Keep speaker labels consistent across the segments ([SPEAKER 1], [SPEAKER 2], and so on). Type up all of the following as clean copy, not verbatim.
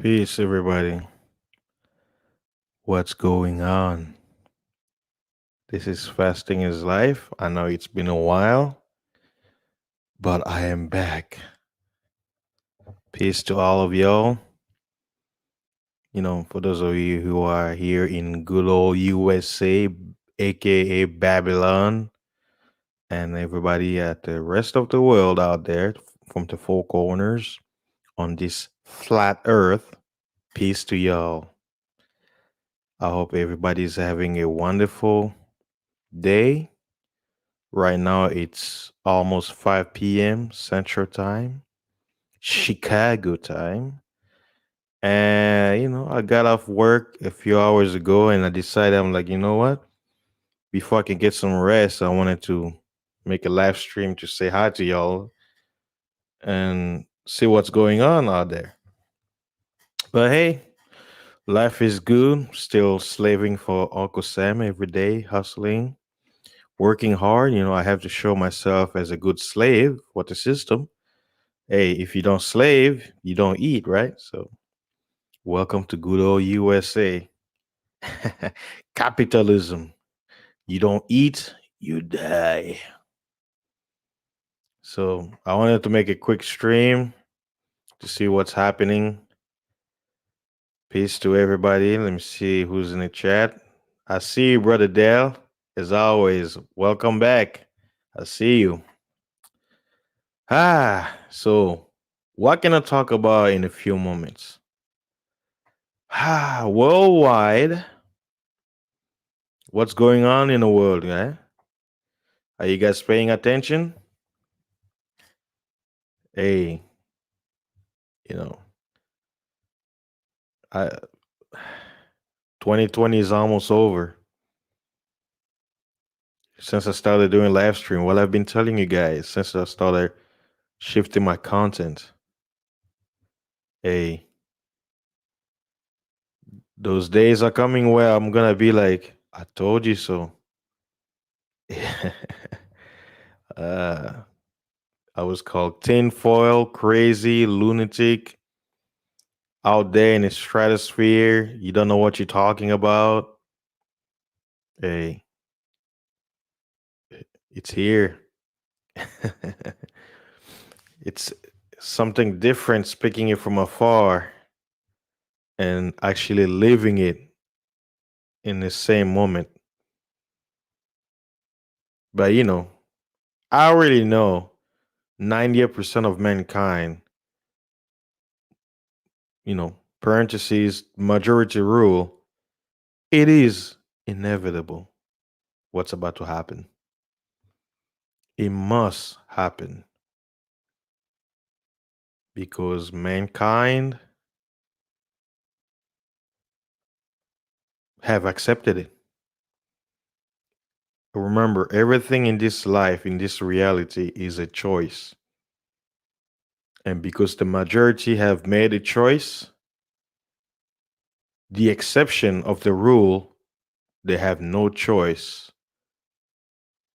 [SPEAKER 1] Peace, everybody. What's going on? This is Fasting is Life. I know it's been a while, but I am back. Peace to all of y'all. For those of you who are here in good old USA, aka Babylon, and everybody at the rest of the world out there from the four corners on this flat earth, peace to y'all. I hope everybody's having a wonderful day. Right now, it's almost 5 p.m. Central Time, Chicago time. And, I got off work a few hours ago and I decided, I'm like, you know what? Before I can get some rest, I wanted to make a live stream to say hi to y'all and see what's going on out there. But hey, life is good. Still slaving for Uncle Sam every day, hustling, working hard. I have to show myself as a good slave for the system. Hey, if you don't slave, you don't eat, right? So, welcome to good old USA. Capitalism. You don't eat, you die. So, I wanted to make a quick stream to see what's happening. Peace to everybody. Let me see who's in the chat. I see you, Brother Dale. As always, welcome back. I see you. So what can I talk about in a few moments? Worldwide, what's going on in the world, eh? Are you guys paying attention? Hey, you know, I 2020 is almost over. Since I started doing live stream, well, I've been telling you guys since I started shifting my content. Hey, those days are coming where I'm gonna be like, I told you so. uh, I was called tinfoil, crazy, lunatic, out there in the stratosphere. You don't know what you're talking about. Hey, it's here. It's something different speaking it from afar and actually living it in the same moment. But I already know 90% of mankind, parentheses, majority rule, it is inevitable what's about to happen. It must happen because mankind have accepted it. Remember, everything in this life, in this reality, is a choice. And because the majority have made a choice, the exception of the rule, they have no choice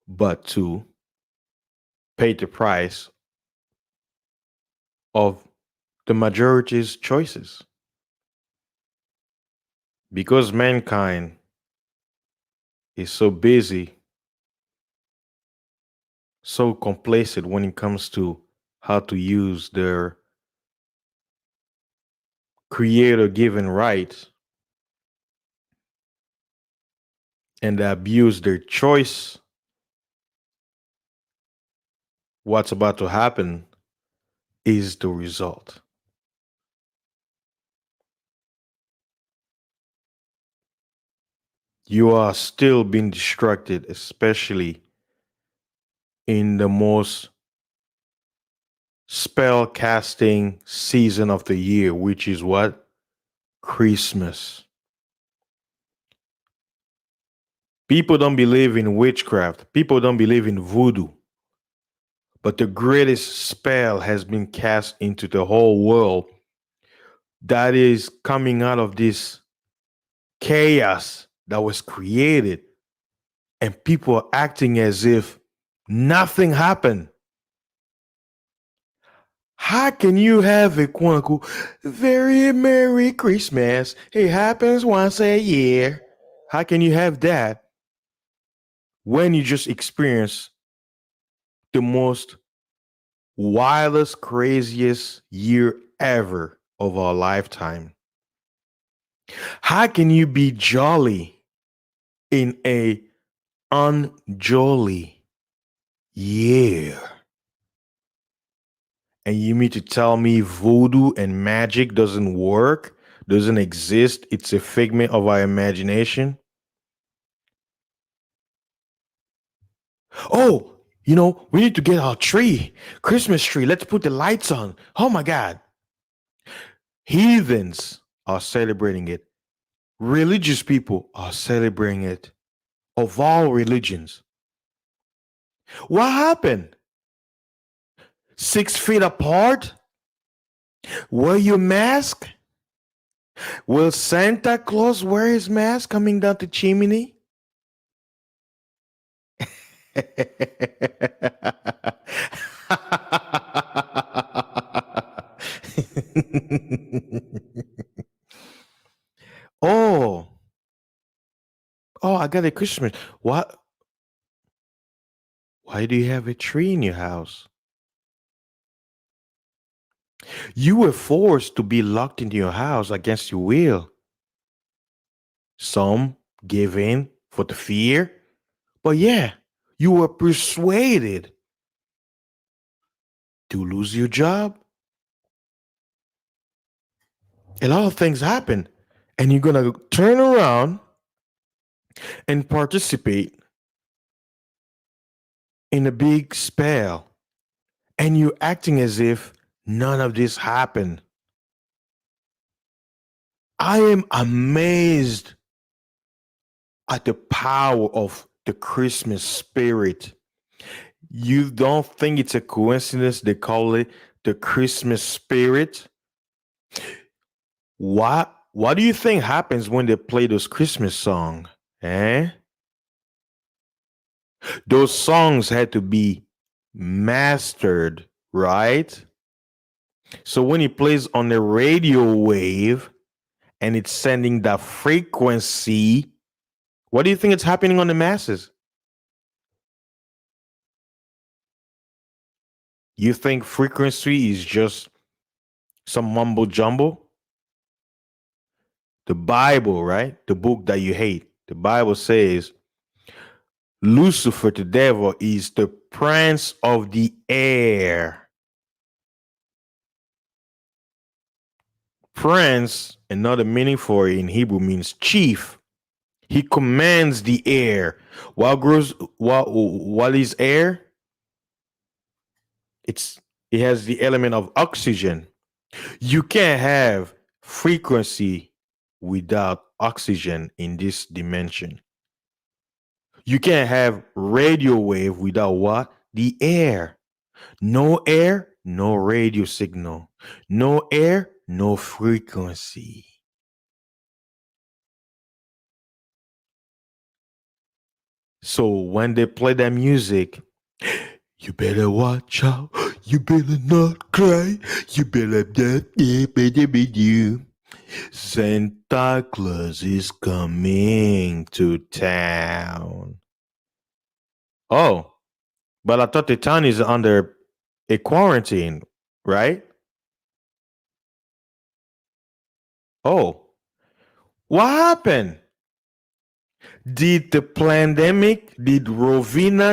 [SPEAKER 1] but to pay the price of the majority's choices. Because mankind is so busy, so complacent when it comes to how to use their creator given rights and they abuse their choice, what's about to happen is the result. You are still being distracted, especially in the most spell casting season of the year, which is what? Christmas. People don't believe in witchcraft, people don't believe in voodoo. But the greatest spell has been cast into the whole world that is coming out of this chaos that was created, and people are acting as if nothing happened. How can you have a quote unquote very Merry Christmas? It happens once a year. How can you have that when you just experience the most wildest, craziest year ever of our lifetime? How can you be jolly in a unjolly year? And you mean to tell me voodoo and magic doesn't work, doesn't exist? It's a figment of our imagination? Oh, we need to get our tree, Christmas tree. Let's put the lights on. Oh my God. Heathens are celebrating it. Religious people are celebrating it. Of all religions. What happened? 6 feet apart? Wear your mask? Will Santa Claus wear his mask coming down the chimney? oh, I got a Christmas. What? Why do you have a tree in your house? You were forced to be locked into your house against your will. Some gave in for the fear, but yeah, you were persuaded to lose your job. A lot of things happen, and you're gonna turn around and participate in a big spell, and you're acting as if none of this happened. I am amazed at the power of the Christmas spirit. You don't think it's a coincidence they call it the Christmas spirit? What do you think happens when they play those Christmas songs? Eh? Those songs had to be mastered, right? So when it plays on the radio wave and it's sending that frequency, what do you think is happening on the masses? You think frequency is just some mumbo jumbo? The Bible, right? The book that you hate. The Bible says Lucifer, the devil, is the prince of the air. Prince, another meaning for it in Hebrew, means chief. He commands the air. What is air? It's it has the element of oxygen. You can't have frequency without oxygen in this dimension. You can't have radio wave without what? The air. No air, no radio signal. No air, no frequency. So when they play that music, you better watch out. You better not cry. You better better be you. Santa Claus is coming to town. Oh, but I thought the town is under a quarantine, right? Oh, what happened? Did Rovina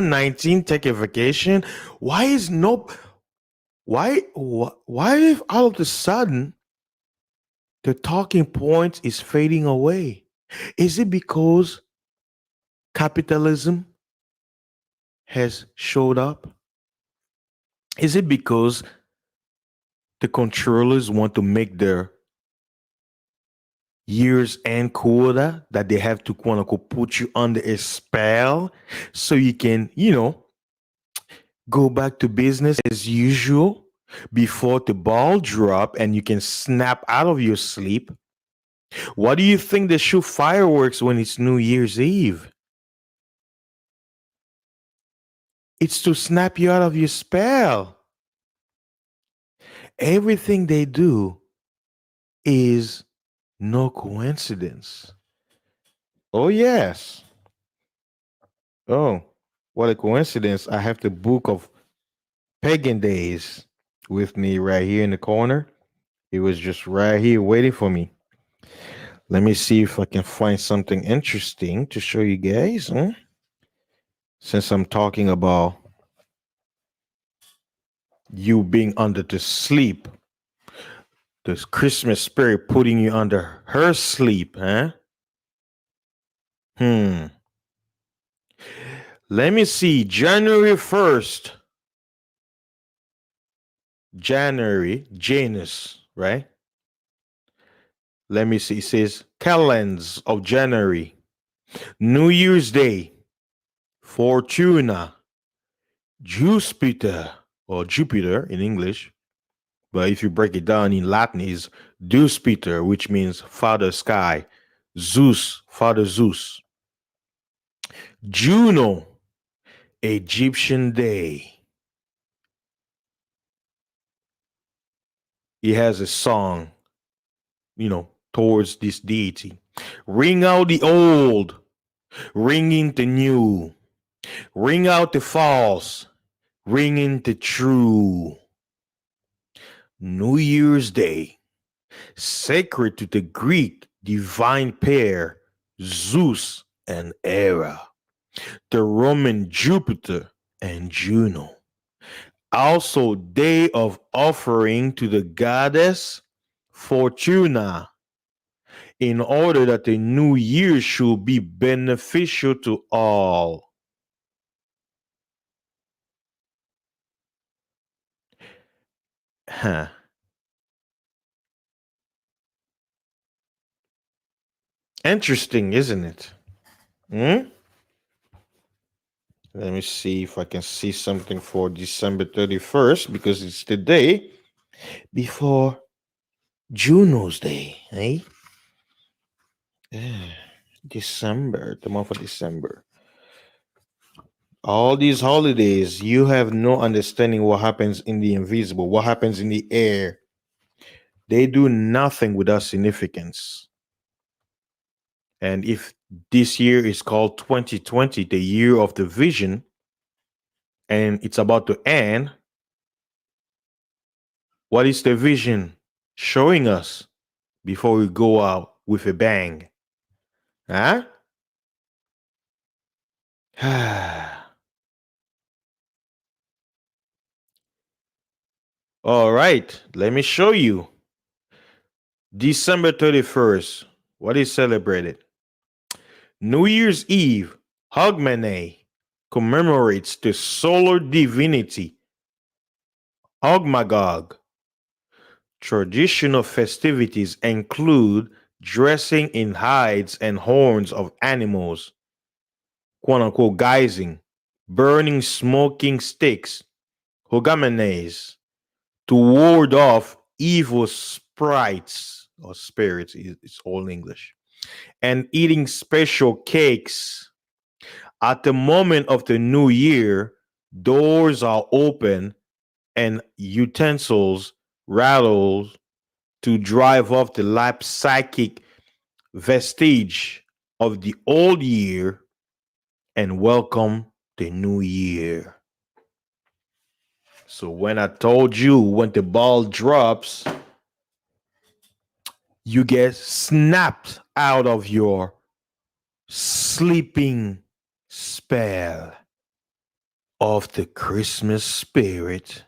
[SPEAKER 1] 19 take a vacation? Why is no, why if all of a sudden the talking point is fading away? Is it because capitalism has showed up? Is it because the controllers want to make their year's end quota that they have to quote unquote put you under a spell so you can, go back to business as usual before the ball drop and you can snap out of your sleep? Why do you think they shoot fireworks when it's New Year's Eve? It's to snap you out of your spell. Everything they do is no coincidence. Oh, yes. Oh, what a coincidence. I have the book of Pagan Days with me right here in the corner. It was just right here waiting for me. Let me see if I can find something interesting to show you guys. Since I'm talking about you being under the sleep, this Christmas spirit putting you under her sleep, huh? Hmm. Let me see. January 1st, January, Janus, right? Let me see. It says calends of January, New Year's Day, Fortuna, Jupiter, or Jupiter in English. But if you break it down in Latin, is Deus Peter, which means Father Sky, Zeus, Father Zeus, Juno, Egyptian Day. He has a song, towards this deity. Ring out the old, ring in the new, ring out the false, ring in the true. New Year's Day, sacred to the Greek divine pair, Zeus and Hera, the Roman Jupiter and Juno. Also, day of offering to the goddess Fortuna, in order that the new year should be beneficial to all. Huh. Interesting, isn't it? Hmm? Let me see if I can see something for December 31st because it's the day before Juno's Day, eh? Yeah. December, the month of December. All these holidays, you have no understanding what happens in the invisible, what happens in the air. They do nothing without significance. And if this year is called 2020, the year of the vision, and it's about to end, what is the vision showing us before we go out with a bang? Huh? All right, let me show you. December 31st, what is celebrated? New Year's Eve, Hogmanay, commemorates the solar divinity, Ogmagog. Traditional festivities include dressing in hides and horns of animals, quote unquote, guising, burning smoking sticks, hogamenes, to ward off evil sprites or spirits, it's all English, and eating special cakes. At the moment of the new year, doors are open and utensils rattle to drive off the lap psychic vestige of the old year and welcome the new year. So when I told you when the ball drops, you get snapped out of your sleeping spell of the Christmas spirit.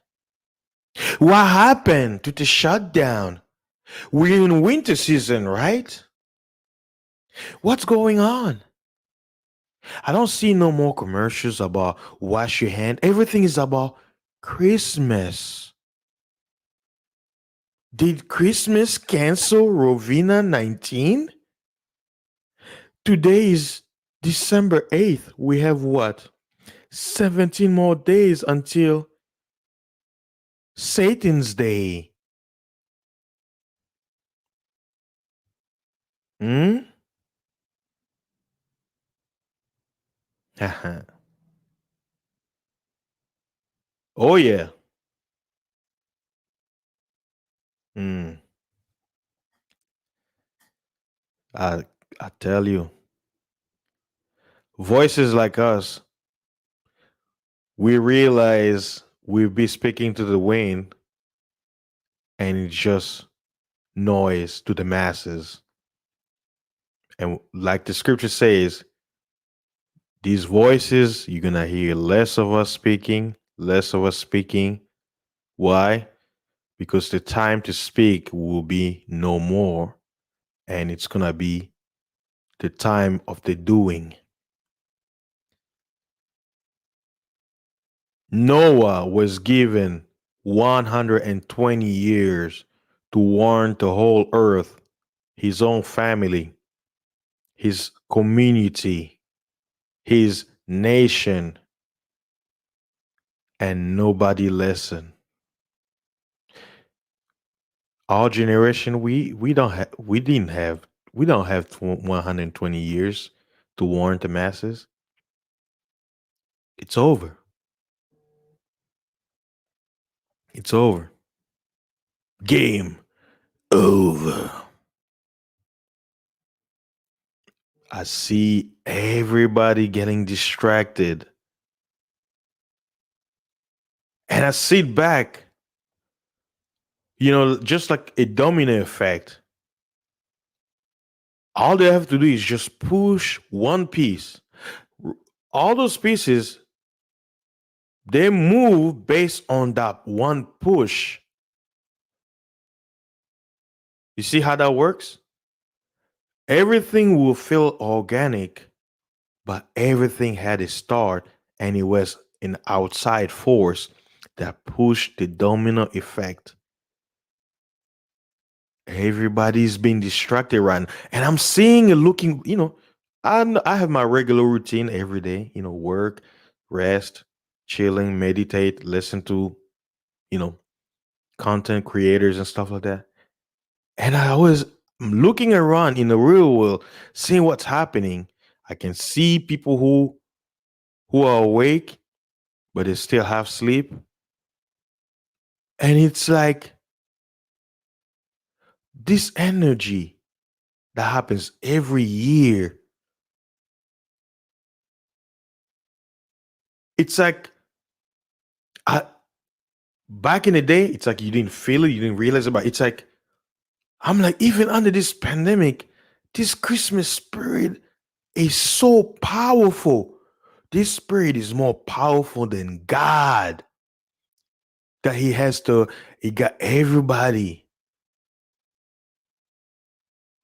[SPEAKER 1] What happened to the shutdown? We're in winter season, right? What's going on? I don't see no more commercials about wash your hand. Everything is about Christmas. Did Christmas cancel Rovina 19? Today is December 8th. We have what? 17 more days until Satan's Day. Hmm? Oh, yeah. Mm, I I tell you, voices like us, we realize we'll be speaking to the wind, and it's just noise to the masses. And like the scripture says, these voices, you're gonna hear less of us speaking, less of us speaking. Why? Because the time to speak will be no more, and it's gonna be the time of the doing. Noah was given 120 years to warn the whole earth, his own family, his community, his nation, and nobody listened. Our generation, we don't have 120 years to warn the masses. It's over. It's over. Game over. I see everybody getting distracted. And I sit back, just like a domino effect. All they have to do is just push one piece. All those pieces, they move based on that one push. You see how that works? Everything will feel organic, but everything had a start, and it was an outside force that pushed the domino effect. Everybody's being distracted right now. And I'm seeing and looking, I have my regular routine every day, work, rest, chilling, meditate, listen to, you know, content creators and stuff like that. And I always am looking around in the real world, seeing what's happening. I can see people who are awake, but they still have sleep. And it's like this energy that happens every year. It's like I, back in the day, it's like you didn't feel it, you didn't realize about it. It's like I'm like, even under this pandemic, this Christmas spirit is so powerful. This spirit is more powerful than God. That he got everybody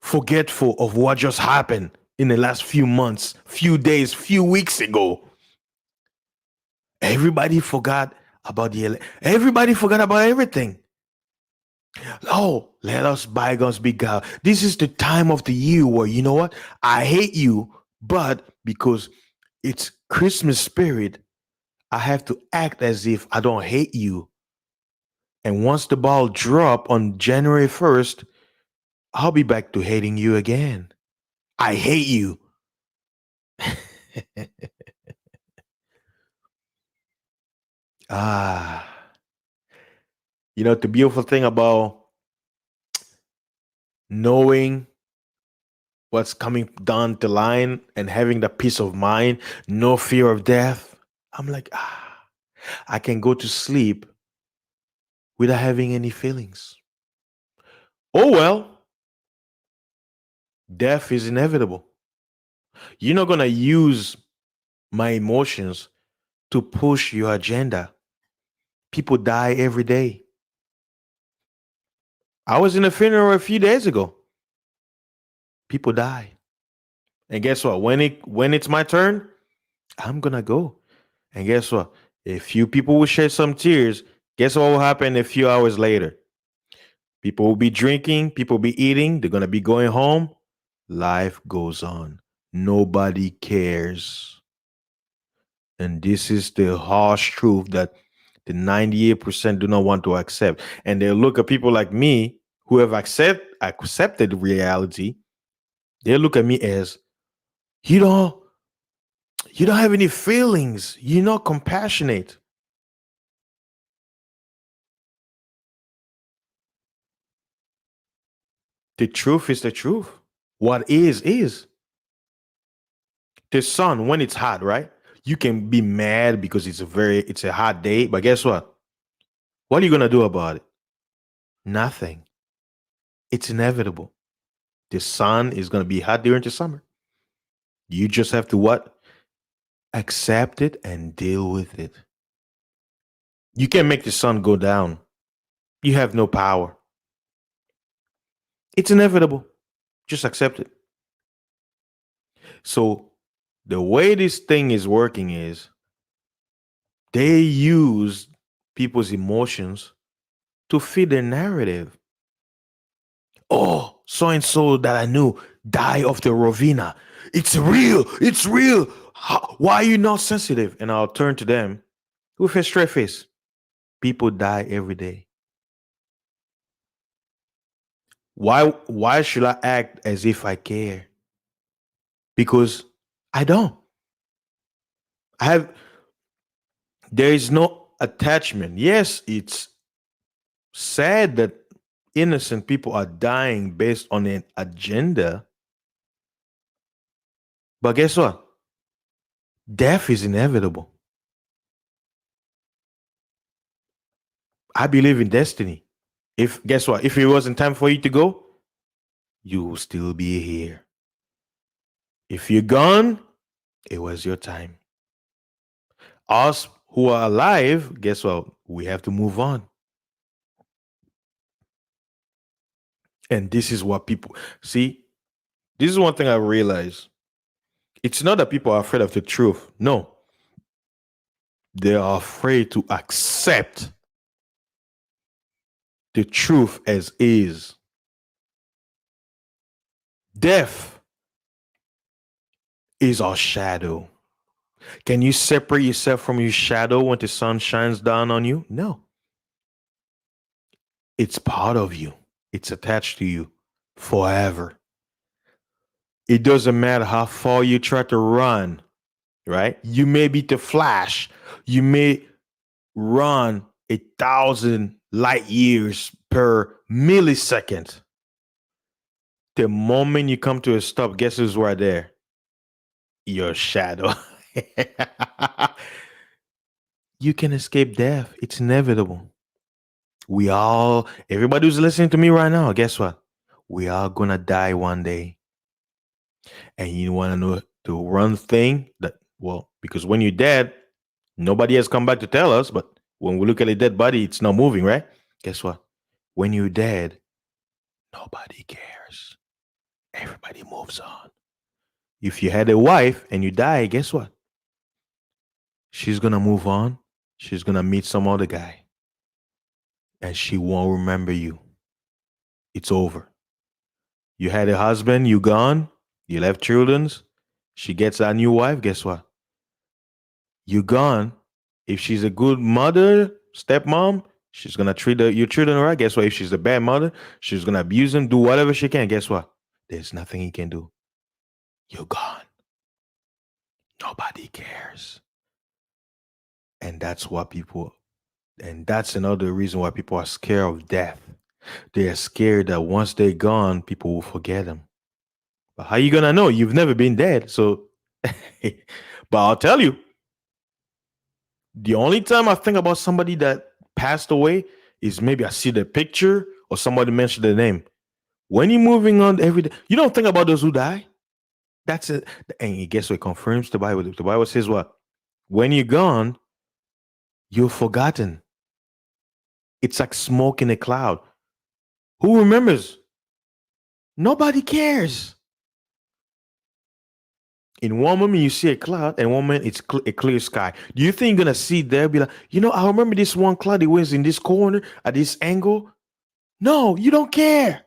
[SPEAKER 1] forgetful of what just happened in the last few months, few days, few weeks ago. Everybody forgot everybody forgot about everything. Oh, let us bygones be God. This is the time of the year where, you know what? I hate you, but because it's Christmas spirit, I have to act as if I don't hate you. And once the ball drop on January 1st, I'll be back to hating you again. I hate you. ah, the beautiful thing about knowing what's coming down the line and having the peace of mind, no fear of death. I'm like, I can go to sleep without having any feelings. Oh, well, death is inevitable. You're not going to use my emotions to push your agenda. People die every day. I was in a funeral a few days ago. People die. And guess what? When it's my turn, I'm going to go. And guess what? A few people will shed some tears. Guess what will happen a few hours later? People will be drinking, people will be eating, they're going to be going home. Life goes on. Nobody cares. And this is the harsh truth that the 98% do not want to accept. And they look at people like me who have accepted reality. They look at me as, you don't you don't have any feelings. You're not compassionate. The truth is the truth. What is. The sun, when it's hot, right? You can be mad because it's a hot day, but guess what? What are you gonna do about it? Nothing. It's inevitable. The sun is gonna be hot during the summer. You just have to what? Accept it and deal with it. You can't make the sun go down. You have no power. It's inevitable. Just accept it. So the way this thing is working is they use people's emotions to feed their narrative. Oh, so and so that I knew die of the Rovina. It's real. It's real. Why are you not sensitive? And I'll turn to them with a straight face. People die every day. Why should I act as if I care? Because I don't. I have there is no attachment. Yes, it's sad that innocent people are dying based on an agenda, but guess what? Death is inevitable. I believe in destiny. If guess what? If it wasn't time for you to go, you will still be here. If you're gone, it was your time. Us who are alive, guess what? We have to move on. And this is what people see. This is one thing I realize. It's not that people are afraid of the truth. No, they are afraid to accept the truth as is. Death is our shadow. Can you separate yourself from your shadow when the sun shines down on you? No. It's part of you, it's attached to you forever. It doesn't matter how far you try to run, right? You may be the flash, you may run 1,000 light years per millisecond. The moment you come to a stop, guess who's right there? Your shadow. You can escape death. It's inevitable. Everybody who's listening to me right now, guess what? We are gonna die one day. And you wanna know the one thing that, well, because when you're dead, nobody has come back to tell us, but when we look at a dead body, it's not moving, right? Guess what? When you're dead, nobody cares. Everybody moves on. If you had a wife and you die, guess what? She's gonna move on. She's gonna meet some other guy. And she won't remember you. It's over. You had a husband, you gone, you left children's. She gets a new wife, guess what? You gone. If she's a good mother, stepmom, she's gonna treat your children right. Guess what? If she's a bad mother, she's gonna abuse them, do whatever she can. Guess what? There's nothing he can do. You're gone. Nobody cares. And that's what people and that's another reason why people are scared of death. They are scared that once they're gone, people will forget them. But how you gonna know? You've never been dead. So but I'll tell you, the only time I think about somebody that passed away is maybe I see the picture or somebody mentioned the name. When you're moving on every day, you don't think about those who die. That's it. And guess what? It confirms the Bible. The Bible says what? When you're gone, you're forgotten. It's like smoke in a cloud. Who remembers? Nobody cares. In one moment you see a cloud, and one moment it's a clear sky. Do you think you're gonna see there? Be like, I remember this one cloud. It was in this corner at this angle. No, you don't care.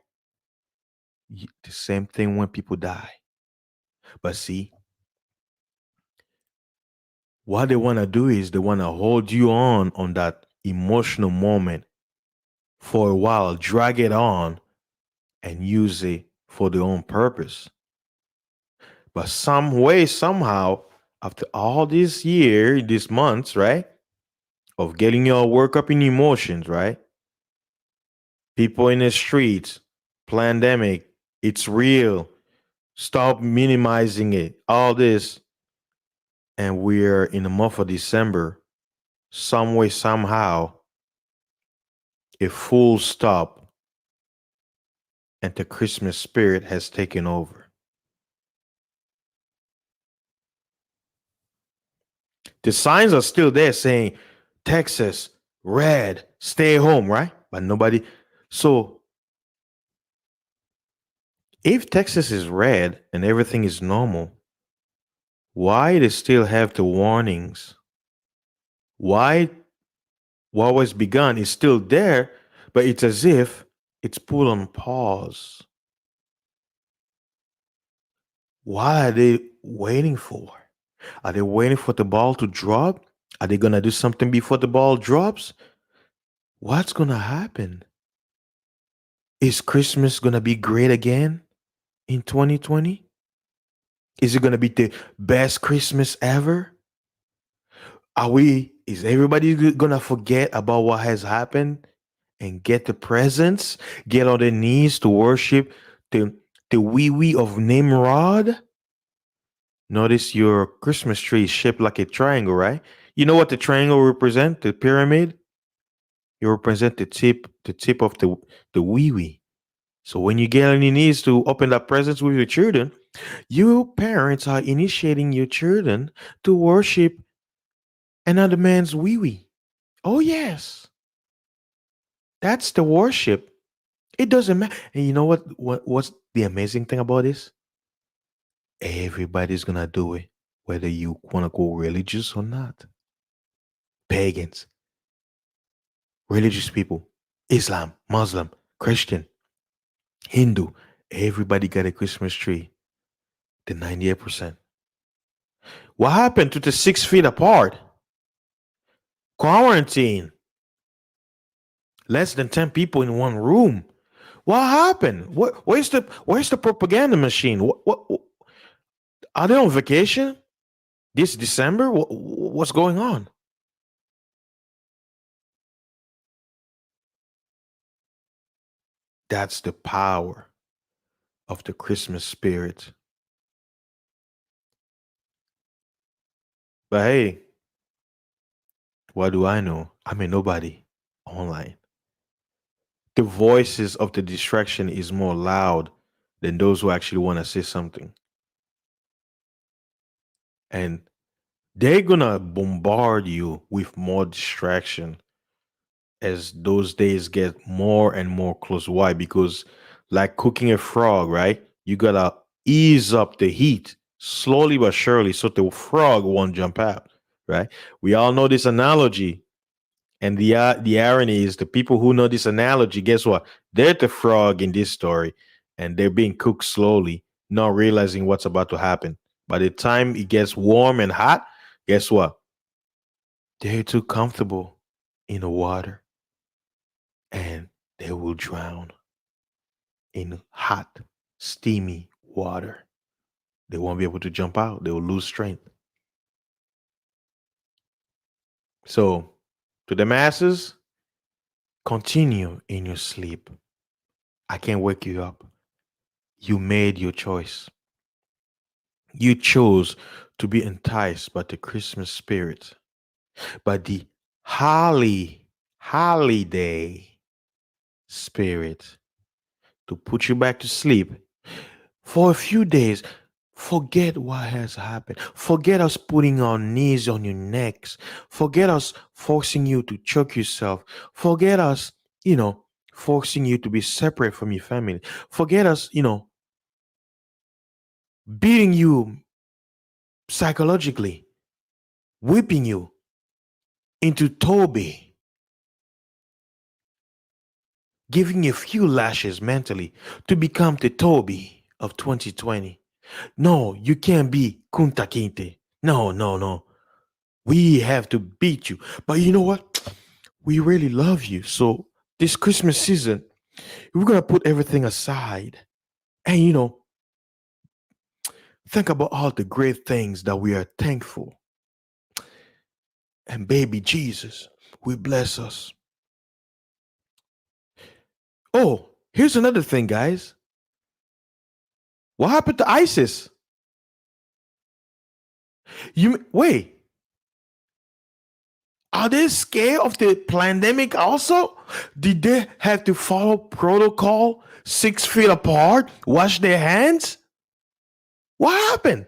[SPEAKER 1] The same thing when people die. But see, what they want to do is they want to hold you on that emotional moment for a while, drag it on, and use it for their own purpose. But some way, somehow, after all these months, right, of getting your work up in emotions, right? People in the streets, Pandemic, it's real. Stop minimizing it. All this, and we're in the month of December. Some way, somehow, a full stop, and the Christmas spirit has taken over. The signs are still there saying Texas, red, stay home, right? But nobody. So if Texas is red and everything is normal, why they still have the warnings? Why what was begun is still there, but it's as if it's put on pause. What are they waiting for? Are they waiting for the ball to drop? Are they gonna do something before the ball drops? What's gonna happen? Is Christmas gonna be great again in 2020? Is it gonna be the best Christmas ever? Is everybody gonna forget about what has happened and get the presents, get on their knees to worship the the wee wee of Nimrod? Notice your Christmas tree is shaped like a triangle, right? You know what the triangle represent? The pyramid. You represent the tip of the wee wee. So when you get on your knees to open that presents with your children, you parents are initiating your children to worship another man's wee wee. Oh yes, that's the worship. It doesn't matter. And you know what's the amazing thing about this? Everybody's gonna do it, whether you wanna go religious or not. Pagans, religious people, Islam, Muslim, Christian, Hindu, everybody got a Christmas tree. The 98%. What happened to the 6 feet apart? Quarantine. Less than 10 people in one room. What happened? Where's the propaganda machine? What are they on vacation this December? What's going on? That's the power of the Christmas spirit. But hey, what do I know? I'm a nobody online. The voices of the distraction is more loud than those who actually want to say something. And they're gonna bombard you with more distraction as those days get more and more close. Why? Because like cooking a frog, right? You gotta ease up the heat slowly but surely so the frog won't jump out, right? We all know this analogy. And the irony is the people who know this analogy, guess what? They're the frog in this story, and they're being cooked slowly, not realizing what's about to happen. By the time it gets warm and hot, guess what? They're too comfortable in the water, and they will drown in hot, steamy water. They won't be able to jump out. They will lose strength. So, to the masses, continue in your sleep. I can't wake you up. You made your choice. You chose to be enticed by the Christmas spirit, by the holiday spirit to put you back to sleep for a few days. Forget what has happened. Forget us putting our knees on your necks. Forget us forcing you to choke yourself. Forget us, forcing you to be separate from your family. Forget us, beating you psychologically, whipping you into Toby, giving you a few lashes mentally to become the Toby of 2020. No, you can't be Kunta Kinte. No, no, no. We have to beat you. But you know what? We really love you. So this Christmas season, we're going to put everything aside and, think about all the great things that we are thankful. And baby Jesus will bless us. Oh, Here's another thing, guys. What happened to ISIS? Wait, are they scared of the pandemic also? Did they have to follow protocol 6 feet apart, wash their hands? What happened?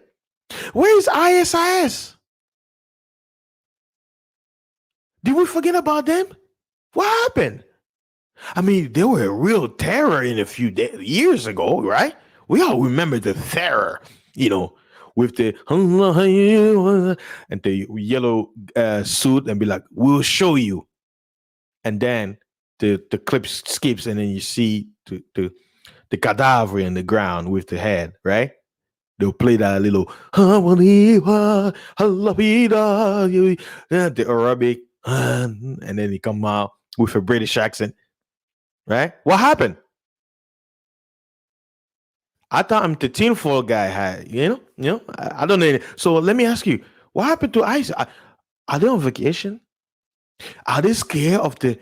[SPEAKER 1] Where is ISIS? Did we forget about them? What happened? I mean, they were a real terror in a few years ago, right? We all remember the terror, you know, with the and the yellow suit and be like, "We'll show you." And then the clip skips, and then you see the cadaver in the ground with the head, right? They'll play that little the Arabic, and then he come out with a British accent, right? What happened? I thought I'm the tinfoil guy had, I don't know. So let me ask you, what happened to ICE? Are they on vacation? Are they scared of the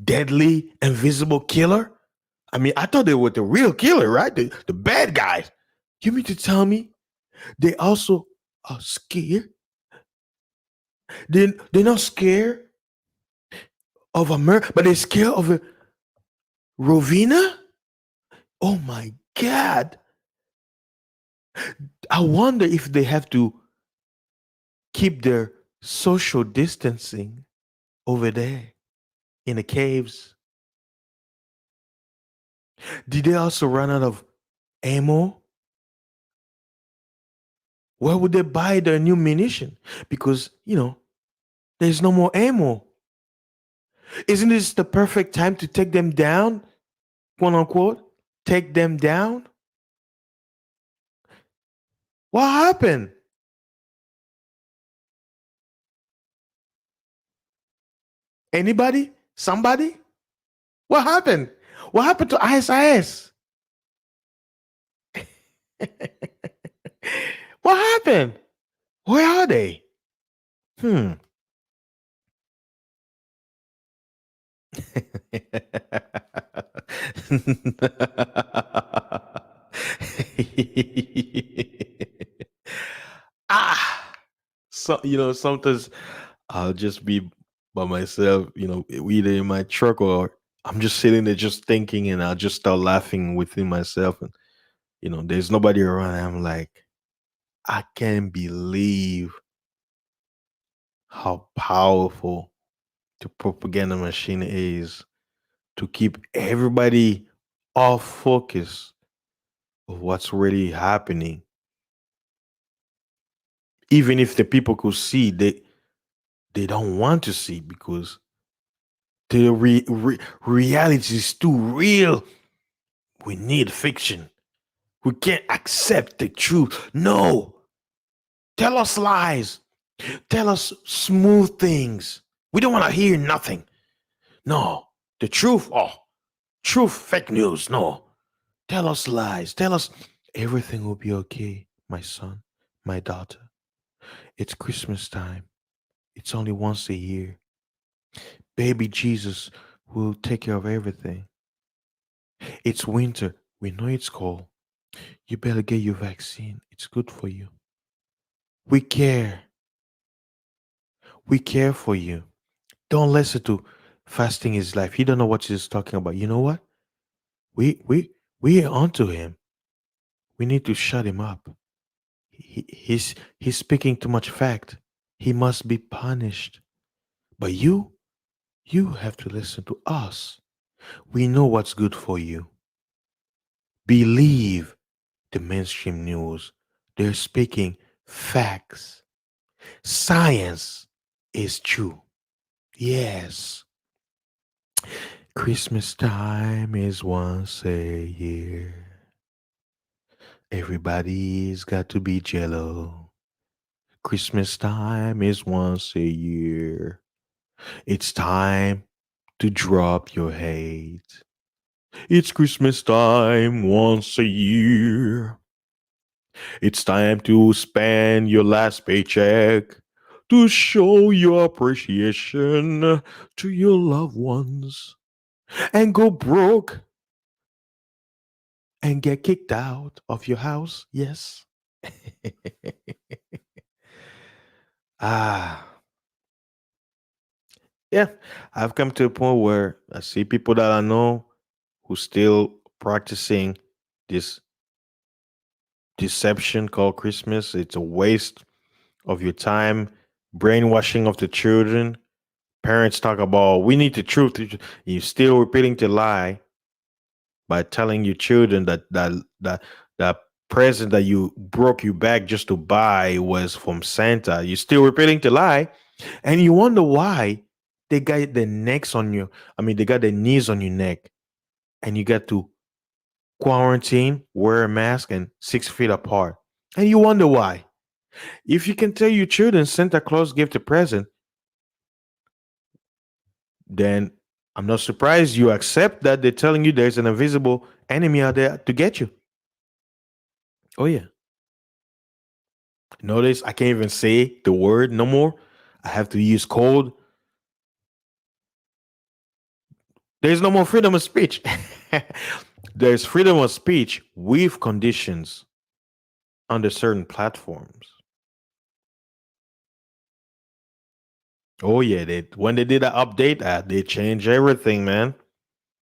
[SPEAKER 1] deadly invisible killer? I mean, I thought they were the real killer, right? The bad guys. You mean to tell me they also are scared? They're not scared of America, but they're scared of a Rovina? Oh my God. I wonder if they have to keep their social distancing over there in the caves. Did they also run out of ammo? Where would they buy their new munition? Because, there's no more ammo. Isn't this the perfect time to take them down? Quote unquote. Take them down? What happened? Anybody? Somebody? What happened? What happened to ISIS? What happened? Where are they? Hmm. ah, so sometimes I'll just be by myself, either in my truck or I'm just sitting there just thinking, and I'll just start laughing within myself, and there's nobody around. I'm like, I can't believe how powerful the propaganda machine is to keep everybody off focus of what's really happening. Even if the people could see, they don't want to see because the reality is too real. We need fiction. We can't accept the truth. No, tell us lies. Tell us smooth things. We don't want to hear nothing. No, the truth. Oh, truth, fake news. No, tell us lies. Tell us everything will be okay, my son, my daughter. It's Christmas time. It's only once a year. Baby Jesus will take care of everything. It's winter. We know it's cold. You better get your vaccine. It's good for you. We care. We care for you. Don't listen to fasting is life. He don't know what he's talking about. You know what? We are onto him. We need to shut him up. He's speaking too much fact. He must be punished. But you have to listen to us. We know what's good for you. Believe the mainstream news. They're speaking facts. Science is true. Yes. Christmas time is once a year. Everybody's got to be jello. Christmas time is once a year. It's time to drop your hate. It's Christmas time once a year. It's time to spend your last paycheck to show your appreciation to your loved ones and go broke and get kicked out of your house. Yes. ah, yeah. I've come to a point where I see people that I know who still practicing this deception called Christmas. It's a waste of your time, brainwashing of the children. Parents talk about we need the truth. You're still repeating the lie by telling your children that present that you broke your back just to buy was from Santa. You're still repeating the lie, and you wonder why they got their necks on you. I mean, they got their knees on your neck, and you got to quarantine, wear a mask, and 6 feet apart. And you wonder why. If you can tell your children Santa Claus gave the present, then I'm not surprised you accept that they're telling you there's an invisible enemy out there to get you. Oh yeah. Notice I can't even say the word no more. I have to use code. There's no more freedom of speech. There's freedom of speech with conditions under certain platforms. Oh yeah, when they did that update, they changed everything, man.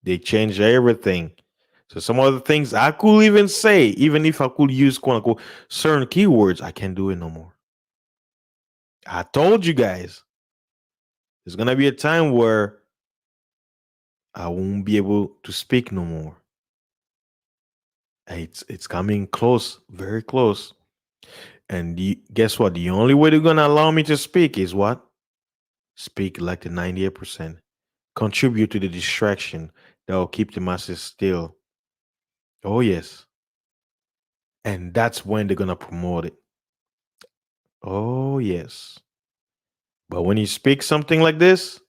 [SPEAKER 1] They changed everything. So some other things I could even say, even if I could use quote unquote certain keywords, I can't do it no more. I told you guys, there's gonna be a time where I won't be able to speak no more. It's coming close, very close. And guess what? The only way they're gonna allow me to speak is what? Speak like the 98%. Contribute to the distraction that will keep the masses still. Oh yes. And that's when they're gonna promote it. Oh yes. But when you speak something like this,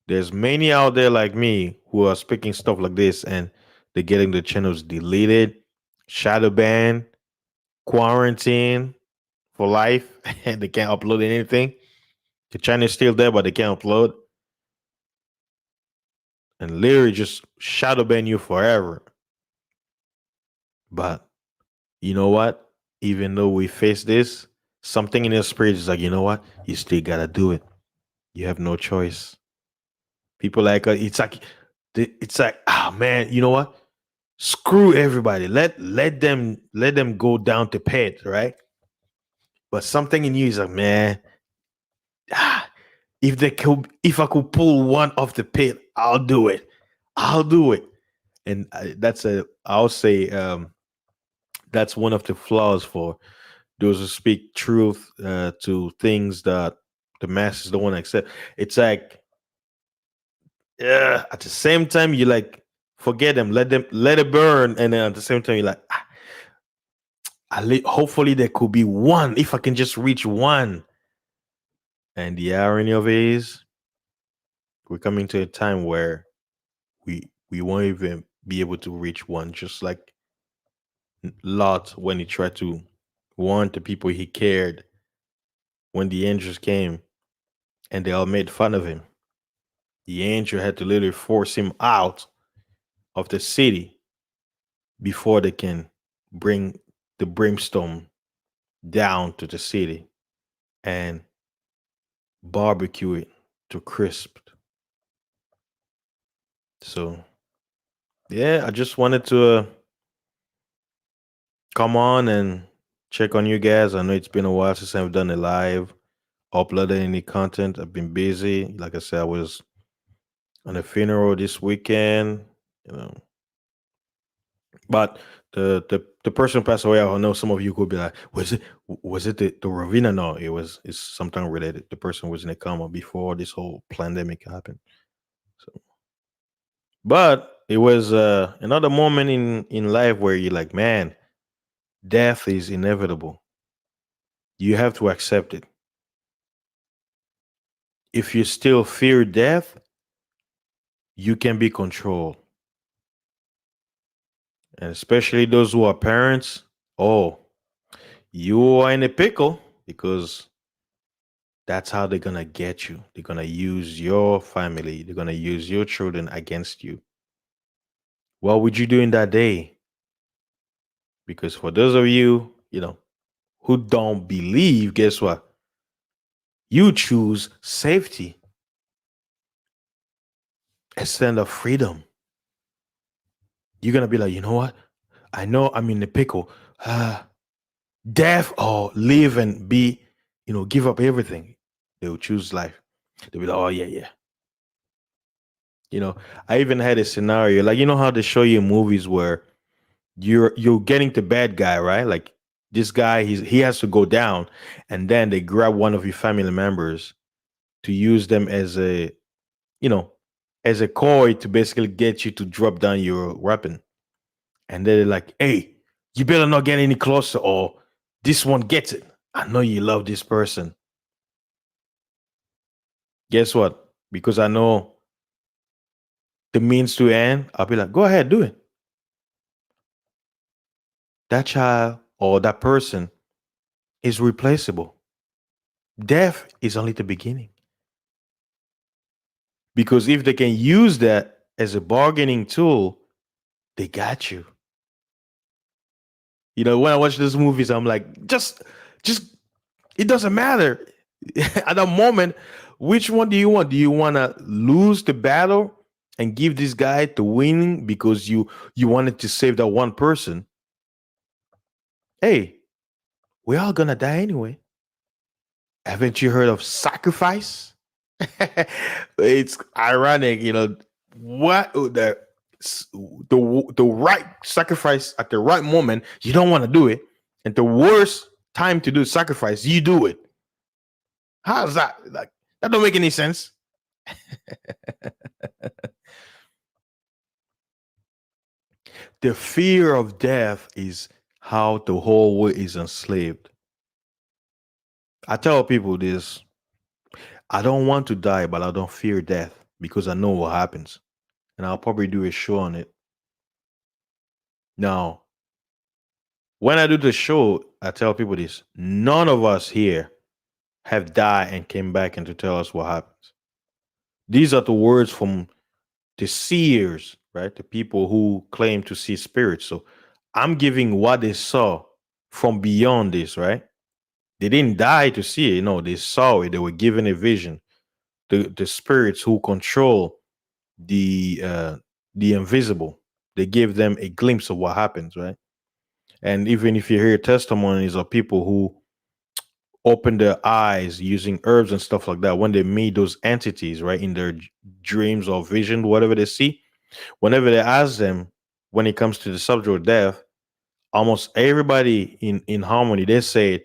[SPEAKER 1] there's many out there like me who are speaking stuff like this and they're getting the channels deleted, shadow banned, quarantine for life, and they can't upload anything. The channel is still there, but they can't upload. And literally just shadow ban you forever. But you know what? Even though we face this, something in your spirit is like, you know what? You still gotta do it. You have no choice. People like it's like, ah man, you know what? Screw everybody. Let them go down to pit, right? But something in you is like, man, ah, if I could pull one off the pit, I'll do it. I'll do it. And I'll say that's one of the flaws for those who speak truth to things that the masses don't want to accept. It's like, yeah, at the same time you like forget them, let it burn, and then at the same time you're like, hopefully there could be one if I can just reach one. And the irony of it is, we're coming to a time where we won't even be able to reach one. Just like Lot when he tried to warn the people he cared when the angels came and they all made fun of him. The angel had to literally force him out of the city before they can bring the brimstone down to the city and barbecue it to crisp. So yeah, I just wanted to come on and check on you guys. I know it's been a while since I've done a live, uploaded any content. I've been busy. Like I said, I was on a funeral this weekend, you know. But the person passed away. I know some of you could be like, was it the Ravina? No, it's something related. The person was in a coma before this whole pandemic happened. So, but it was another moment in life where you're like, man, death is inevitable. You have to accept it. If you still fear death, you can be controlled. And especially those who are parents, oh, you are in a pickle because that's how they're gonna get you. They're gonna use your family, they're gonna use your children against you. What would you do in that day? Because for those of you, who don't believe, guess what? You choose safety instead of freedom. You're gonna be like, you know what? I know I'm in the pickle. Ah, death or live and be, give up everything. They will choose life. They'll be like, oh yeah, yeah. You know, I even had a scenario like how they show you in movies where you're getting the bad guy, right? Like this guy, he has to go down, and then they grab one of your family members to use them as you know, a coy to basically get you to drop down your weapon. And they're like, hey, you better not get any closer or this one gets it. I know you love this person. Guess what? Because I know the means to end, I'll be like, go ahead, do it. That child or that person is replaceable. Death is only the beginning. Because if they can use that as a bargaining tool, they got you. When I watch those movies, I'm like, just it doesn't matter. At the moment, which one do you want? Do you want to lose the battle and give this guy the winning because you wanted to save that one person? Hey, we're all gonna die anyway. Haven't you heard of sacrifice? It's ironic, what the right sacrifice at the right moment, you don't want to do it, and the worst time to do sacrifice, you do it. How's that? Like that don't make any sense. The fear of death is how the whole world is enslaved. I tell people this: I don't want to die, but I don't fear death because I know what happens, and I'll probably do a show on it. Now, when I do the show, I tell people this: none of us here have died and came back and to tell us what happens. These are the words from the seers, right? The people who claim to see spirits. So I'm giving what they saw from beyond this, right? They didn't die to see it. No, they saw it. They were given a vision. The spirits who control the uh the invisible, they give them a glimpse of what happens, right? And even if you hear testimonies of people who open their eyes using herbs and stuff like that when they meet those entities, right, in their dreams or vision, whatever they see, whenever they ask them when it comes to the subject of death, almost everybody in harmony, they say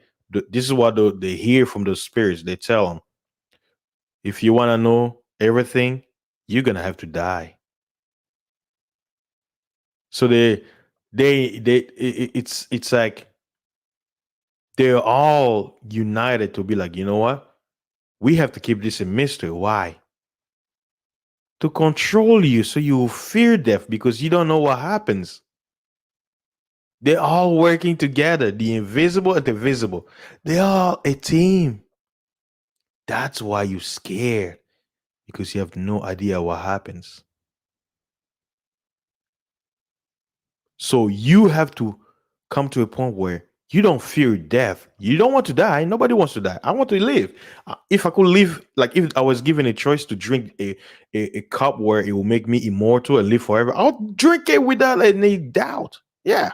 [SPEAKER 1] this is what they hear from those spirits. They tell them, if you want to know everything, you're gonna have to die. So it's like they're all united to be like, you know what? We have to keep this a mystery. Why? To control you so you fear death because you don't know what happens. They're all working together, the invisible and the visible. They're all a team. That's why you're scared because you have no idea what happens. So you have to come to a point where you don't fear death. You don't want to die. Nobody wants to die. I want to live. If I could live, like if I was given a choice to drink a cup where it will make me immortal and live forever, I'll drink it without any doubt. Yeah.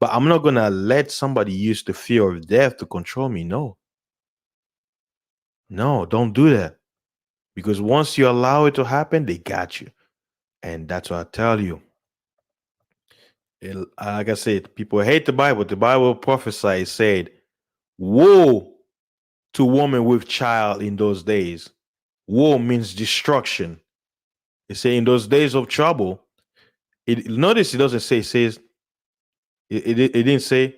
[SPEAKER 1] But I'm not going to let somebody use the fear of death to control me. No, no, don't do that. Because once you allow it to happen, they got you. And that's what I tell you. Like I said, people hate the Bible. The Bible prophesied, said, woe to woman with child in those days. Woe means destruction. It say in those days of trouble. Notice it doesn't say, it says, it didn't say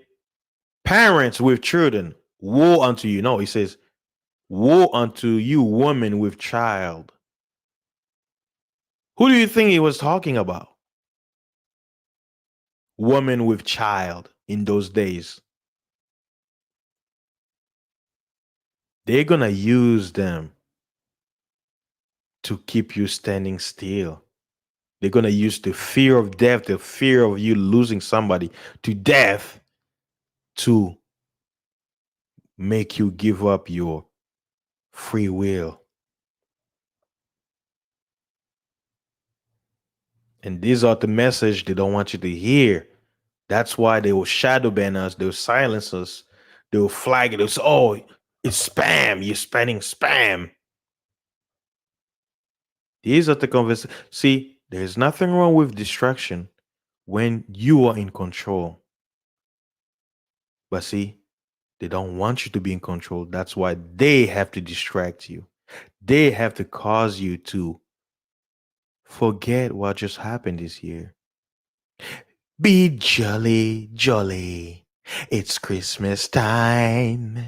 [SPEAKER 1] parents with children, woe unto you. No, it says, woe unto you, woman with child. Who do you think he was talking about? Woman with child in those days. They're going to use them to keep you standing still. They're gonna use the fear of death, the fear of you losing somebody to death to make you give up your free will. And these are the message they don't want you to hear. That's why they will shadow ban us, they'll silence us, they'll flag it. They'll say, oh, it's spam, you're spending spam. These are the conversations. See, there's nothing wrong with distraction when you are in control. But see, they don't want you to be in control. That's why they have to distract you. They have to cause you to forget what just happened this year. Be jolly, jolly. It's Christmas time.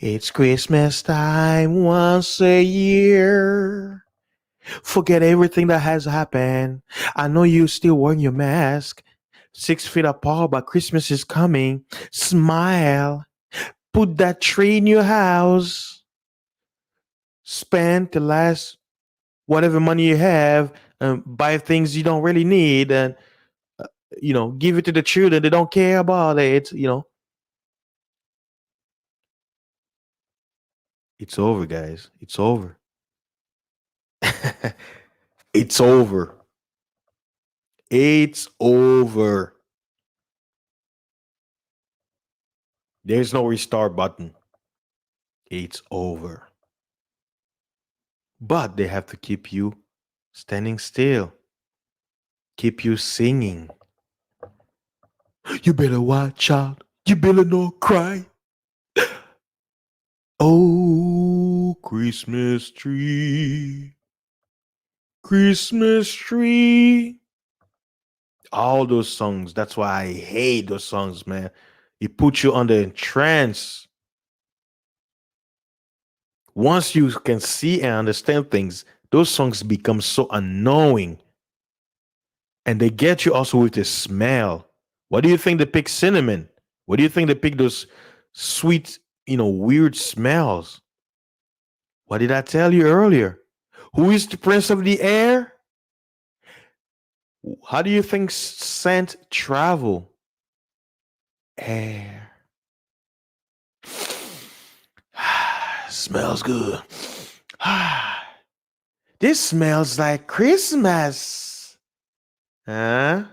[SPEAKER 1] It's Christmas time once a year. Forget everything that has happened. I know you still wearing your mask. 6 feet apart, but Christmas is coming. Smile. Put that tree in your house. Spend the last whatever money you have and buy things you don't really need and give it to the children. They don't care about it. It's over, guys. It's over. It's over. It's over. There's no restart button. It's over. But they have to keep you standing still, keep you singing. You better watch out. You better not cry. Oh, Christmas tree, Christmas tree. All those songs. That's why I hate those songs, man. It puts you under a trance. Once you can see and understand things, those songs become so annoying. And they get you also with the smell. What do you think they pick cinnamon? What do you think they pick those sweet, weird smells? What did I tell you earlier? Who is the prince of the air? How do you think scent travel? Air. Smells good. This smells like Christmas. Huh?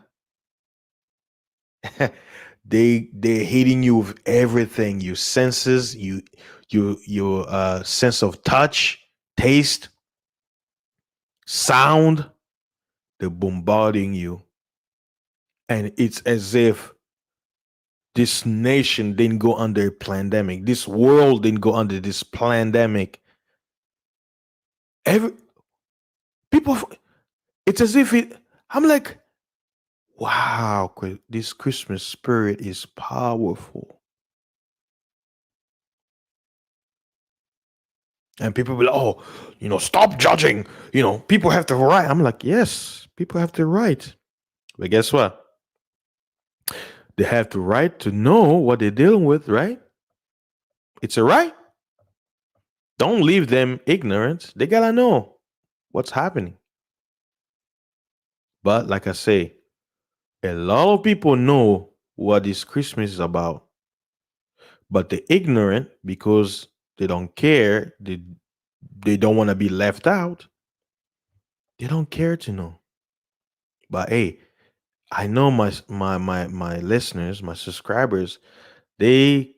[SPEAKER 1] They're hitting you with everything, your senses, your sense of touch, taste, sound. They're bombarding you. And it's as if this nation didn't go under a pandemic. This world didn't go under this pandemic. Every people, it's as if it. I'm like, wow, this Christmas spirit is powerful. And people be like, oh, stop judging. People have the right. I'm like, yes, people have the right. But guess what? They have the right to know what they're dealing with, right? It's a right. Don't leave them ignorant. They gotta know what's happening. But like I say, a lot of people know what this Christmas is about, but they're ignorant because they don't care. They don't want to be left out. They don't care to know. But hey, I know my listeners, my subscribers, they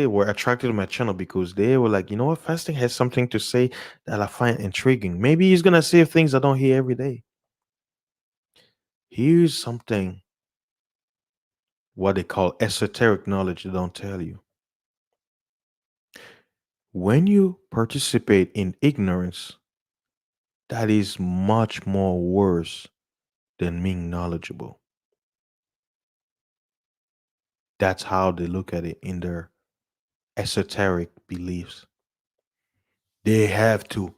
[SPEAKER 1] were attracted to my channel because they were like, you know what, fasting has something to say that I find intriguing. Maybe he's gonna say things I don't hear every day. Here's something what they call esoteric knowledge they don't tell you. When you participate in ignorance, that is much more worse than being knowledgeable. That's how they look at it in their esoteric beliefs. They have to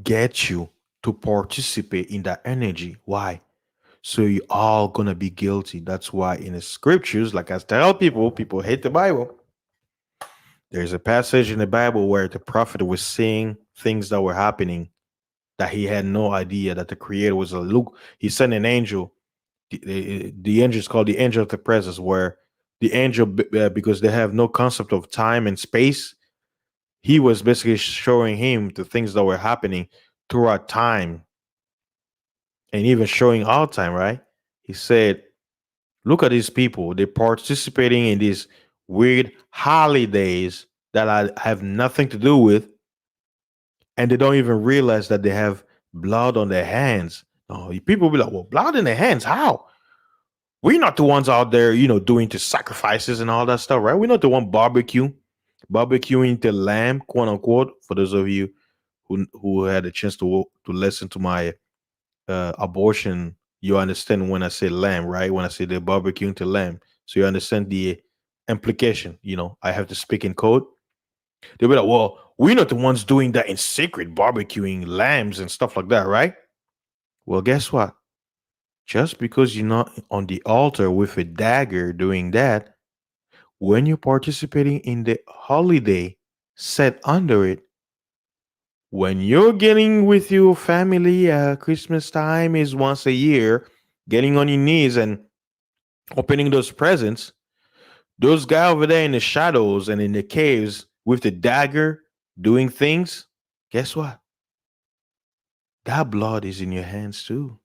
[SPEAKER 1] get you to participate in that energy. Why? So you're all gonna be guilty. That's why in the scriptures, like I tell people, people hate the Bible. There's a passage in the Bible where the prophet was saying things that were happening that he had no idea that the creator was a Luke. He sent an angel. The angel is called the angel of the presence, where the angel, because they have no concept of time and space, he was basically showing him the things that were happening throughout time and even showing our time, right? He said, look at these people. They're participating in these weird holidays that I have nothing to do with, and they don't even realize that they have blood on their hands. Oh, people be like, well, blood in their hands? How? We're not the ones out there, doing the sacrifices and all that stuff, right? We're not the one barbecuing the lamb, quote unquote. For those of you who had a chance to listen to my abortion, you understand when I say lamb, right? When I say they're barbecuing the lamb, so you understand the implication. I have to speak in code. They'll be like, well, we're not the ones doing that in secret, barbecuing lambs and stuff like that, right? Well, guess what? Just because you're not on the altar with a dagger doing that, when you're participating in the holiday set under it, when you're getting with your family, Christmas time is once a year, getting on your knees and opening those presents, those guys over there in the shadows and in the caves with the dagger doing things, guess what? That blood is in your hands too.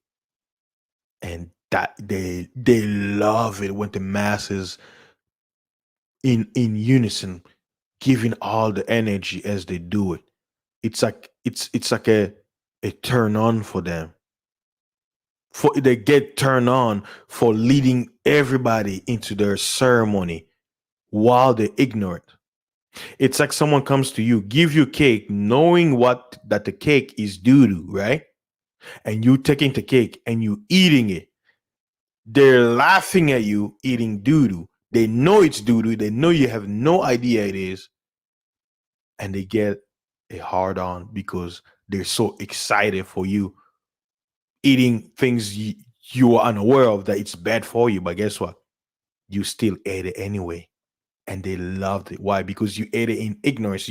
[SPEAKER 1] And that they love it when the masses in unison giving all the energy as they do it. It's like a turn on for them. For they get turned on for leading everybody into their ceremony while they're ignorant. It's like someone comes to you, give you cake, knowing what that the cake is doo doo, right? And you taking the cake and you eating it. They're laughing at you eating doo doo. They know it's doo doo. They know you have no idea it is, and they get a hard on because they're so excited for you eating things you are unaware of that it's bad for you. But guess what? You still ate it anyway, and they loved it. Why? Because you ate it in ignorance.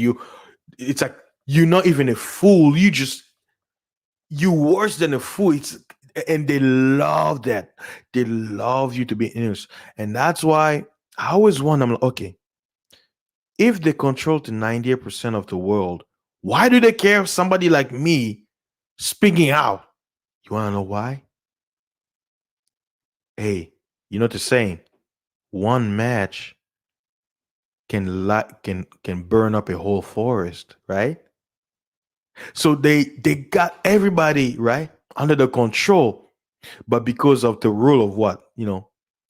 [SPEAKER 1] It's like you're not even a fool. You worse than a fool. And they love that. They love you to be innocent, and that's why I always wonder. I'm like, okay, if they control the 90% of the world, why do they care if somebody like me speaking out? You want to know why? Hey, you know the saying, one match can burn up a whole forest, right? So they got everybody right under the control, but because of the rule of what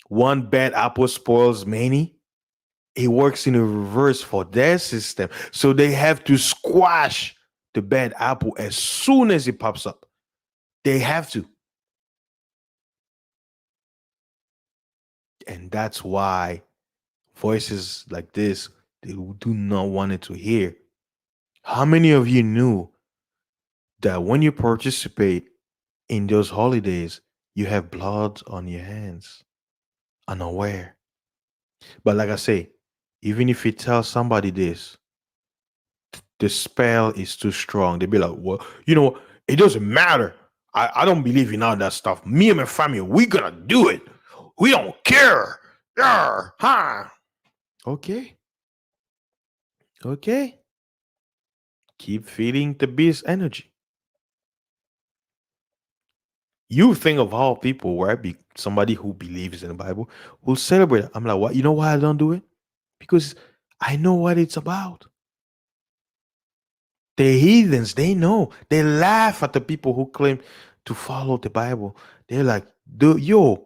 [SPEAKER 1] one bad apple spoils many. It works in a reverse for their system, so they have to squash the bad apple as soon as it pops up. They have to, and that's why voices like this they do not want it to hear. How many of you knew that when you participate in those holidays, you have blood on your hands, unaware? But like I say, even if you tell somebody this, the spell is too strong. They be like, well, it doesn't matter. I don't believe in all that stuff. Me and my family, we gonna do it. We don't care. Yeah, huh? Okay, okay. Keep feeding the beast energy. You think of how people, right? Somebody who believes in the Bible will celebrate it. I'm like, what? You know why I don't do it? Because I know what it's about. The heathens, they know. They laugh at the people who claim to follow the Bible. They're like, do you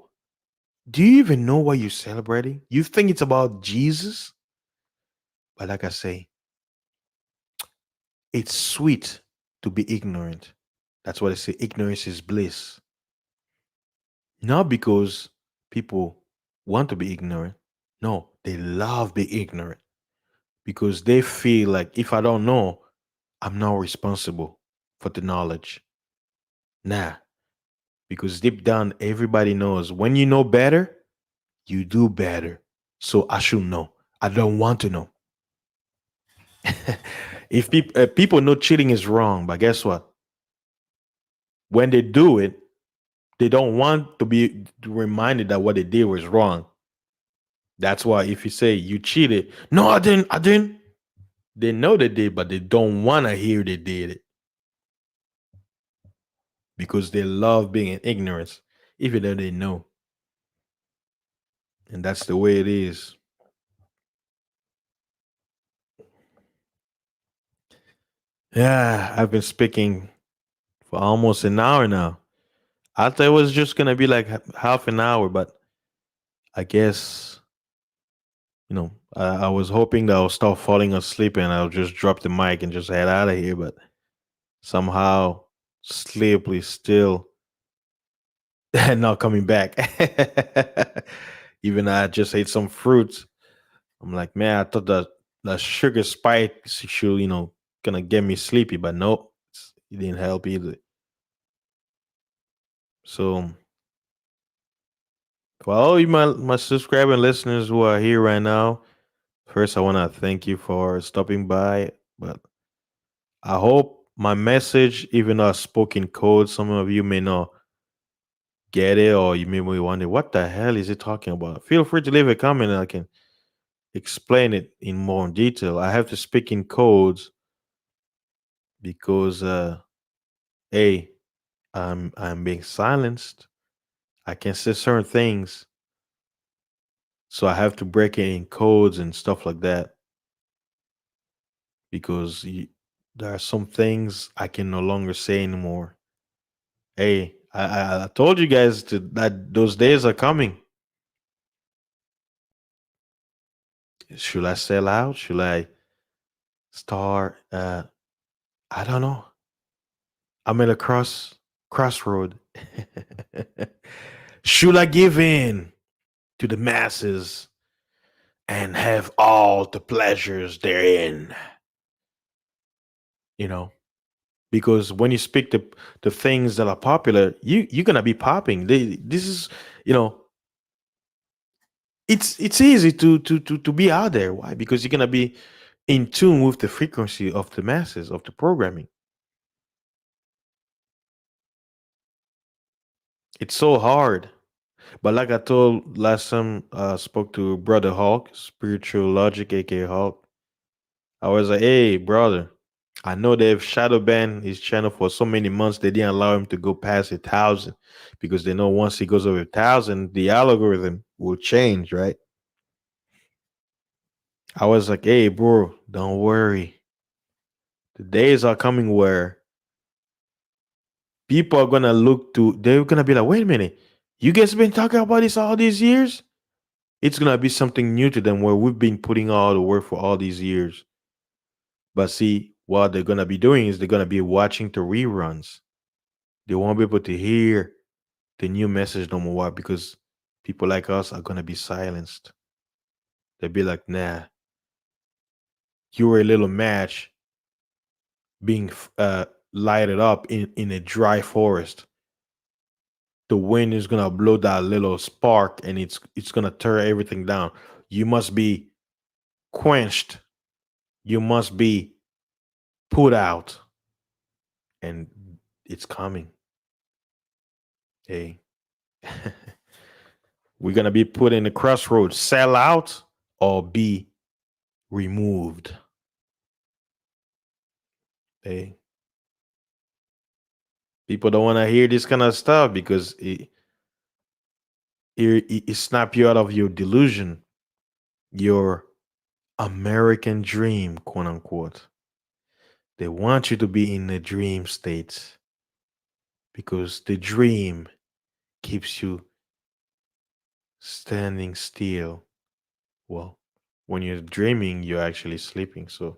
[SPEAKER 1] even know what you're celebrating? You think it's about Jesus? But like I say, it's sweet to be ignorant. That's what I say. Ignorance is bliss. Not because people want to be ignorant. No, they love being ignorant because they feel like if I don't know, I'm not responsible for the knowledge. Nah, because deep down, everybody knows when you know better, you do better. So I should know. I don't want to know. If people know cheating is wrong, but guess what? When they do it, they don't want to be reminded that what they did was wrong. That's why if you say you cheated, no, I didn't. They know they did, but they don't want to hear they did it because they love being in ignorance, even though they know. And that's the way it is. Yeah, I've been speaking for almost an hour now. I thought it was just gonna be like half an hour, but I guess I was hoping that I'll start falling asleep and I'll just drop the mic and just head out of here. But somehow sleep is still not coming back. Even I just ate some fruits. I'm like, man, I thought that the sugar spike should, gonna get me sleepy, but nope, it didn't help either. So, for all you my subscribing listeners who are here right now, first I want to thank you for stopping by. But I hope my message, even though I spoke in code, some of you may not get it, or you may be wondering what the hell is he talking about. Feel free to leave a comment, and I can explain it in more detail. I have to speak in codes because, hey, I'm being silenced. I can say certain things, so I have to break it in codes and stuff like that because there are some things I can no longer say anymore. Hey, I told you guys that those days are coming. Should I sell out? Should I start? I don't know. I'm at a crossroad. Should I give in to the masses and have all the pleasures therein? You know, because when you speak the things that are popular, you're gonna be popping. This is, you know, it's easy to be out there. Why? Because you're gonna be in tune with the frequency of the masses of the programming. It's so hard. But like I told last time, spoke to Brother Hawk, Spiritual Logic, aka Hawk. I was like, hey, brother, I know they've shadow banned his channel for so many months. They didn't allow him to go past 1,000 because they know once he goes over 1,000, the algorithm will change, right? I was like, hey, bro, don't worry. The days are coming where people are gonna look to. They're gonna be like, wait a minute, you guys been talking about this all these years? It's gonna be something new to them where we've been putting all the work for all these years. But see, what they're gonna be doing is they're gonna be watching the reruns. They won't be able to hear the new message no more. Why? Because people like us are gonna be silenced. They'll be like, nah, you were a little match being lighted up in a dry forest. The wind is gonna blow that little spark and it's gonna tear everything down. You must be quenched. You must be put out. And it's coming. Hey. We're gonna be put in the crossroads, sell out or be removed. Hey. People don't want to hear this kind of stuff because it snap you out of your delusion, your American dream, quote unquote. They want you to be in the dream state because the dream keeps you standing still. Well, when you're dreaming, you're actually sleeping. So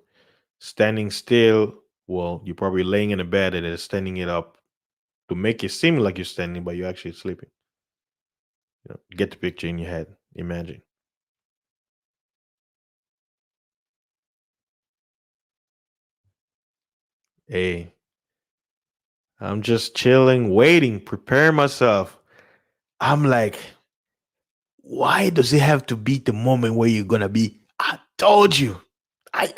[SPEAKER 1] standing still, well, you're probably laying in a bed and then standing it up to make it seem like you're standing, but you're actually sleeping. Get the picture in your head. Imagine. Hey, I'm just chilling, waiting, prepare myself. I'm like, why does it have to be the moment where you're gonna be? I told you. I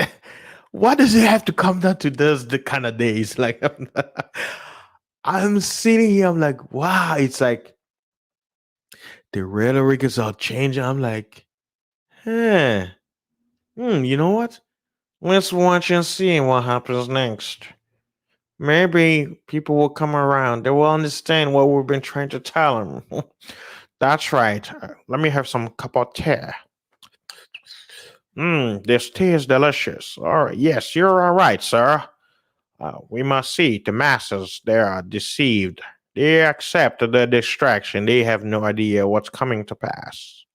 [SPEAKER 1] why does it have to come down to those the kind of days? Like I'm sitting here, I'm like, wow, it's like the rhetoric is all changing. I'm like, huh, you know what? Let's watch and see what happens next. Maybe people will come around. They will understand what we've been trying to tell them. That's right. Let me have some cup of tea. This tea is delicious. All right. Yes, you're all right, sir. We must see the masses. They are deceived. They accept the distraction. They have no idea what's coming to pass.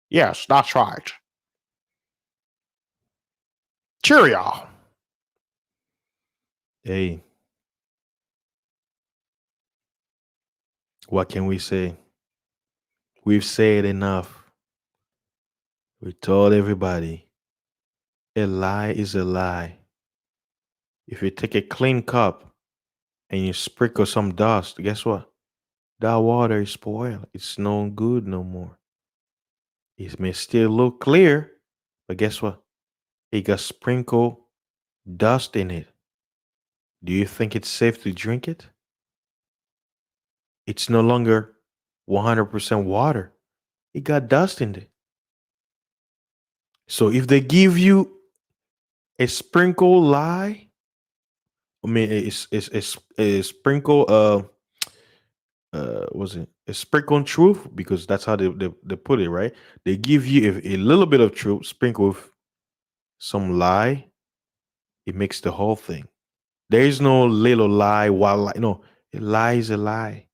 [SPEAKER 1] Yes, that's right. Cheerio. Hey, what can we say? We've said enough. We told everybody a lie is a lie. If you take a clean cup and you sprinkle some dust, guess what? That water is spoiled. It's no good no more. It may still look clear, but guess what? It got sprinkled dust in it. Do you think it's safe to drink it? It's no longer 100% water. It got dust in it. So if they give you a sprinkle lie, I mean, a sprinkle was it a sprinkle on truth, because that's how they put it, right? They give you a little bit of truth sprinkle with some lie. It makes the whole thing. There is no little lie while lie. No, a lie is a lie.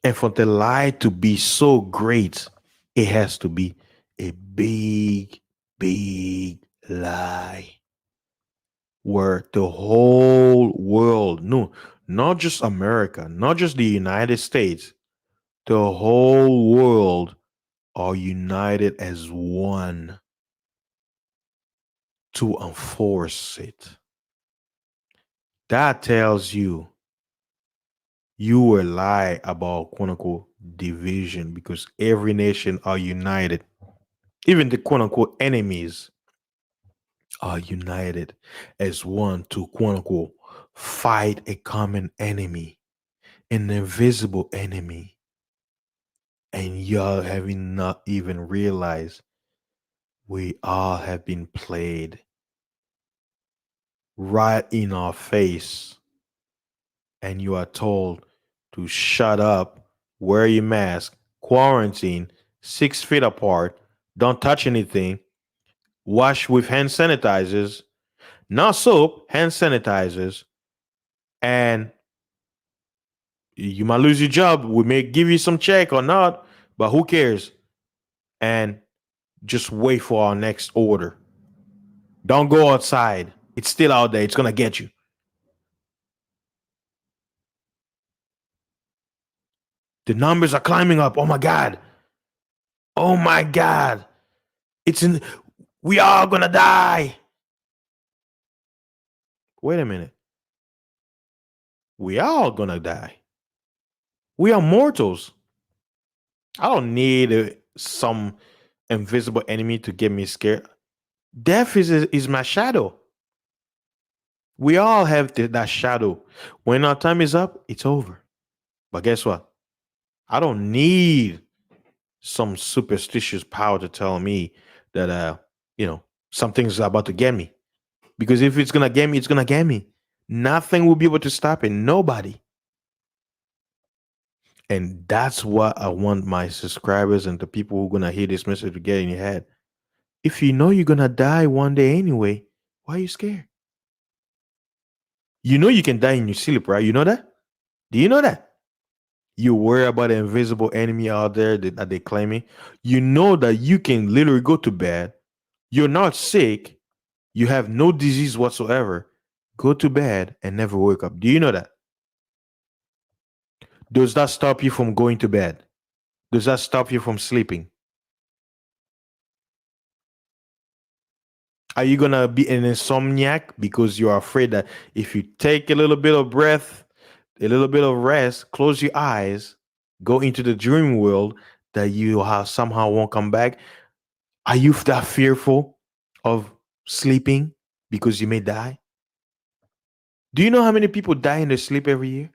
[SPEAKER 1] And for the lie to be so great, it has to be a big, big lie where the whole world, no, not just America, not just the United States, the whole world are united as one to enforce it. That tells you will lie about quote unquote division, because every nation are united. Even the quote unquote enemies are united as one to quote unquote fight a common enemy, an invisible enemy. And y'all having not even realized we all have been played right in our face, and you are told to shut up, wear your mask, quarantine, 6 feet apart, don't touch anything, wash with hand sanitizers, not soap, hand sanitizers, and you might lose your job. We may give you some check or not, but who cares? And just wait for our next order. Don't go outside. It's still out there. It's gonna get you. The numbers are climbing up. Oh my god. Oh my god. It's in. We are gonna die. Wait a minute. We are gonna die. We are mortals. I don't need some invisible enemy to get me scared. Death is my shadow. We all have that shadow. When our time is up, it's over. But guess what? I don't need some superstitious power to tell me that something's about to get me. Because if it's gonna get me, it's gonna get me. Nothing will be able to stop it. Nobody. And that's what I want my subscribers and the people who are gonna hear this message to get in your head. If you know you're gonna die one day anyway, why are you scared? You know you can die in your sleep, right? You know that? Do you know that? You worry about the invisible enemy out there that they're claiming. You know that you can literally go to bed. You're not sick. You have no disease whatsoever. Go to bed and never wake up. Do you know that? Does that stop you from going to bed? Does that stop you from sleeping? Are you gonna be an insomniac because you're afraid that if you take a little bit of breath, a little bit of rest, close your eyes, go into the dream world, that you have somehow won't come back? Are you that fearful of sleeping because you may die? Do you know how many people die in their sleep every year?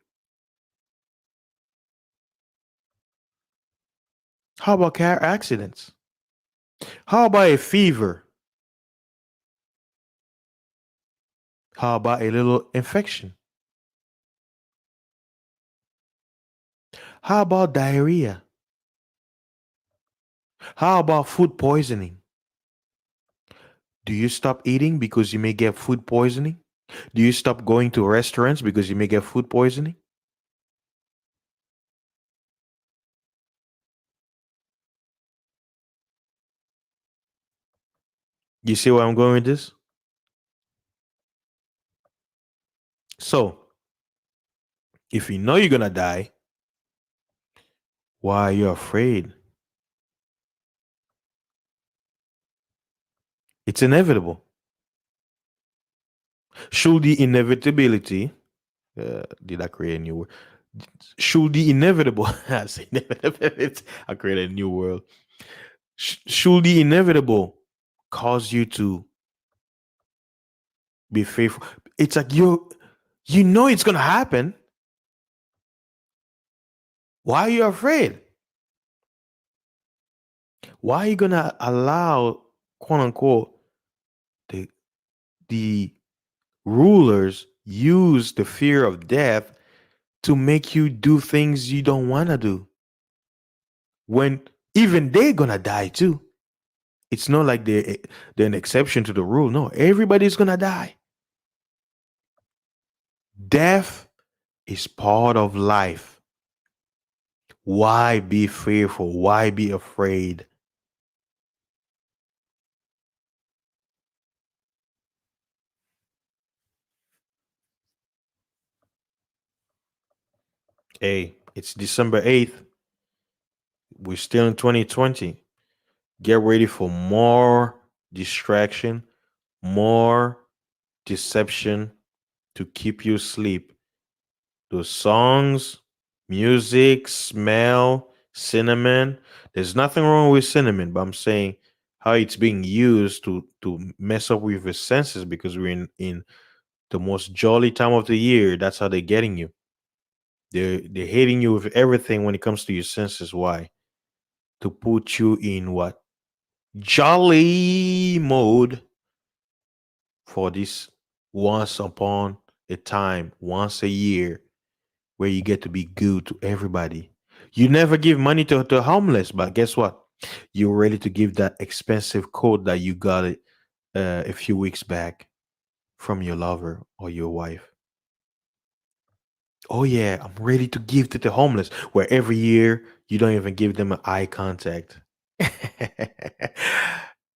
[SPEAKER 1] How about car accidents? How about a fever? How about a little infection? How about diarrhea? How about food poisoning? Do you stop eating because you may get food poisoning? Do you stop going to restaurants because you may get food poisoning? You see where I'm going with this? So, if you know you're gonna die, why are you afraid? It's inevitable. Should the inevitability, did I create a new word? Should the inevitable, I say inevitability, I created a new word. Should the inevitable cause you to be faithful? It's like you know it's gonna happen. Why are you afraid? Why are you gonna allow, quote unquote, the the rulers use the fear of death to make you do things you don't want to do when even they're gonna die too? It's not like they're an exception to the rule. No, everybody's gonna die. Death is part of life. Why be fearful? Why be afraid? Hey, it's December 8th. We're still in 2020. Get ready for more distraction, more deception to keep you asleep. Those songs, music, smell, cinnamon. There's nothing wrong with cinnamon, but I'm saying how it's being used to mess up with your senses because we're in the most jolly time of the year. That's how they're getting you. They're hitting you with everything when it comes to your senses. Why? To put you in what? Jolly mode for this once upon a time, once a year, where you get to be good to everybody. You never give money to the homeless, but guess what? You're ready to give that expensive coat that you got it a few weeks back from your lover or your wife. Oh yeah, I'm ready to give to the homeless. Where every year you don't even give them an eye contact.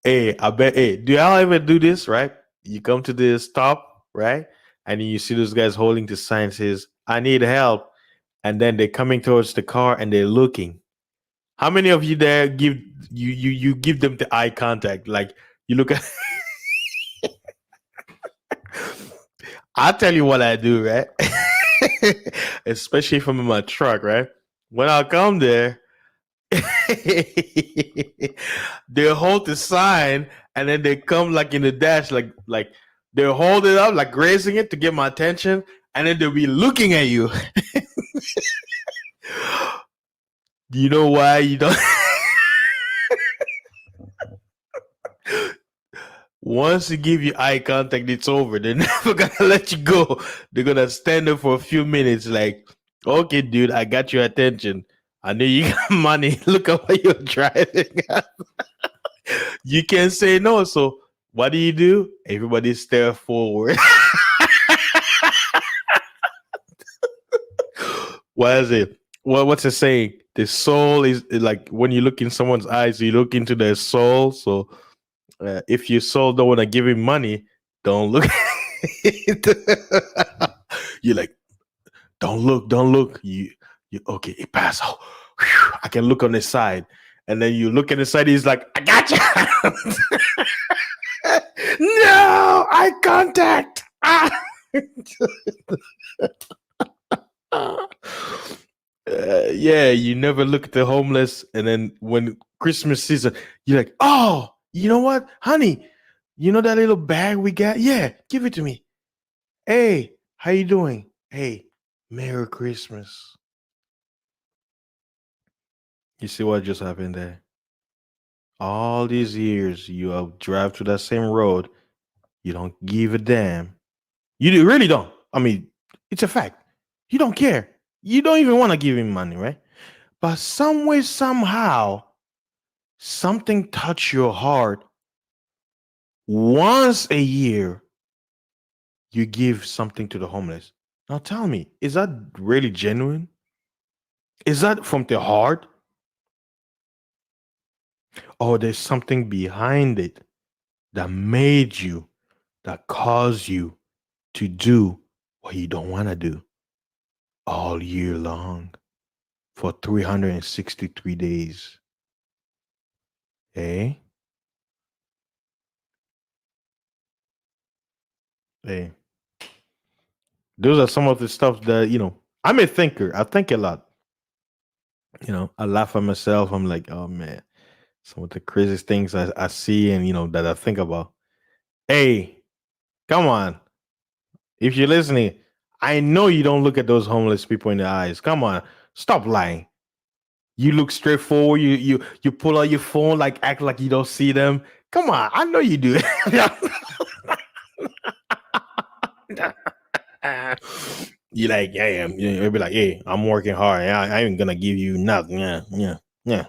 [SPEAKER 1] Hey, I bet. Hey, do y'all ever do this? Right? You come to this stop, right? And then you see those guys holding the sign says, "I need help," and then they're coming towards the car and they're looking. How many of you there give you give them the eye contact? Like you look at. I'll tell you what I do, right? Especially if I'm in my truck, right? When I come there, they hold the sign and then they come like in the dash, like they'll hold it up, like raising it to get my attention, and then they'll be looking at you. Do you know why you don't? Once you give you eye contact, it's over. They're never gonna let you go. They're gonna stand there for a few minutes, like, okay, dude, I got your attention. I know you got money. Look at what you're driving. You can't say no. So what do? Everybody stare forward. What is it? What's it saying? The soul is like when you look in someone's eyes, you look into their soul. So if your soul don't want to give him money, don't look. You're like, don't look. You okay? It passed. Oh, whew, I can look on the side, and then you look at the side. He's like, I got you. No, eye contact. Ah. Yeah, you never look at the homeless, and then when Christmas season, you're like, oh, you know what, honey, you know that little bag we got? Yeah, give it to me. Hey, How you doing? Hey, Merry Christmas. You see what just happened there? All these years you have drive to that same road, you don't give a damn. Really don't. I mean, it's a fact. You don't care. You don't even want to give him money, right? But some way, somehow, something touch your heart. Once a year, you give something to the homeless. Now tell me, is that really genuine? Is that from the heart? Or there's something behind it that made you, that caused you to do what you don't want to do all year long for 363 days? Eh? Eh. Those are some of the stuff that, I'm a thinker. I think a lot. I laugh at myself. I'm like, oh man, some of the craziest things I see and, that I think about. Hey, come on. If you're listening, I know you don't look at those homeless people in the eyes. Come on. Stop lying. You look straight forward. You pull out your phone, like act like you don't see them. Come on, I know you do. You like, yeah, you'll be like, hey, I'm working hard. I ain't gonna give you nothing. Yeah, yeah, yeah.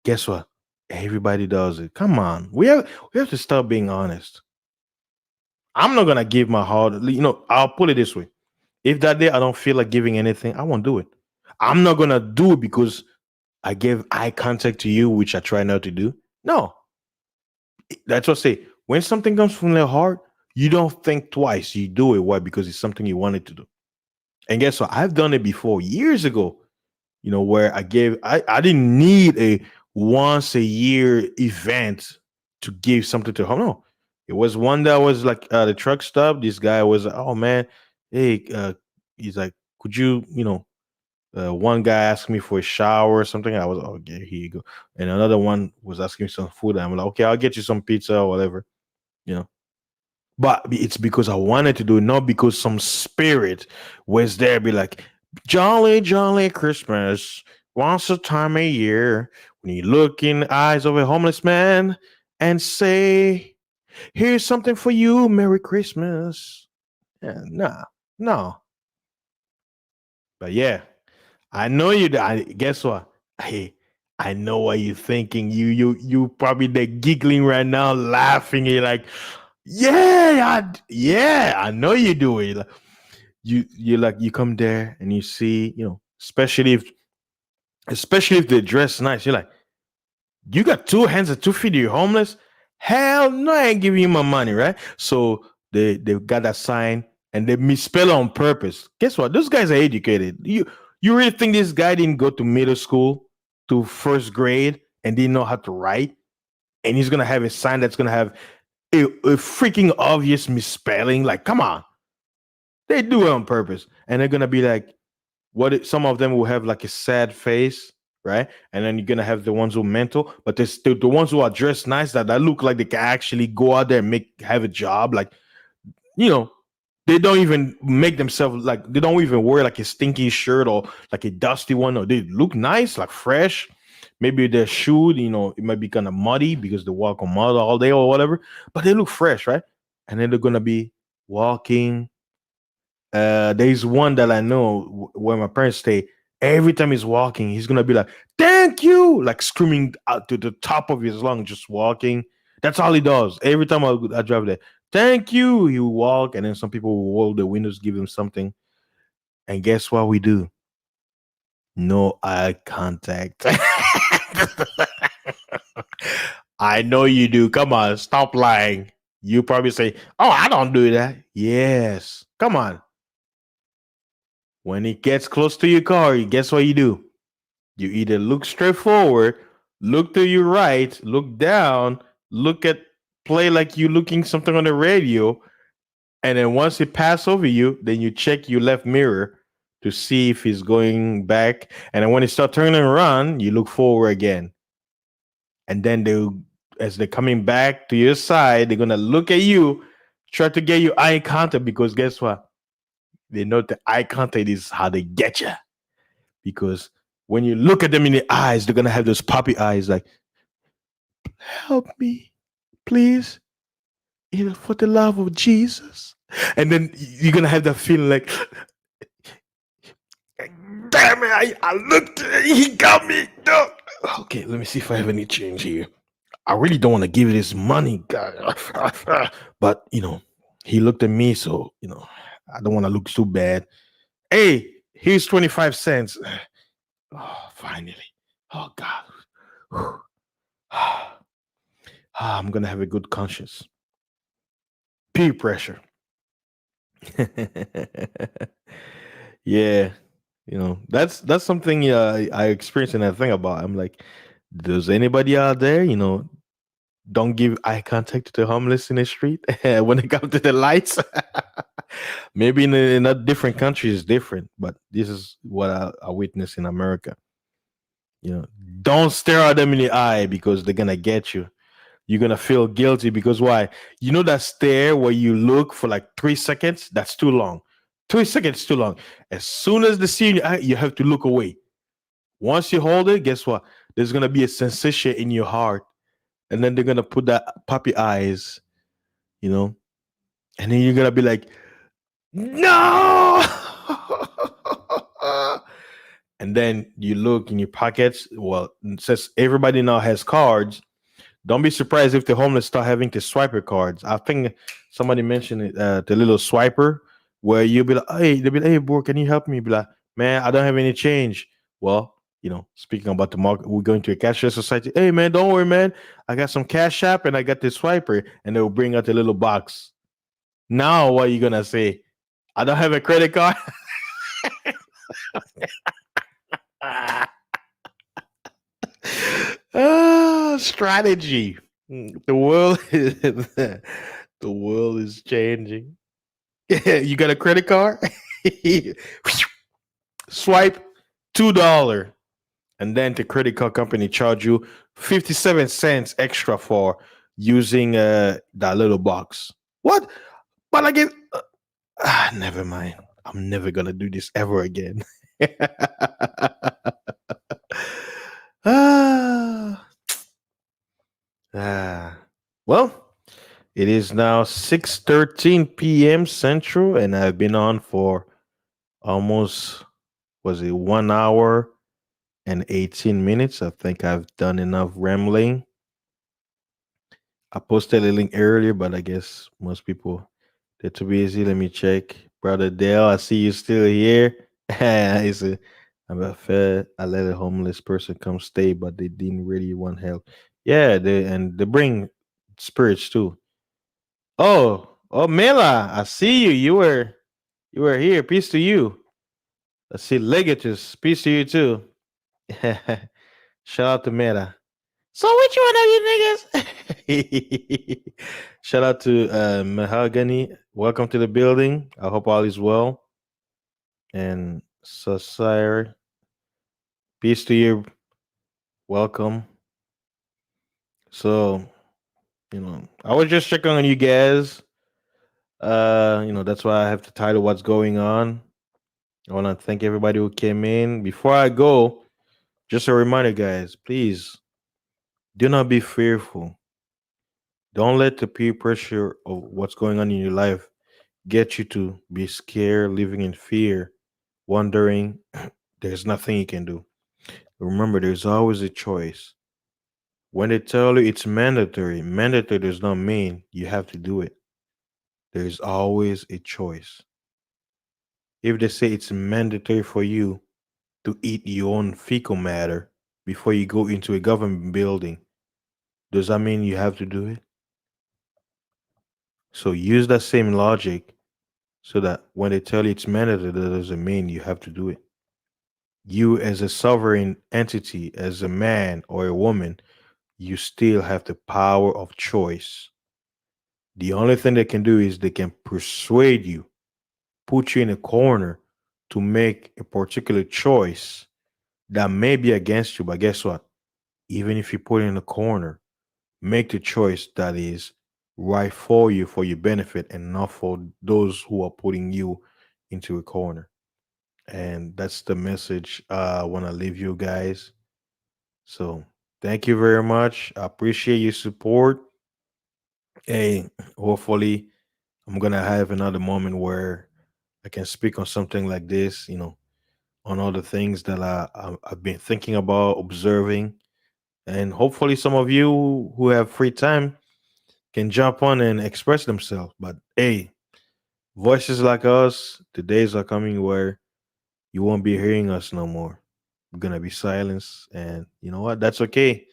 [SPEAKER 1] Guess what? Everybody does it. Come on, we have to start being honest. I'm not gonna give my heart. I'll put it this way: if that day I don't feel like giving anything, I won't do it. I'm not gonna do it because I gave eye contact to you, which I try not to do. No, that's what I say. When something comes from the heart, you don't think twice. You do it. Why? Because it's something you wanted to do. And guess what? I've done it before years ago. Where I didn't need a once a year event to give something to home. No, it was one that was like the truck stop. This guy was, oh man, hey, he's like, could you, one guy asked me for a shower or something. I was, oh, okay, here you go. And another one was asking me some food. I'm like, okay, I'll get you some pizza or whatever, you know. But it's because I wanted to do it, not because some spirit was there, be like, jolly, jolly Christmas. Once a time a year, when you look in the eyes of a homeless man and say, here's something for you, Merry Christmas. Yeah, nah, no. But yeah, I know you. Guess what? Hey, I know what you're thinking. You probably there giggling right now, laughing. You're like, yeah, yeah, I know you do it. Like, you like you come there and you see, especially if they dress nice. You're like, you got two hands and 2 feet. You're homeless. Hell no, I ain't giving you my money, right? So they got that sign and they misspell it on purpose. Guess what? Those guys are educated. You really think this guy didn't go to middle school, to first grade, and didn't know how to write? And he's gonna have a sign that's gonna have a freaking obvious misspelling. Like, come on, they do it on purpose, and they're gonna be like, some of them will have like a sad face, right? And then you're gonna have the ones who are mental, but there's the ones who are dressed nice that look like they can actually go out there and have a job. Like, you know, they don't even make themselves like they don't even wear like a stinky shirt or like a dusty one, or they look nice, like fresh. Maybe their shoe, it might be kind of muddy because they walk on mud all day or whatever, but they look fresh, right? And then they're gonna be walking. There's one that I know where my parents stay. Every time he's walking, he's gonna be like, "Thank you!" like screaming out to the top of his lungs, just walking. That's all he does. Every time I drive there, "Thank you." He will walk, and then some people will roll the windows, give him something. And guess what we do? No eye contact. I know you do. Come on, stop lying. You probably say, "Oh, I don't do that." Yes. Come on. When it gets close to your car, guess what you do? You either look straight forward, look to your right, look down, play like you looking something on the radio, and then once it pass over you, then you check your left mirror to see if he's going back. And then when it start turning around, you look forward again. And then as they're coming back to your side, they're gonna look at you, try to get you eye contact because guess what? They know the eye contact is how they get you because when you look at them in the eyes, they're gonna have those puppy eyes like, "Help me, please, for the love of Jesus." And then you're gonna have that feeling like, "Damn it! I looked, he got me." No. Okay, let me see if I have any change here. I really don't want to give you this money, guy. But he looked at me, so I don't want to look too bad. Hey, here's 25 cents. Oh, finally. Oh God. I'm gonna have a good conscience. Peer pressure. Yeah, that's something I experienced and I think about. I'm like, does anybody out there, don't give eye contact to the homeless in the street when they come to the lights? Maybe in a different country is different, but this is what I witnessed in America. You know, don't stare at them in the eye because they're gonna get you. You're gonna feel guilty because why? You know that stare where you look for like 3 seconds? That's too long. 3 seconds too long. As soon as they see in your eye, you have to look away. Once you hold it, guess what? There's gonna be a sensation in your heart, and then they're gonna put that puppy eyes, you know, and then you're gonna be like, no. And then you look in your pockets. Well, since everybody now has cards, don't be surprised if the homeless start having to swiper cards. I think somebody mentioned it, the little swiper, where you'll be like, hey, they'll be like, hey, bro, can you help me? Be like, man, I don't have any change. Well, speaking about the market, we're going to a cashless society. Hey, man, don't worry, man. I got some cash app and I got this swiper, and they'll bring out a little box. Now, what are you gonna say? I don't have a credit card. Strategy. The world is the world is changing. You got a credit card? Swipe $2. And then the credit card company charge you 57 cents extra for using that little box. What? But I get never mind. I'm never gonna do this ever again. ah, ah. Well, it is now 6:13 p.m. Central, and I've been on for almost, was it 1 hour and 18 minutes? I think I've done enough rambling. I posted a link earlier, but I guess most people, they're too busy. Let me check. Brother Dale, I see you still here. It's a, I'm a fair, I let a homeless person come stay, but they didn't really want help. Yeah, they bring spirits too. Oh, Mela, I see you. You were here. Peace to you. I see Legatus. Peace to you too. Shout out to Meta. So which one of you niggas? Shout out to Mahogany. Welcome to the building. I hope all is well. And Sasire, peace to you. Welcome. So, I was just checking on you guys. That's why I have to title what's going on. I want to thank everybody who came in. Before I go, just a reminder, guys, please do not be fearful. Don't let the peer pressure of what's going on in your life get you to be scared, living in fear, wondering there's nothing you can do. Remember, there's always a choice. When they tell you it's mandatory does not mean you have to do it. There's always a choice. If they say it's mandatory for you to eat your own fecal matter before you go into a government building, does that mean you have to do it? So use that same logic so that when they tell you it's mandatory, that doesn't mean you have to do it. You, as a sovereign entity, as a man or a woman, you still have the power of choice. The only thing they can do is they can persuade you, put you in a corner to make a particular choice that may be against you. But guess what? Even if you put in a corner, make the choice that is right for you, for your benefit, and not for those who are putting you into a corner. And that's the message I want to leave you guys. So thank you very much. I appreciate your support. Hey, hopefully I'm gonna have another moment where I can speak on something like this, on all the things that I've been thinking about, observing, and hopefully some of you who have free time can jump on and express themselves. But hey, voices like us, the days are coming where you won't be hearing us no more. We're gonna be silenced, and you know what? That's okay.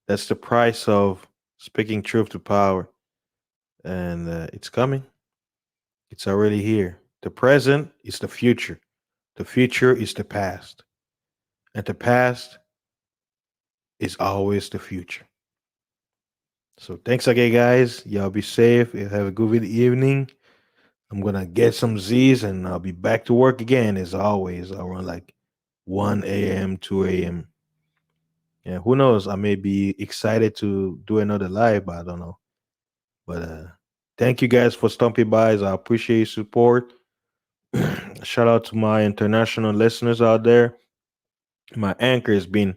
[SPEAKER 1] That's the price of speaking truth to power, and it's coming. It's already here. The present is the future. The future is the past, and the past is always the future. So thanks again, guys. Y'all be safe. You have a good evening. I'm gonna get some Z's, and I'll be back to work again as always around like 1 a.m., 2 a.m. Yeah, who knows? I may be excited to do another live, but I don't know. But thank you guys for stopping by. I appreciate your support. Shout out to my international listeners out there. My anchor has been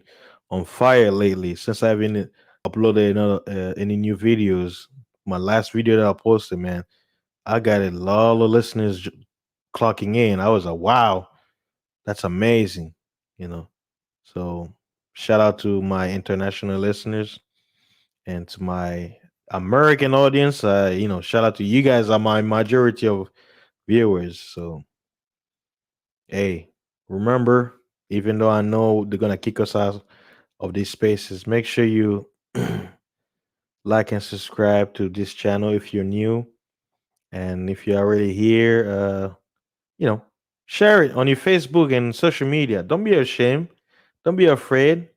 [SPEAKER 1] on fire lately since I haven't uploaded any new videos. My last video that I posted, man, I got a lot of listeners clocking in. I was like, wow, that's amazing, you know. So shout out to my international listeners and to my American audience. Shout out to you guys are my majority of viewers. So hey, remember, even though I know they're gonna kick us out of these spaces, make sure you like and subscribe to this channel if you're new. And if you're already here, you know, share it on your Facebook and social media. Don't be ashamed. Don't be afraid.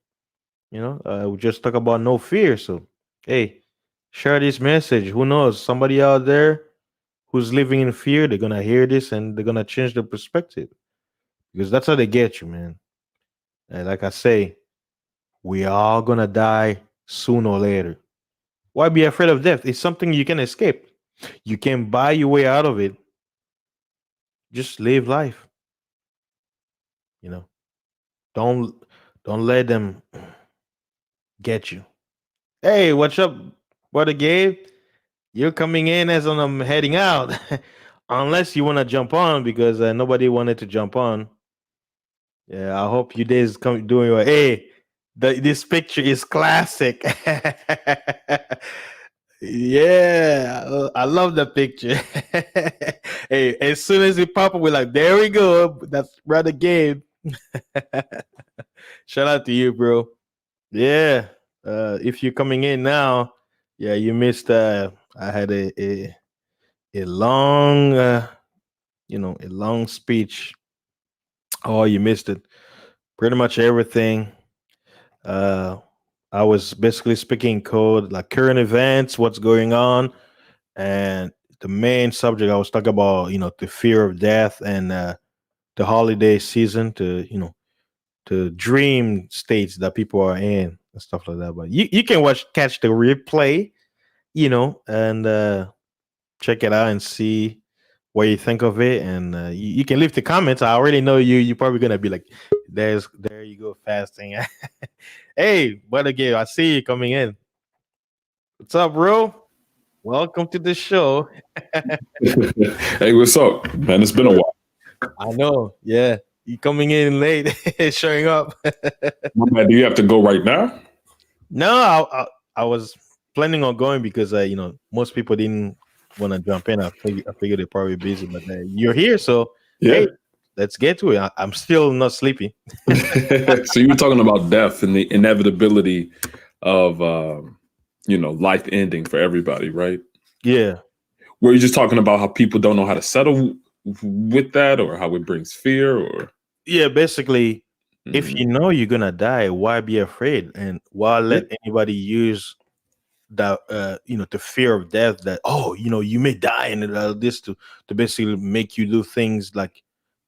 [SPEAKER 1] We just talk about no fear. So, hey, share this message. Who knows? Somebody out there who's living in fear, they're gonna hear this and they're gonna change their perspective because that's how they get you, man. And like I say, we all gonna die sooner or later. Why be afraid of death? It's something you can escape. You can buy your way out of it. Just live life. You know, don't don't let them get you. Hey, what's up, brother Gabe? You're coming in as I'm heading out, unless you want to jump on because nobody wanted to jump on. Yeah, I hope you days come doing well. Hey, this picture is classic. Yeah, I love the picture. Hey, as soon as it pop up, we're like, there we go. That's brother Gabe. Shout out to you, bro. Yeah. If you're coming in now, yeah, you missed. I had a long, a long speech. Oh, you missed it. Pretty much everything. Uh, I was basically speaking code, like current events, what's going on, and the main subject I was talking about, the fear of death and the holiday season, to dream states that people are in and stuff like that. But you can catch the replay, and check it out and see what you think of it. And you can leave the comments. I already know you're probably gonna be like, there you go, fasting. Hey, but again, I see you coming in. What's up, bro? Welcome to the show.
[SPEAKER 2] Hey, what's up, man? It's been a while.
[SPEAKER 1] I know, yeah. You coming in late, showing up.
[SPEAKER 2] My bad. Do you have to go right now?
[SPEAKER 1] No, I was planning on going because most people didn't want to jump in. I figured they're probably busy, but you're here, so hey,
[SPEAKER 2] Yeah.
[SPEAKER 1] let's get to it. I'm still not sleepy.
[SPEAKER 2] So you were talking about death and the inevitability of, life ending for everybody, right?
[SPEAKER 1] Yeah,
[SPEAKER 2] Were you just talking about how people don't know how to settle with that, or how it brings fear, or?
[SPEAKER 1] yeah. Basically, if
[SPEAKER 2] Mhm.
[SPEAKER 1] you know you're gonna die, why be afraid, and why
[SPEAKER 2] Yeah.
[SPEAKER 1] let anybody use that the fear of death, that you may die, and this to basically make you do things like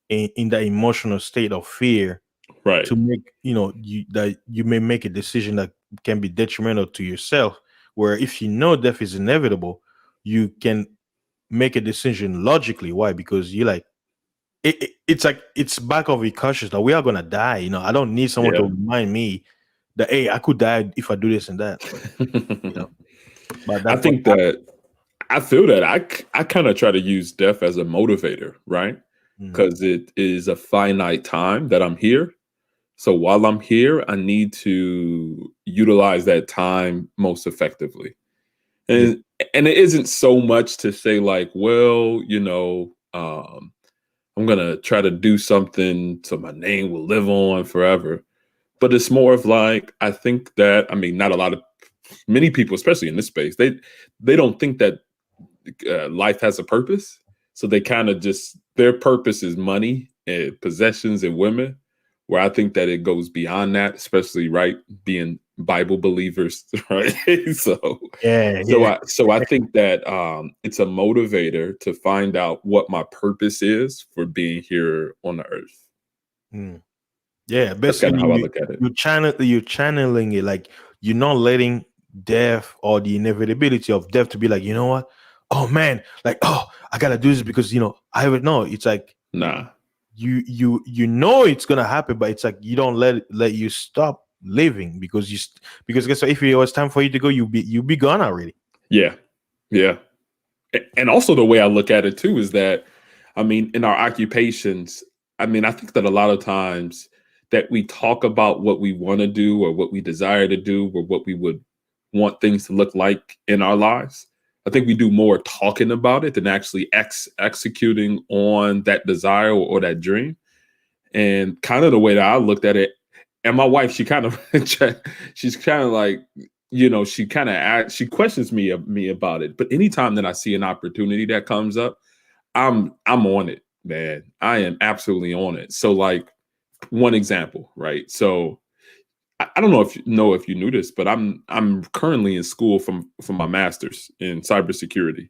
[SPEAKER 1] in that emotional state of fear
[SPEAKER 2] Right.
[SPEAKER 1] to make that you may make a decision that can be detrimental to yourself, where if you know death is inevitable, you can make a decision logically. Why? Because you like, it's like it's back of your conscious that we are gonna die. I don't need someone to
[SPEAKER 2] Yeah.
[SPEAKER 1] remind me that hey, I could die if I do this and that. You know, but
[SPEAKER 2] I
[SPEAKER 1] that's what
[SPEAKER 2] think that I feel that I kind of try to use death as a motivator, right?
[SPEAKER 1] happened.
[SPEAKER 2] Because it is a finite time that I'm here. So while I'm here, I need to utilize that time most effectively.
[SPEAKER 1] Yeah,
[SPEAKER 2] And and it isn't so much to say like, well, I'm gonna try to do something so my name will live on forever. But it's more of like I think that I mean, not a lot of many people, especially in this space, they don't think that life has a purpose. So they kind of just their purpose is money and possessions and women. Where I think that it goes beyond that, especially right being Bible believers, right? so
[SPEAKER 1] yeah,
[SPEAKER 2] so
[SPEAKER 1] yeah.
[SPEAKER 2] I think that it's a motivator to find out what my purpose is for being here on the earth.
[SPEAKER 1] Mm. Yeah,
[SPEAKER 2] That's kind
[SPEAKER 1] basically
[SPEAKER 2] of how I look at it.
[SPEAKER 1] you're channeling it like you're not letting death or the inevitability of death to be like, you know what? Oh man, like I gotta do this because I have it. No, it's like
[SPEAKER 2] Nah,
[SPEAKER 1] you know it's gonna happen, but it's like you don't let you stop living because because guess what? If it was time for you to go, you be gone already.
[SPEAKER 2] yeah, yeah. And also the way I look at it too is that, I mean, in our occupations, I mean, I think that a lot of times that we talk about what we want to do or what we desire to do or what we would want things to look like in our lives. I think we do more talking about it than actually executing on that desire or that dream. And kind of the way that I looked at it, and my wife, she kind of, she's kind of like, she kind of she questions me about it. But anytime that I see an opportunity that comes up, I'm on it, man. I am absolutely on it. So like one example, right? So I don't know if you knew this, but I'm currently in school from my master's in cybersecurity,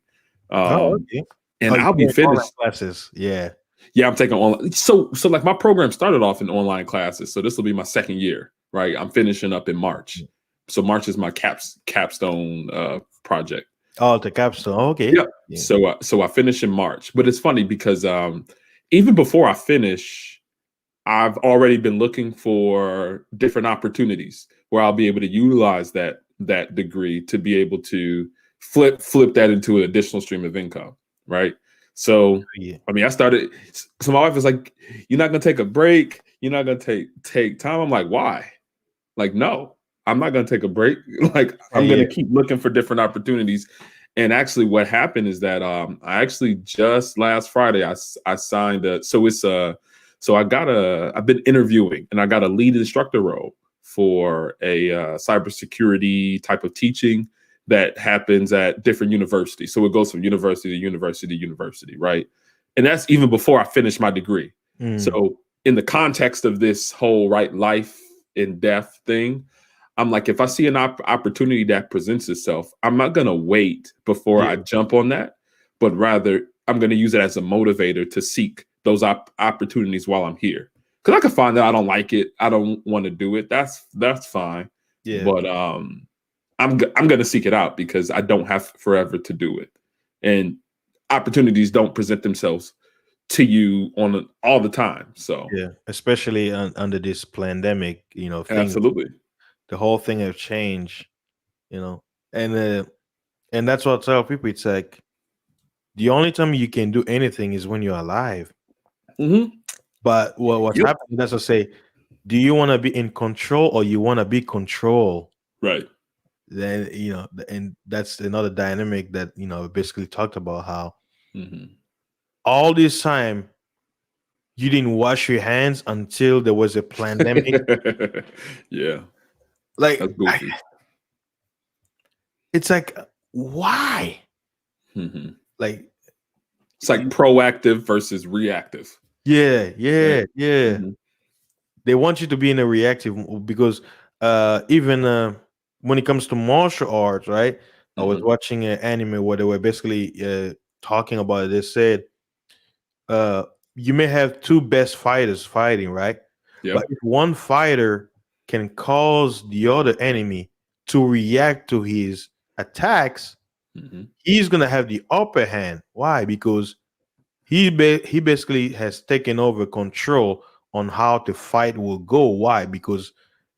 [SPEAKER 1] Oh,
[SPEAKER 2] um,
[SPEAKER 1] okay. Oh,
[SPEAKER 2] and
[SPEAKER 1] you're
[SPEAKER 2] I'll be
[SPEAKER 1] doing online
[SPEAKER 2] finished.
[SPEAKER 1] classes. Yeah.
[SPEAKER 2] Yeah, I'm taking online. So like my program started off in online classes. So this will be my second year, right? I'm finishing up in March. So March is my capstone project.
[SPEAKER 1] Oh, the capstone. Okay.
[SPEAKER 2] Yeah.
[SPEAKER 1] Yeah.
[SPEAKER 2] So I finish in March. But it's funny because even before I finish, I've already been looking for different opportunities where I'll be able to utilize that degree to be able to flip that into an additional stream of income, right? So,
[SPEAKER 1] Yeah.
[SPEAKER 2] I mean, I started. So my wife was like, "You're not gonna take a break. You're not gonna take time." I'm like, "Why?" Like, no, I'm not going to take a break. Like, I'm going
[SPEAKER 1] Yeah.
[SPEAKER 2] to keep looking for different opportunities. And actually, what happened is that I actually just last Friday I signed a so I've been interviewing and I got a lead instructor role for a cybersecurity type of teaching that happens at different universities. So it goes from university to university to university, right? And that's even before I finish my degree.
[SPEAKER 1] Mm.
[SPEAKER 2] So in the context of this whole right life and death thing, I'm like, if I see an opportunity that presents itself, I'm not going to wait before
[SPEAKER 1] Yeah.
[SPEAKER 2] I jump on that, but rather I'm going to use it as a motivator to seek those opportunities while I'm here. Because I can find that I don't like it, I don't want to do it. That's fine,
[SPEAKER 1] Yeah.
[SPEAKER 2] but I'm going to seek it out because I don't have forever to do it, and opportunities don't present themselves to you on all the time. So
[SPEAKER 1] Yeah. Especially under this pandemic, things,
[SPEAKER 2] absolutely.
[SPEAKER 1] the whole thing have changed, you know, and uh, and that's what I tell people. It's like the only time you can do anything is when you're alive.
[SPEAKER 2] Hmm.
[SPEAKER 1] But what's
[SPEAKER 2] Yep.
[SPEAKER 1] happening? That's to say, do you want to be in control or you want to be control?
[SPEAKER 2] Right.
[SPEAKER 1] Then and that's another dynamic that basically talked about how
[SPEAKER 2] Hmm.
[SPEAKER 1] all this time you didn't wash your hands until there was a pandemic.
[SPEAKER 2] Yeah,
[SPEAKER 1] Like
[SPEAKER 2] that's goofy.
[SPEAKER 1] it's like why?
[SPEAKER 2] Hmm.
[SPEAKER 1] Like
[SPEAKER 2] It's like proactive versus reactive,
[SPEAKER 1] yeah,
[SPEAKER 2] right?
[SPEAKER 1] yeah, yeah.
[SPEAKER 2] Hmm.
[SPEAKER 1] They want you to be in a reactive because even when it comes to martial arts, right? I was
[SPEAKER 2] Hmm.
[SPEAKER 1] watching an anime where they were basically talking about it. They said uh, you may have two best fighters fighting, right? But
[SPEAKER 2] Yep.
[SPEAKER 1] if one fighter can cause the other enemy to react to his attacks,
[SPEAKER 2] Hmm.
[SPEAKER 1] he's gonna have the upper hand. Why? Because he basically has taken over control on how the fight will go. Why? Because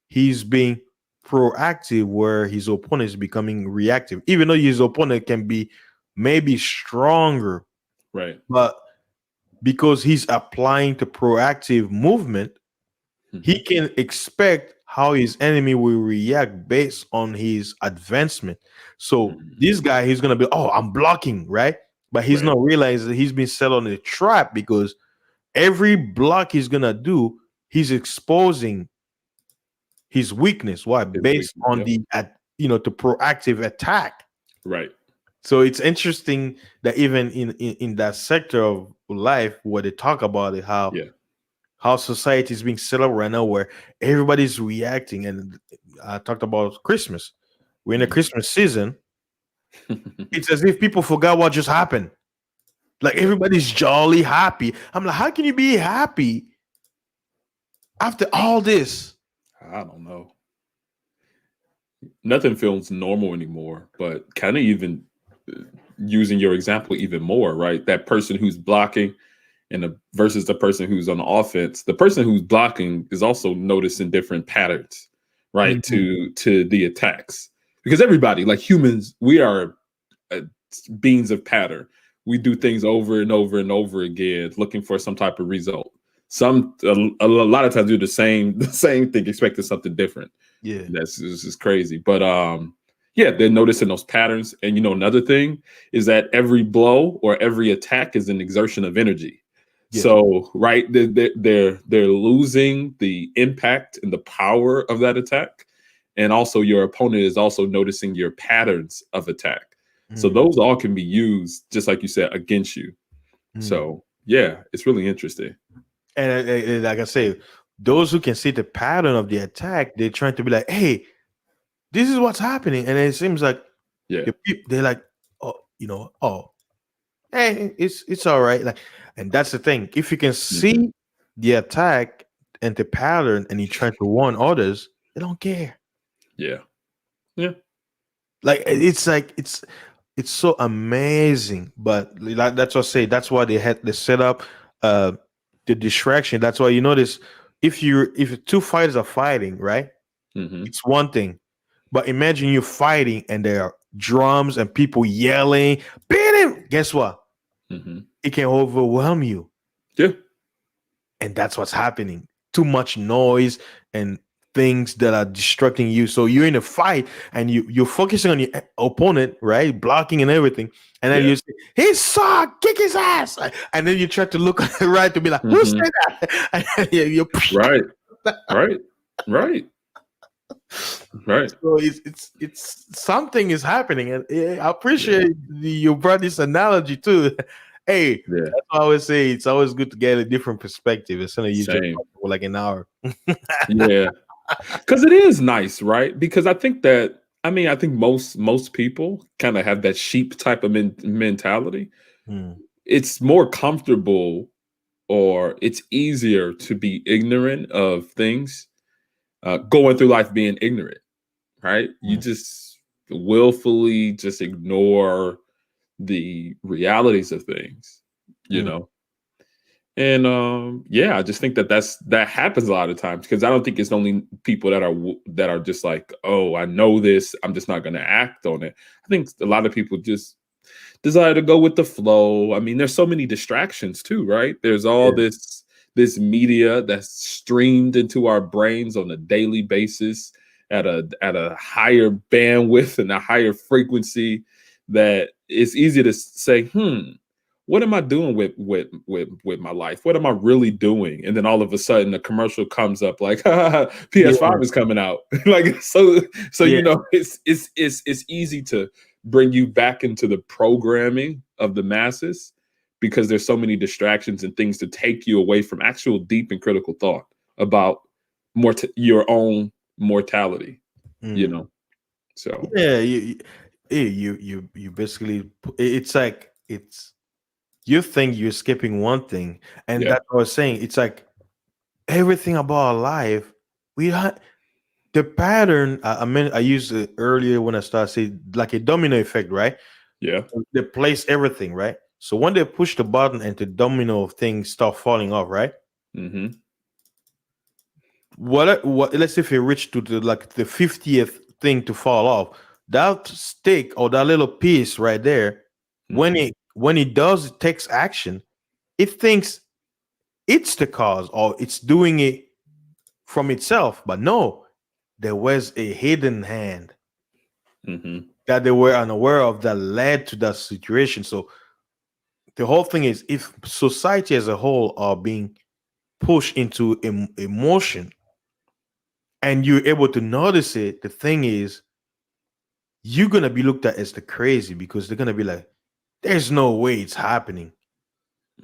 [SPEAKER 1] he's being proactive where his opponent is becoming reactive. Even though his opponent can be maybe stronger,
[SPEAKER 2] Right.
[SPEAKER 1] but because he's applying the proactive movement, he
[SPEAKER 2] Hmm.
[SPEAKER 1] can expect how his enemy will react based on his advancement. So
[SPEAKER 2] Hmm.
[SPEAKER 1] this guy, he's gonna be, oh, I'm blocking, right? But he's
[SPEAKER 2] Right.
[SPEAKER 1] not realizing that he's been set on a trap because every block he's gonna do, he's exposing his weakness. Why?
[SPEAKER 2] His
[SPEAKER 1] Based
[SPEAKER 2] weakness.
[SPEAKER 1] on
[SPEAKER 2] Yep.
[SPEAKER 1] the proactive attack.
[SPEAKER 2] Right.
[SPEAKER 1] So it's interesting that even in that sector of life where they talk about it,
[SPEAKER 2] Yeah.
[SPEAKER 1] how society is being set up right now, where everybody's reacting. And I talked about Christmas. We're in the
[SPEAKER 2] Mhm.
[SPEAKER 1] Christmas season. It's as if people forgot what just happened. Like
[SPEAKER 2] Yeah.
[SPEAKER 1] everybody's jolly happy. I'm like, how can you be happy after all this?
[SPEAKER 2] I don't know. Nothing feels normal anymore, but kind of even uh, using your example even more, right? That person who's blocking versus the person who's on the offense. The person who's blocking is also noticing different patterns, right?
[SPEAKER 1] Mhm.
[SPEAKER 2] To the attacks. Because everybody, like humans, we are uh, beings of pattern. We do things over and over and over again, looking for some type of result. A lot of times do the same the same thing, expecting something different.
[SPEAKER 1] Yeah,
[SPEAKER 2] That's this is crazy. But yeah, they're noticing those patterns. And another thing is that every blow or every attack is an exertion of energy.
[SPEAKER 1] yeah.
[SPEAKER 2] So right, they're losing the impact and the power of that attack, and also your opponent is also noticing your patterns of attack. So
[SPEAKER 1] Mm,
[SPEAKER 2] those all can be used, just like you said, against you.
[SPEAKER 1] mm.
[SPEAKER 2] So yeah, it's really interesting.
[SPEAKER 1] And like I say, those who can see the pattern of the attack, they're trying to be like, "Hey, this is what's happening," and it seems like
[SPEAKER 2] Yeah.
[SPEAKER 1] the people they're like, "Oh, oh, hey, it's all right." Like, and that's the thing. If you can
[SPEAKER 2] Hmm.
[SPEAKER 1] see the attack and the pattern, and you try to warn others, they don't care.
[SPEAKER 2] Yeah. Yeah.
[SPEAKER 1] Like it's like it's so amazing. But like, that's what I say. That's why they had the setup, uh, the distraction. That's why you notice if two fighters are fighting, right?
[SPEAKER 2] Hmm.
[SPEAKER 1] It's one thing. But imagine you fighting and there are drums and people yelling, beat him. Guess what?
[SPEAKER 2] Hmm.
[SPEAKER 1] It can overwhelm you.
[SPEAKER 2] Yeah.
[SPEAKER 1] And that's what's happening. Too much noise and things that are distracting you. So you're in a fight and you're focusing on your opponent, right? Blocking and everything. And then
[SPEAKER 2] Yeah.
[SPEAKER 1] you say, he suck, kick his ass. And then you try to look right to be like, who
[SPEAKER 2] Hmm.
[SPEAKER 1] said that? And then you
[SPEAKER 2] Right. Right. Right. Right.
[SPEAKER 1] so it's something is happening, and I
[SPEAKER 2] Yeah.
[SPEAKER 1] appreciate you brought this analogy too. Hey,
[SPEAKER 2] Yeah.
[SPEAKER 1] that's why I always say it's always good to get a different perspective instead of you just
[SPEAKER 2] Same.
[SPEAKER 1] talking for like an hour.
[SPEAKER 2] Yeah. Because it is nice, right? Because I think most people kind of have that sheep type of mentality.
[SPEAKER 1] Hmm.
[SPEAKER 2] It's more comfortable, or it's easier to be ignorant of things, going through life being ignorant, right? You
[SPEAKER 1] Hmm.
[SPEAKER 2] just willfully just ignore the realities of things, you
[SPEAKER 1] Hmm.
[SPEAKER 2] know. And yeah, I just think that happens a lot of times, because I don't think it's only people that are just like, oh, I know this, I'm just not going to act on it. I think a lot of people just desire to go with the flow. I mean, there's so many distractions too, right? There's all
[SPEAKER 1] Yeah.
[SPEAKER 2] this media that's streamed into our brains on a daily basis at a higher bandwidth and a higher frequency, that it's easy to say, what am I doing with my life? What am I really doing? And then all of a sudden, a commercial comes up like,
[SPEAKER 1] Yeah.
[SPEAKER 2] PS5 is coming out. Like, so
[SPEAKER 1] Yeah.
[SPEAKER 2] it's easy to bring you back into the programming of the masses, because there's so many distractions and things to take you away from actual deep and critical thought about your own mortality. You
[SPEAKER 1] Hmm.
[SPEAKER 2] know, so
[SPEAKER 1] Yeah. You basically it's like it's you think you're skipping one thing, and
[SPEAKER 2] yeah,
[SPEAKER 1] that's what I was saying. It's like everything about our life. We don't. The pattern I mean I used it earlier when I started saying like a domino effect, right?
[SPEAKER 2] yeah,
[SPEAKER 1] They place everything, right? So when they push the button and the domino of things start falling off, right?
[SPEAKER 2] Mm-hmm.
[SPEAKER 1] What let's say if it reached to the 50th thing to fall off, that stick or that little piece right there,
[SPEAKER 2] Mm-hmm.
[SPEAKER 1] when it does it takes action, it thinks it's the cause or it's doing it from itself. But no, there was a hidden hand
[SPEAKER 2] Mm-hmm.
[SPEAKER 1] that they were unaware of that led to that situation. So the whole thing is if society as a whole are being pushed into emotion and you're able to notice it, the thing is you're gonna be looked at as the crazy because they're gonna be like, there's no way it's happening.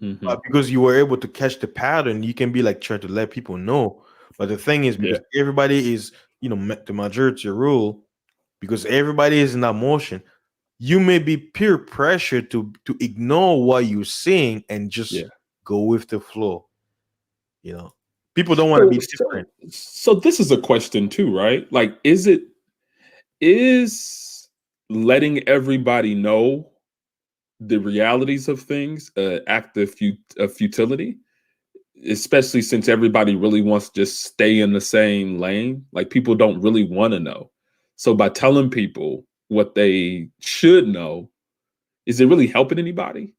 [SPEAKER 2] Mm-hmm.
[SPEAKER 1] But because you were able to catch the pattern, you can be like trying to let people know. But the thing is,
[SPEAKER 2] Yeah.
[SPEAKER 1] because everybody is, the majority rule, because everybody is in that motion, you may be peer pressure to ignore what you're seeing and just
[SPEAKER 2] Yeah.
[SPEAKER 1] go with the flow. You know, people don't want to
[SPEAKER 2] So,
[SPEAKER 1] be different.
[SPEAKER 2] so this is a question too, right? Like, is letting everybody know the realities of things act of futility, especially since everybody really wants to just stay in the same lane? Like, people don't really want to know. So by telling people what they should know, is it really helping anybody?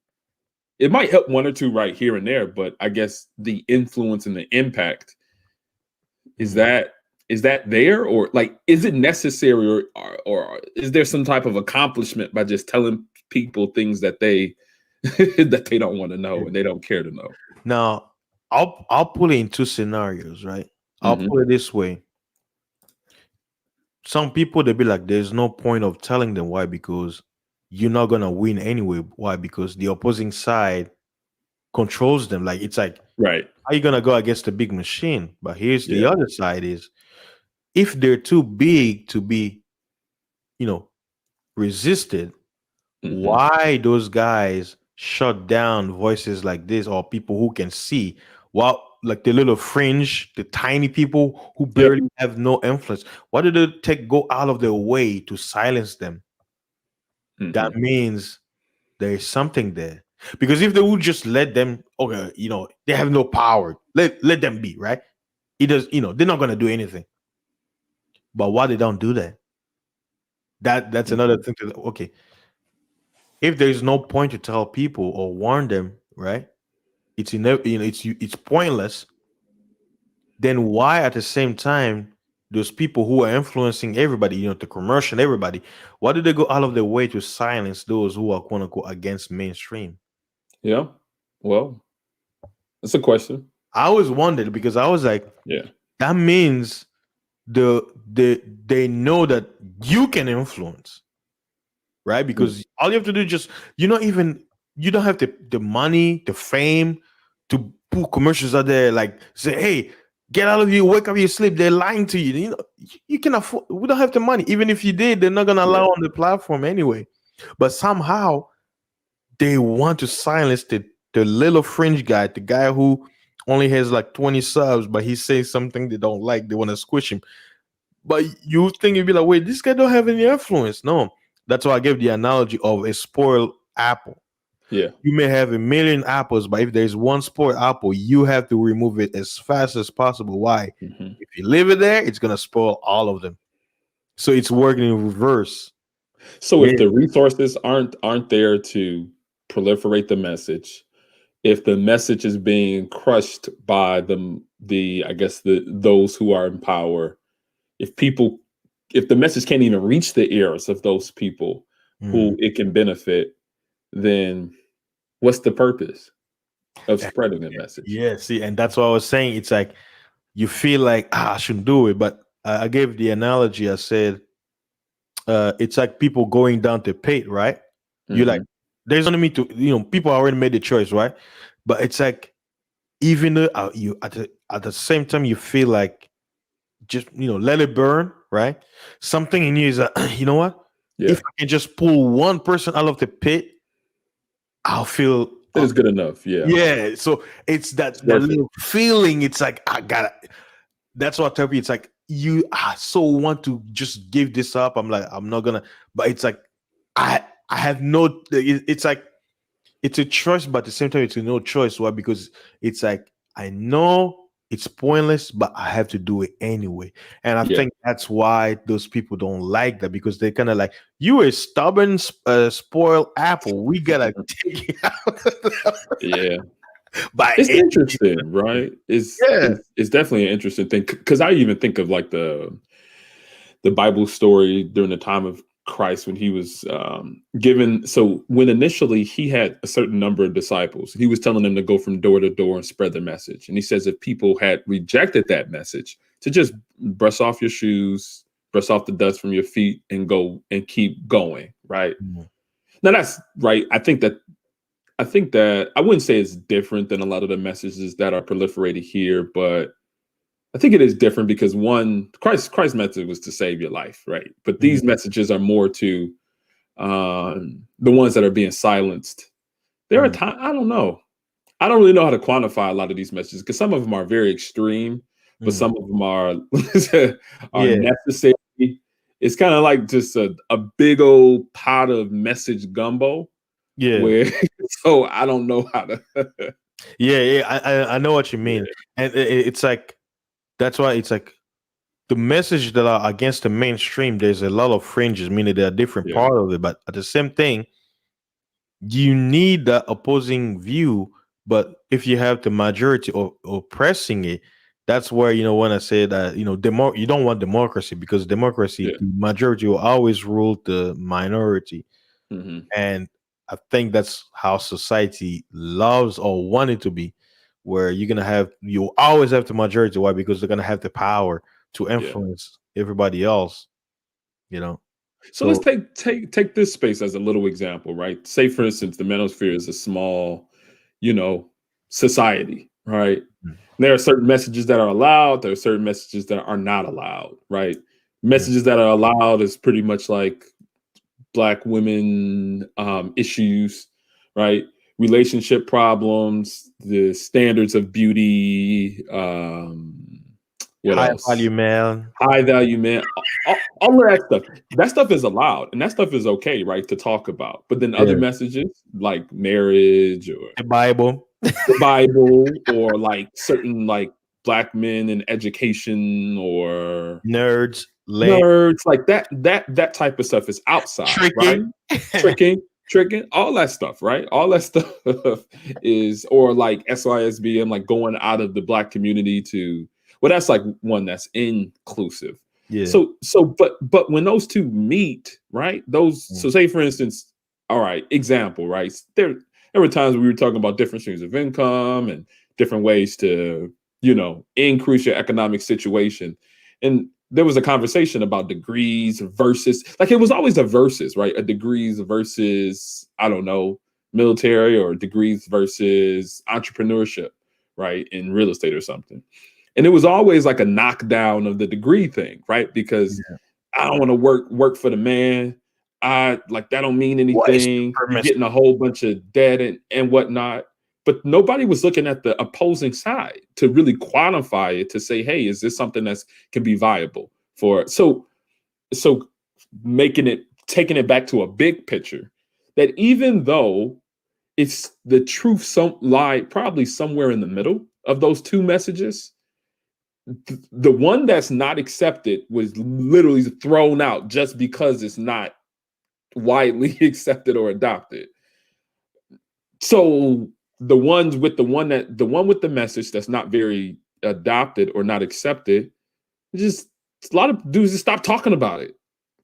[SPEAKER 2] It might help one or two right here and there, but I guess the influence and the impact is
[SPEAKER 1] Mhm.
[SPEAKER 2] that is that there, or like, is it necessary, or is there some type of accomplishment by just telling people things that they that they don't want to know and they don't care to know?
[SPEAKER 1] Now, I'll put it in two scenarios, right? I'll
[SPEAKER 2] Hmm.
[SPEAKER 1] put it this way. Some people they be like, there's no point of telling them why because you're not gonna win anyway. Why? Because the opposing side controls them. Like it's like,
[SPEAKER 2] Right.
[SPEAKER 1] how you gonna go against a big machine? But here's the
[SPEAKER 2] Yeah.
[SPEAKER 1] other side is if they're too big to be, you know, resisted,
[SPEAKER 2] Hmm.
[SPEAKER 1] why those guys shut down voices like this or people who can see while like the little fringe, the tiny people who
[SPEAKER 2] Yep.
[SPEAKER 1] barely have no influence, why did they take go out of their way to silence them? That
[SPEAKER 2] Hmm.
[SPEAKER 1] means there is something there. Because if they would just let them, okay, they have no power. Let them be, right? It does, they're not gonna do anything. But why they don't do that? That's another
[SPEAKER 2] Hmm.
[SPEAKER 1] thing to okay. If there is no point to tell people or warn them, right? It's pointless. Then why at the same time those people who are influencing everybody, the commercial everybody, why do they go out of their way to silence those who are quote unquote against mainstream?
[SPEAKER 2] Yeah. Well, that's a question.
[SPEAKER 1] I always wondered because I was like,
[SPEAKER 2] Yeah.
[SPEAKER 1] that means they know that you can influence, right?
[SPEAKER 2] Mm.
[SPEAKER 1] Because all you have to do is just you don't have the money, the fame to put commercials out there like say, hey, get out of here, wake up your sleep. They're lying to you. You can afford. We don't have the money. Even if you did, they're not gonna
[SPEAKER 2] Yeah.
[SPEAKER 1] allow on the platform anyway. But somehow they want to silence the little fringe guy, the guy who only has like 20 subs, but he says something they don't like. They want to squish him. But you think you'd be like, wait, this guy don't have any influence. No, that's why I gave the analogy of a spoiled apple.
[SPEAKER 2] Yeah.
[SPEAKER 1] You may have a million apples, but if there's one spoiled apple, you have to remove it as fast as possible. Why?
[SPEAKER 2] Hmm.
[SPEAKER 1] If you leave it there, it's gonna spoil all of them. So it's working in reverse.
[SPEAKER 2] So
[SPEAKER 1] Yeah.
[SPEAKER 2] if the resources aren't there to proliferate the message, if the message is being crushed by the I guess those who are in power, if people if the message can't even reach the ears of those people
[SPEAKER 1] Mm.
[SPEAKER 2] who it can benefit, then what's the purpose of
[SPEAKER 1] Yeah,
[SPEAKER 2] spreading the message?
[SPEAKER 1] yeah, see, and that's what I was saying. It's like you feel like I shouldn't do it, but I gave the analogy. I said it's like people going down to pit, right? You like
[SPEAKER 2] Hmm.
[SPEAKER 1] there's only me to people already made the choice, right? But it's like even though you at the same time you feel like just let it burn, right? Something in you is you know what?
[SPEAKER 2] Yeah,
[SPEAKER 1] If I can just pull one person out of the pit, I'll feel
[SPEAKER 2] that is good enough. Yeah,
[SPEAKER 1] yeah. So it's
[SPEAKER 2] it's
[SPEAKER 1] that
[SPEAKER 2] worth it.
[SPEAKER 1] little feeling. It's like I gotta. That's what I tell you. It's like you so want to just give this up. I'm like I'm not gonna. But it's like I have no. It's like it's a choice, but at the same time, it's a no choice. Why? Because it's like I know it's pointless, but I have to do it anyway. And I
[SPEAKER 2] Yeah,
[SPEAKER 1] think that's why those people don't like that because they kind of like you a stubborn, spoiled apple. We gotta take it out
[SPEAKER 2] yeah.
[SPEAKER 1] by
[SPEAKER 2] It's
[SPEAKER 1] any
[SPEAKER 2] interesting, right? It's
[SPEAKER 1] yeah.
[SPEAKER 2] it's, it's definitely an interesting thing because I even think of like the Bible story during the time of Christ when he was given. So when initially he had a certain number of disciples, he was telling them to go from door to door and spread the message. And he says if people had rejected that message, to just brush off your shoes, brush off the dust from your feet, and go and keep going. Right
[SPEAKER 1] Mm,
[SPEAKER 2] now, that's right. I think that I wouldn't say it's different than a lot of the messages that are proliferated here, but I think it is different because one, Christ's message was to save your life, right? But
[SPEAKER 1] mm,
[SPEAKER 2] these messages are more to the ones that are being silenced. There are
[SPEAKER 1] mm,
[SPEAKER 2] times I don't know. I don't really know how to quantify a lot of these messages because some of them are very extreme, but
[SPEAKER 1] mm.
[SPEAKER 2] some of them are are
[SPEAKER 1] Yeah,
[SPEAKER 2] necessary. It's kind of like just a big old pot of message gumbo
[SPEAKER 1] yeah,
[SPEAKER 2] where so I don't know how to
[SPEAKER 1] yeah, yeah. I know what you mean,
[SPEAKER 2] yeah,
[SPEAKER 1] and it's like that's why it's like the message that are against the mainstream. There's a lot of fringes, meaning they're a different
[SPEAKER 2] yeah,
[SPEAKER 1] part of it, but at the same thing, you need the opposing view. But if you have the majority oppressing it, that's where when I say that you don't want democracy because democracy,
[SPEAKER 2] yeah.
[SPEAKER 1] the majority will always rule the minority.
[SPEAKER 2] Mhm.
[SPEAKER 1] And I think that's how society loves or want it to be, where you always have the majority. Why? Because they're gonna have the power to
[SPEAKER 2] Yeah.
[SPEAKER 1] influence everybody else. You know.
[SPEAKER 2] So let's
[SPEAKER 1] So
[SPEAKER 2] take this space as a little example, right? Say, for instance, the manosphere is a small, you know, society, right?
[SPEAKER 1] mm,
[SPEAKER 2] There are certain messages that are allowed. There are certain messages that are not allowed, right?
[SPEAKER 1] mm,
[SPEAKER 2] Messages that are allowed is pretty much like Black women issues, right? Relationship problems, the standards of beauty. What
[SPEAKER 1] high value
[SPEAKER 2] else?
[SPEAKER 1] man.
[SPEAKER 2] High value man, all of that stuff. That stuff is allowed, and that stuff is okay, right, to talk about. But then other
[SPEAKER 1] Yeah.
[SPEAKER 2] messages like marriage or
[SPEAKER 1] The Bible.
[SPEAKER 2] the Bible or like certain like black men in education or
[SPEAKER 1] Nerds. Lame.
[SPEAKER 2] nerds, like that type of stuff is outside, right?
[SPEAKER 1] Tricking.
[SPEAKER 2] Tricking, tricking, all that stuff, right? All that stuff is or like SYSBM, like going out of the black community to well, that's like one that's inclusive.
[SPEAKER 1] Yeah.
[SPEAKER 2] So but when those two meet, right? Those
[SPEAKER 1] Mm,
[SPEAKER 2] so say for instance, all right, example, right? There were times we were talking about different streams of income and different ways to, increase your economic situation. And there was a conversation about degrees versus like it was always a versus, right? A degrees versus, I don't know, military or degrees versus entrepreneurship, right? In real estate or something. And it was always like a knockdown of the degree thing, right? Because
[SPEAKER 1] yeah.
[SPEAKER 2] I don't want to work for the man. I like that don't mean
[SPEAKER 1] White
[SPEAKER 2] anything. You're
[SPEAKER 1] supremacy.
[SPEAKER 2] getting a whole bunch of debt and whatnot. But nobody was looking at the opposing side to really quantify it to say, hey, is this something that's can be viable for so making it taking it back to a big picture that even though it's the truth some lie probably somewhere in the middle of those two messages, the one that's not accepted was literally thrown out just because it's not widely accepted or adopted. So the one with the message that's not very adopted or not accepted, just a lot of dudes just stop talking about it.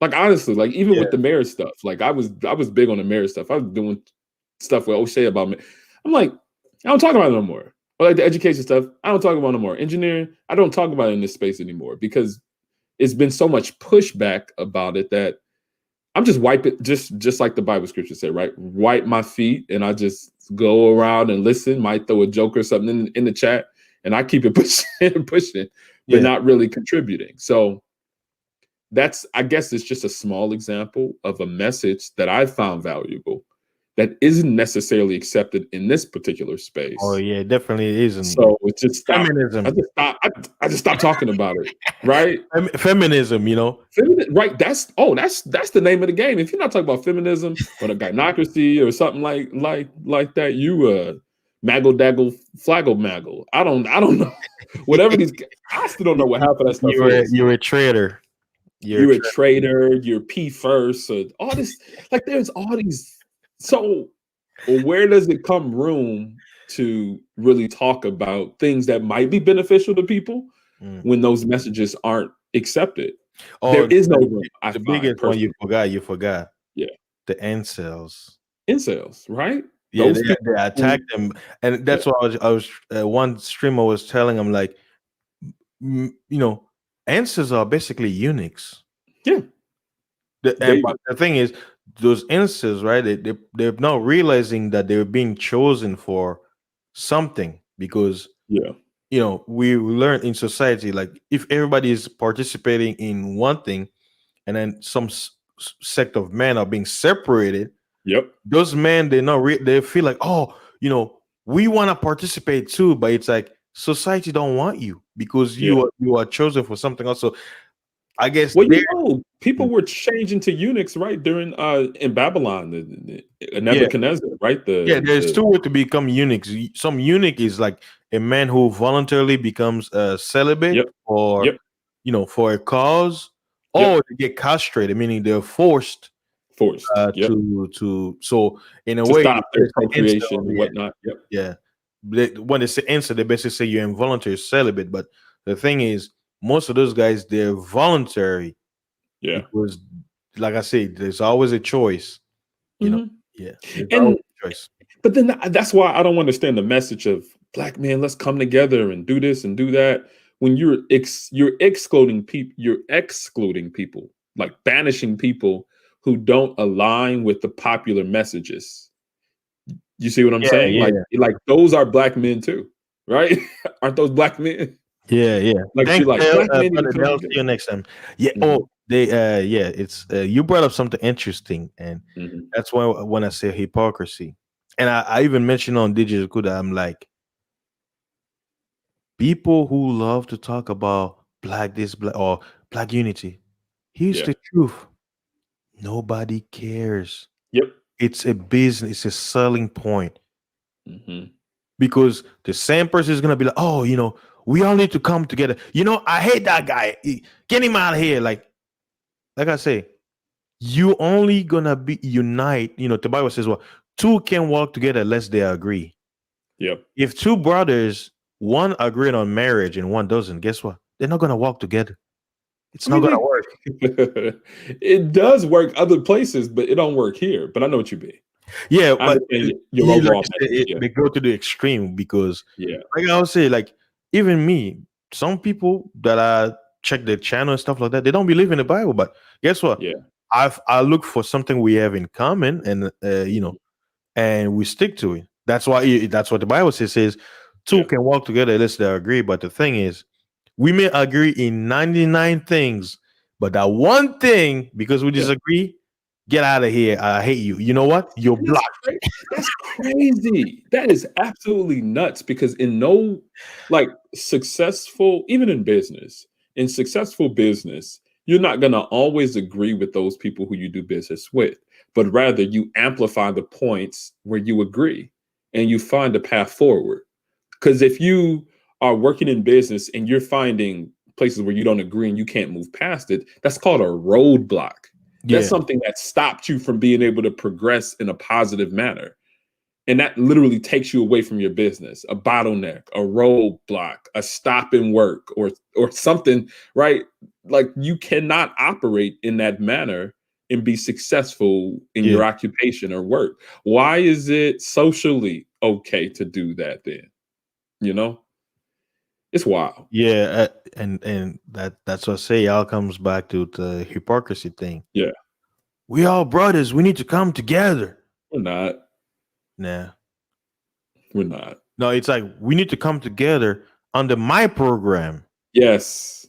[SPEAKER 2] Like honestly, like even
[SPEAKER 1] Yeah.
[SPEAKER 2] with the marriage stuff, like I was big on the marriage stuff. I was doing stuff with O'Shea about me. I'm like, I don't talk about it no more. Or like the education stuff, I don't talk about it no more. Engineering, I don't talk about it in this space anymore because it's been so much pushback about it that I'm just wipe it just like the Bible scripture said, right? Wipe my feet and I just go around and listen, might throw a joke or something in the chat, and I keep it pushing and pushing, but
[SPEAKER 1] Yeah.
[SPEAKER 2] not really contributing. So that's I guess it's just a small example of a message that I found valuable that isn't necessarily accepted in this particular
[SPEAKER 1] Oh
[SPEAKER 2] space.
[SPEAKER 1] yeah, definitely isn't.
[SPEAKER 2] So it just stopped. I
[SPEAKER 1] Feminism,
[SPEAKER 2] just stopped. I just stopped talking about it. Right.
[SPEAKER 1] feminism. You know.
[SPEAKER 2] Right. That's the name of the game. If you're not talking about feminism or the gynocracy or something like that, you maggle daggle flaggle maggle. I don't know. Whatever these, I still don't know what half of that stuff is.
[SPEAKER 1] You're a traitor. You're a
[SPEAKER 2] You're a
[SPEAKER 1] traitor.
[SPEAKER 2] trader, you're P first, or all this, like there's all these. So where does it come room to really talk about things that might be beneficial to people
[SPEAKER 1] Mm.
[SPEAKER 2] when those messages aren't accepted? There
[SPEAKER 1] Oh,
[SPEAKER 2] is no room, I
[SPEAKER 1] the
[SPEAKER 2] find
[SPEAKER 1] biggest one you
[SPEAKER 2] personally.
[SPEAKER 1] forgot. You forgot
[SPEAKER 2] Yeah.
[SPEAKER 1] the incels.
[SPEAKER 2] Incels, right?
[SPEAKER 1] Yeah,
[SPEAKER 2] Those people
[SPEAKER 1] they
[SPEAKER 2] who,
[SPEAKER 1] attacked them, and
[SPEAKER 2] yeah,
[SPEAKER 1] that's why I was one streamer was telling him like, you know, incels are basically eunuchs.
[SPEAKER 2] yeah,
[SPEAKER 1] And
[SPEAKER 2] they,
[SPEAKER 1] but the thing is, those incels, right? They're not realizing that they're being chosen for something because
[SPEAKER 2] yeah,
[SPEAKER 1] we learn in society like if everybody is participating in one thing and then some sect of men are being separated,
[SPEAKER 2] yep,
[SPEAKER 1] those men they feel like, oh, we want to participate too, but it's like society don't want you because
[SPEAKER 2] yeah.
[SPEAKER 1] you are chosen for something else. So I guess
[SPEAKER 2] Well,
[SPEAKER 1] they're
[SPEAKER 2] people were changing to eunuchs, right, during in Babylon, the
[SPEAKER 1] yeah.
[SPEAKER 2] Nebuchadnezzar, right?
[SPEAKER 1] Yeah, there's
[SPEAKER 2] The
[SPEAKER 1] two ways to become eunuchs. Some eunuch is like a man who voluntarily becomes celibate
[SPEAKER 2] Yep,
[SPEAKER 1] or
[SPEAKER 2] yep,
[SPEAKER 1] for a cause, or
[SPEAKER 2] yep.
[SPEAKER 1] they get castrated, meaning they're forced
[SPEAKER 2] Forced. Yep.
[SPEAKER 1] to. So in a
[SPEAKER 2] To
[SPEAKER 1] way,
[SPEAKER 2] stop
[SPEAKER 1] when
[SPEAKER 2] their
[SPEAKER 1] they say
[SPEAKER 2] procreation
[SPEAKER 1] incel,
[SPEAKER 2] and whatnot. Yep.
[SPEAKER 1] yeah. When they say incel, they basically say you're involuntary celibate. But the thing is, most of those guys they're voluntary
[SPEAKER 2] Yeah.
[SPEAKER 1] because, like I said, there's always a choice. You know,
[SPEAKER 2] Mhm.
[SPEAKER 1] yeah, there's always
[SPEAKER 2] And
[SPEAKER 1] a choice.
[SPEAKER 2] but then that's why I don't understand the message of black men. Let's come together and do this and do that. When you're excluding people, like banishing people who don't align with the popular messages. You see what I'm
[SPEAKER 1] Yeah,
[SPEAKER 2] saying?
[SPEAKER 1] yeah.
[SPEAKER 2] Like those are black men too, right? Aren't those black men?
[SPEAKER 1] Yeah, yeah.
[SPEAKER 2] Like you're
[SPEAKER 1] Thanks,
[SPEAKER 2] like
[SPEAKER 1] Dale.
[SPEAKER 2] black men need to
[SPEAKER 1] Brother
[SPEAKER 2] come
[SPEAKER 1] Dale. See
[SPEAKER 2] together.
[SPEAKER 1] you next time. Yeah.
[SPEAKER 2] Mhm,
[SPEAKER 1] Oh, yeah. It's you brought up something interesting, and
[SPEAKER 2] mhm.
[SPEAKER 1] that's why when I say hypocrisy, and I even mentioned on Digital Kuda, I'm like people who love to talk about black this, black or black unity. Here's
[SPEAKER 2] Yeah.
[SPEAKER 1] the truth: nobody cares.
[SPEAKER 2] Yep.
[SPEAKER 1] It's a business. It's a selling point
[SPEAKER 2] Mhm.
[SPEAKER 1] because the same person is gonna be like, oh, we all need to come together. I hate that guy. Get him out of here. Like I say, you only gonna be unite. The Bible says, well, two can walk together unless they agree.
[SPEAKER 2] Yep.
[SPEAKER 1] If two brothers, one agreed on marriage and one doesn't, guess what? They're not gonna walk together. It's
[SPEAKER 2] I
[SPEAKER 1] not
[SPEAKER 2] mean,
[SPEAKER 1] gonna work.
[SPEAKER 2] it does work other places, but it don't work here. But I know what you mean.
[SPEAKER 1] Yeah,
[SPEAKER 2] I
[SPEAKER 1] but
[SPEAKER 2] understand your
[SPEAKER 1] like
[SPEAKER 2] overall
[SPEAKER 1] you said,
[SPEAKER 2] message. Yeah.
[SPEAKER 1] they go to the extreme because,
[SPEAKER 2] Yeah.
[SPEAKER 1] like I would say, like even me, some people that I check their channel and stuff like that, they don't believe in the Bible. But guess what?
[SPEAKER 2] Yeah.
[SPEAKER 1] I look for something we have in common, and
[SPEAKER 2] Mhm.
[SPEAKER 1] and we stick to it. That's what the Bible says two
[SPEAKER 2] Yeah.
[SPEAKER 1] can walk together unless they agree. But the thing is, we may agree in 99 things, but that one thing, because we
[SPEAKER 2] Yeah.
[SPEAKER 1] disagree, get out of here. I hate you. You know what? You're
[SPEAKER 2] And that's
[SPEAKER 1] blocked.
[SPEAKER 2] that's crazy. That is absolutely nuts because in no, like, successful, even in successful business, you're not going to always agree with those people who you do business with, but rather you amplify the points where you agree and you find a path forward. Because if you are working in business and you're finding places where you don't agree and you can't move past it, that's called a roadblock. That's
[SPEAKER 1] Yeah,
[SPEAKER 2] something that stopped you from being able to progress in a positive manner. And that literally takes you away from your business, a bottleneck, a roadblock, a stop in work, or something, right? Like you cannot operate in that manner and be successful in
[SPEAKER 1] yeah,
[SPEAKER 2] your occupation or work. Why is it socially okay to do that then? You know, it's wild.
[SPEAKER 1] yeah. And that's what I say. All comes back to the hypocrisy thing.
[SPEAKER 2] Yeah,
[SPEAKER 1] We all brothers. We need to come together.
[SPEAKER 2] we're not.
[SPEAKER 1] Nah,
[SPEAKER 2] We're not.
[SPEAKER 1] no. It's like we need to come together under my program.
[SPEAKER 2] Yes.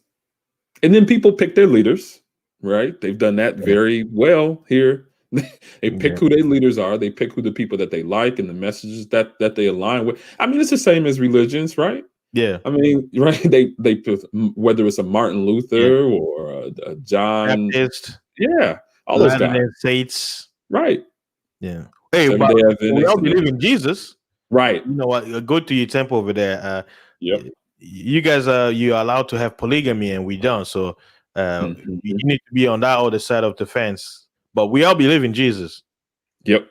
[SPEAKER 2] And then people pick their leaders, right? They've done that
[SPEAKER 1] Yeah,
[SPEAKER 2] very well here. They pick
[SPEAKER 1] Yeah.
[SPEAKER 2] who their leaders are. They pick who the people that they like and the messages that they align with. I mean, it's the same as religions, right?
[SPEAKER 1] Yeah.
[SPEAKER 2] I mean, right? They whether it's a Martin
[SPEAKER 1] Yeah.
[SPEAKER 2] Luther or a John,
[SPEAKER 1] Baptist,
[SPEAKER 2] yeah, all those guys,
[SPEAKER 1] Latter-day Saints.
[SPEAKER 2] right?
[SPEAKER 1] Yeah. Hey,
[SPEAKER 2] Seven
[SPEAKER 1] but
[SPEAKER 2] Day
[SPEAKER 1] we
[SPEAKER 2] Adventists
[SPEAKER 1] all
[SPEAKER 2] and them,
[SPEAKER 1] believe in Jesus.
[SPEAKER 2] right?
[SPEAKER 1] You know what? Go to your temple over there.
[SPEAKER 2] Yep.
[SPEAKER 1] You guys you are allowed to have polygamy, and we don't. So you
[SPEAKER 2] Mhm.
[SPEAKER 1] need to be on that other side of the fence. But we all believe in Jesus.
[SPEAKER 2] Yep.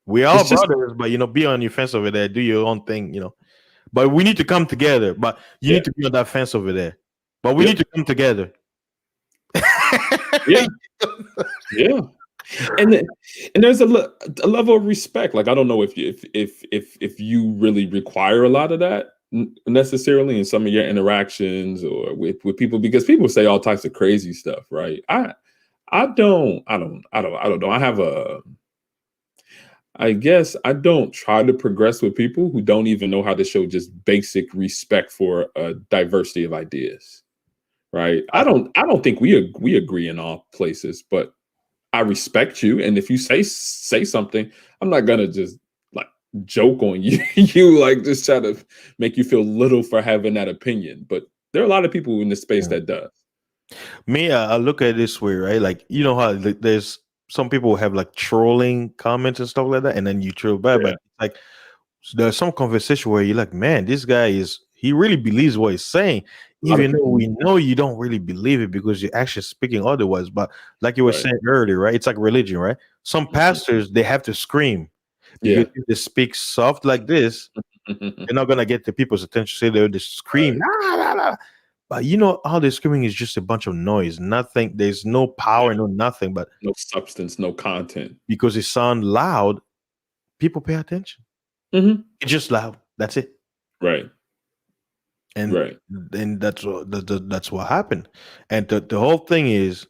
[SPEAKER 1] We are
[SPEAKER 2] It's just
[SPEAKER 1] brothers, but be on your fence over there. Do your own thing. But we need to come together. But you
[SPEAKER 2] yeah.
[SPEAKER 1] need to be on that fence over there. But we need
[SPEAKER 2] Yep.
[SPEAKER 1] to come together.
[SPEAKER 2] Yeah. Yeah. And then, and there's a level of respect. Like, I don't know if you really require a lot of that necessarily in some of your interactions or with people, because people say all types of crazy stuff, right? I don't know. I guess I don't try to progress with people who don't even know how to show just basic respect for a diversity of ideas, right? I don't think we agree in all places, but I respect you, and if you say something, I'm not gonna just like joke on you, you like just try to make you feel little for having that opinion. But there are a lot of people in the space
[SPEAKER 1] Yeah.
[SPEAKER 2] that does.
[SPEAKER 1] Me, I look at it this way, right? Like, you know how there's some people who have like trolling comments and stuff like that, and then you troll back.
[SPEAKER 2] Yeah,
[SPEAKER 1] But like, there's some conversation where you're like, man, this guy he really believes what he's saying,
[SPEAKER 2] a lot of
[SPEAKER 1] even though
[SPEAKER 2] people.
[SPEAKER 1] we know you don't really believe it because you're actually speaking otherwise. But like you were
[SPEAKER 2] Right.
[SPEAKER 1] saying earlier, right? It's like religion, right? Some
[SPEAKER 2] Mhm.
[SPEAKER 1] pastors, they have to scream because
[SPEAKER 2] Yeah.
[SPEAKER 1] if they speak soft like this, they're not gonna get the people's attention. So they'll just scream,
[SPEAKER 2] Right.
[SPEAKER 1] "Ah, la, la." But all the screaming is just a bunch of noise. Nothing. There's no
[SPEAKER 2] Yeah.
[SPEAKER 1] power, no nothing. But
[SPEAKER 2] No substance, no content.
[SPEAKER 1] because it sounds loud, people pay attention.
[SPEAKER 2] Hmm.
[SPEAKER 1] It's just loud. That's it.
[SPEAKER 2] Right.
[SPEAKER 1] And
[SPEAKER 2] Right.
[SPEAKER 1] then that's what happened. And the whole thing is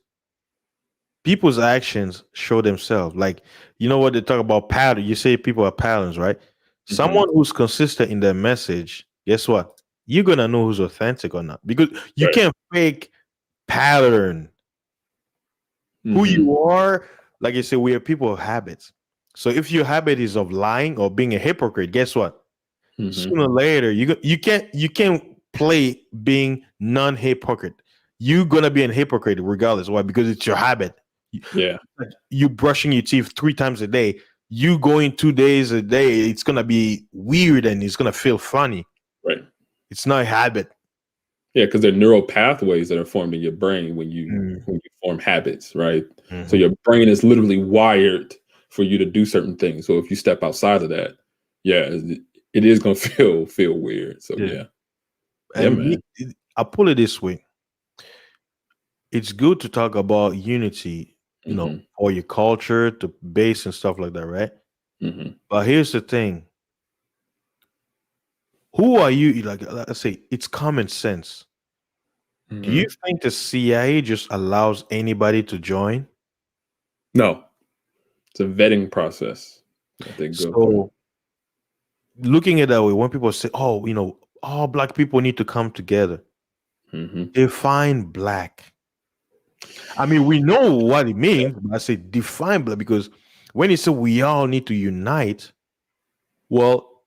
[SPEAKER 1] people's actions show themselves. Like, you know what they talk about pattern. You say people are patterns, right?
[SPEAKER 2] Hmm.
[SPEAKER 1] Someone who's consistent in their message, guess what? You're gonna know who's authentic or not because you
[SPEAKER 2] Right.
[SPEAKER 1] can't fake pattern. Who
[SPEAKER 2] Hmm.
[SPEAKER 1] you are, like I said, we are people of habits. So if your habit is of lying or being a hypocrite, guess what?
[SPEAKER 2] Hmm.
[SPEAKER 1] Sooner or later, you can't play being non-hypocrite. You're gonna be a hypocrite regardless. Why? Because it's your habit. You,
[SPEAKER 2] Yeah.
[SPEAKER 1] like you brushing your teeth 3 times a day. You going 2 days a day. It's gonna be weird and it's gonna feel funny.
[SPEAKER 2] Right.
[SPEAKER 1] It's not a habit.
[SPEAKER 2] Yeah, because there are neural pathways that are formed in your brain
[SPEAKER 1] Mm,
[SPEAKER 2] when you form habits, right? So
[SPEAKER 1] mhm.
[SPEAKER 2] your brain is literally wired for you to do certain things. So if you step outside of that, yeah, it is gonna feel weird. So
[SPEAKER 1] Yeah.
[SPEAKER 2] yeah, yeah,
[SPEAKER 1] And
[SPEAKER 2] man.
[SPEAKER 1] I put it this way: it's good to talk about unity,
[SPEAKER 2] Hmm.
[SPEAKER 1] or your culture, to base and stuff like that, right?
[SPEAKER 2] Hmm.
[SPEAKER 1] But here's the thing: who are you? Like, let's say it's common sense. Do you
[SPEAKER 2] Hmm.
[SPEAKER 1] think the CIA just allows anybody to join?
[SPEAKER 2] No, it's a vetting process that they go through.
[SPEAKER 1] So, looking at that way, when people say, "Oh, all black people need to come together,"
[SPEAKER 2] Hmm.
[SPEAKER 1] define black. I mean, we know what it means, but I say define black because when you say we all need to unite, well,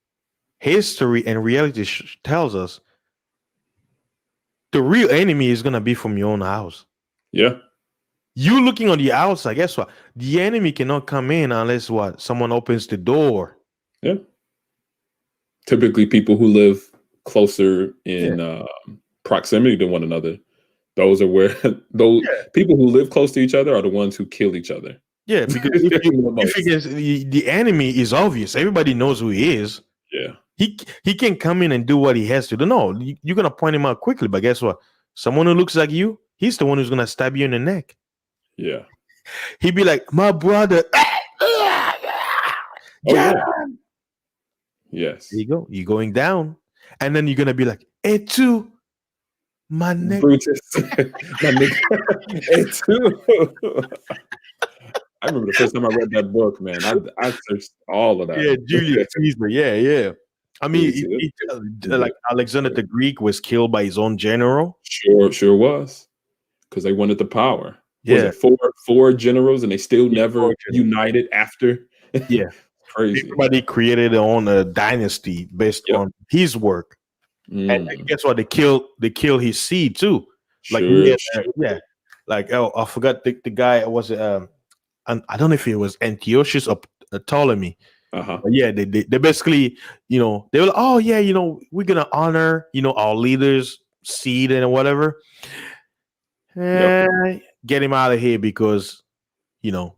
[SPEAKER 1] history and reality tells us the real enemy is gonna be from your own house.
[SPEAKER 2] Yeah,
[SPEAKER 1] You looking on the outside, guess what? The enemy cannot come in unless what? Someone opens the door.
[SPEAKER 2] yeah. Typically, people who live closer
[SPEAKER 1] Yeah,
[SPEAKER 2] in proximity to one another, those are where those
[SPEAKER 1] yeah,
[SPEAKER 2] people who live close to each other are the ones who kill each other.
[SPEAKER 1] yeah. Because
[SPEAKER 2] The
[SPEAKER 1] if you
[SPEAKER 2] most.
[SPEAKER 1] guess the enemy is obvious, everybody knows who he is.
[SPEAKER 2] Yeah,
[SPEAKER 1] He can come in and do what he has to do. No, you're gonna point him out quickly, but guess what? Someone who looks like you, he's the one who's gonna stab you in the neck.
[SPEAKER 2] yeah.
[SPEAKER 1] He'd be like, "My brother."
[SPEAKER 2] Oh
[SPEAKER 1] Yeah.
[SPEAKER 2] yeah.
[SPEAKER 1] There
[SPEAKER 2] Yes.
[SPEAKER 1] you go. You're going down, and then you're gonna be like, "Hey, too, my neck."
[SPEAKER 2] Brutus. My nigga. And too. I remember the first time I read that book, man. I searched all of
[SPEAKER 1] Yeah,
[SPEAKER 2] that.
[SPEAKER 1] Julius Caesar. Yeah, yeah. I mean,
[SPEAKER 2] Julius Caesar.
[SPEAKER 1] like
[SPEAKER 2] Yeah.
[SPEAKER 1] Alexander the Greek was killed by his own general.
[SPEAKER 2] Sure was. Because they wanted the power. Was
[SPEAKER 1] Yeah,
[SPEAKER 2] it four generals, and they still
[SPEAKER 1] yeah,
[SPEAKER 2] never
[SPEAKER 1] fortunate.
[SPEAKER 2] united after?
[SPEAKER 1] Yeah,
[SPEAKER 2] Crazy.
[SPEAKER 1] everybody created their own dynasty based
[SPEAKER 2] Yep.
[SPEAKER 1] on his work, and
[SPEAKER 2] Mm.
[SPEAKER 1] guess what? They killed his seed too. Like
[SPEAKER 2] Sure,
[SPEAKER 1] yeah,
[SPEAKER 2] sure.
[SPEAKER 1] like oh, I forgot the guy was and I don't know if it was Antiochus or Ptolemy.
[SPEAKER 2] Uh-huh.
[SPEAKER 1] But yeah, they basically, they were like, oh yeah, we're gonna honor, our leaders, seed and whatever.
[SPEAKER 2] Yep.
[SPEAKER 1] Get him out of here because, you know,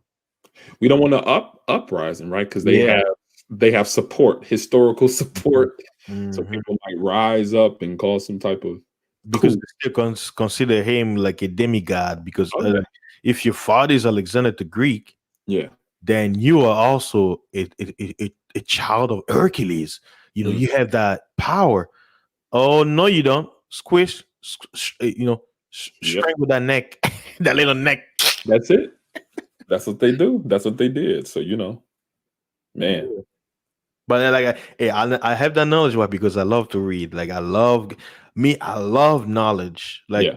[SPEAKER 2] We don't want to uprising, right? Because
[SPEAKER 1] yeah.
[SPEAKER 2] they have support, historical
[SPEAKER 1] Mhm,
[SPEAKER 2] support, so
[SPEAKER 1] mhm.
[SPEAKER 2] people might rise up and cause some type of
[SPEAKER 1] Because
[SPEAKER 2] coup.
[SPEAKER 1] they still consider him like a demigod. Because
[SPEAKER 2] Oh yeah,
[SPEAKER 1] if your father is Alexander the Greek,
[SPEAKER 2] yeah.
[SPEAKER 1] then you are also a child of Hercules.
[SPEAKER 2] Mm.
[SPEAKER 1] You have that power. Oh no, you don't. Squish,
[SPEAKER 2] Yep.
[SPEAKER 1] strangle that neck, that little neck.
[SPEAKER 2] That's it. That's what they do. That's what they did. So man.
[SPEAKER 1] Yeah. But hey, I have that knowledge. Why? Because I love to read. Like I love knowledge. Like
[SPEAKER 2] Yeah.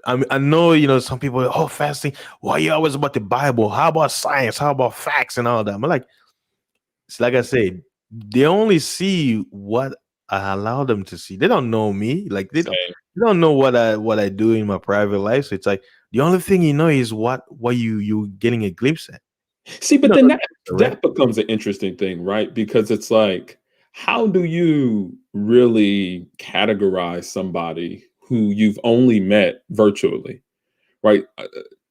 [SPEAKER 1] I know, some people, oh, fasting. Why you always about the Bible? How about science? How about facts and all that? I'm like, it's like I said, they only see what I allow them to see. They don't know me. Like
[SPEAKER 2] Same.
[SPEAKER 1] they don't know what I do in my private life. So it's like the only thing you know is what you getting a glimpse at.
[SPEAKER 2] See,
[SPEAKER 1] You
[SPEAKER 2] but
[SPEAKER 1] don't
[SPEAKER 2] then
[SPEAKER 1] know
[SPEAKER 2] that
[SPEAKER 1] the rest.
[SPEAKER 2] that becomes an interesting thing, right? Because it's like, how do you really categorize somebody who you've only met virtually, right?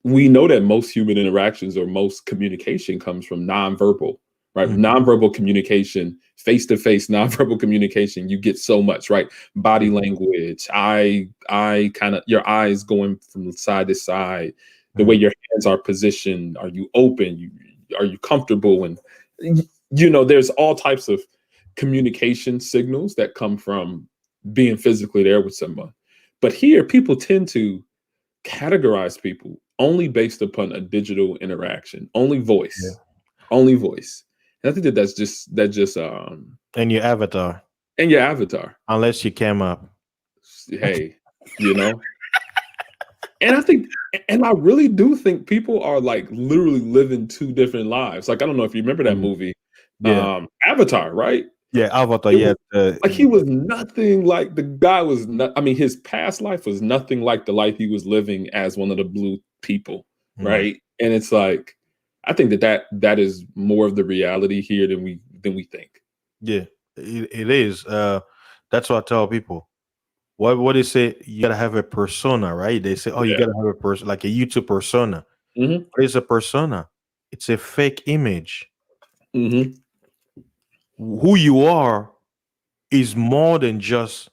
[SPEAKER 2] We know that most human interactions or most communication comes from nonverbal, right?
[SPEAKER 1] Mm,
[SPEAKER 2] Nonverbal communication, face to face, nonverbal communication. You get so much, right?
[SPEAKER 1] yeah,
[SPEAKER 2] Body language, I kind of your eyes going from side to side, the way
[SPEAKER 1] mm,
[SPEAKER 2] your hands are positioned. Are you open? Are you comfortable? And there's all types of communication signals that come from being physically there with someone. But here, people tend to categorize people only based upon a digital interaction,
[SPEAKER 1] yeah.
[SPEAKER 2] only voice. And I think that just
[SPEAKER 1] And your avatar,
[SPEAKER 2] and your avatar.
[SPEAKER 1] unless you came up.
[SPEAKER 2] Hey, you know, and I think, and I really do think people are like literally living two different lives. Like I don't know if you remember that
[SPEAKER 1] Mm,
[SPEAKER 2] movie,
[SPEAKER 1] yeah,
[SPEAKER 2] Avatar, right?
[SPEAKER 1] yeah, avatar.
[SPEAKER 2] It
[SPEAKER 1] Yeah,
[SPEAKER 2] was like he was nothing like the guy was not. I mean, his past life was nothing like the life he was living as one of the blue people,
[SPEAKER 1] mm,
[SPEAKER 2] right? And it's like, I think that is more of the reality here than we think.
[SPEAKER 1] yeah. It is. That's what I tell people. What they say, you gotta have a persona, right? They say, oh, you
[SPEAKER 2] Yeah.
[SPEAKER 1] gotta have a person like a YouTube persona.
[SPEAKER 2] Hmm.
[SPEAKER 1] What is a persona? It's a fake image.
[SPEAKER 2] Hmm.
[SPEAKER 1] Who you are is more than just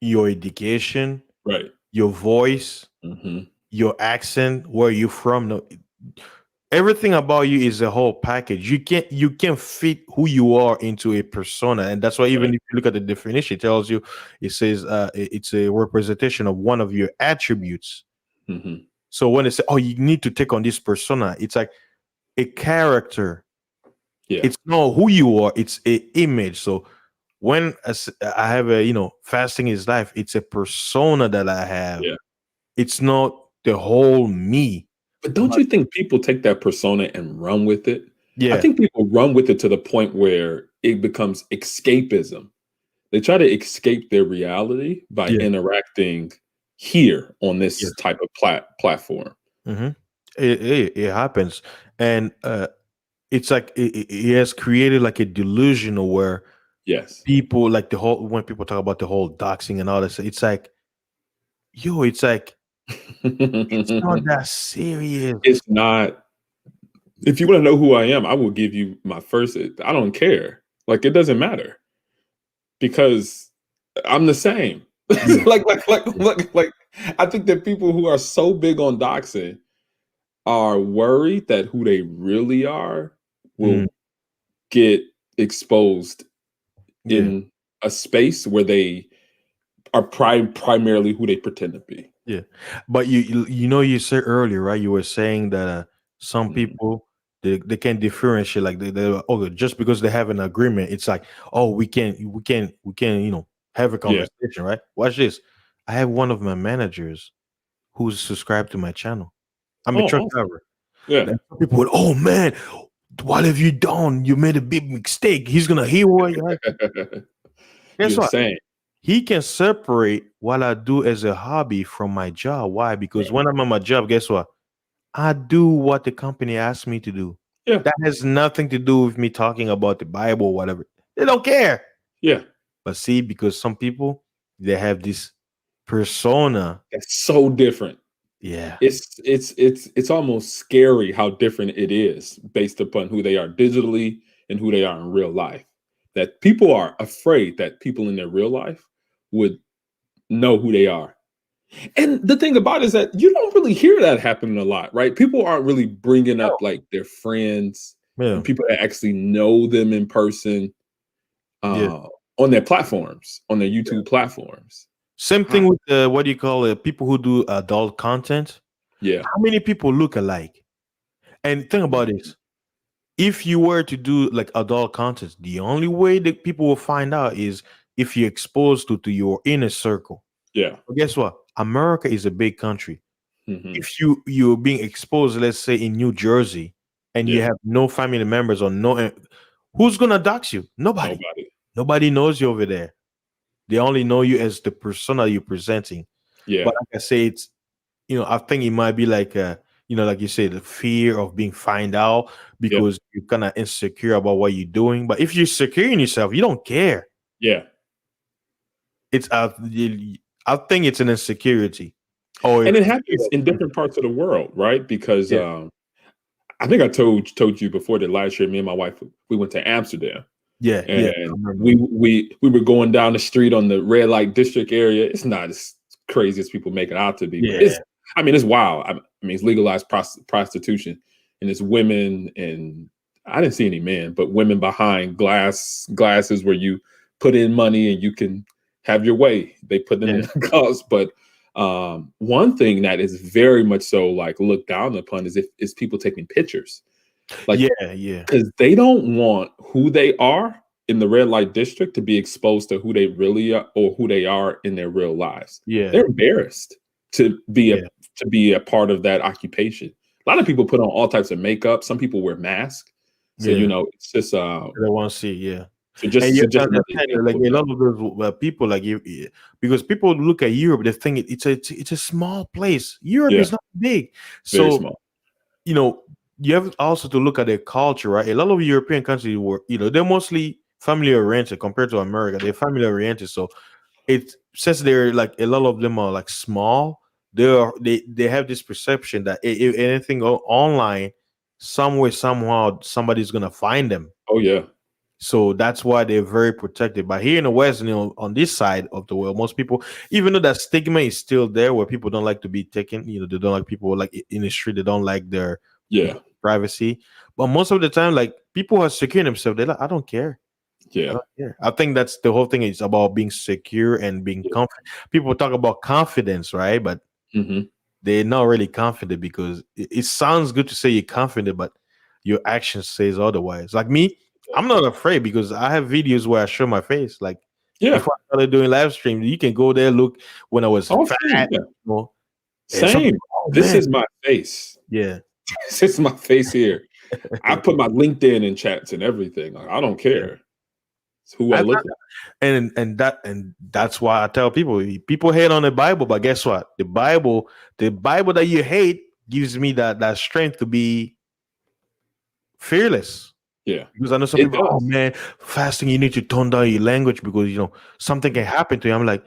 [SPEAKER 1] your education,
[SPEAKER 2] Right.
[SPEAKER 1] your voice,
[SPEAKER 2] Hmm.
[SPEAKER 1] your accent, where you from. No, everything about you is a whole package. You can't fit who you are into a persona, and that's why even
[SPEAKER 2] Right.
[SPEAKER 1] if you look at the definition, it tells you, it says it's a representation of one of your attributes.
[SPEAKER 2] Hmm.
[SPEAKER 1] So when they say, "Oh, you need to take on this persona," it's like a character.
[SPEAKER 2] Yeah.
[SPEAKER 1] It's not who you are; it's a image. So when I have a fasting is life, it's a persona that I have.
[SPEAKER 2] Yeah.
[SPEAKER 1] It's not the whole me.
[SPEAKER 2] But don't
[SPEAKER 1] But
[SPEAKER 2] you think people take that persona and run with it? I
[SPEAKER 1] yeah,
[SPEAKER 2] think people run with it to the point where it becomes escapism. They try to escape their reality by
[SPEAKER 1] yeah,
[SPEAKER 2] interacting here on
[SPEAKER 1] yeah.
[SPEAKER 2] this type of platform.
[SPEAKER 1] hmm it happens, and it's like it has created like a delusional where
[SPEAKER 2] Yes.
[SPEAKER 1] people like the whole when people talk about the whole doxing and all this, it's like it's like it's not that serious.
[SPEAKER 2] It's not. If you want to know who I am, I will give you my first. I don't care. Like it doesn't matter because I'm the same.
[SPEAKER 1] Yeah,
[SPEAKER 2] like. I think that people who are so big on doxing are worried that who they really are
[SPEAKER 1] mm,
[SPEAKER 2] will get exposed
[SPEAKER 1] yeah,
[SPEAKER 2] in a space where they are primarily who they pretend to be.
[SPEAKER 1] yeah. But you said earlier, right? You were saying that some
[SPEAKER 2] Mhm.
[SPEAKER 1] people they can differentiate, like okay, just because they have an agreement, it's like, oh, we can have a
[SPEAKER 2] Yeah.
[SPEAKER 1] conversation, right? Watch this. I have one of my managers who's subscribed to my channel. I'm a
[SPEAKER 2] Oh,
[SPEAKER 1] truck
[SPEAKER 2] awesome.
[SPEAKER 1] driver.
[SPEAKER 2] Yeah.
[SPEAKER 1] And some people would, oh man, what have you done? You made a big mistake. He's gonna hear what you like. Guess
[SPEAKER 2] You're
[SPEAKER 1] what?
[SPEAKER 2] saying.
[SPEAKER 1] He can separate what I do as a hobby from my job. Why? Because
[SPEAKER 2] Right.
[SPEAKER 1] when I'm on my job, guess what? I do what the company asks me to do.
[SPEAKER 2] Yeah.
[SPEAKER 1] That has nothing to do with me talking about the Bible or whatever. They don't care.
[SPEAKER 2] Yeah.
[SPEAKER 1] But see, because some people they have this persona.
[SPEAKER 2] That's so different.
[SPEAKER 1] Yeah.
[SPEAKER 2] It's almost scary how different it is based upon who they are digitally and who they are in real life. That people are afraid that people in their real life would know who they are. And the thing about it is that you don't really hear that happening a lot, right? People aren't really bringing
[SPEAKER 1] Oh,
[SPEAKER 2] up like their friends
[SPEAKER 1] yeah.
[SPEAKER 2] and people that actually know them in person
[SPEAKER 1] Yeah.
[SPEAKER 2] uh, on their platforms, on their
[SPEAKER 1] Yeah.
[SPEAKER 2] YouTube platforms.
[SPEAKER 1] Same
[SPEAKER 2] Huh.
[SPEAKER 1] thing with what do you call it? People who do adult content.
[SPEAKER 2] Yeah.
[SPEAKER 1] How many people look alike? And think about this. If you were to do like adult content, the only way that people will find out is if you're exposed to your inner circle.
[SPEAKER 2] Yeah.
[SPEAKER 1] But guess what? America is a big country.
[SPEAKER 2] Hmm.
[SPEAKER 1] If you're being exposed, let's say in New Jersey, and you
[SPEAKER 2] Yeah.
[SPEAKER 1] have no family members or no, who's gonna dox you? Nobody.
[SPEAKER 2] Nobody.
[SPEAKER 1] Nobody knows you over there. They only know you as the persona you're presenting. But
[SPEAKER 2] Yeah.
[SPEAKER 1] like I say, it's I think it might be like like you say, the fear of being find out
[SPEAKER 2] Yep.
[SPEAKER 1] because you're kind of insecure about what you're doing. But if you're secure in yourself, you don't care.
[SPEAKER 2] Yeah.
[SPEAKER 1] It's I think it's an insecurity or a
[SPEAKER 2] And it
[SPEAKER 1] fear
[SPEAKER 2] happens
[SPEAKER 1] of
[SPEAKER 2] in
[SPEAKER 1] being-
[SPEAKER 2] different parts of the world, right? Because
[SPEAKER 1] yeah,
[SPEAKER 2] I think I told you before that last year, me and my wife we went to Amsterdam,
[SPEAKER 1] yeah, yeah. I
[SPEAKER 2] and
[SPEAKER 1] remember.
[SPEAKER 2] we were going down the street on the red light district area. It's not as crazy as people make it out to be, but
[SPEAKER 1] Yeah,
[SPEAKER 2] it's wild. I mean, it's legalized prostitution, and it's women, and I didn't see any men, but women behind glasses where you put in money and you can have your way. They put them in
[SPEAKER 1] yeah,
[SPEAKER 2] the glass, but one thing that is very much so like looked down upon is people taking pictures, like
[SPEAKER 1] yeah, yeah,
[SPEAKER 2] because they don't want who they are in the red light district to be exposed to who they really are or who they are in their real lives.
[SPEAKER 1] yeah,
[SPEAKER 2] They're embarrassed to be a
[SPEAKER 1] yeah,
[SPEAKER 2] part of that occupation. A lot of people put on all types of makeup. Some people wear masks. So
[SPEAKER 1] yeah.
[SPEAKER 2] it's just
[SPEAKER 1] I want to see, yeah.
[SPEAKER 2] so
[SPEAKER 1] And
[SPEAKER 2] just
[SPEAKER 1] you
[SPEAKER 2] so
[SPEAKER 1] have to
[SPEAKER 2] just another
[SPEAKER 1] understand that, like
[SPEAKER 2] example of
[SPEAKER 1] a
[SPEAKER 2] that.
[SPEAKER 1] lot of those people, like because people look at Europe, they think it's a small place. Europe
[SPEAKER 2] Yeah,
[SPEAKER 1] is not big,
[SPEAKER 2] very
[SPEAKER 1] so
[SPEAKER 2] small.
[SPEAKER 1] you know you have also to look at their culture, right? A lot of European countries were, they're mostly family oriented compared to America. They're family oriented, so it since they're like a lot of them are like small, they have this perception that if anything online, somewhere somehow somebody's gonna find them.
[SPEAKER 2] Oh yeah,
[SPEAKER 1] So that's why they're very protected. But here in the West, on this side of the world, most people, even though that stigma is still there, where people don't like to be taken, they don't like people like in the street, they don't like their
[SPEAKER 2] yeah,
[SPEAKER 1] privacy. But most of the time, like people are securing themselves. They're like, I don't care. I
[SPEAKER 2] yeah,
[SPEAKER 1] don't care. I think that's the whole thing. It's about being secure and being
[SPEAKER 2] yeah.
[SPEAKER 1] confident. People talk about confidence, right? But
[SPEAKER 2] Hmm.
[SPEAKER 1] they're not really confident because it sounds good to say you're confident, but your action says otherwise. Like me, I'm not afraid because I have videos where I show my face. Like
[SPEAKER 2] Yeah.
[SPEAKER 1] before I started doing live stream, you can go there, look when I was
[SPEAKER 2] Oh,
[SPEAKER 1] fat,
[SPEAKER 2] same. Yeah,
[SPEAKER 1] you know, and some
[SPEAKER 2] same.
[SPEAKER 1] people, oh
[SPEAKER 2] This
[SPEAKER 1] man,
[SPEAKER 2] is my face.
[SPEAKER 1] yeah.
[SPEAKER 2] This is my face here. I put my LinkedIn in chats and everything. Like, I don't
[SPEAKER 1] Yeah.
[SPEAKER 2] care. It's who I
[SPEAKER 1] I,
[SPEAKER 2] look like.
[SPEAKER 1] and that's why I tell people hate on the Bible, but guess what? The Bible that you hate gives me that strength to be fearless.
[SPEAKER 2] Yeah,
[SPEAKER 1] Because I know some
[SPEAKER 2] it
[SPEAKER 1] people, oh
[SPEAKER 2] does.
[SPEAKER 1] man, fasting, you need to tone down your language because something can happen to you. I'm like,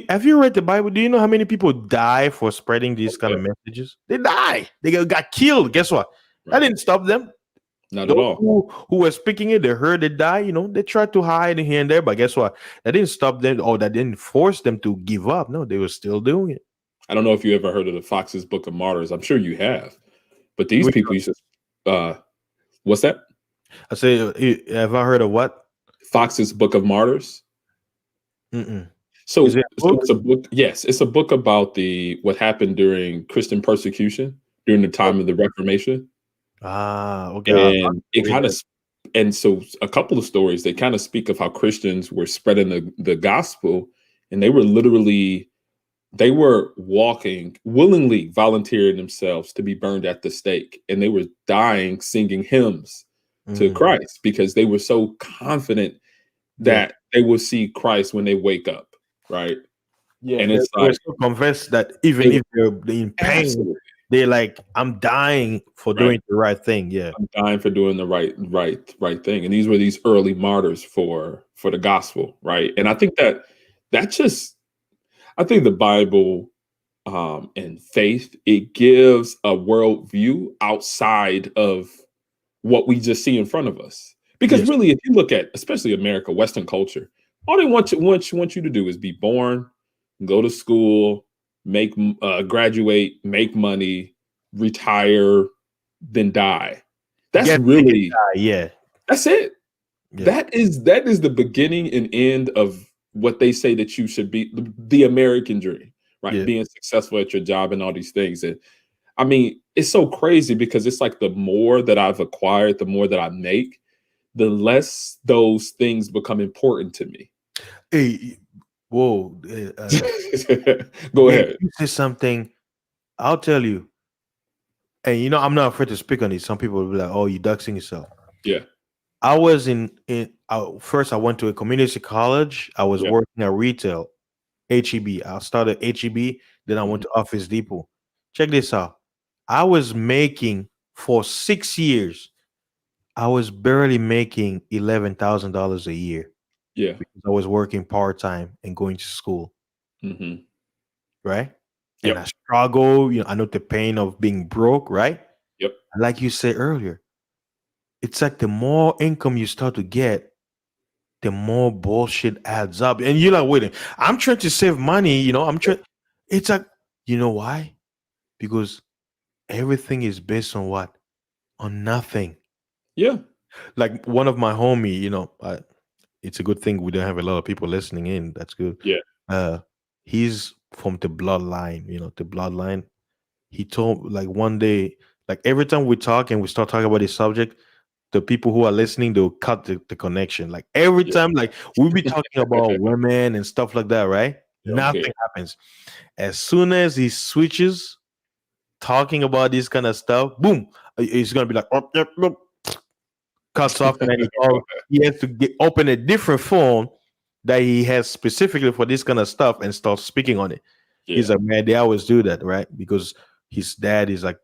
[SPEAKER 1] have you read the Bible? Do you know how many people die for spreading
[SPEAKER 2] Oh,
[SPEAKER 1] these kind
[SPEAKER 2] yeah,
[SPEAKER 1] of messages? They die. They got killed. Guess what? That
[SPEAKER 2] right.
[SPEAKER 1] didn't stop them.
[SPEAKER 2] Not at
[SPEAKER 1] Those
[SPEAKER 2] all.
[SPEAKER 1] who were speaking it, they heard it die. They tried to hide here and there, but guess what? That didn't stop them, or that didn't force them to give up. No, they were still doing it.
[SPEAKER 2] I don't know if you ever heard of the Fox's Book of Martyrs. I'm sure you have. But these
[SPEAKER 1] Which
[SPEAKER 2] people used to, what's that?
[SPEAKER 1] I say, have I heard of what?
[SPEAKER 2] Fox's Book of Martyrs.
[SPEAKER 1] Mm-mm. Is
[SPEAKER 2] So,
[SPEAKER 1] it a
[SPEAKER 2] so
[SPEAKER 1] book?
[SPEAKER 2] it's a book. Yes, it's a book about what happened during Christian persecution during the
[SPEAKER 1] Oh,
[SPEAKER 2] time of the Reformation,
[SPEAKER 1] okay. I'll
[SPEAKER 2] and it
[SPEAKER 1] read
[SPEAKER 2] kind of
[SPEAKER 1] that.
[SPEAKER 2] and so a couple of stories they kind of speak of how Christians were spreading the gospel, and they were literally they were walking willingly, volunteering themselves to be burned at the stake, and they were dying singing hymns to
[SPEAKER 1] Mm,
[SPEAKER 2] Christ because they were so confident
[SPEAKER 1] yeah.
[SPEAKER 2] that they will see Christ when they wake up, right?
[SPEAKER 1] Yeah,
[SPEAKER 2] And
[SPEAKER 1] they
[SPEAKER 2] it's
[SPEAKER 1] were
[SPEAKER 2] like
[SPEAKER 1] so convinced that
[SPEAKER 2] they
[SPEAKER 1] even
[SPEAKER 2] were
[SPEAKER 1] if they're in pain,
[SPEAKER 2] absolutely
[SPEAKER 1] they're like, "I'm dying for
[SPEAKER 2] right.
[SPEAKER 1] doing the right thing." Yeah.
[SPEAKER 2] I'm dying for doing the right thing. And these were these early martyrs for the gospel, right? And I think that just I think the Bible and faith, it gives a worldview outside of what we just see in front of us. Because
[SPEAKER 1] Yes.
[SPEAKER 2] really, if you look at especially America, Western culture, all they want you to do is be born, go to school, make graduate, make money, retire, then die. That's
[SPEAKER 1] Get sick and
[SPEAKER 2] really
[SPEAKER 1] die. Yeah.
[SPEAKER 2] that's it.
[SPEAKER 1] Yeah.
[SPEAKER 2] That is the beginning and end of what they say that you should be the American dream, right?
[SPEAKER 1] Yeah.
[SPEAKER 2] Being successful at your job and all these things. And I mean, it's so crazy because it's like the more that I've acquired, the more that I make, the less those things become important to me.
[SPEAKER 1] Hey, whoa.
[SPEAKER 2] Go
[SPEAKER 1] Man,
[SPEAKER 2] ahead.
[SPEAKER 1] you say something. I'll tell you. And I'm not afraid to speak on it. Some people will be like, "Oh, you doxing yourself."
[SPEAKER 2] Yeah,
[SPEAKER 1] I was first. I went to a community college. I was
[SPEAKER 2] yeah,
[SPEAKER 1] working at retail. HEB. I started HEB. Then I went
[SPEAKER 2] mhm,
[SPEAKER 1] to Office Depot. Check this out. I was making for 6 years. I was barely making $11,000 a year
[SPEAKER 2] yeah,
[SPEAKER 1] because I was working part time and going to school.
[SPEAKER 2] hmm,
[SPEAKER 1] Right. And I
[SPEAKER 2] yep,
[SPEAKER 1] struggle. I know the pain of being broke. Right.
[SPEAKER 2] yep,
[SPEAKER 1] Like you said earlier, it's like the more income you start to get, the more bullshit adds up. And you're like, waiting, I'm trying to save money. I'm
[SPEAKER 2] yeah,
[SPEAKER 1] trying. It's like, why? Because everything is based on what? On nothing.
[SPEAKER 2] yeah,
[SPEAKER 1] Like one of my homie, it's a good thing we don't have a lot of people listening in. That's good.
[SPEAKER 2] yeah,
[SPEAKER 1] Uh, he's from the bloodline. The bloodline. He told like one day, like every time we talk and we start talking about this subject, the people who are listening, they'll cut the connection. Like every
[SPEAKER 2] yeah.
[SPEAKER 1] time, like we'll be talking about women and stuff like that, right?
[SPEAKER 2] They don't
[SPEAKER 1] Nothing
[SPEAKER 2] care.
[SPEAKER 1] happens. As soon as he switches talking about this kind of stuff, boom, he's gonna be like, oh, yep, yep, cuts off, and then he has to open a different phone that he has specifically for this kind of stuff and start speaking on it. He's
[SPEAKER 2] Yeah,
[SPEAKER 1] like, man, they always do that, right? Because his dad is like,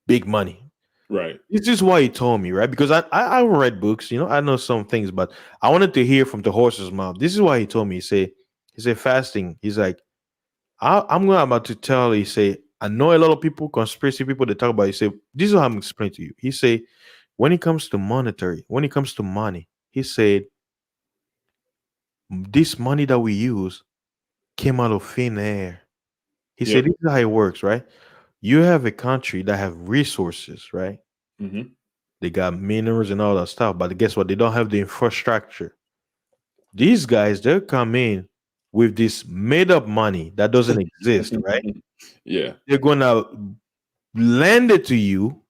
[SPEAKER 1] big money.
[SPEAKER 2] right.
[SPEAKER 1] This is why he told me, right? Because I read books, I know some things, but I wanted to hear from the horse's mouth. This is why he told me. He said fasting. He's like, I'm going about to tell. He say, I know a lot of people, conspiracy people, they talk about. He say, this is what I'm explaining to you. He say, when it comes to when it comes to money, he said, this money that we use came out of thin air. He said,
[SPEAKER 2] Yep.
[SPEAKER 1] this is how it works, right? You have a country that have resources, right?
[SPEAKER 2] Hmm.
[SPEAKER 1] They got minerals and all that stuff, but guess what? They don't have the infrastructure. These guys, they'll come in with this made up money that doesn't exist, right?
[SPEAKER 2] Yeah,
[SPEAKER 1] They're gonna lend it to you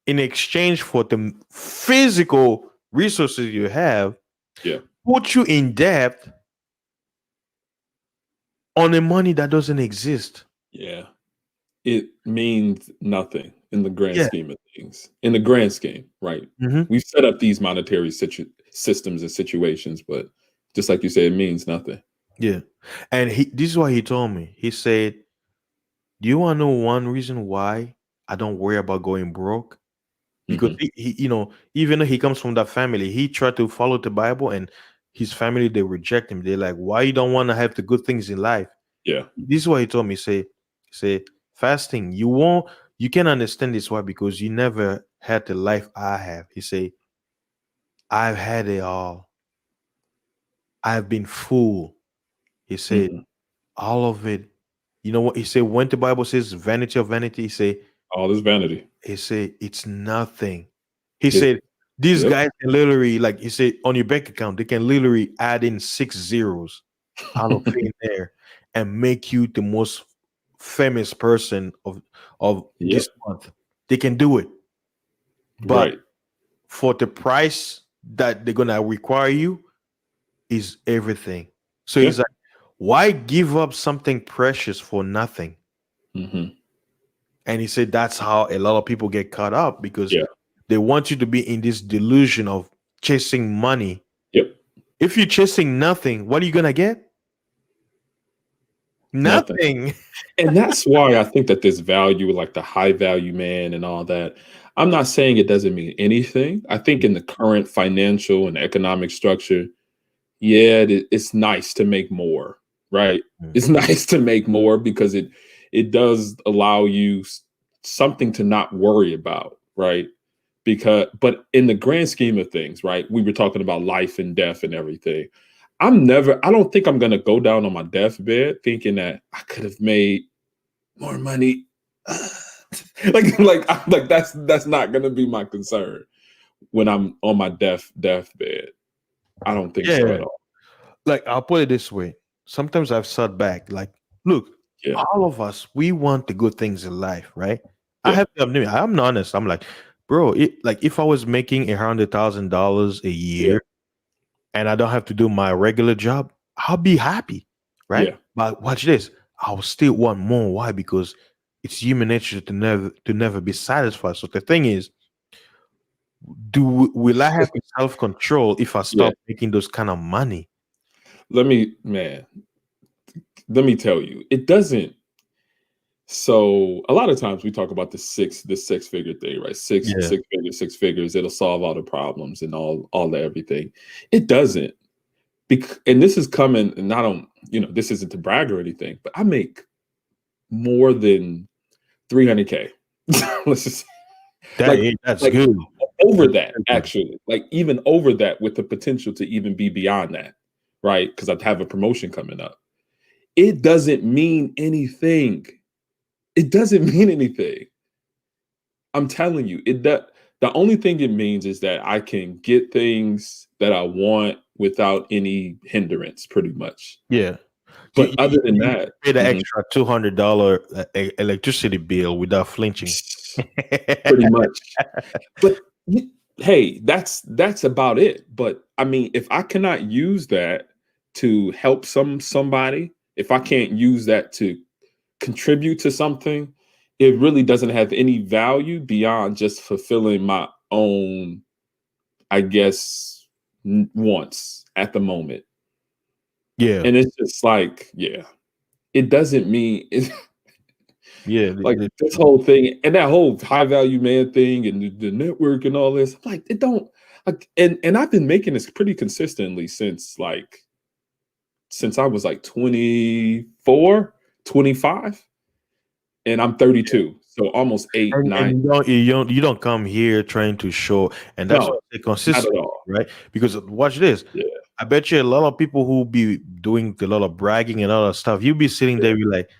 [SPEAKER 1] in exchange for the physical resources you have,
[SPEAKER 2] yeah,
[SPEAKER 1] put you in debt on the money that doesn't exist.
[SPEAKER 2] yeah. It means nothing in the grand
[SPEAKER 1] Yeah.
[SPEAKER 2] scheme of things. In the grand scheme, right?
[SPEAKER 1] Hmm.
[SPEAKER 2] We've set up these monetary systems and situations, but just like you said, it means nothing.
[SPEAKER 1] Yeah. And this is what he told me. He said, do you want to know one reason why I don't worry about going broke? Because
[SPEAKER 2] Hmm.
[SPEAKER 1] even though he comes from that family, he tried to follow the Bible, and his family, they reject him. They're like, why you don't want to have the good things in life?
[SPEAKER 2] Yeah.
[SPEAKER 1] This is what he told me. Say fasting, you can understand this why, because you never had the life I have. He say, I've had it all. I've been full. He said,
[SPEAKER 2] Hmm.
[SPEAKER 1] all of it. You know what he said? When the Bible says vanity of vanity,
[SPEAKER 2] All this vanity.
[SPEAKER 1] he said it's nothing. He
[SPEAKER 2] It.
[SPEAKER 1] said these
[SPEAKER 2] Yep.
[SPEAKER 1] guys can literally, like he said, on your bank account, they can literally add in 6 zeros out of thin air and make you the most famous person of
[SPEAKER 2] Yep.
[SPEAKER 1] this month. They can do it, but
[SPEAKER 2] Right.
[SPEAKER 1] for the price that they're gonna require you is everything. So
[SPEAKER 2] Yeah.
[SPEAKER 1] he's like, Why give up something precious for nothing?
[SPEAKER 2] Hmm.
[SPEAKER 1] And he said that's how a lot of people get caught up because
[SPEAKER 2] Yeah.
[SPEAKER 1] they want you to be in this delusion of chasing money.
[SPEAKER 2] Yep.
[SPEAKER 1] If you're chasing nothing, what are you gonna get?
[SPEAKER 2] Nothing.
[SPEAKER 1] Nothing.
[SPEAKER 2] And that's why I think that this value, like the high value man and all that, I'm not saying it doesn't mean anything. I think in the current financial and economic structure, yeah, it's nice to make more, right?
[SPEAKER 1] Mm.
[SPEAKER 2] It's nice to make more because it does allow you something to not worry about, right? Because but in the grand scheme of things, right? We were talking about life and death and everything. I don't think I'm gonna go down on my deathbed thinking that I could have made more money. Like that's not gonna be my concern when I'm on my deathbed. I don't think so
[SPEAKER 1] Yeah.
[SPEAKER 2] at all.
[SPEAKER 1] Like I'll put it this way. Sometimes I've sat back, like, look,
[SPEAKER 2] Yeah,
[SPEAKER 1] all of us, we want the good things in life, right? I
[SPEAKER 2] yeah,
[SPEAKER 1] have to admit, I'm honest. I'm like, bro, like if I was making $100,000 a
[SPEAKER 2] yeah,
[SPEAKER 1] year and I don't have to do my regular job, I'll be happy, right?
[SPEAKER 2] yeah.
[SPEAKER 1] But watch this. I'll still want more. Why? Because it's human nature to never be satisfied. So the thing is, will I have self control if I
[SPEAKER 2] Yeah.
[SPEAKER 1] stop making those kind of money?
[SPEAKER 2] Let me, man, let me tell you, it doesn't. So a lot of times we talk about the six figure thing, right?
[SPEAKER 1] Yeah,
[SPEAKER 2] Six figures, it'll solve all the problems and all the everything. It doesn't. And this is coming, and I don't, this isn't to brag or anything, but I make more than 300K. Let's just like
[SPEAKER 1] that's
[SPEAKER 2] like
[SPEAKER 1] good.
[SPEAKER 2] over
[SPEAKER 1] That's
[SPEAKER 2] that,
[SPEAKER 1] very good.
[SPEAKER 2] actually, like even over that, with the potential to even be beyond that, right? Because I have a promotion coming up. It doesn't mean anything. It doesn't mean anything. I'm telling you, the only thing it means is that I can get things that I want without any hindrance, pretty much.
[SPEAKER 1] Yeah, you,
[SPEAKER 2] But other than
[SPEAKER 1] you
[SPEAKER 2] that,
[SPEAKER 1] pay the
[SPEAKER 2] mhm,
[SPEAKER 1] extra $200 electricity bill without flinching.
[SPEAKER 2] pretty much. But hey, that's about it. But I mean, if I cannot use that to help somebody, if I can't use that to contribute to something, it really doesn't have any value beyond just fulfilling my own, I guess, wants at the moment.
[SPEAKER 1] Yeah,
[SPEAKER 2] And it's just like, yeah, it doesn't mean it's
[SPEAKER 1] yeah,
[SPEAKER 2] like this whole thing and that whole high value man thing and the network and all this. I'm like, it don't like, and I've been making this pretty consistently since I was like 24, 25, and I'm 32. So almost eight,
[SPEAKER 1] and
[SPEAKER 2] 9.
[SPEAKER 1] you don't come here trying to show, and that's
[SPEAKER 2] No,
[SPEAKER 1] what the
[SPEAKER 2] not at
[SPEAKER 1] consistency,
[SPEAKER 2] all.
[SPEAKER 1] right? Because watch this.
[SPEAKER 2] Yeah,
[SPEAKER 1] I bet you a lot of people who be doing a lot of bragging and all that stuff. You be sitting
[SPEAKER 2] yeah,
[SPEAKER 1] there, be like,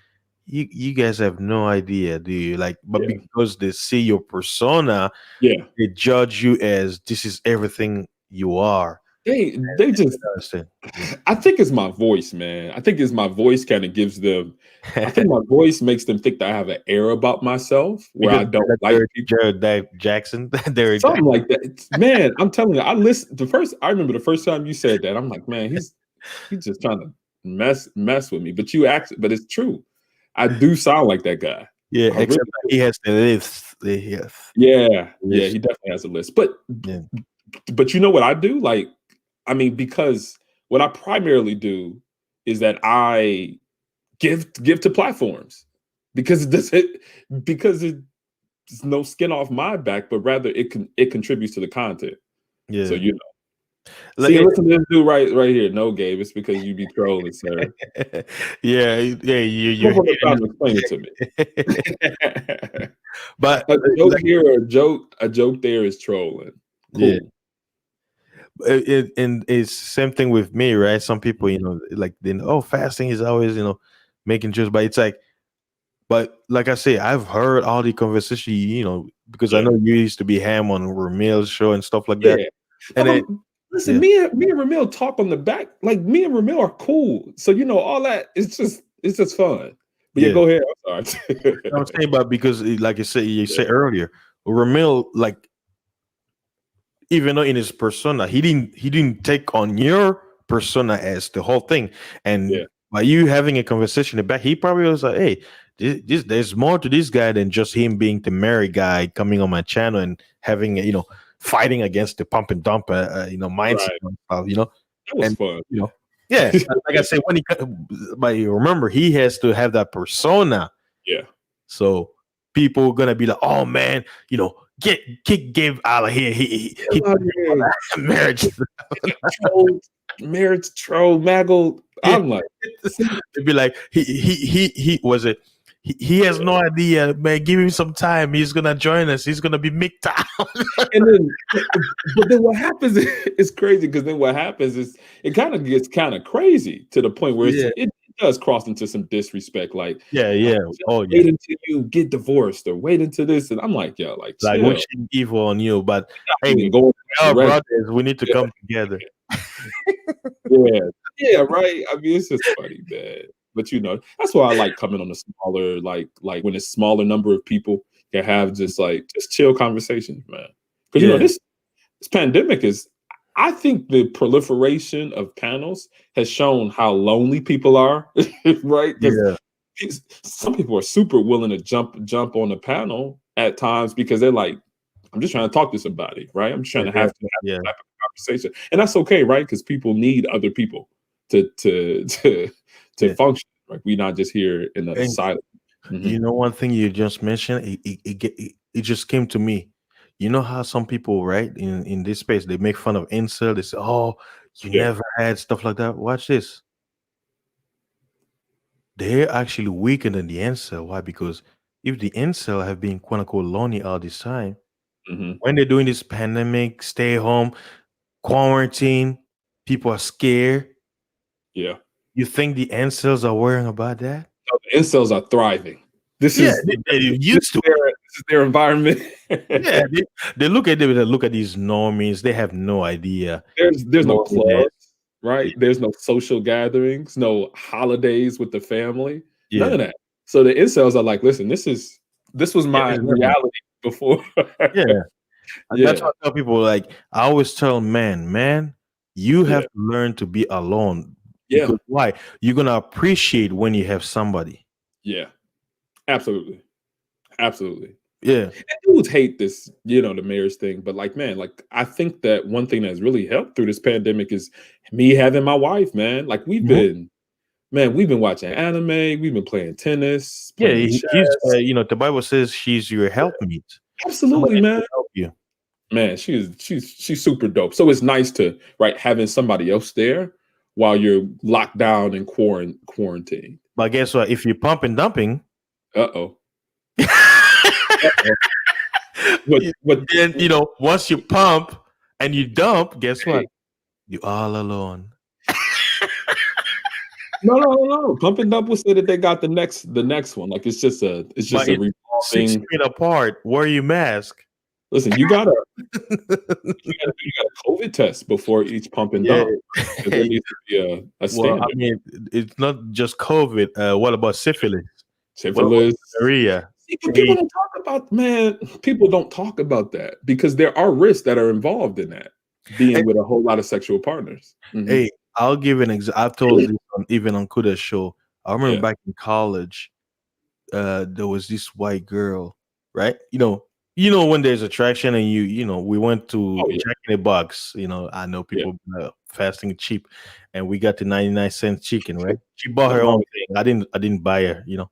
[SPEAKER 1] you guys have no idea, do you? Like, but
[SPEAKER 2] yeah,
[SPEAKER 1] because they see your persona,
[SPEAKER 2] yeah.
[SPEAKER 1] they judge you as this is everything you are.
[SPEAKER 2] They just
[SPEAKER 1] Understand? Yeah.
[SPEAKER 2] I think it's my voice, man. I think it's my voice kind of gives them I think my voice makes them think that I have an air about myself where
[SPEAKER 1] Because
[SPEAKER 2] I don't
[SPEAKER 1] like
[SPEAKER 2] like people.
[SPEAKER 1] Jackson, Derek
[SPEAKER 2] Something
[SPEAKER 1] Jackson.
[SPEAKER 2] like that. Man, I'm telling you, I remember the first time you said that. I'm like, man, he's just trying to mess with me. But it's true. I do sound like that guy.
[SPEAKER 1] Yeah,
[SPEAKER 2] I really
[SPEAKER 1] except that
[SPEAKER 2] do.
[SPEAKER 1] he has the list. Yes,
[SPEAKER 2] Yeah, yeah,
[SPEAKER 1] list.
[SPEAKER 2] he definitely has a list. But
[SPEAKER 1] Yeah,
[SPEAKER 2] but you know what I do? Like, I mean, because what I primarily do is that I give to platforms because it doesn't because it's no skin off my back, but rather it contributes to the content. So
[SPEAKER 1] yeah.
[SPEAKER 2] see,
[SPEAKER 1] Like,
[SPEAKER 2] listen to this dude right here. No, Gabe, it's because you be trolling, sir.
[SPEAKER 1] yeah, yeah.
[SPEAKER 2] Come
[SPEAKER 1] You're
[SPEAKER 2] up on the
[SPEAKER 1] hitting
[SPEAKER 2] time and explain it to
[SPEAKER 1] it.
[SPEAKER 2] me.
[SPEAKER 1] But
[SPEAKER 2] A joke
[SPEAKER 1] like,
[SPEAKER 2] here or a joke there is trolling.
[SPEAKER 1] yeah,
[SPEAKER 2] Cool.
[SPEAKER 1] and it's same thing with me, right? Some people, like then, oh, fasting is always, making jokes, but it's like, but like I say, I've heard all the conversation, because I
[SPEAKER 2] Yeah.
[SPEAKER 1] know you used to be ham on Ramil's show and stuff like that,
[SPEAKER 2] Yeah.
[SPEAKER 1] and then
[SPEAKER 2] Listen,
[SPEAKER 1] yeah,
[SPEAKER 2] me and Ramil talk on the back. Like me and Ramil are cool. So all that it's just fun. But yeah,
[SPEAKER 1] yeah.
[SPEAKER 2] go ahead. I'm sorry.
[SPEAKER 1] I'm saying, but because like you said earlier, Ramil, like, even though in his persona he didn't take on your persona as the whole thing, and
[SPEAKER 2] Yeah.
[SPEAKER 1] By you having a conversation in the back, he probably was like, "Hey, there's more to this guy than just him being the merry guy coming on my channel and having fighting against the pump and dump mindset
[SPEAKER 2] Right.
[SPEAKER 1] and stuff, you know."
[SPEAKER 2] That was
[SPEAKER 1] And
[SPEAKER 2] fun.
[SPEAKER 1] yeah, like I said, but you remember he has to have that persona,
[SPEAKER 2] Yeah.
[SPEAKER 1] so people gonna be like, "Oh man, get kick Gabe out of here. He
[SPEAKER 2] Come on here.
[SPEAKER 1] marriage."
[SPEAKER 2] Troll, marriage troll, Maggle.
[SPEAKER 1] Yeah.
[SPEAKER 2] I'm like, see,
[SPEAKER 1] They'd be like, he was it. He has no idea, man. Give him some time. He's gonna join us. He's gonna be micked out.
[SPEAKER 2] and then, but then what happens is crazy because then what happens is it kind of gets kind of crazy to the point where
[SPEAKER 1] Yeah,
[SPEAKER 2] it does cross into some disrespect. Like,
[SPEAKER 1] yeah,
[SPEAKER 2] oh,
[SPEAKER 1] yeah.
[SPEAKER 2] just
[SPEAKER 1] Oh yeah.
[SPEAKER 2] wait until you get divorced or wait until this. And I'm like, yo, like,
[SPEAKER 1] Like
[SPEAKER 2] chill.
[SPEAKER 1] wishing evil on you, but
[SPEAKER 2] Not
[SPEAKER 1] hey,
[SPEAKER 2] even going
[SPEAKER 1] our
[SPEAKER 2] direct.
[SPEAKER 1] brothers, we need to
[SPEAKER 2] Yeah,
[SPEAKER 1] come together.
[SPEAKER 2] yeah, yeah, right. I mean, it's just funny, man. But that's why I like coming on a smaller, like when it's smaller number of people can have just chill conversations, man. Because
[SPEAKER 1] Yeah,
[SPEAKER 2] this pandemic is, I think the proliferation of panels has shown how lonely people are, right? Because
[SPEAKER 1] yeah,
[SPEAKER 2] some people are super willing to jump on a panel at times because they're like, I'm just trying to talk to somebody, right? I'm just trying to
[SPEAKER 1] yeah,
[SPEAKER 2] have
[SPEAKER 1] yeah.
[SPEAKER 2] that type of conversation, and that's okay, right? Because people need other people to
[SPEAKER 1] Yeah.
[SPEAKER 2] function. Like we're not just here in a
[SPEAKER 1] And
[SPEAKER 2] silent. Hmm.
[SPEAKER 1] one thing you just mentioned, it just came to me. You know how some people, right, in this space, they make fun of incel. They say, "Oh, you
[SPEAKER 2] Yeah.
[SPEAKER 1] never had stuff like that." Watch this. They're actually weaker than the incel. Why? Because if the incel have been quote unquote lonely all this time,
[SPEAKER 2] Hmm.
[SPEAKER 1] when they're doing this pandemic, stay home, quarantine, people are scared.
[SPEAKER 2] Yeah.
[SPEAKER 1] You think the incels are worrying about that?
[SPEAKER 2] No, the incels are thriving. This
[SPEAKER 1] Yeah,
[SPEAKER 2] is
[SPEAKER 1] they're
[SPEAKER 2] this
[SPEAKER 1] used
[SPEAKER 2] is
[SPEAKER 1] to
[SPEAKER 2] their
[SPEAKER 1] it.
[SPEAKER 2] this is their environment.
[SPEAKER 1] Yeah, they look at them, they look at these normies. They have no idea.
[SPEAKER 2] There's no
[SPEAKER 1] Loneliness.
[SPEAKER 2] clubs, right? There's no social gatherings, no holidays with the family, none
[SPEAKER 1] Yeah,
[SPEAKER 2] of that. So the incels are like, listen, this was
[SPEAKER 1] yeah,
[SPEAKER 2] my
[SPEAKER 1] it's different.
[SPEAKER 2] reality before.
[SPEAKER 1] Yeah, and that's
[SPEAKER 2] Yeah,
[SPEAKER 1] why I tell people. Like I always tell man, you have
[SPEAKER 2] yeah,
[SPEAKER 1] to learn to be alone
[SPEAKER 2] yeah,
[SPEAKER 1] because why? You're gonna appreciate when you have somebody.
[SPEAKER 2] yeah. Absolutely, absolutely.
[SPEAKER 1] Yeah.
[SPEAKER 2] And dudes hate this, the marriage thing, but like, man, like I think that one thing that's really helped through this pandemic is me having my wife, man. Like
[SPEAKER 1] Mhm.
[SPEAKER 2] we've been watching anime, we've been playing tennis,
[SPEAKER 1] Yeah,
[SPEAKER 2] playing
[SPEAKER 1] he's
[SPEAKER 2] chess.
[SPEAKER 1] the Bible says she's your helpmeet,
[SPEAKER 2] Absolutely,
[SPEAKER 1] somebody
[SPEAKER 2] man.
[SPEAKER 1] to help you.
[SPEAKER 2] Man, she's super dope. So it's nice to right having somebody else there while you're locked down and quarantined.
[SPEAKER 1] But guess what? If you pump and dumping,
[SPEAKER 2] Uh oh. Uh-oh. What what
[SPEAKER 1] then once you pump and you dump, guess what?
[SPEAKER 2] hey,
[SPEAKER 1] You all alone.
[SPEAKER 2] no. Pump and Dump will say that they got the next one. Like it's just
[SPEAKER 1] But
[SPEAKER 2] a
[SPEAKER 1] it's 6
[SPEAKER 2] revolving.
[SPEAKER 1] feet apart. Wear your mask.
[SPEAKER 2] Listen, you got a COVID test before each pump and
[SPEAKER 1] Yeah.
[SPEAKER 2] dump. 'Cause there needs to be a
[SPEAKER 1] Well, I
[SPEAKER 2] standard.
[SPEAKER 1] mean, it's not just COVID. What about syphilis? What about
[SPEAKER 2] Syphilis.
[SPEAKER 1] gonorrhea?
[SPEAKER 2] See, but people
[SPEAKER 1] AIDS?
[SPEAKER 2] don't talk about man. People don't talk about that because there are risks that are involved in that.
[SPEAKER 1] Hey,
[SPEAKER 2] Being with a whole lot of sexual partners. Mhm.
[SPEAKER 1] hey, I'll give an example. I've told this even on Kuda's show. I remember
[SPEAKER 2] Yeah.
[SPEAKER 1] back in college, there was this white girl, right? When there's attraction and we went to
[SPEAKER 2] Oh yeah.
[SPEAKER 1] Jack in the Box. I know
[SPEAKER 2] Yeah.
[SPEAKER 1] people fasting cheap, and we got the 99-cent chicken, right? She bought her
[SPEAKER 2] Nothing wrong
[SPEAKER 1] own
[SPEAKER 2] with
[SPEAKER 1] thing. I didn't buy her.
[SPEAKER 2] yeah.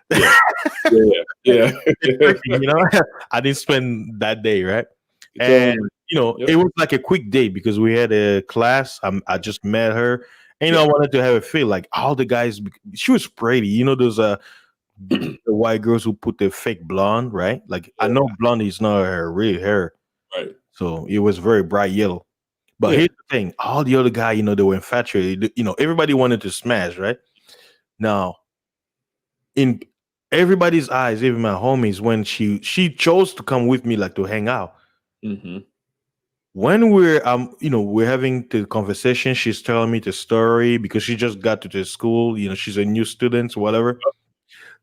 [SPEAKER 2] Yeah. Yeah.
[SPEAKER 1] It's tricky,
[SPEAKER 2] Yeah.
[SPEAKER 1] I didn't spend that day, right?
[SPEAKER 2] It's
[SPEAKER 1] And
[SPEAKER 2] yep.
[SPEAKER 1] it was like a quick date because we had a class. I just met her, and
[SPEAKER 2] Yeah.
[SPEAKER 1] I wanted to have a feel like all the guys. She was pretty, those the white girls who put the fake blonde, right? Like I know
[SPEAKER 2] Yeah.
[SPEAKER 1] blonde is not her real hair,
[SPEAKER 2] Right.
[SPEAKER 1] so it was very bright yellow. But
[SPEAKER 2] Yeah.
[SPEAKER 1] here's the thing: all the other guy, they were infatuated. Everybody wanted to smash, right? Now, in everybody's eyes, even my homies, when she chose to come with me, like to hang out.
[SPEAKER 2] Mhm.
[SPEAKER 1] When we're having the conversation, she's telling me the story because she just got to the school. She's a new student, whatever.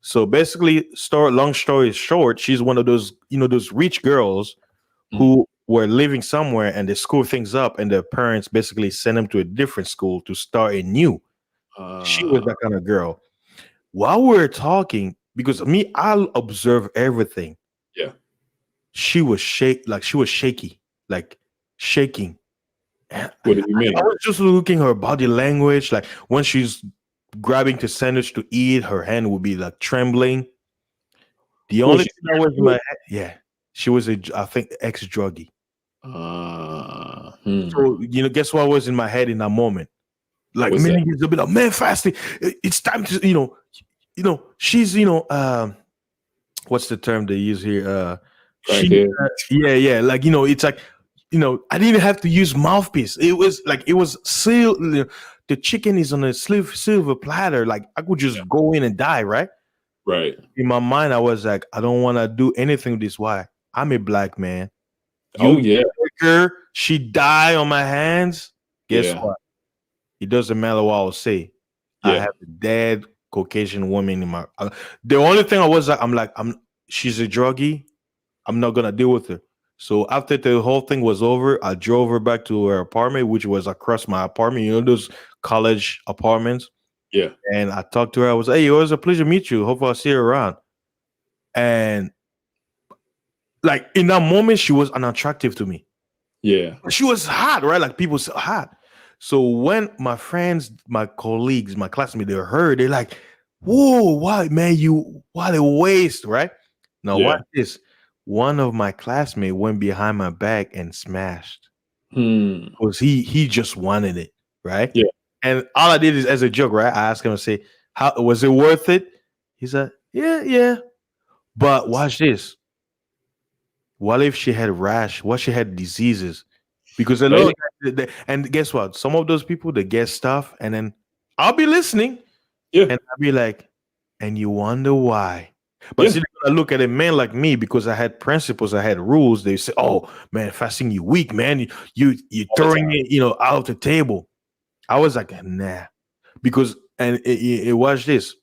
[SPEAKER 1] So basically, long story short, she's one of those, those rich girls
[SPEAKER 2] Mm.
[SPEAKER 1] who were living somewhere and they screw things up, and their parents basically send them to a different school to start anew. She was
[SPEAKER 2] Uh,
[SPEAKER 1] that kind of girl. While we were talking, because me, I'll observe everything.
[SPEAKER 2] yeah.
[SPEAKER 1] She was shaky, like shaking. And
[SPEAKER 2] What do you
[SPEAKER 1] I
[SPEAKER 2] mean?
[SPEAKER 1] was just looking her body language, like when she's grabbing the sandwich to eat, her hand would be like trembling. The
[SPEAKER 2] Was
[SPEAKER 1] only
[SPEAKER 2] she
[SPEAKER 1] thing that was in
[SPEAKER 2] sexual?
[SPEAKER 1] my head, yeah, she was I think ex druggie.
[SPEAKER 2] Hmm.
[SPEAKER 1] So guess what was in my head in that moment? Like
[SPEAKER 2] What's that?
[SPEAKER 1] many years a bit like, man, fasting. It's time to she's what's the term they use here? She
[SPEAKER 2] Crackhead.
[SPEAKER 1] yeah, like it's like I didn't have to use mouthpiece. It was like it was sealed. The chicken is on a silver platter. Like I could
[SPEAKER 2] Yeah.
[SPEAKER 1] just go in and die, right?
[SPEAKER 2] Right.
[SPEAKER 1] In my mind, I was like, I don't want to do anything this way. I'm a black man. You
[SPEAKER 2] Oh yeah.
[SPEAKER 1] take her, she die on my hands. Guess
[SPEAKER 2] Yeah.
[SPEAKER 1] what? It doesn't matter what I'll say. I
[SPEAKER 2] Yeah.
[SPEAKER 1] have a dead Caucasian woman in my. The only thing I was like, she's a druggie. I'm not gonna deal with her. So after the whole thing was over, I drove her back to her apartment, which was across my apartment. Those college apartments.
[SPEAKER 2] Yeah.
[SPEAKER 1] And I talked to her. I was, hey, it was a pleasure to meet you. Hope I'll see you around. And like in that moment, she was unattractive to me.
[SPEAKER 2] Yeah.
[SPEAKER 1] She was hot, right? Like people say hot. So when my friends, my colleagues, my classmates, they heard, they're like, whoa, why, man, what a waste, right? Now, watch
[SPEAKER 2] Yeah.
[SPEAKER 1] this. One of my classmates went behind my back and smashed
[SPEAKER 2] Hmm.
[SPEAKER 1] because he just wanted it, right?
[SPEAKER 2] Yeah.
[SPEAKER 1] And all I did is as a joke, right? I asked him to say, how was it worth it? He said, yeah, yeah. But watch this. What if she had rash? What she had diseases? Because a
[SPEAKER 2] Hey.
[SPEAKER 1] lot of and guess what? Some of those people they get stuff, and then I'll be listening,
[SPEAKER 2] Yeah.
[SPEAKER 1] and I'll be like, and you wonder why. But
[SPEAKER 2] Yeah.
[SPEAKER 1] see, I look at a man like me because I had principles, I had rules. They say, "Oh man, fasting you weak, man. You
[SPEAKER 2] All the
[SPEAKER 1] throwing
[SPEAKER 2] time.
[SPEAKER 1] it, out of the table." I was like, nah, because and it was this,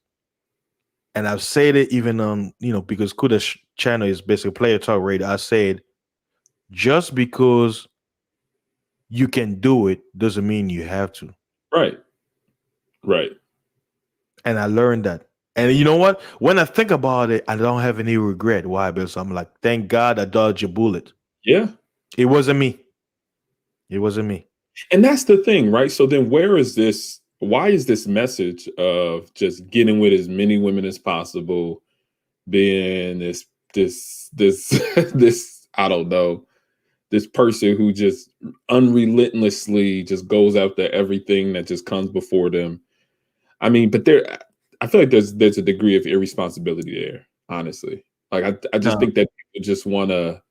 [SPEAKER 1] and I've said it even on because Kuda's channel is basically player talk radio. I said just because you can do it doesn't mean you have to.
[SPEAKER 2] Right. Right.
[SPEAKER 1] And I learned that. And you know what? When I think about it, I don't have any regret. Why? Because I'm like, thank God I dodged a bullet.
[SPEAKER 2] Yeah.
[SPEAKER 1] It wasn't me. It wasn't me.
[SPEAKER 2] And that's the thing, right? So then where is this? Why is this message of just getting with as many women as possible being this this I don't know, this person who just unrelentlessly just goes after everything that just comes before them? I mean, but I feel like there's a degree of irresponsibility there, honestly. Like I just
[SPEAKER 1] No,
[SPEAKER 2] think that people just wanna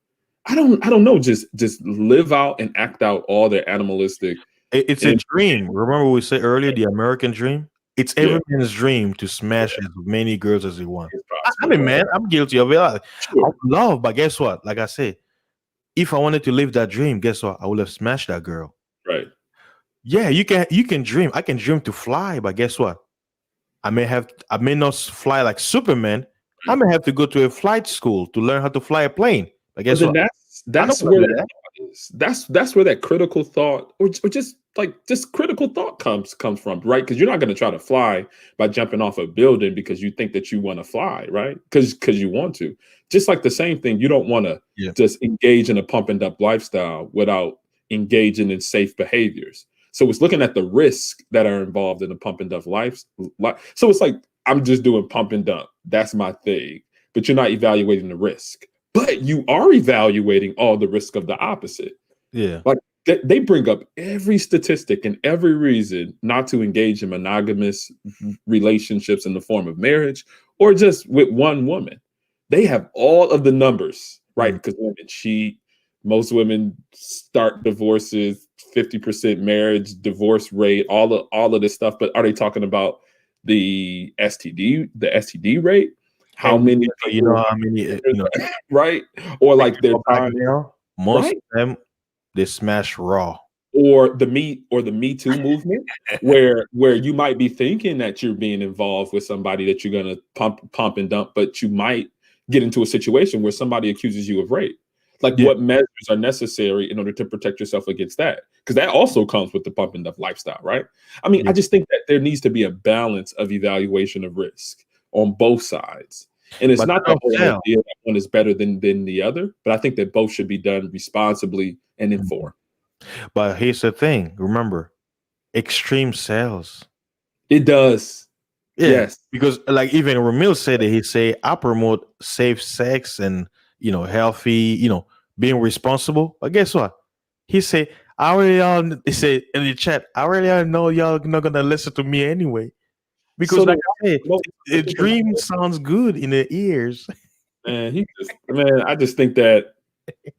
[SPEAKER 2] I don't know, just live out and act out all their animalistic
[SPEAKER 1] it's a
[SPEAKER 2] and
[SPEAKER 1] dream. Remember we said earlier, the American dream? It's
[SPEAKER 2] yeah,
[SPEAKER 1] every man's dream to smash as many girls as he wants.
[SPEAKER 2] it's
[SPEAKER 1] I
[SPEAKER 2] possible,
[SPEAKER 1] mean,
[SPEAKER 2] right?
[SPEAKER 1] man, I'm guilty of it. I
[SPEAKER 2] Sure.
[SPEAKER 1] would love, but guess what? Like I said, if I wanted to live that dream, guess what? I would have smashed that girl.
[SPEAKER 2] Right.
[SPEAKER 1] Yeah, you can dream. I can dream to fly, but guess what? I may not fly like Superman. I
[SPEAKER 2] Right.
[SPEAKER 1] may have to go to a flight school to learn how to fly a plane. But
[SPEAKER 2] But
[SPEAKER 1] guess
[SPEAKER 2] then
[SPEAKER 1] what?
[SPEAKER 2] that's
[SPEAKER 1] I don't
[SPEAKER 2] that's
[SPEAKER 1] want
[SPEAKER 2] where
[SPEAKER 1] to do
[SPEAKER 2] that
[SPEAKER 1] that.
[SPEAKER 2] thought is. That's where that critical thought or just like just critical thought comes from, right? Because you're not going to try to fly by jumping off a building because you think that you want to fly, right? Because you want to. Just like the same thing, you don't want to
[SPEAKER 1] Yeah.
[SPEAKER 2] just engage in a pump and dump lifestyle without engaging in safe behaviors. So it's looking at the risks that are involved in the pump and dump life. So it's like I'm just doing pump and dump. That's my thing. But you're not evaluating the risk. But you are evaluating all the risk of the opposite.
[SPEAKER 1] Yeah.
[SPEAKER 2] Like they bring up every statistic and every reason not to engage in monogamous relationships in the form of marriage or just with one woman. They have all of the numbers, right?
[SPEAKER 1] Mm.
[SPEAKER 2] Because women cheat, most women start divorces, 50% marriage divorce rate, all of this stuff. But are they talking about the STD rate? How
[SPEAKER 1] And
[SPEAKER 2] many
[SPEAKER 1] you know
[SPEAKER 2] people
[SPEAKER 1] how many
[SPEAKER 2] right? Or
[SPEAKER 1] think
[SPEAKER 2] like their
[SPEAKER 1] about black
[SPEAKER 2] time,
[SPEAKER 1] male? Most
[SPEAKER 2] right?
[SPEAKER 1] of them they smash raw.
[SPEAKER 2] Or the Me Too movement, where you might be thinking that you're being involved with somebody that you're gonna pump and dump, but you might get into a situation where somebody accuses you of rape. Like
[SPEAKER 1] Yeah.
[SPEAKER 2] what measures are necessary in order to protect yourself against that? because that also comes with the pump and dump lifestyle, right? I mean, I
[SPEAKER 1] Yeah.
[SPEAKER 2] just think that there needs to be a balance of evaluation of risk on both sides. And it's
[SPEAKER 1] But
[SPEAKER 2] not
[SPEAKER 1] they
[SPEAKER 2] the
[SPEAKER 1] don't
[SPEAKER 2] whole
[SPEAKER 1] sell.
[SPEAKER 2] idea that one is better than the other, but I think that both should be done responsibly and
[SPEAKER 1] Mhm.
[SPEAKER 2] informed.
[SPEAKER 1] But here's the thing. Remember, extreme sales.
[SPEAKER 2] It does.
[SPEAKER 1] Yeah,
[SPEAKER 2] Yes.
[SPEAKER 1] because like even Ramil said it, he say I promote safe sex and healthy, being responsible. But guess what? He say I already all he said in the chat, I already all know y'all not gonna listen to me anyway. Because
[SPEAKER 2] So
[SPEAKER 1] like
[SPEAKER 2] the
[SPEAKER 1] I said,
[SPEAKER 2] most
[SPEAKER 1] a
[SPEAKER 2] people not
[SPEAKER 1] dream sounds good in the ears.
[SPEAKER 2] man, I just think that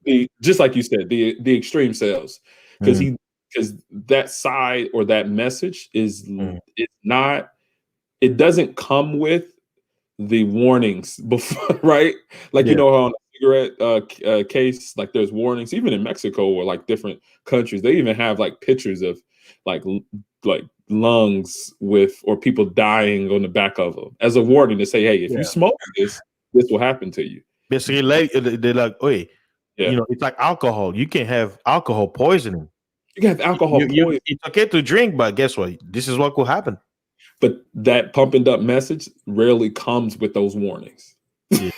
[SPEAKER 2] the just like you said, the extreme sales because
[SPEAKER 1] Mm,
[SPEAKER 2] he because that side or that message
[SPEAKER 1] mm,
[SPEAKER 2] it's not it doesn't come with the warnings before, right? Like
[SPEAKER 1] yeah,
[SPEAKER 2] how on a cigarette case, like there's warnings, even in Mexico or like different countries, they even have like pictures of like like lungs with or people dying on the back of them as a warning to say, hey, if you
[SPEAKER 1] yeah.
[SPEAKER 2] smoke this will happen to you.
[SPEAKER 1] Basically, like they're like, wait,
[SPEAKER 2] Yeah,
[SPEAKER 1] it's like alcohol. You can have alcohol poisoning.
[SPEAKER 2] you can have alcohol poisoning.
[SPEAKER 1] It's okay to drink, but guess what? This is what could happen.
[SPEAKER 2] But that pump and dump message rarely comes with those warnings.
[SPEAKER 1] Yeah,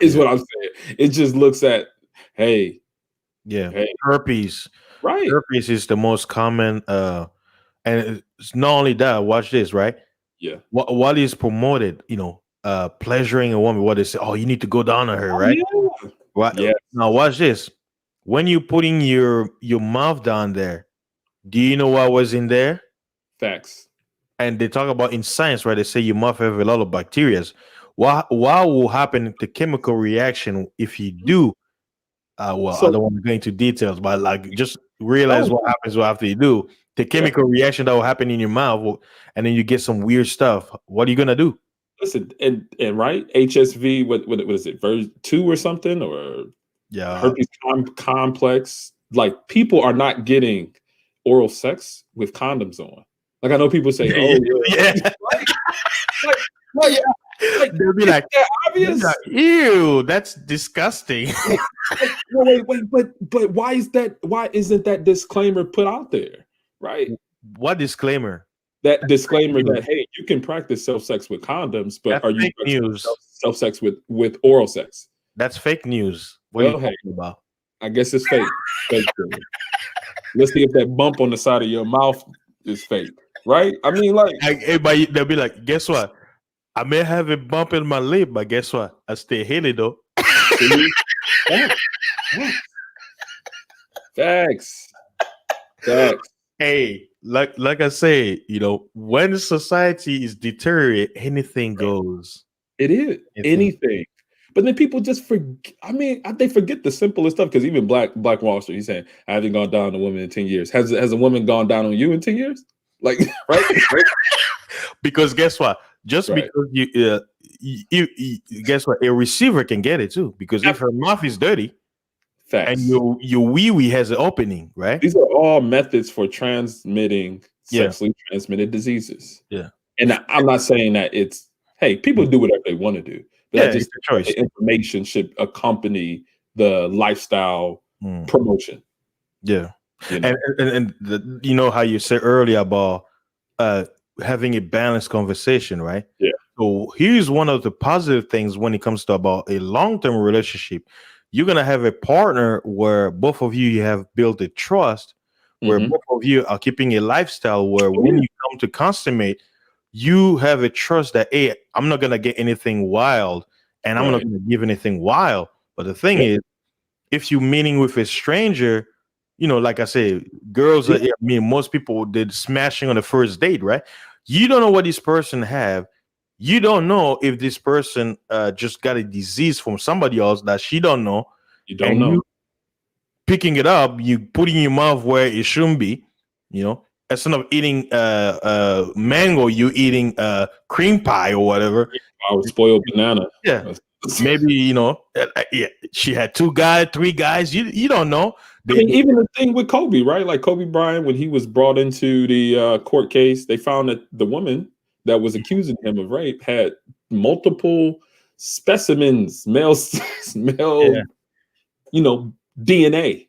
[SPEAKER 2] Is
[SPEAKER 1] yeah,
[SPEAKER 2] what I'm saying. It just looks at, hey,
[SPEAKER 1] yeah.
[SPEAKER 2] hey,
[SPEAKER 1] Herpes.
[SPEAKER 2] right.
[SPEAKER 1] Herpes is the most common. And it's not only that. Watch this, right?
[SPEAKER 2] Yeah.
[SPEAKER 1] What is promoted? Pleasuring a woman. What they say? Oh, you need to go down on her,
[SPEAKER 2] Oh
[SPEAKER 1] right?
[SPEAKER 2] yeah.
[SPEAKER 1] What?
[SPEAKER 2] Yeah.
[SPEAKER 1] Now watch this. When you putting your mouth down there, do you know what was in there?
[SPEAKER 2] Facts.
[SPEAKER 1] And they talk about in science, right? They say you must have a lot of bacteria. What will happen the chemical reaction if you do? Well, I
[SPEAKER 2] So
[SPEAKER 1] don't want to go into details, but like just realize
[SPEAKER 2] oh
[SPEAKER 1] what happens after you do. The
[SPEAKER 2] yeah.
[SPEAKER 1] chemical reaction that will happen in your mouth, and then you get some weird stuff. What are you gonna do?
[SPEAKER 2] Listen, and right, HSV, what is it, version 2 or something, or
[SPEAKER 1] Yeah,
[SPEAKER 2] herpes complex? Like people are not getting oral sex with condoms on. Like I know people say,
[SPEAKER 1] yeah,
[SPEAKER 2] "Oh, yeah,"
[SPEAKER 1] yeah,
[SPEAKER 2] right? Like,
[SPEAKER 1] yeah.
[SPEAKER 2] like, like,
[SPEAKER 1] They'll
[SPEAKER 2] isn't that
[SPEAKER 1] be like,
[SPEAKER 2] obvious?
[SPEAKER 1] ew, that's disgusting.
[SPEAKER 2] No, wait, but why isn't that disclaimer put out there? Right?
[SPEAKER 1] What disclaimer?
[SPEAKER 2] That
[SPEAKER 1] Fake
[SPEAKER 2] disclaimer
[SPEAKER 1] news.
[SPEAKER 2] that hey, you can practice self sex with condoms, but
[SPEAKER 1] That's
[SPEAKER 2] are you
[SPEAKER 1] fake news.
[SPEAKER 2] self sex with oral sex?
[SPEAKER 1] That's fake news. What are you
[SPEAKER 2] Well, hey,
[SPEAKER 1] talking about?
[SPEAKER 2] I guess it's fake. Fake news. Let's see if that bump on the side of your mouth is fake, right? I mean, like,
[SPEAKER 1] Like, everybody, they'll be like, guess what? I may have a bump in my lip, but guess what? I stay healthy though.
[SPEAKER 2] see, facts, facts, facts, facts.
[SPEAKER 1] Hey, like I say, when society is deteriorating, anything goes.
[SPEAKER 2] It is
[SPEAKER 1] Anything.
[SPEAKER 2] anything. But then people just forget. I mean, they forget the simplest stuff because even Black Wall Street, he's saying, "I haven't gone down on a woman in 10 years." Has a woman gone down on you in 10 years? Like, right, right,
[SPEAKER 1] Because guess what? Just
[SPEAKER 2] right.
[SPEAKER 1] because guess what? A receiver can get it too. Because if her mouth is dirty and
[SPEAKER 2] Facts.
[SPEAKER 1] your wee wee has an opening, right?
[SPEAKER 2] These are all methods for transmitting
[SPEAKER 1] Yeah,
[SPEAKER 2] sexually transmitted diseases.
[SPEAKER 1] yeah,
[SPEAKER 2] And I'm not saying that it's hey, people do whatever they want to do, but I
[SPEAKER 1] yeah.
[SPEAKER 2] just
[SPEAKER 1] It's
[SPEAKER 2] think
[SPEAKER 1] a
[SPEAKER 2] that
[SPEAKER 1] choice.
[SPEAKER 2] the information should accompany the lifestyle
[SPEAKER 1] Mm.
[SPEAKER 2] promotion.
[SPEAKER 1] Yeah,
[SPEAKER 2] You
[SPEAKER 1] and
[SPEAKER 2] know,
[SPEAKER 1] you know how you said earlier about uh having a balanced conversation, right?
[SPEAKER 2] yeah.
[SPEAKER 1] So here's one of the positive things when it comes to about a long-term relationship. You're gonna have a partner where both of you have built a trust, where
[SPEAKER 2] Hmm.
[SPEAKER 1] both of you are keeping a lifestyle where
[SPEAKER 2] Oh
[SPEAKER 1] when
[SPEAKER 2] yeah,
[SPEAKER 1] you come to consummate, you have a trust that hey, I'm not gonna get anything wild and I'm not
[SPEAKER 2] right.
[SPEAKER 1] gonna give anything wild. But the thing
[SPEAKER 2] Yeah,
[SPEAKER 1] is, if you meeting with a stranger, like I say, girls are,
[SPEAKER 2] yeah.
[SPEAKER 1] I mean, most people did smashing on the first date, right? You don't know what this person have. You don't know if this person just got a disease from somebody else that she don't know,
[SPEAKER 2] You don't
[SPEAKER 1] and
[SPEAKER 2] know.
[SPEAKER 1] you picking it up, you putting your mouth where it shouldn't be. Instead of eating mango, you eating cream pie or whatever.
[SPEAKER 2] I was spoiled banana.
[SPEAKER 1] Yeah, maybe yeah, she had two guys, three guys. You don't know.
[SPEAKER 2] I mean, even the thing with Kobe, right? Like Kobe Bryant, when he was brought into the court case, they found that the woman that was accusing him of rape had multiple specimens, male,
[SPEAKER 1] Yeah,
[SPEAKER 2] male, DNA.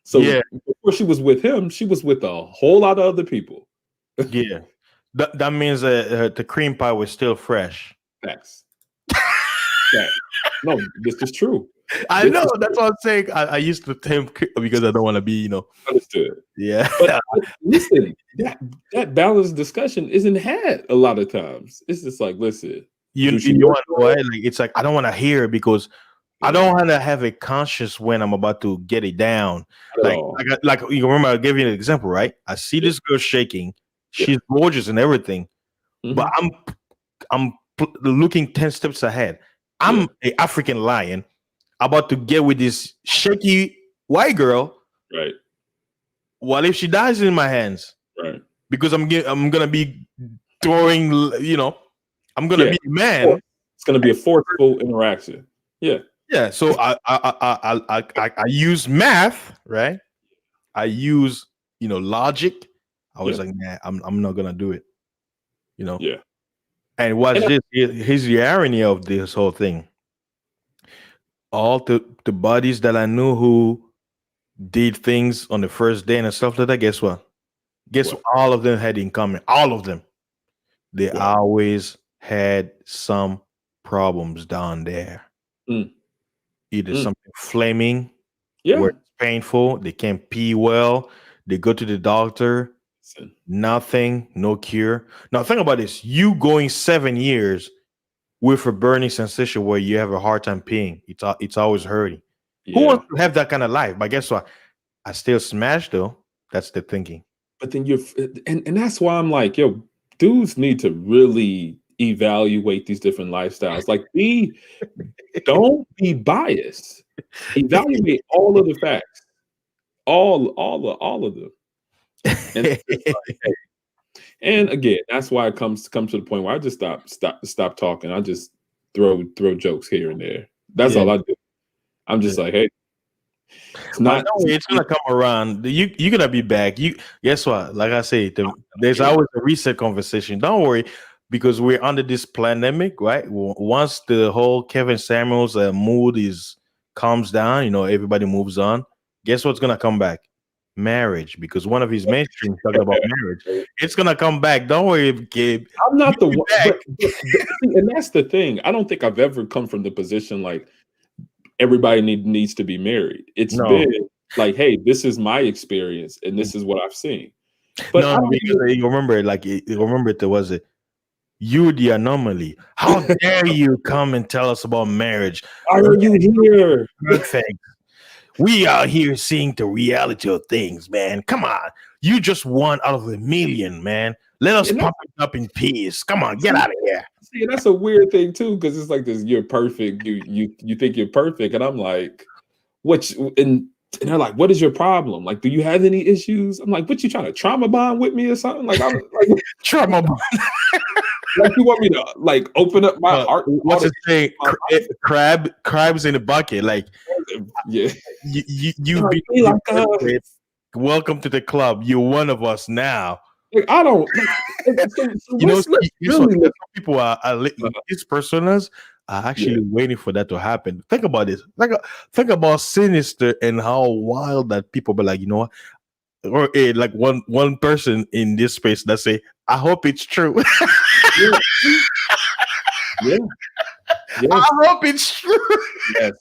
[SPEAKER 2] So
[SPEAKER 1] Yeah,
[SPEAKER 2] before she was with him, she was with a whole lot of other people.
[SPEAKER 1] yeah. That means the cream pie was still fresh.
[SPEAKER 2] Facts. That no, this is true.
[SPEAKER 1] I
[SPEAKER 2] This
[SPEAKER 1] know.
[SPEAKER 2] is
[SPEAKER 1] That's
[SPEAKER 2] true.
[SPEAKER 1] what I'm saying. I used to think because I don't want to be,
[SPEAKER 2] Understood.
[SPEAKER 1] yeah.
[SPEAKER 2] But listen, that balanced discussion isn't had a lot of times. It's just like, listen, do she
[SPEAKER 1] You
[SPEAKER 2] work
[SPEAKER 1] want to know
[SPEAKER 2] well?
[SPEAKER 1] why? Like it's like I don't want to hear it because I
[SPEAKER 2] Yeah,
[SPEAKER 1] don't want to have a conscious when I'm about to get it down.
[SPEAKER 2] not at all.
[SPEAKER 1] Like you remember I gave you an example, right? I see
[SPEAKER 2] Yeah,
[SPEAKER 1] this girl shaking.
[SPEAKER 2] yeah.
[SPEAKER 1] She's gorgeous and everything, but
[SPEAKER 2] Hmm.
[SPEAKER 1] I'm looking 10 steps ahead.
[SPEAKER 2] Yeah,
[SPEAKER 1] I'm a African lion about to get with this shaky white girl.
[SPEAKER 2] right,
[SPEAKER 1] What if she dies in my hands?
[SPEAKER 2] right.
[SPEAKER 1] Because I'm gonna be throwing. I'm gonna
[SPEAKER 2] Yeah,
[SPEAKER 1] be a man.
[SPEAKER 2] force. It's going to be a forceful interaction. Yeah,
[SPEAKER 1] Yeah, so I use math, right? I use logic. I was
[SPEAKER 2] yeah,
[SPEAKER 1] like, nah, I'm not gonna do it, you know.
[SPEAKER 2] yeah.
[SPEAKER 1] And
[SPEAKER 2] And
[SPEAKER 1] watch this. Here's the irony of this whole thing. All the buddies that I knew who did things on the first day and stuff like that. Guess what? Guess what
[SPEAKER 2] what?
[SPEAKER 1] all of them had in common. All of them. They
[SPEAKER 2] What?
[SPEAKER 1] always had some problems down there.
[SPEAKER 2] Mm,
[SPEAKER 1] Either
[SPEAKER 2] mm.
[SPEAKER 1] something flaming where
[SPEAKER 2] Yeah.
[SPEAKER 1] it's painful, they can't pee well, they go to the doctor,
[SPEAKER 2] Listen,
[SPEAKER 1] nothing, no cure. Now think about this. You going 7 years with a burning sensation where you have a hard time peeing. It's always hurting. Who
[SPEAKER 2] yeah.
[SPEAKER 1] wants to have that kind of life? But guess what? I still smash though. That's the thinking.
[SPEAKER 2] But then and that's why I'm like, yo, dudes need to really evaluate these different lifestyles. Like, don't be biased. Evaluate all of the facts, all of them, and it's like, hey, and again, that's why it comes to the point where I just stop talking. I just throw jokes here and there. That's
[SPEAKER 1] Yeah.
[SPEAKER 2] all I do. I'm
[SPEAKER 1] Yeah.
[SPEAKER 2] just like, hey, it's
[SPEAKER 1] But
[SPEAKER 2] not.
[SPEAKER 1] don't worry, it's gonna come around. You're gonna be back. You guess what? Like I say, there's
[SPEAKER 2] Yeah,
[SPEAKER 1] always a reset conversation. Don't worry, because we're under this pandemic, right? Once the whole Kevin Samuels mood is calms down, everybody moves on. Guess what's gonna come back? Marriage, because one of his mainstream talking about marriage. It's gonna come back. Don't worry, Gabe.
[SPEAKER 2] I'm not the
[SPEAKER 1] You'll be
[SPEAKER 2] one,
[SPEAKER 1] back.
[SPEAKER 2] see, and that's the thing. I don't think I've ever come from the position like everybody needs to be married. It's
[SPEAKER 1] No,
[SPEAKER 2] been like, hey, this is my experience and this is what I've seen. But
[SPEAKER 1] no,
[SPEAKER 2] I
[SPEAKER 1] no,
[SPEAKER 2] don't
[SPEAKER 1] because
[SPEAKER 2] think
[SPEAKER 1] you remember, like you remember, there was it. You the anomaly. How dare you come and tell us about marriage?
[SPEAKER 2] why are you here?
[SPEAKER 1] Perfect. We out here seeing the reality of things, man. Come on. You just one out of a million, man. Let us
[SPEAKER 2] And that,
[SPEAKER 1] pop it up in peace. Come on, get
[SPEAKER 2] see,
[SPEAKER 1] out of here.
[SPEAKER 2] see, and that's a weird thing too, because it's like this, you're perfect. You think you're perfect. And I'm like, what and they're like, what is your problem? Like, do you have any issues? I'm like, what you trying to trauma bond with me or something? Like, I'm like,
[SPEAKER 1] Trauma.
[SPEAKER 2] like you want me to like open up my heart?
[SPEAKER 1] What's it saying? Crabs in a bucket. Like
[SPEAKER 2] Yeah.
[SPEAKER 1] you've
[SPEAKER 2] Like,
[SPEAKER 1] been
[SPEAKER 2] be like
[SPEAKER 1] rejected.
[SPEAKER 2] us.
[SPEAKER 1] Welcome to the club. You're one of us now.
[SPEAKER 2] Like, I don't like, so let's
[SPEAKER 1] Guess what?
[SPEAKER 2] really
[SPEAKER 1] That's
[SPEAKER 2] look.
[SPEAKER 1] what people these personas are
[SPEAKER 2] Yeah.
[SPEAKER 1] actually waiting for that to happen. Think about this. Think about Sinister and how wild that people be like, you know what? Or like one person in this space that say, I hope it's true.
[SPEAKER 2] Yeah. Yeah.
[SPEAKER 1] I
[SPEAKER 2] Yes.
[SPEAKER 1] hope it's true.
[SPEAKER 2] Yes.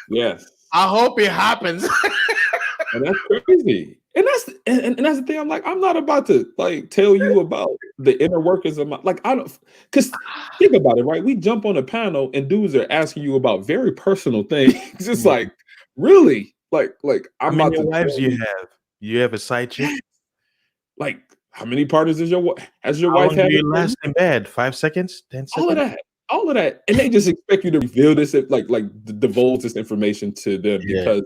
[SPEAKER 2] Yes.
[SPEAKER 1] I hope it happens.
[SPEAKER 2] And that's crazy. And that's the thing. I'm like, I'm not about to like tell you about the inner workings of my like I don't because think about it, right? We jump on a panel and dudes are asking you about very personal things. It's like, really? Like
[SPEAKER 1] How
[SPEAKER 2] I'm
[SPEAKER 1] many
[SPEAKER 2] about to
[SPEAKER 1] wives
[SPEAKER 2] tell
[SPEAKER 1] you
[SPEAKER 2] you
[SPEAKER 1] have? You have a side chick?
[SPEAKER 2] like how many partners is has your
[SPEAKER 1] How
[SPEAKER 2] wife
[SPEAKER 1] long do
[SPEAKER 2] had?
[SPEAKER 1] you last in bed? 5 seconds? 10
[SPEAKER 2] All of
[SPEAKER 1] seconds?
[SPEAKER 2] that. All of that. And they just expect you to reveal this like divulge this information to them
[SPEAKER 1] Yeah.
[SPEAKER 2] because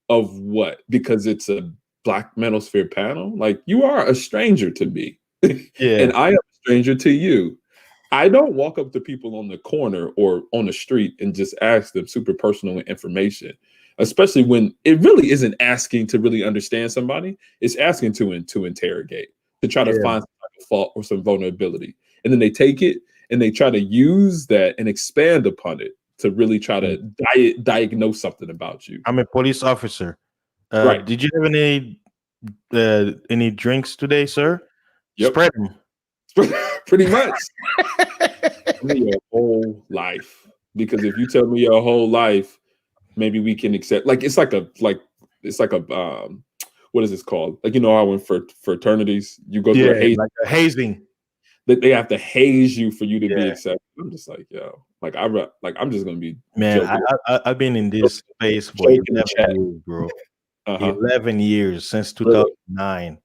[SPEAKER 2] of what? Because it's a Black Manosphere panel? Like, you are a stranger to me,
[SPEAKER 1] Yeah.
[SPEAKER 2] and I am a stranger to you. I don't walk up to people on the corner or on the street and just ask them super personal information, especially when it really isn't asking to really understand somebody. It's asking to interrogate, to try to
[SPEAKER 1] Yeah.
[SPEAKER 2] find some type of fault or some vulnerability. And then they take it and they try to use that and expand upon it to really try to diagnose something about you.
[SPEAKER 1] I'm a police officer.
[SPEAKER 2] Right.
[SPEAKER 1] Did you have any drinks today, sir?
[SPEAKER 2] Yep.
[SPEAKER 1] Spread them.
[SPEAKER 2] Pretty much. Tell me your whole life, because if you tell me your whole life, maybe we can accept. Like it's like a what is this called? Like, how when for fraternities you go through a
[SPEAKER 1] Yeah,
[SPEAKER 2] haze,
[SPEAKER 1] like a hazing.
[SPEAKER 2] that they have to haze you for you to be
[SPEAKER 1] Yeah,
[SPEAKER 2] accepted. I'm just like, yo, like I'm just gonna be
[SPEAKER 1] man.
[SPEAKER 2] joking,
[SPEAKER 1] I've been in this space for
[SPEAKER 2] joking in
[SPEAKER 1] 11
[SPEAKER 2] chat.
[SPEAKER 1] years, bro.
[SPEAKER 2] Uh-huh.
[SPEAKER 1] 11 years since
[SPEAKER 2] Really?
[SPEAKER 1] 2009.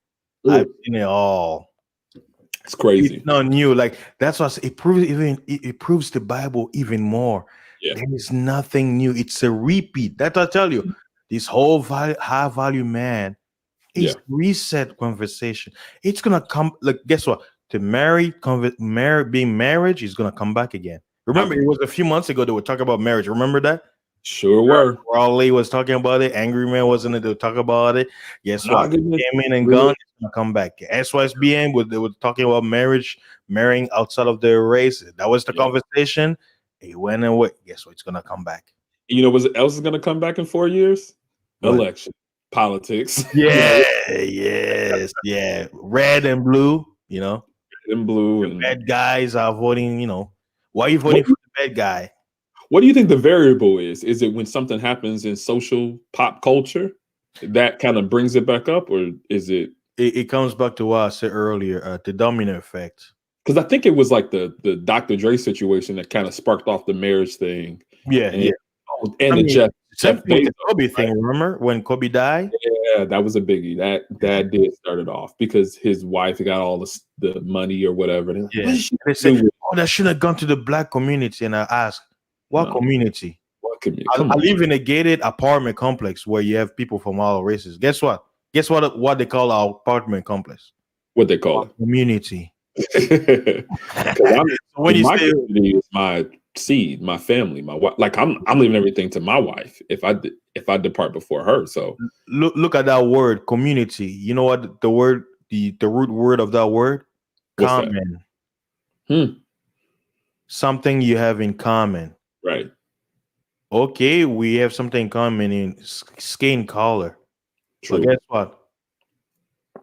[SPEAKER 1] I've
[SPEAKER 2] Ooh,
[SPEAKER 1] seen it all.
[SPEAKER 2] it's
[SPEAKER 1] It's
[SPEAKER 2] crazy.
[SPEAKER 1] not new. Like that's what it proves the Bible even more.
[SPEAKER 2] Yeah.
[SPEAKER 1] There is nothing new. It's a repeat. That I tell you. This whole high value man
[SPEAKER 2] Yeah.
[SPEAKER 1] is reset conversation. It's gonna come. Like guess what? The being marriage is gonna come back again. Remember,
[SPEAKER 2] I'm
[SPEAKER 1] it was a few months ago they were talking about marriage. Remember that?
[SPEAKER 2] sure were.
[SPEAKER 1] Raleigh was talking about it. Angry Man wasn't it to talk about it. Guess what?
[SPEAKER 2] Monogamous,
[SPEAKER 1] Came in and gone.
[SPEAKER 2] really?
[SPEAKER 1] It's gonna come back. SYSBM they were talking about marrying outside of their race. That was the
[SPEAKER 2] Yeah.
[SPEAKER 1] conversation. It went away. Guess what? It's gonna come back.
[SPEAKER 2] You know what else is gonna come back in 4 years?
[SPEAKER 1] What?
[SPEAKER 2] Election. Politics.
[SPEAKER 1] Yeah, yes, yeah. Red and blue.
[SPEAKER 2] In blue
[SPEAKER 1] The
[SPEAKER 2] and
[SPEAKER 1] bad guys are voting. Why are you
[SPEAKER 2] what
[SPEAKER 1] voting for the bad guy?
[SPEAKER 2] what do you think the variable is? Is it when something happens in social pop culture that kind of brings it back up, or is it
[SPEAKER 1] It comes back to what I said earlier. The domino effect.
[SPEAKER 2] because I think it was like the Dr. Dre situation that kind of sparked off the marriage thing,
[SPEAKER 1] Yeah,
[SPEAKER 2] and
[SPEAKER 1] yeah. I
[SPEAKER 2] the
[SPEAKER 1] mean,
[SPEAKER 2] Jeff
[SPEAKER 1] same thing with
[SPEAKER 2] Bezos,
[SPEAKER 1] the Kobe
[SPEAKER 2] right?
[SPEAKER 1] thing. Remember when Kobe died?
[SPEAKER 2] Yeah, that was a biggie. That
[SPEAKER 1] Yeah,
[SPEAKER 2] that did start it off because his wife got all the money or whatever. They're like,
[SPEAKER 1] yeah.
[SPEAKER 2] what
[SPEAKER 1] And
[SPEAKER 2] did she
[SPEAKER 1] they
[SPEAKER 2] do
[SPEAKER 1] say,
[SPEAKER 2] with
[SPEAKER 1] "Oh, that shouldn't have gone to the black community." And I asked, "What
[SPEAKER 2] no?
[SPEAKER 1] community?"
[SPEAKER 2] What can you
[SPEAKER 1] I
[SPEAKER 2] come on?
[SPEAKER 1] live in a gated apartment complex where you have people from all races. Guess what? Guess what? What they call our apartment complex?
[SPEAKER 2] What they call
[SPEAKER 1] Our
[SPEAKER 2] it?
[SPEAKER 1] community.
[SPEAKER 2] Because I'm
[SPEAKER 1] So when you
[SPEAKER 2] my
[SPEAKER 1] say
[SPEAKER 2] community is my seed, my family, my wife. Like I'm leaving everything to my wife if I depart before her. So
[SPEAKER 1] look at that word community, you know what the word the root word of that word?
[SPEAKER 2] what's that?
[SPEAKER 1] Common.
[SPEAKER 2] Hmm.
[SPEAKER 1] Something you have in common.
[SPEAKER 2] Right.
[SPEAKER 1] Okay, we have something in common in skin color. But
[SPEAKER 2] True.
[SPEAKER 1] guess what?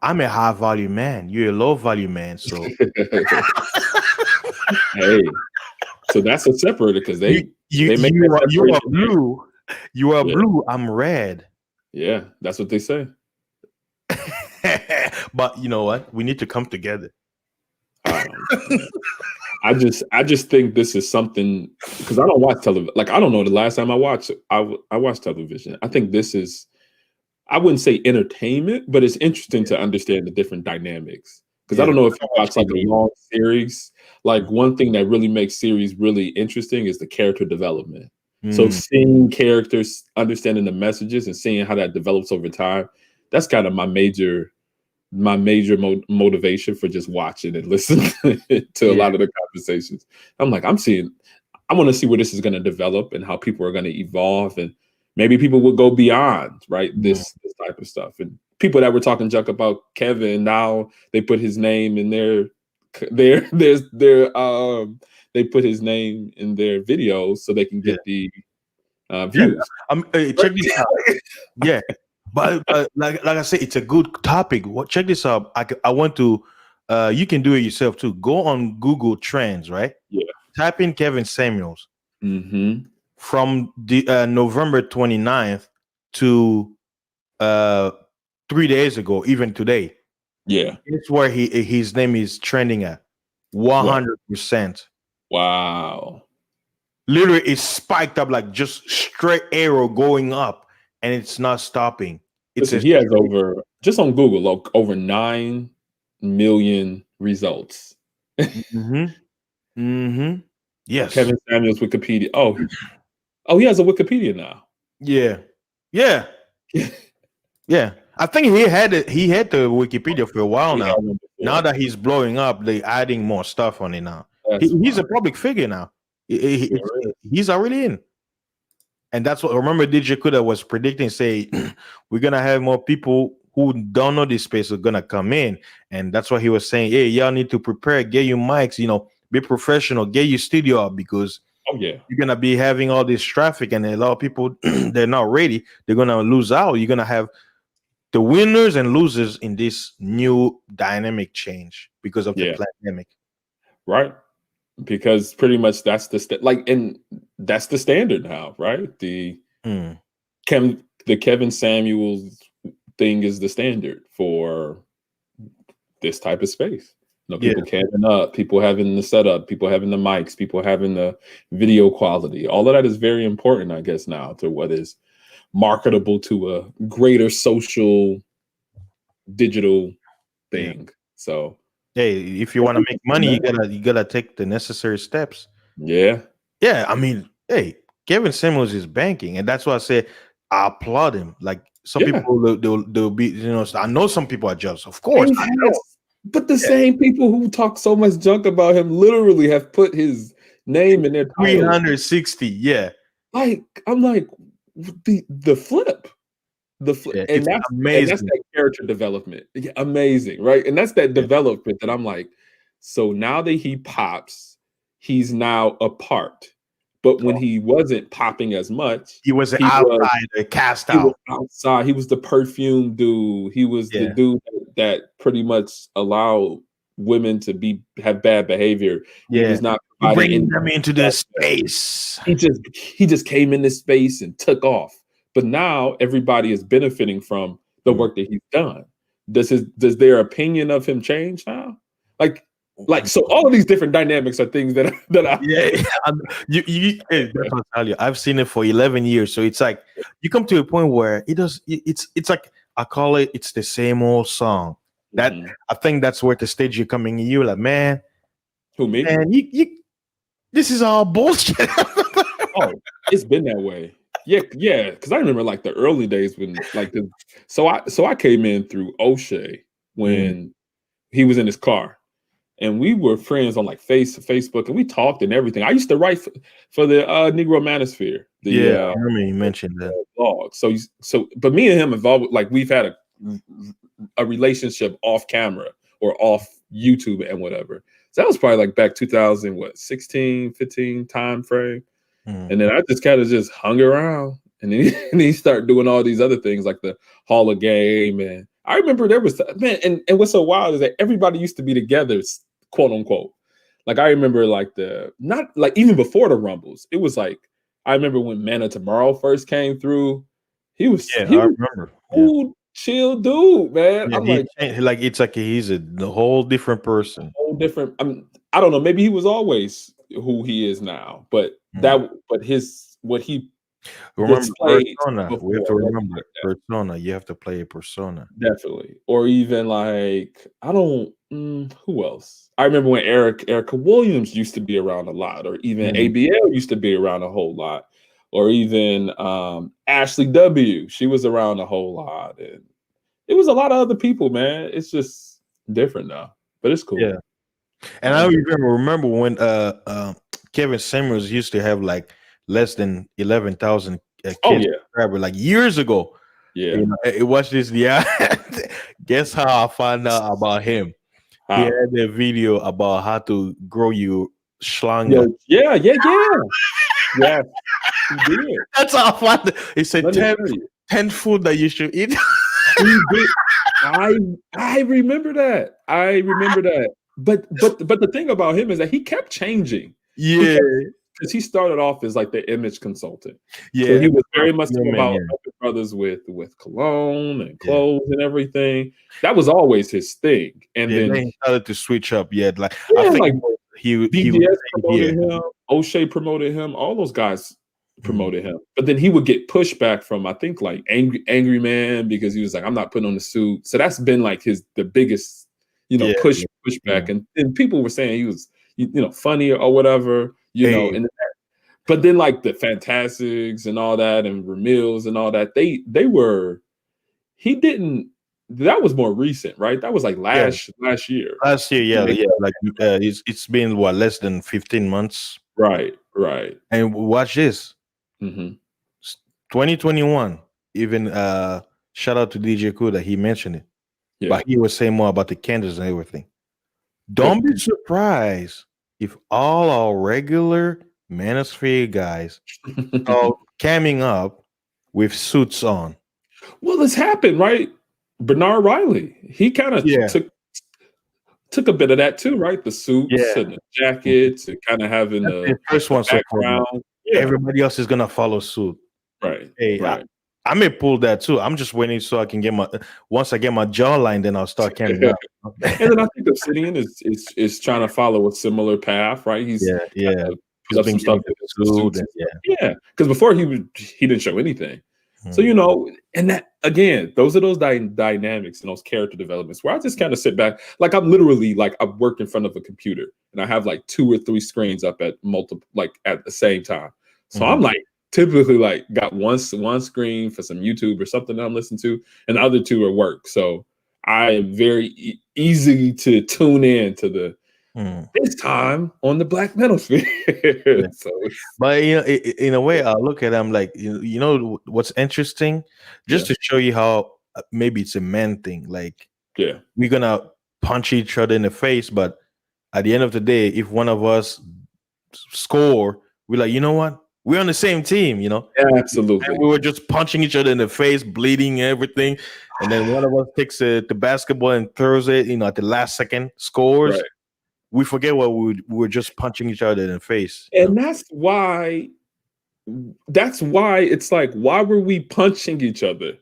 [SPEAKER 1] I'm a high value man. You're a low value man. So
[SPEAKER 2] Hey, so that's a separator because
[SPEAKER 1] you you
[SPEAKER 2] they make that
[SPEAKER 1] you are
[SPEAKER 2] separation.
[SPEAKER 1] blue. You are
[SPEAKER 2] Yeah,
[SPEAKER 1] blue. I'm red.
[SPEAKER 2] yeah, that's what they say.
[SPEAKER 1] But you know what? We need to come together.
[SPEAKER 2] Um, I just think this is something because I don't watch television. Like I don't know the last time I watched television. I think this is I wouldn't say entertainment, but it's interesting
[SPEAKER 1] Yeah,
[SPEAKER 2] to understand the different dynamics. Because I
[SPEAKER 1] yeah.
[SPEAKER 2] don't know if
[SPEAKER 1] I
[SPEAKER 2] you
[SPEAKER 1] watch
[SPEAKER 2] watch like a
[SPEAKER 1] TV.
[SPEAKER 2] long series. Like one thing that really makes series really interesting is the character development. So
[SPEAKER 1] Mm,
[SPEAKER 2] seeing characters, understanding the messages, and seeing how that develops over time. That's kind of my major motivation for just watching and listening to a
[SPEAKER 1] yeah.
[SPEAKER 2] lot of the conversations. I'm like, I want to see where this is going to develop and how people are going to evolve, and maybe people will go beyond right
[SPEAKER 1] Mm,
[SPEAKER 2] this type of stuff. And people that were talking junk about Kevin, now they put his name in their they put his name in their videos so they can
[SPEAKER 1] yeah.
[SPEAKER 2] get the
[SPEAKER 1] Yeah.
[SPEAKER 2] views.
[SPEAKER 1] Check this out. Yeah. But like I said, it's a good topic. What check this out. I want to you can do it yourself too. Go on Google Trends, right?
[SPEAKER 2] Yeah.
[SPEAKER 1] Type in Kevin Samuels
[SPEAKER 2] Hmm.
[SPEAKER 1] from the November 29th to uh 3 days ago, even today.
[SPEAKER 2] Yeah.
[SPEAKER 1] It's where his name is trending at
[SPEAKER 2] What?
[SPEAKER 1] 100%.
[SPEAKER 2] Wow.
[SPEAKER 1] Literally, it's spiked up like just straight arrow going up, and it's not stopping. It's
[SPEAKER 2] Listen,
[SPEAKER 1] a
[SPEAKER 2] he has
[SPEAKER 1] straight.
[SPEAKER 2] over just on Google like, over 9 million results.
[SPEAKER 1] Mm-hmm. Mm-hmm. Yes.
[SPEAKER 2] Kevin Samuels Wikipedia. Oh, he has a Wikipedia now.
[SPEAKER 1] Yeah. Yeah. Yeah. I think he had the Wikipedia for a while
[SPEAKER 2] He had
[SPEAKER 1] now.
[SPEAKER 2] one
[SPEAKER 1] Now
[SPEAKER 2] before.
[SPEAKER 1] that he's blowing up, they adding more stuff on it now.
[SPEAKER 2] That's
[SPEAKER 1] He's
[SPEAKER 2] wild.
[SPEAKER 1] a public figure now.
[SPEAKER 2] Sure is.
[SPEAKER 1] He's already in. And that's what remember DJ Kuda was predicting, say we're gonna have more people who don't know this space are gonna come in. And that's what he was saying. Hey, y'all need to prepare, get your mics, be professional, get your studio up because
[SPEAKER 2] Oh yeah.
[SPEAKER 1] you're gonna be having all this traffic and a lot of people they're not ready, they're gonna lose out. You're gonna have the winners and losers in this new dynamic change because of the
[SPEAKER 2] Yeah,
[SPEAKER 1] pandemic.
[SPEAKER 2] right. Because pretty much that's like, and that's the standard now, right?
[SPEAKER 1] Mm,
[SPEAKER 2] The Kevin Samuels thing is the standard for this type of space.
[SPEAKER 1] yeah,
[SPEAKER 2] People camming up, people having the setup, people having the mics, people having the video quality. All of that is very important, I guess, now to what is marketable to a greater social digital
[SPEAKER 1] yeah.
[SPEAKER 2] thing. So
[SPEAKER 1] Hey, if you want to make money, you gotta take the necessary steps.
[SPEAKER 2] yeah,
[SPEAKER 1] Yeah, I mean, hey, Kevin Samuels is banking, and that's why I say I applaud him. Like some
[SPEAKER 2] yeah.
[SPEAKER 1] people, they'll be, I know some people are jealous. Of course,
[SPEAKER 2] And
[SPEAKER 1] I know.
[SPEAKER 2] yes, but the
[SPEAKER 1] Yeah,
[SPEAKER 2] same people who talk so much junk about him literally have put his name in their titles.
[SPEAKER 1] 360. Yeah,
[SPEAKER 2] Like I'm like the flip. The
[SPEAKER 1] yeah,
[SPEAKER 2] and
[SPEAKER 1] it's
[SPEAKER 2] that's
[SPEAKER 1] amazing.
[SPEAKER 2] that character development. Yeah, amazing, right? And that's that
[SPEAKER 1] Yeah,
[SPEAKER 2] development that I'm like, so now that he pops, he's now a part. But when he wasn't popping as much,
[SPEAKER 1] he was an
[SPEAKER 2] he was
[SPEAKER 1] outsider, cast
[SPEAKER 2] he was
[SPEAKER 1] out.
[SPEAKER 2] outside. He was the perfume dude. He was the
[SPEAKER 1] Yeah,
[SPEAKER 2] dude that pretty much allowed women to have bad behavior. He
[SPEAKER 1] yeah.
[SPEAKER 2] was not
[SPEAKER 1] You
[SPEAKER 2] providing
[SPEAKER 1] bringing
[SPEAKER 2] any.
[SPEAKER 1] them into the space.
[SPEAKER 2] He just came in this space and took off. But now everybody is benefiting from the
[SPEAKER 1] Mm.
[SPEAKER 2] work that he's done. Does their opinion of him change now? Like so all of these different dynamics are things that I
[SPEAKER 1] Yeah, hey, that's what I tell you. I've seen it for 11 years, so it's like you come to a point where it's like I call it. It's the same old song. That
[SPEAKER 2] Mhm.
[SPEAKER 1] I think that's where the stage you're coming. You like,
[SPEAKER 2] Who me?
[SPEAKER 1] man, this is all bullshit.
[SPEAKER 2] Oh, it's been that way. Yeah, yeah. Because I remember like the early days when so I came in through O'Shea
[SPEAKER 1] Mm,
[SPEAKER 2] when he was in his car. And we were friends on like Facebook, and we talked and everything. I used to write for the Negro Manosphere,
[SPEAKER 1] yeah, I remember you mentioned that.
[SPEAKER 2] blog. But me and him have always like we've had a relationship off camera or off YouTube and whatever. So that was probably like back 2000, what 16, 15 time frame.
[SPEAKER 1] Mm.
[SPEAKER 2] And then I just kind of just hung around, and then and he started doing all these other things like the Hall of Game. And I remember there was man, and what's so wild is that everybody used to be together, quote unquote. Like I remember like the not like even before the Rumbles, it was like I remember when Man of Tomorrow first came through. He was
[SPEAKER 1] Yeah,
[SPEAKER 2] he
[SPEAKER 1] I
[SPEAKER 2] was
[SPEAKER 1] remember.
[SPEAKER 2] a
[SPEAKER 1] Yeah,
[SPEAKER 2] cool, chill dude, man.
[SPEAKER 1] yeah.
[SPEAKER 2] I'm
[SPEAKER 1] He
[SPEAKER 2] like
[SPEAKER 1] changed, like it's like he's a whole different person.
[SPEAKER 2] whole different. I don't know. Maybe he was always who he is now, but
[SPEAKER 1] Mm.
[SPEAKER 2] his what he
[SPEAKER 1] Remember
[SPEAKER 2] displayed
[SPEAKER 1] persona. We have
[SPEAKER 2] before
[SPEAKER 1] to
[SPEAKER 2] wasn't
[SPEAKER 1] remember
[SPEAKER 2] like
[SPEAKER 1] persona. You have to play a persona.
[SPEAKER 2] that. Definitely. Or even like I don't who else? I remember when Erica Williams used to be around a lot, or even
[SPEAKER 1] Mm.
[SPEAKER 2] ABL used to be around a whole lot, or even Ashley W. She was around a whole lot, and it was a lot of other people, man. It's just different now, but it's cool.
[SPEAKER 1] Yeah. And
[SPEAKER 2] I
[SPEAKER 1] I
[SPEAKER 2] enjoy it.
[SPEAKER 1] remember when Kevin Samuels used to have like less than 11,000
[SPEAKER 2] Oh
[SPEAKER 1] kids
[SPEAKER 2] yeah,
[SPEAKER 1] subscribers like years ago.
[SPEAKER 2] yeah.
[SPEAKER 1] You know, watch this. Yeah, guess how I found out about him? He
[SPEAKER 2] How?
[SPEAKER 1] had a video about how to grow your
[SPEAKER 2] Yo,
[SPEAKER 1] schlanga.
[SPEAKER 2] yeah, yeah, yeah. Yes, he did.
[SPEAKER 1] That's how I found it. He said
[SPEAKER 2] Let me
[SPEAKER 1] 10,
[SPEAKER 2] tell you.
[SPEAKER 1] 10 food that you should eat.
[SPEAKER 2] He did. I I remember that. I remember that. But the thing about him is that he kept changing. He
[SPEAKER 1] Yeah,
[SPEAKER 2] kept because he started off as like the image consultant. So
[SPEAKER 1] yeah.
[SPEAKER 2] he was very much
[SPEAKER 1] Perfume and
[SPEAKER 2] about
[SPEAKER 1] yeah,
[SPEAKER 2] helping brothers with cologne and
[SPEAKER 1] yeah.
[SPEAKER 2] clothes and everything. That was always his thing. And
[SPEAKER 1] Yeah, then
[SPEAKER 2] then
[SPEAKER 1] he started to switch up. Yeah, like I
[SPEAKER 2] yeah,
[SPEAKER 1] think
[SPEAKER 2] like
[SPEAKER 1] he would
[SPEAKER 2] BGS
[SPEAKER 1] say, yeah,
[SPEAKER 2] promoted him, O'Shea promoted him, all those guys
[SPEAKER 1] mm,
[SPEAKER 2] promoted him. But then he would get pushback from I think like Angry Man because he was like, I'm not putting on the suit. So that's been like the biggest,
[SPEAKER 1] yeah, yeah,
[SPEAKER 2] pushback.
[SPEAKER 1] yeah.
[SPEAKER 2] And people were saying he was funny or whatever,
[SPEAKER 1] Hey,
[SPEAKER 2] and but then like the Fantastics and all that and Ramils and all that, they were he didn't that was more recent, right? That was like
[SPEAKER 1] yeah.
[SPEAKER 2] last year.
[SPEAKER 1] Last year,
[SPEAKER 2] When
[SPEAKER 1] yeah,
[SPEAKER 2] they
[SPEAKER 1] yeah. Like it's been what less than 15 months.
[SPEAKER 2] right, right.
[SPEAKER 1] And watch this,
[SPEAKER 2] Hmm.
[SPEAKER 1] 2021. Even shout out to DJ Kuda. He mentioned it,
[SPEAKER 2] Yeah.
[SPEAKER 1] but he was saying more about the candles and everything. Don't be surprised if all our regular Manosphere guys are camming up with suits on.
[SPEAKER 2] Well, it's happened, right? Bernard Riley, he kind of
[SPEAKER 1] Yeah,
[SPEAKER 2] took a bit of that too, right? The suits
[SPEAKER 1] yeah.
[SPEAKER 2] and the jackets and kind of having
[SPEAKER 1] That's the first
[SPEAKER 2] the
[SPEAKER 1] one so far. Like,
[SPEAKER 2] background. Yeah,
[SPEAKER 1] everybody else is gonna follow suit.
[SPEAKER 2] right,
[SPEAKER 1] Hey,
[SPEAKER 2] right.
[SPEAKER 1] I may pull that too. I'm just waiting so I can get my once I get my jawline, then I'll start carrying
[SPEAKER 2] And
[SPEAKER 1] on.
[SPEAKER 2] then I think Obsidian is trying to follow a similar path, right? He's
[SPEAKER 1] Yeah, yeah.
[SPEAKER 2] kind of put
[SPEAKER 1] He's
[SPEAKER 2] up
[SPEAKER 1] been
[SPEAKER 2] some stuff
[SPEAKER 1] getting the
[SPEAKER 2] with the
[SPEAKER 1] suit
[SPEAKER 2] suits
[SPEAKER 1] and
[SPEAKER 2] and stuff. Yeah, because before he didn't show anything. So
[SPEAKER 1] mm,
[SPEAKER 2] and that again, those are those dynamics and those character developments where I just kind of sit back, like I'm literally like I work in front of a computer and I have like 2 or 3 screens up at multiple, like at the same time. So I'm
[SPEAKER 1] mhm,
[SPEAKER 2] like typically like got one screen for some YouTube or something that I'm listening to, and the other two are work. So I am very easy to tune in to
[SPEAKER 1] mm,
[SPEAKER 2] this time on the black metal sphere.
[SPEAKER 1] yeah.
[SPEAKER 2] So it's
[SPEAKER 1] But in a
[SPEAKER 2] yeah,
[SPEAKER 1] way, I look at them like what's interesting, just
[SPEAKER 2] yeah,
[SPEAKER 1] to show you how maybe it's a man thing. Like
[SPEAKER 2] yeah,
[SPEAKER 1] we're gonna punch each other in the face, but at the end of the day, if one of us score, we're like, you know what? We're on the same team, And we
[SPEAKER 2] absolutely.
[SPEAKER 1] were just punching each other in the face, bleeding, everything. And then one of us takes the basketball and throws it, at the last second, scores.
[SPEAKER 2] Right.
[SPEAKER 1] We forget what we were just punching each other in the face.
[SPEAKER 2] And that's why it's like, why were we punching each other?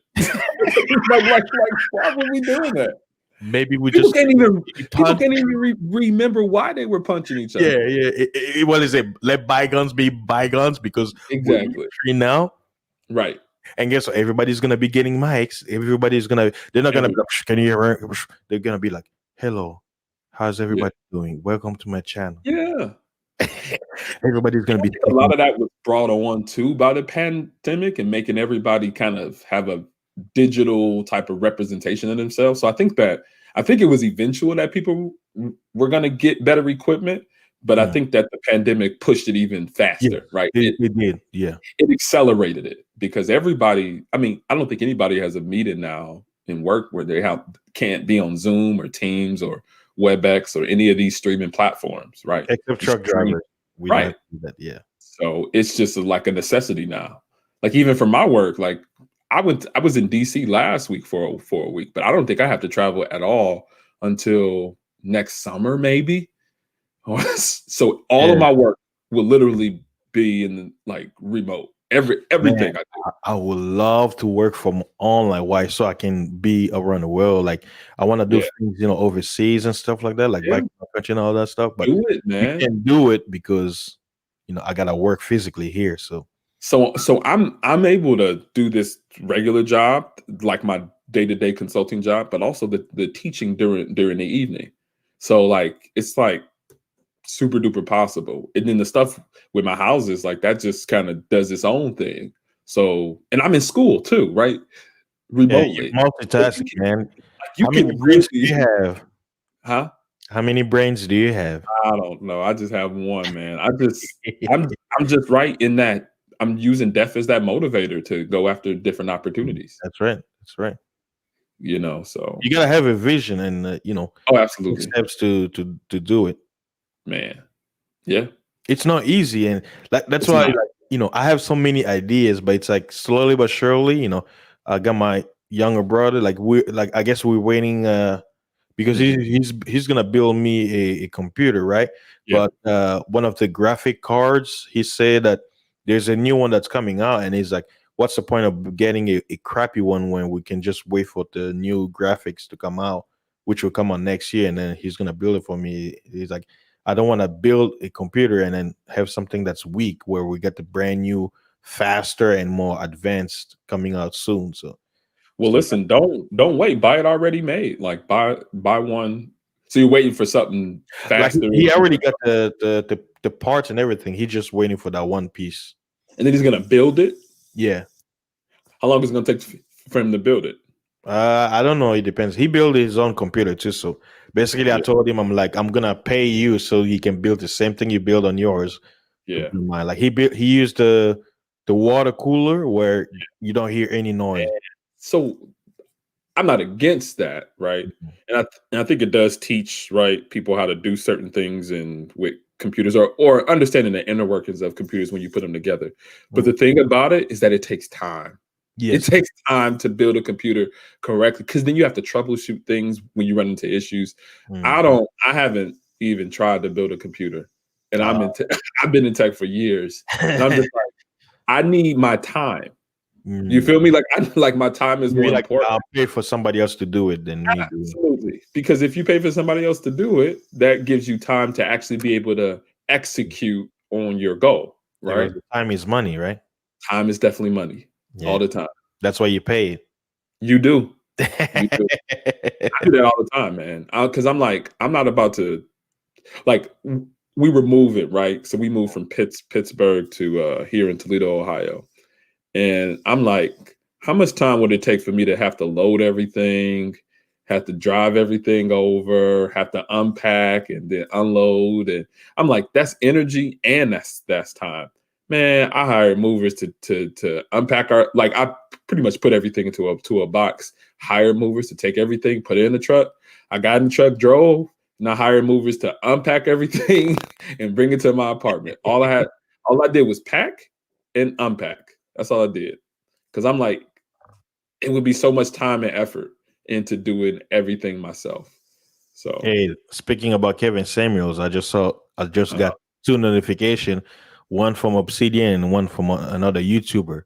[SPEAKER 2] Why were we doing that?
[SPEAKER 1] Maybe we
[SPEAKER 2] People
[SPEAKER 1] just
[SPEAKER 2] can't even people
[SPEAKER 1] punch.
[SPEAKER 2] can't even remember why they were punching each
[SPEAKER 1] Yeah,
[SPEAKER 2] other.
[SPEAKER 1] yeah. What is it? Let bygones be bygones because we're
[SPEAKER 2] Exactly.
[SPEAKER 1] free now.
[SPEAKER 2] Right.
[SPEAKER 1] And guess what? Everybody's gonna be getting mics. They're not gonna be
[SPEAKER 2] Every
[SPEAKER 1] like, can you hear me? They're gonna be like, hello, how's
[SPEAKER 2] yeah.
[SPEAKER 1] everybody doing? Welcome to my channel.
[SPEAKER 2] Yeah.
[SPEAKER 1] Everybody's
[SPEAKER 2] And
[SPEAKER 1] gonna
[SPEAKER 2] I
[SPEAKER 1] be
[SPEAKER 2] think a lot
[SPEAKER 1] taking.
[SPEAKER 2] of that was brought on too by the pandemic and making everybody kind of have a digital type of representation of themselves. So I think it was eventual that people were going to get better equipment, but I
[SPEAKER 1] Mm,
[SPEAKER 2] think that the pandemic pushed it even
[SPEAKER 1] yes,
[SPEAKER 2] faster, right?
[SPEAKER 1] it did. Yeah.
[SPEAKER 2] It accelerated it because everybody, I mean, I don't think anybody has a meeting now in work where they can't be on Zoom or Teams or WebEx or any of these streaming platforms, right?
[SPEAKER 1] Except
[SPEAKER 2] You
[SPEAKER 1] truck
[SPEAKER 2] stream,
[SPEAKER 1] drivers. We don't have
[SPEAKER 2] right?
[SPEAKER 1] to do that. Yeah.
[SPEAKER 2] So it's just like a necessity now. Like even for my work, like I was in DC last week for a week, but I don't think I have to travel at all until next summer, maybe. So all of
[SPEAKER 1] Yeah.
[SPEAKER 2] my work will literally be in like remote.
[SPEAKER 1] Man,
[SPEAKER 2] Everything I do.
[SPEAKER 1] I would love to work from online. Why? So I can be around the world. Like I want to do
[SPEAKER 2] Yeah,
[SPEAKER 1] things, overseas and stuff like that, like
[SPEAKER 2] yeah.
[SPEAKER 1] back in my country and all that stuff. But
[SPEAKER 2] Do it,
[SPEAKER 1] you
[SPEAKER 2] man.
[SPEAKER 1] can't do it because I gotta work physically here. So
[SPEAKER 2] So I'm able to do this regular job, like my day-to-day consulting job, but also the teaching during the evening. So like it's like super duper possible. And then the stuff with my houses, like that just kind of does its own thing. So, and I'm in school too, right?
[SPEAKER 1] yeah, you're
[SPEAKER 2] Remotely. So
[SPEAKER 1] multitasking, man.
[SPEAKER 2] you
[SPEAKER 1] How many
[SPEAKER 2] can
[SPEAKER 1] brains do
[SPEAKER 2] really,
[SPEAKER 1] you have?
[SPEAKER 2] huh?
[SPEAKER 1] How many brains do you have?
[SPEAKER 2] I don't know. I just have one, man. I'm just right in that I'm using death as that motivator to go after different opportunities.
[SPEAKER 1] That's right. That's right.
[SPEAKER 2] So
[SPEAKER 1] You gotta have a vision and
[SPEAKER 2] oh,
[SPEAKER 1] take
[SPEAKER 2] absolutely,
[SPEAKER 1] steps to do it.
[SPEAKER 2] man. Yeah,
[SPEAKER 1] It's not easy, and that's
[SPEAKER 2] it's
[SPEAKER 1] why,
[SPEAKER 2] not.
[SPEAKER 1] I have so many ideas, but it's like slowly but surely. I got my younger brother. I guess we're waiting. Because
[SPEAKER 2] Mhm.
[SPEAKER 1] he's gonna build me a computer, right?
[SPEAKER 2] Yeah.
[SPEAKER 1] But one of the graphic cards, he said that there's a new one that's coming out, and he's like, "What's the point of getting a crappy one when we can just wait for the new graphics to come out, which will come out next year?" And then he's gonna build it for me. He's like, "I don't want to build a computer and then have something that's weak, where we get the brand new, faster and more advanced coming out soon." So,
[SPEAKER 2] Well, listen, don't wait. Buy it already made. Like buy one. So you're waiting for something
[SPEAKER 1] like
[SPEAKER 2] faster,
[SPEAKER 1] he
[SPEAKER 2] and
[SPEAKER 1] already got the parts and everything. He's just waiting for that one piece.
[SPEAKER 2] then he's gonna build it.
[SPEAKER 1] Yeah.
[SPEAKER 2] How long is it gonna take for him to build it?
[SPEAKER 1] I don't know. It depends. He built his own computer too. So basically, I
[SPEAKER 2] Yeah,
[SPEAKER 1] told him, I'm like, I'm gonna pay you so he can build the same thing you build on yours to
[SPEAKER 2] yeah.
[SPEAKER 1] build mine. Like he used the water cooler where you don't hear any noise.
[SPEAKER 2] So I'm not against that, right?
[SPEAKER 1] Mhm.
[SPEAKER 2] And I think it does teach right people how to do certain things and with computers or understanding the inner workings of computers when you put them together. But
[SPEAKER 1] Mm.
[SPEAKER 2] the thing about it is that it takes time. It
[SPEAKER 1] Yes.
[SPEAKER 2] takes time to build a computer correctly because then you have to troubleshoot things when you run into issues.
[SPEAKER 1] Mhm.
[SPEAKER 2] I haven't even tried to build a computer, and
[SPEAKER 1] Uh,
[SPEAKER 2] I've been in tech for years, and I'm just like, I need my time. You
[SPEAKER 1] mm.
[SPEAKER 2] feel me? Like I like my time is
[SPEAKER 1] Maybe
[SPEAKER 2] more
[SPEAKER 1] like
[SPEAKER 2] important.
[SPEAKER 1] I'll pay for somebody else to do it than me doing.
[SPEAKER 2] Absolutely. Because if you pay for somebody else to do it, that gives you time to actually be able to
[SPEAKER 1] It.
[SPEAKER 2] execute on your goal,
[SPEAKER 1] Because
[SPEAKER 2] right?
[SPEAKER 1] the time is money, right?
[SPEAKER 2] Time is definitely money
[SPEAKER 1] Yeah.
[SPEAKER 2] all the time.
[SPEAKER 1] That's why you pay
[SPEAKER 2] You do. You do. I do
[SPEAKER 1] it.
[SPEAKER 2] that all the time, man. Because I'm like, I'm not about to like. We were moving, right? So we moved from Pittsburgh to here in Toledo, Ohio, and I'm like, how much time would it take for me to have to load everything, have to drive everything over, have to unpack and then unload? And I'm like, that's energy and that's time. Man, I hired movers to unpack our like I pretty much put everything into a box, hired movers to take everything, put it in the truck. I got in the truck, drove, and I hired movers to unpack everything and bring it to my apartment. All I did was pack and unpack. That's all I did. Cause I'm like, it would be so much time and effort into doing everything myself. So
[SPEAKER 1] Hey, speaking about Kevin Samuels, I just
[SPEAKER 2] uh,
[SPEAKER 1] got two notification, one from Obsidian and one from another YouTuber.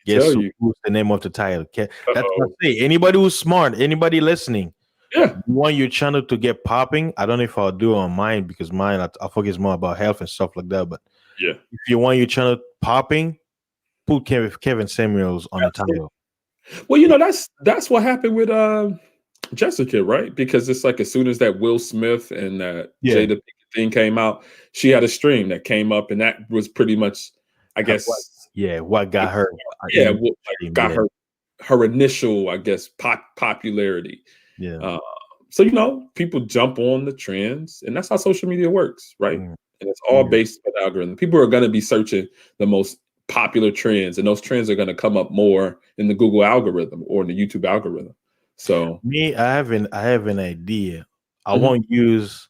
[SPEAKER 2] tell
[SPEAKER 1] Guess
[SPEAKER 2] you,
[SPEAKER 1] who's the name of the title? That's what
[SPEAKER 2] oh
[SPEAKER 1] I say. Anybody who's smart, anybody listening,
[SPEAKER 2] yeah,
[SPEAKER 1] you want your channel to get popping. I don't know if I'll do it on mine because mine I focus more about health and stuff like that. But
[SPEAKER 2] yeah,
[SPEAKER 1] if you want your channel popping, put Kevin Samuels on the
[SPEAKER 2] absolutely.
[SPEAKER 1] title.
[SPEAKER 2] Well, you know, that's what happened with Jessica, right? Because it's like as soon as that Will Smith and that
[SPEAKER 1] Yeah.
[SPEAKER 2] Jada Pinkett thing came out, she had a stream that came up, and that was pretty much, I
[SPEAKER 1] What,
[SPEAKER 2] guess,
[SPEAKER 1] yeah, what got her
[SPEAKER 2] yeah,
[SPEAKER 1] in
[SPEAKER 2] what like
[SPEAKER 1] stream?
[SPEAKER 2] got
[SPEAKER 1] Yeah,
[SPEAKER 2] her initial, I guess, popularity.
[SPEAKER 1] yeah.
[SPEAKER 2] Uh, so you know, people jump on the trends, and that's how social media works, right?
[SPEAKER 1] Mm,
[SPEAKER 2] And it's all
[SPEAKER 1] yeah.
[SPEAKER 2] based on the algorithm. People are going to be searching the most popular trends, and those trends are going to come up more in the Google algorithm or in the YouTube algorithm. So,
[SPEAKER 1] Me, I have an idea. I
[SPEAKER 2] mhm.
[SPEAKER 1] won't use,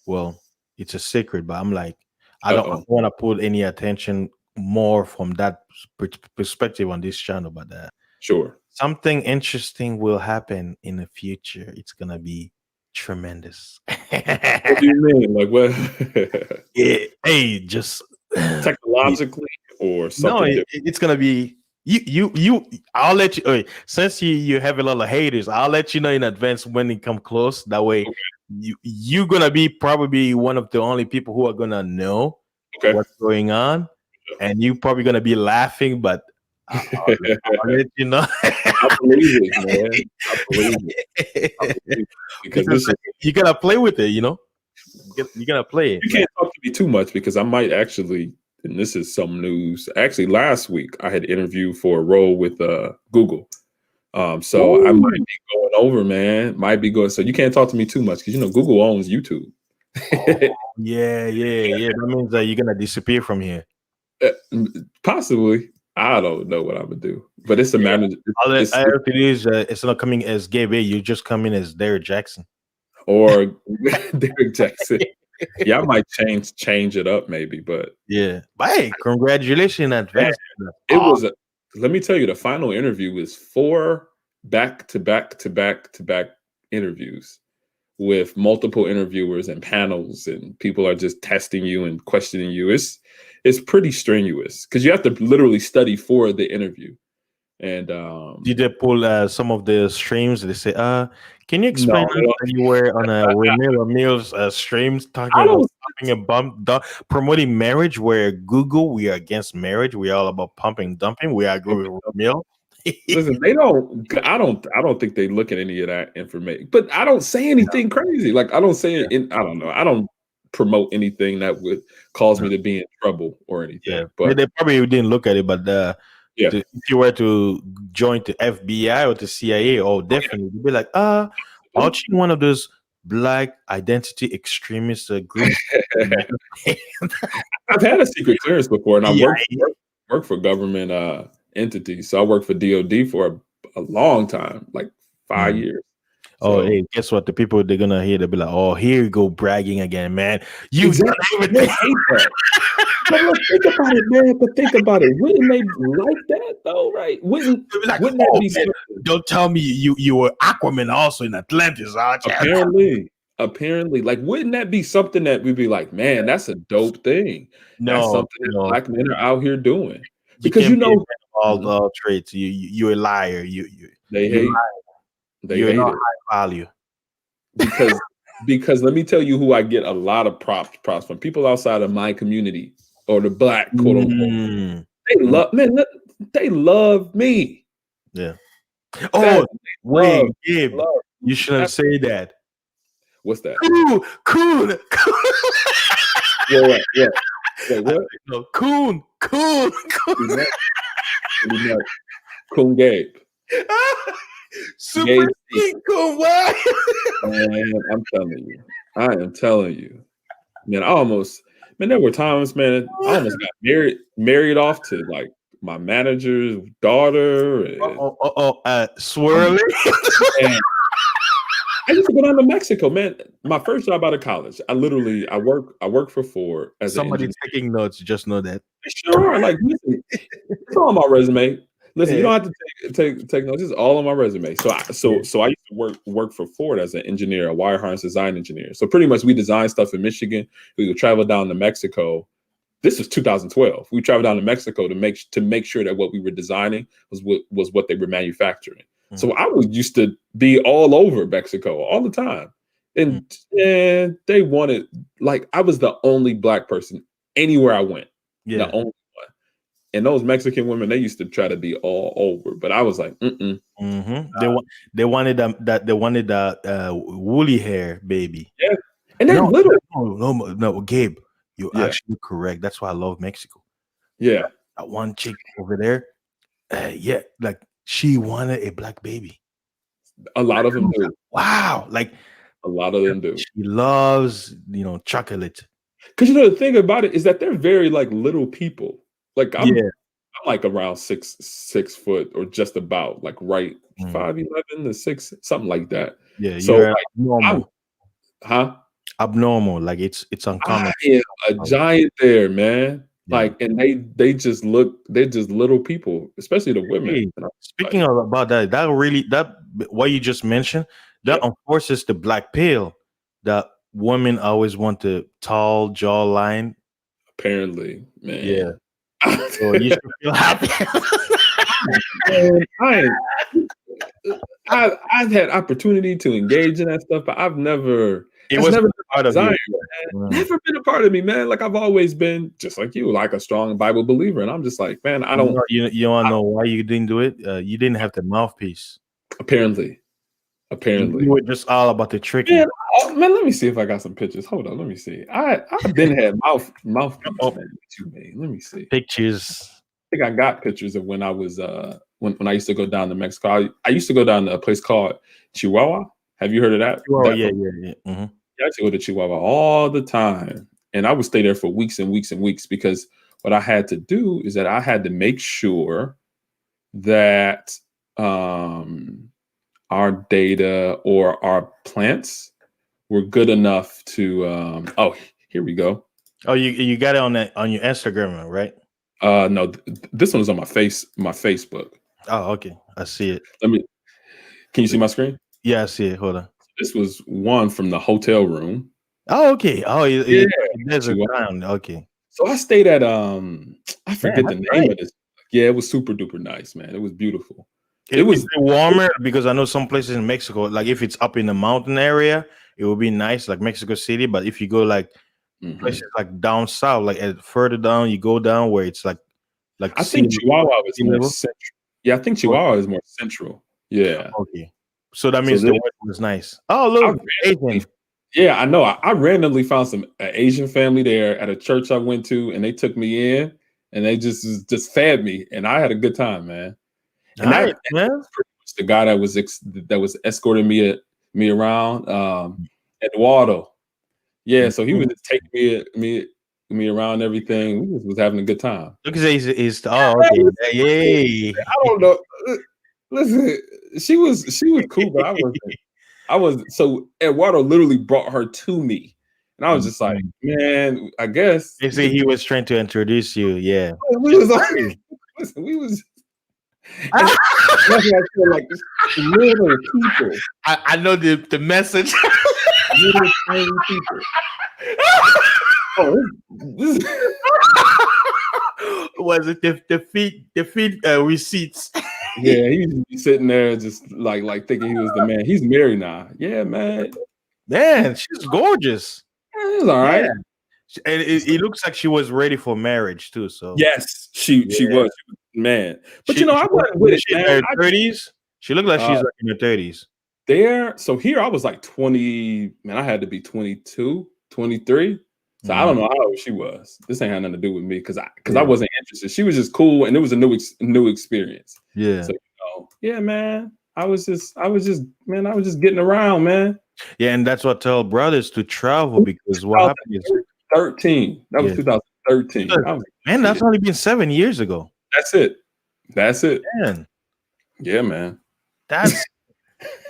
[SPEAKER 1] well, it's a secret, but I'm like, I
[SPEAKER 2] Uh-oh,
[SPEAKER 1] don't want to put any attention more from that perspective on this channel, but
[SPEAKER 2] sure.
[SPEAKER 1] something interesting will happen in the future. It's gonna be tremendous.
[SPEAKER 2] What do you mean? Like what?
[SPEAKER 1] Hey, just
[SPEAKER 2] Technologically or
[SPEAKER 1] no,
[SPEAKER 2] something different?
[SPEAKER 1] it's gonna be you. I'll let you. Since you have a lot of haters, I'll let you know in advance when it come close. That way, you gonna be probably one of the only people who are gonna know
[SPEAKER 2] Okay.
[SPEAKER 1] what's going on, and you probably gonna be laughing. But I'll let you know
[SPEAKER 2] I believe it, man. I believe it. I believe it because
[SPEAKER 1] because
[SPEAKER 2] this is
[SPEAKER 1] you gotta play with it. You gotta play it.
[SPEAKER 2] you can't talk to me too much because I might actually, and this is some news. Actually, last week I had interviewed for a role with Google. So I might
[SPEAKER 1] Woo!
[SPEAKER 2] be going over, man. Might be going. So you can't talk to me too much because you know Google owns YouTube.
[SPEAKER 1] Oh, yeah, yeah, yeah. That means that you're gonna disappear from here.
[SPEAKER 2] Uh, Possibly. I don't know what I'm gonna do, but it's a
[SPEAKER 1] Yeah.
[SPEAKER 2] matter.
[SPEAKER 1] All I have to do is it's not coming as Gabe. You just come in as Derek Jackson.
[SPEAKER 2] Or Derek Jackson. Yeah, I might change it up maybe, but
[SPEAKER 1] Yeah. But hey, congratulations in
[SPEAKER 2] man,
[SPEAKER 1] advance.
[SPEAKER 2] it was a. Let me tell you, the final interview was 4 back to back to back to back interviews with multiple interviewers and panels, and people are just testing you and questioning you. It's pretty strenuous because you have to literally study for the interview. And
[SPEAKER 1] Did they pull some of the streams? They say, can you
[SPEAKER 2] no,
[SPEAKER 1] explain us that you were on a Renilla Mills streams talking
[SPEAKER 2] I
[SPEAKER 1] about
[SPEAKER 2] don't
[SPEAKER 1] pumping and promoting marriage, where Google, we are against marriage. We're all about pumping, dumping. We agree with Mill.
[SPEAKER 2] listen. They don't. I don't think they look at any of that information. But I don't say anything crazy. Like I don't say
[SPEAKER 1] Yeah,
[SPEAKER 2] it. I don't know. I don't promote anything that would cause
[SPEAKER 1] yeah,
[SPEAKER 2] me to be in trouble or
[SPEAKER 1] yeah.
[SPEAKER 2] anything. But
[SPEAKER 1] They probably didn't look at it, but
[SPEAKER 2] yeah,
[SPEAKER 1] if you were to join the FBI or the CIA, oh, definitely, you'd be like, aren't you one of those black identity extremist groups?
[SPEAKER 2] I've had a secret clearance before, and I
[SPEAKER 1] Yeah.
[SPEAKER 2] worked for government entities. So I worked for DoD for a long time, like 5
[SPEAKER 1] Mm.
[SPEAKER 2] years.
[SPEAKER 1] Oh,
[SPEAKER 2] So
[SPEAKER 1] hey, guess what? The people they're gonna hear, they'll be like, "Oh, here you go bragging again, man. You've done
[SPEAKER 2] exactly, they
[SPEAKER 1] everything."
[SPEAKER 2] hate that. But think about it, man. But think about it. Wouldn't they like that though? Right? Wouldn't
[SPEAKER 1] They'll be like,
[SPEAKER 2] wouldn't that
[SPEAKER 1] "Oh
[SPEAKER 2] be
[SPEAKER 1] man,
[SPEAKER 2] something?
[SPEAKER 1] don't tell me you were Aquaman also in Atlantis, aren't you?"
[SPEAKER 2] Apparently, like, wouldn't that be something that we'd be like, man, that's a dope thing. That's
[SPEAKER 1] No,
[SPEAKER 2] something that
[SPEAKER 1] no,
[SPEAKER 2] black men are out here doing.
[SPEAKER 1] you
[SPEAKER 2] Because
[SPEAKER 1] can't
[SPEAKER 2] you
[SPEAKER 1] be a man
[SPEAKER 2] know,
[SPEAKER 1] of all traits. You're a liar.
[SPEAKER 2] they
[SPEAKER 1] You
[SPEAKER 2] hate they
[SPEAKER 1] you're
[SPEAKER 2] hate
[SPEAKER 1] not
[SPEAKER 2] it
[SPEAKER 1] high value.
[SPEAKER 2] because let me tell you who I get a lot of props from people outside of my community or the black quote unquote.
[SPEAKER 1] Mm,
[SPEAKER 2] They
[SPEAKER 1] mm,
[SPEAKER 2] love man, they love me.
[SPEAKER 1] yeah.
[SPEAKER 2] Fat,
[SPEAKER 1] Oh,
[SPEAKER 2] love,
[SPEAKER 1] wait, Gabe,
[SPEAKER 2] love.
[SPEAKER 1] you shouldn't
[SPEAKER 2] That's
[SPEAKER 1] say that.
[SPEAKER 2] what's that?
[SPEAKER 1] Coon, coon, coon.
[SPEAKER 2] What? Wait, what?
[SPEAKER 1] No, coon, coon,
[SPEAKER 2] Pretty
[SPEAKER 1] coon.
[SPEAKER 2] much, pretty much. Coon Gabe.
[SPEAKER 1] Super
[SPEAKER 2] Gabe C.
[SPEAKER 1] King coon. What?
[SPEAKER 2] Man, I'm telling you. I am telling you. Man, there were times, man, I almost got married off to like my manager's daughter. And I'm
[SPEAKER 1] Swirly.
[SPEAKER 2] man, I used to go down to Mexico, man. My first job out of college, I work for Ford as an
[SPEAKER 1] Somebody
[SPEAKER 2] engineer.
[SPEAKER 1] taking notes. Just know that.
[SPEAKER 2] They sure are. Like, listen, it's all on my resume. Listen, you
[SPEAKER 1] Yeah.
[SPEAKER 2] don't have to take notes. It's all on my resume.
[SPEAKER 1] Yeah.
[SPEAKER 2] So I used to work for Ford as an engineer, a wire harness design engineer. So pretty much we design stuff in Michigan. We would travel down to Mexico. This was 2012. We traveled down to Mexico to make sure that what we were designing was what they were manufacturing.
[SPEAKER 1] Mm,
[SPEAKER 2] So I was used to be all over Mexico all the time,
[SPEAKER 1] mm.
[SPEAKER 2] and they wanted like I was the only black person anywhere I went, the
[SPEAKER 1] Yeah.
[SPEAKER 2] only one. And those Mexican women, they used to try to be all over, but I was like, mm-mm.
[SPEAKER 1] They wanted that they wanted that woolly hair baby.
[SPEAKER 2] Yeah, and they're
[SPEAKER 1] No,
[SPEAKER 2] little.
[SPEAKER 1] no, Gabe, you're
[SPEAKER 2] Yeah,
[SPEAKER 1] actually correct. That's why I love Mexico.
[SPEAKER 2] yeah.
[SPEAKER 1] That one chick over there, yeah, like she wanted a black baby.
[SPEAKER 2] A lot of them do.
[SPEAKER 1] Wow, like
[SPEAKER 2] A lot of them do.
[SPEAKER 1] she loves chocolate.
[SPEAKER 2] Because the thing about it is that they're very like little people. Like
[SPEAKER 1] Yeah,
[SPEAKER 2] I'm like around 6 foot or just about like right
[SPEAKER 1] mm,
[SPEAKER 2] 5'11" to 6, something like that.
[SPEAKER 1] yeah,
[SPEAKER 2] So
[SPEAKER 1] you're
[SPEAKER 2] like I'm
[SPEAKER 1] abnormal,
[SPEAKER 2] huh?
[SPEAKER 1] abnormal. Like it's
[SPEAKER 2] I
[SPEAKER 1] uncommon.
[SPEAKER 2] am a giant there, man.
[SPEAKER 1] Yeah.
[SPEAKER 2] Like and they're just little people, especially the women.
[SPEAKER 1] Hey,
[SPEAKER 2] And I'm
[SPEAKER 1] speaking
[SPEAKER 2] like,
[SPEAKER 1] about that, that really that what you just mentioned that
[SPEAKER 2] yeah,
[SPEAKER 1] enforces the black pill. That women always want the tall jawline.
[SPEAKER 2] apparently,
[SPEAKER 1] Yeah,
[SPEAKER 2] man.
[SPEAKER 1] so you should feel happy.
[SPEAKER 2] Man, I've had opportunity to engage in that stuff, but
[SPEAKER 1] It
[SPEAKER 2] that's
[SPEAKER 1] was
[SPEAKER 2] never been my
[SPEAKER 1] part of
[SPEAKER 2] desire,
[SPEAKER 1] you.
[SPEAKER 2] man.
[SPEAKER 1] Mm.
[SPEAKER 2] Never been a part of me, man. Like I've always been just like you, like a strong Bible believer. And I'm just like, man,
[SPEAKER 1] You want to know why you didn't do it? You didn't have the mouthpiece.
[SPEAKER 2] apparently,
[SPEAKER 1] You were just all about the
[SPEAKER 2] Man,
[SPEAKER 1] tricking.
[SPEAKER 2] man, let me see if I got some pictures. Hold on, let me see. I've been had mouthpiece,
[SPEAKER 1] Oh,
[SPEAKER 2] man. What you made? Let me see. I
[SPEAKER 1] pictures.
[SPEAKER 2] think I got pictures of when I was when I used to go down to Mexico. I used to go down to a place called Chihuahua. Have you heard of that?
[SPEAKER 1] Oh
[SPEAKER 2] That
[SPEAKER 1] yeah, yeah, yeah.
[SPEAKER 2] I used to go to Chihuahua all the time, and I would stay there for weeks and weeks and weeks because what I had to do is that I had to make sure that our data or our plants were good enough to. Oh, here we go.
[SPEAKER 1] Oh, you got it on your Instagram, right?
[SPEAKER 2] No, this one is on my Facebook.
[SPEAKER 1] Oh, okay. I see it.
[SPEAKER 2] Let me. Can you see my screen?
[SPEAKER 1] Yeah, I see it. Hold on.
[SPEAKER 2] This was one from the hotel room.
[SPEAKER 1] Oh, okay. Oh,
[SPEAKER 2] Yeah,
[SPEAKER 1] there's a
[SPEAKER 2] Chihuahua.
[SPEAKER 1] town. Okay.
[SPEAKER 2] So I stayed at I
[SPEAKER 1] Man,
[SPEAKER 2] forget the
[SPEAKER 1] that's
[SPEAKER 2] name
[SPEAKER 1] great.
[SPEAKER 2] of this. Yeah, it was super duper nice, man. It was beautiful. It
[SPEAKER 1] Is
[SPEAKER 2] was
[SPEAKER 1] it warmer? Because I know some places in Mexico, like if it's up in the mountain area, it will be nice, like Mexico City. But if you go like places
[SPEAKER 2] mhm.
[SPEAKER 1] like down south, like further down, you go down where it's like
[SPEAKER 2] I think Chihuahua was
[SPEAKER 1] sea
[SPEAKER 2] more
[SPEAKER 1] level.
[SPEAKER 2] central. Yeah, I think Chihuahua is more central. Yeah.
[SPEAKER 1] Okay. So that
[SPEAKER 2] So
[SPEAKER 1] means
[SPEAKER 2] this
[SPEAKER 1] the weather was nice. Oh,
[SPEAKER 2] I
[SPEAKER 1] look,
[SPEAKER 2] randomly
[SPEAKER 1] Asian.
[SPEAKER 2] yeah, I know. I randomly found some Asian family there at a church I went to, and they took me in, and they just fed me, and I had a good time, man. And
[SPEAKER 1] Nice,
[SPEAKER 2] that
[SPEAKER 1] man.
[SPEAKER 2] was pretty much the guy that was escorting me around, Eduardo. Yeah, so he
[SPEAKER 1] Mhm.
[SPEAKER 2] was just taking me around everything. We just was having a good time.
[SPEAKER 1] Look at is oh okay. Yay.
[SPEAKER 2] I don't know. Listen, she was cool, but I wasn't. I was so Eduardo literally brought her to me, and I was just like,
[SPEAKER 1] Mhm.
[SPEAKER 2] man, I guess
[SPEAKER 1] They say he was trying to introduce you. Yeah.
[SPEAKER 2] we was like,
[SPEAKER 1] Really?
[SPEAKER 2] listen, we was, and that's what I feel like. Just little people,
[SPEAKER 1] I know the message.
[SPEAKER 2] little tiny people. Oh, this
[SPEAKER 1] Was it the feed receipts?
[SPEAKER 2] yeah, he used to be sitting there just like thinking he was the man. He's married now. Yeah, man.
[SPEAKER 1] Man, she's gorgeous.
[SPEAKER 2] Yeah, he's all
[SPEAKER 1] Yeah,
[SPEAKER 2] right.
[SPEAKER 1] and it looks like she was ready for marriage too. So
[SPEAKER 2] Yes, she
[SPEAKER 1] yeah,
[SPEAKER 2] was. She was man. But
[SPEAKER 1] she
[SPEAKER 2] I wasn't with
[SPEAKER 1] was
[SPEAKER 2] it,
[SPEAKER 1] she in
[SPEAKER 2] man.
[SPEAKER 1] her 30s. She looked like
[SPEAKER 2] Uh
[SPEAKER 1] she's like in her 30s.
[SPEAKER 2] there, so here I was like 20, man, I had to be 22, 23. So I don't
[SPEAKER 1] Mhm.
[SPEAKER 2] know how old she was. This ain't had nothing to do with me because I
[SPEAKER 1] Yeah,
[SPEAKER 2] wasn't interested. She was just cool and it was a new experience.
[SPEAKER 1] yeah,
[SPEAKER 2] So yeah, man. Man, I was just getting around, man.
[SPEAKER 1] yeah, and that's what I tell brothers to travel because what happened is
[SPEAKER 2] 2013. That was
[SPEAKER 1] yeah,
[SPEAKER 2] 2013. I was
[SPEAKER 1] man,
[SPEAKER 2] like,
[SPEAKER 1] that's
[SPEAKER 2] shit.
[SPEAKER 1] only been 7 years ago.
[SPEAKER 2] That's it. That's it.
[SPEAKER 1] Man,
[SPEAKER 2] Yeah, man.
[SPEAKER 1] that's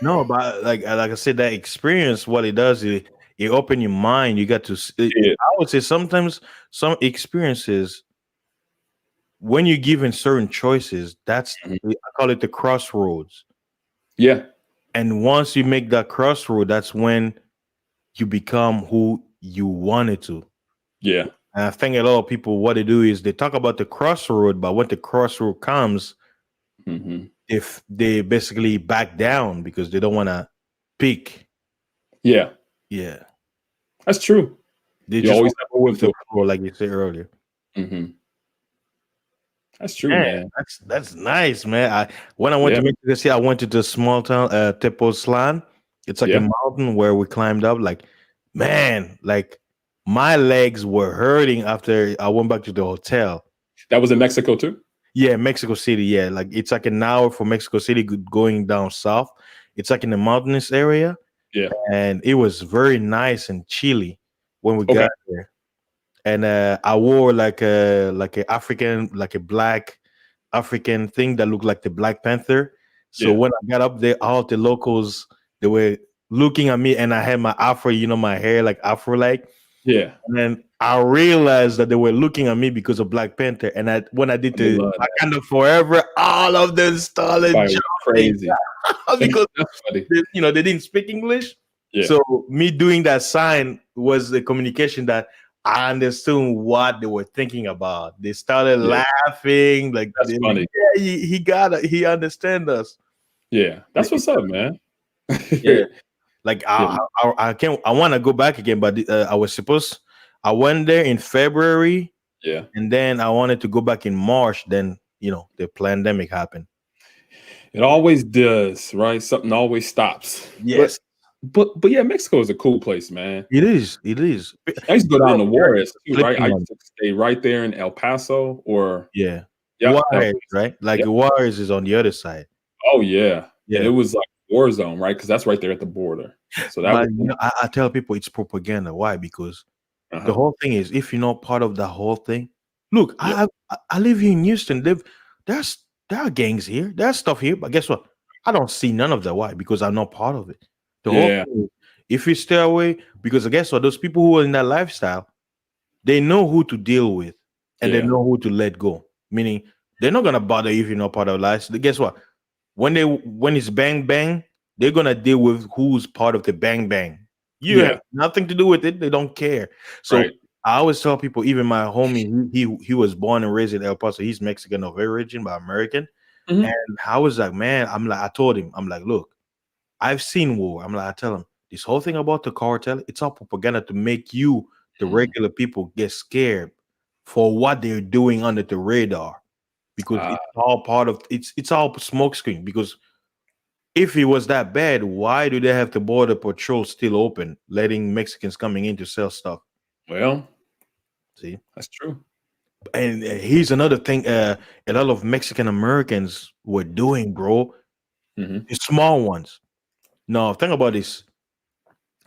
[SPEAKER 1] no, but like I said, that experience, what it does, it open your mind. You got to.
[SPEAKER 2] Yeah.
[SPEAKER 1] I would say sometimes some experiences when you're given certain choices, that's
[SPEAKER 2] Mhm.
[SPEAKER 1] I call it the crossroads.
[SPEAKER 2] Yeah.
[SPEAKER 1] And once you make that crossroad, that's when you become who you wanted to.
[SPEAKER 2] Yeah.
[SPEAKER 1] And I think a lot of people, what they do is they talk about the crossroad, but when the crossroad comes,
[SPEAKER 2] Hmm.
[SPEAKER 1] if they basically back down because they don't want to pick.
[SPEAKER 2] Yeah.
[SPEAKER 1] Yeah,
[SPEAKER 2] That's true.
[SPEAKER 1] they
[SPEAKER 2] You
[SPEAKER 1] just
[SPEAKER 2] always
[SPEAKER 1] want to
[SPEAKER 2] have
[SPEAKER 1] go with
[SPEAKER 2] to
[SPEAKER 1] the flow, like you said earlier.
[SPEAKER 2] hmm That's true,
[SPEAKER 1] Man,
[SPEAKER 2] man.
[SPEAKER 1] that's nice, man. When I went
[SPEAKER 2] Yeah.
[SPEAKER 1] to Mexico City, I went to the small town, Tepoztlan. It's like a
[SPEAKER 2] Yeah.
[SPEAKER 1] mountain where we climbed up. Like, man, like my legs were hurting after I went back to the hotel.
[SPEAKER 2] That was in Mexico too?
[SPEAKER 1] Yeah, Mexico City. Yeah, like it's like an hour from Mexico City going down south. It's like in the mountainous area,
[SPEAKER 2] Yeah.
[SPEAKER 1] and it was very nice and chilly when we
[SPEAKER 2] Okay.
[SPEAKER 1] got there. And I wore like a African, like a black African thing that looked like the Black Panther. So
[SPEAKER 2] Yeah.
[SPEAKER 1] when I got up there, all the locals they were looking at me, and I had my afro, my hair like afro like.
[SPEAKER 2] Yeah.
[SPEAKER 1] And then I realized that they were looking at me because of Black Panther. And when I did
[SPEAKER 2] I
[SPEAKER 1] the
[SPEAKER 2] love that.
[SPEAKER 1] Wakanda Forever, all of them started
[SPEAKER 2] Everybody was
[SPEAKER 1] jumping
[SPEAKER 2] crazy.
[SPEAKER 1] because
[SPEAKER 2] That's funny.
[SPEAKER 1] they didn't speak English.
[SPEAKER 2] Yeah.
[SPEAKER 1] So me doing that sign was the communication that I understood what they were thinking about. They started
[SPEAKER 2] Yeah.
[SPEAKER 1] laughing, like,
[SPEAKER 2] That's
[SPEAKER 1] they're like,
[SPEAKER 2] funny.
[SPEAKER 1] yeah, he got it, he understand us.
[SPEAKER 2] Yeah.
[SPEAKER 1] And
[SPEAKER 2] That's what's up, man.
[SPEAKER 1] yeah, like
[SPEAKER 2] Yeah.
[SPEAKER 1] I can't. I want to go back again, but I was supposed. I went there in February,
[SPEAKER 2] Yeah.
[SPEAKER 1] and then I wanted to go back in March. Then the pandemic happened.
[SPEAKER 2] It always does, right? Something always stops.
[SPEAKER 1] Yes,
[SPEAKER 2] But yeah, Mexico is a cool place, man.
[SPEAKER 1] it is. It is.
[SPEAKER 2] I used to go down to
[SPEAKER 1] Americans
[SPEAKER 2] Juarez
[SPEAKER 1] are
[SPEAKER 2] too, right? I
[SPEAKER 1] sleeping on
[SPEAKER 2] used to stay right there in El Paso or
[SPEAKER 1] Yeah.
[SPEAKER 2] yep,
[SPEAKER 1] Juarez, right? Like
[SPEAKER 2] yep.
[SPEAKER 1] Juarez is on the other side.
[SPEAKER 2] Oh yeah. And it
[SPEAKER 1] Yeah.
[SPEAKER 2] was like war zone, right? Because that's right there at the border. So that
[SPEAKER 1] But
[SPEAKER 2] was
[SPEAKER 1] I tell people it's propaganda. Why? Because the
[SPEAKER 2] uh-huh.
[SPEAKER 1] whole thing is if you're not part of the whole thing, look,
[SPEAKER 2] Yep.
[SPEAKER 1] I live here in Houston. There's there are gangs here, there's stuff here, but guess what? I don't see none of that. Why? Because I'm not part of it. The whole
[SPEAKER 2] Yeah.
[SPEAKER 1] thing is, if you stay away, because guess what? Those people who are in that lifestyle, they know who to deal with and they
[SPEAKER 2] Yeah.
[SPEAKER 1] know who to let go. Meaning they're not gonna bother you if you're not part of life. So guess what? When it's bang bang, they're gonna deal with who's part of the bang bang. You have
[SPEAKER 2] Yeah.
[SPEAKER 1] nothing to do with it. They don't care. So
[SPEAKER 2] Right.
[SPEAKER 1] I always tell people, even my homie, he was born and raised in El Paso. He's Mexican of origin, but American. And
[SPEAKER 2] Mhm.
[SPEAKER 1] I was like, man, I told him, I'm like, look, I've seen war. I'm like, I tell him this whole thing about the cartel, it's all propaganda to make you, the
[SPEAKER 2] Mhm.
[SPEAKER 1] regular people, get scared for what they're doing under the radar because
[SPEAKER 2] Ah,
[SPEAKER 1] it's all part of it's all smokescreen. Because if it was that bad, why do they have the border patrol still open, letting Mexicans coming in to sell stuff?
[SPEAKER 2] well,
[SPEAKER 1] See,
[SPEAKER 2] that's true.
[SPEAKER 1] and here's another thing: a lot of Mexican Americans were doing, bro.
[SPEAKER 2] Mhm.
[SPEAKER 1] The small ones. Now, think about this: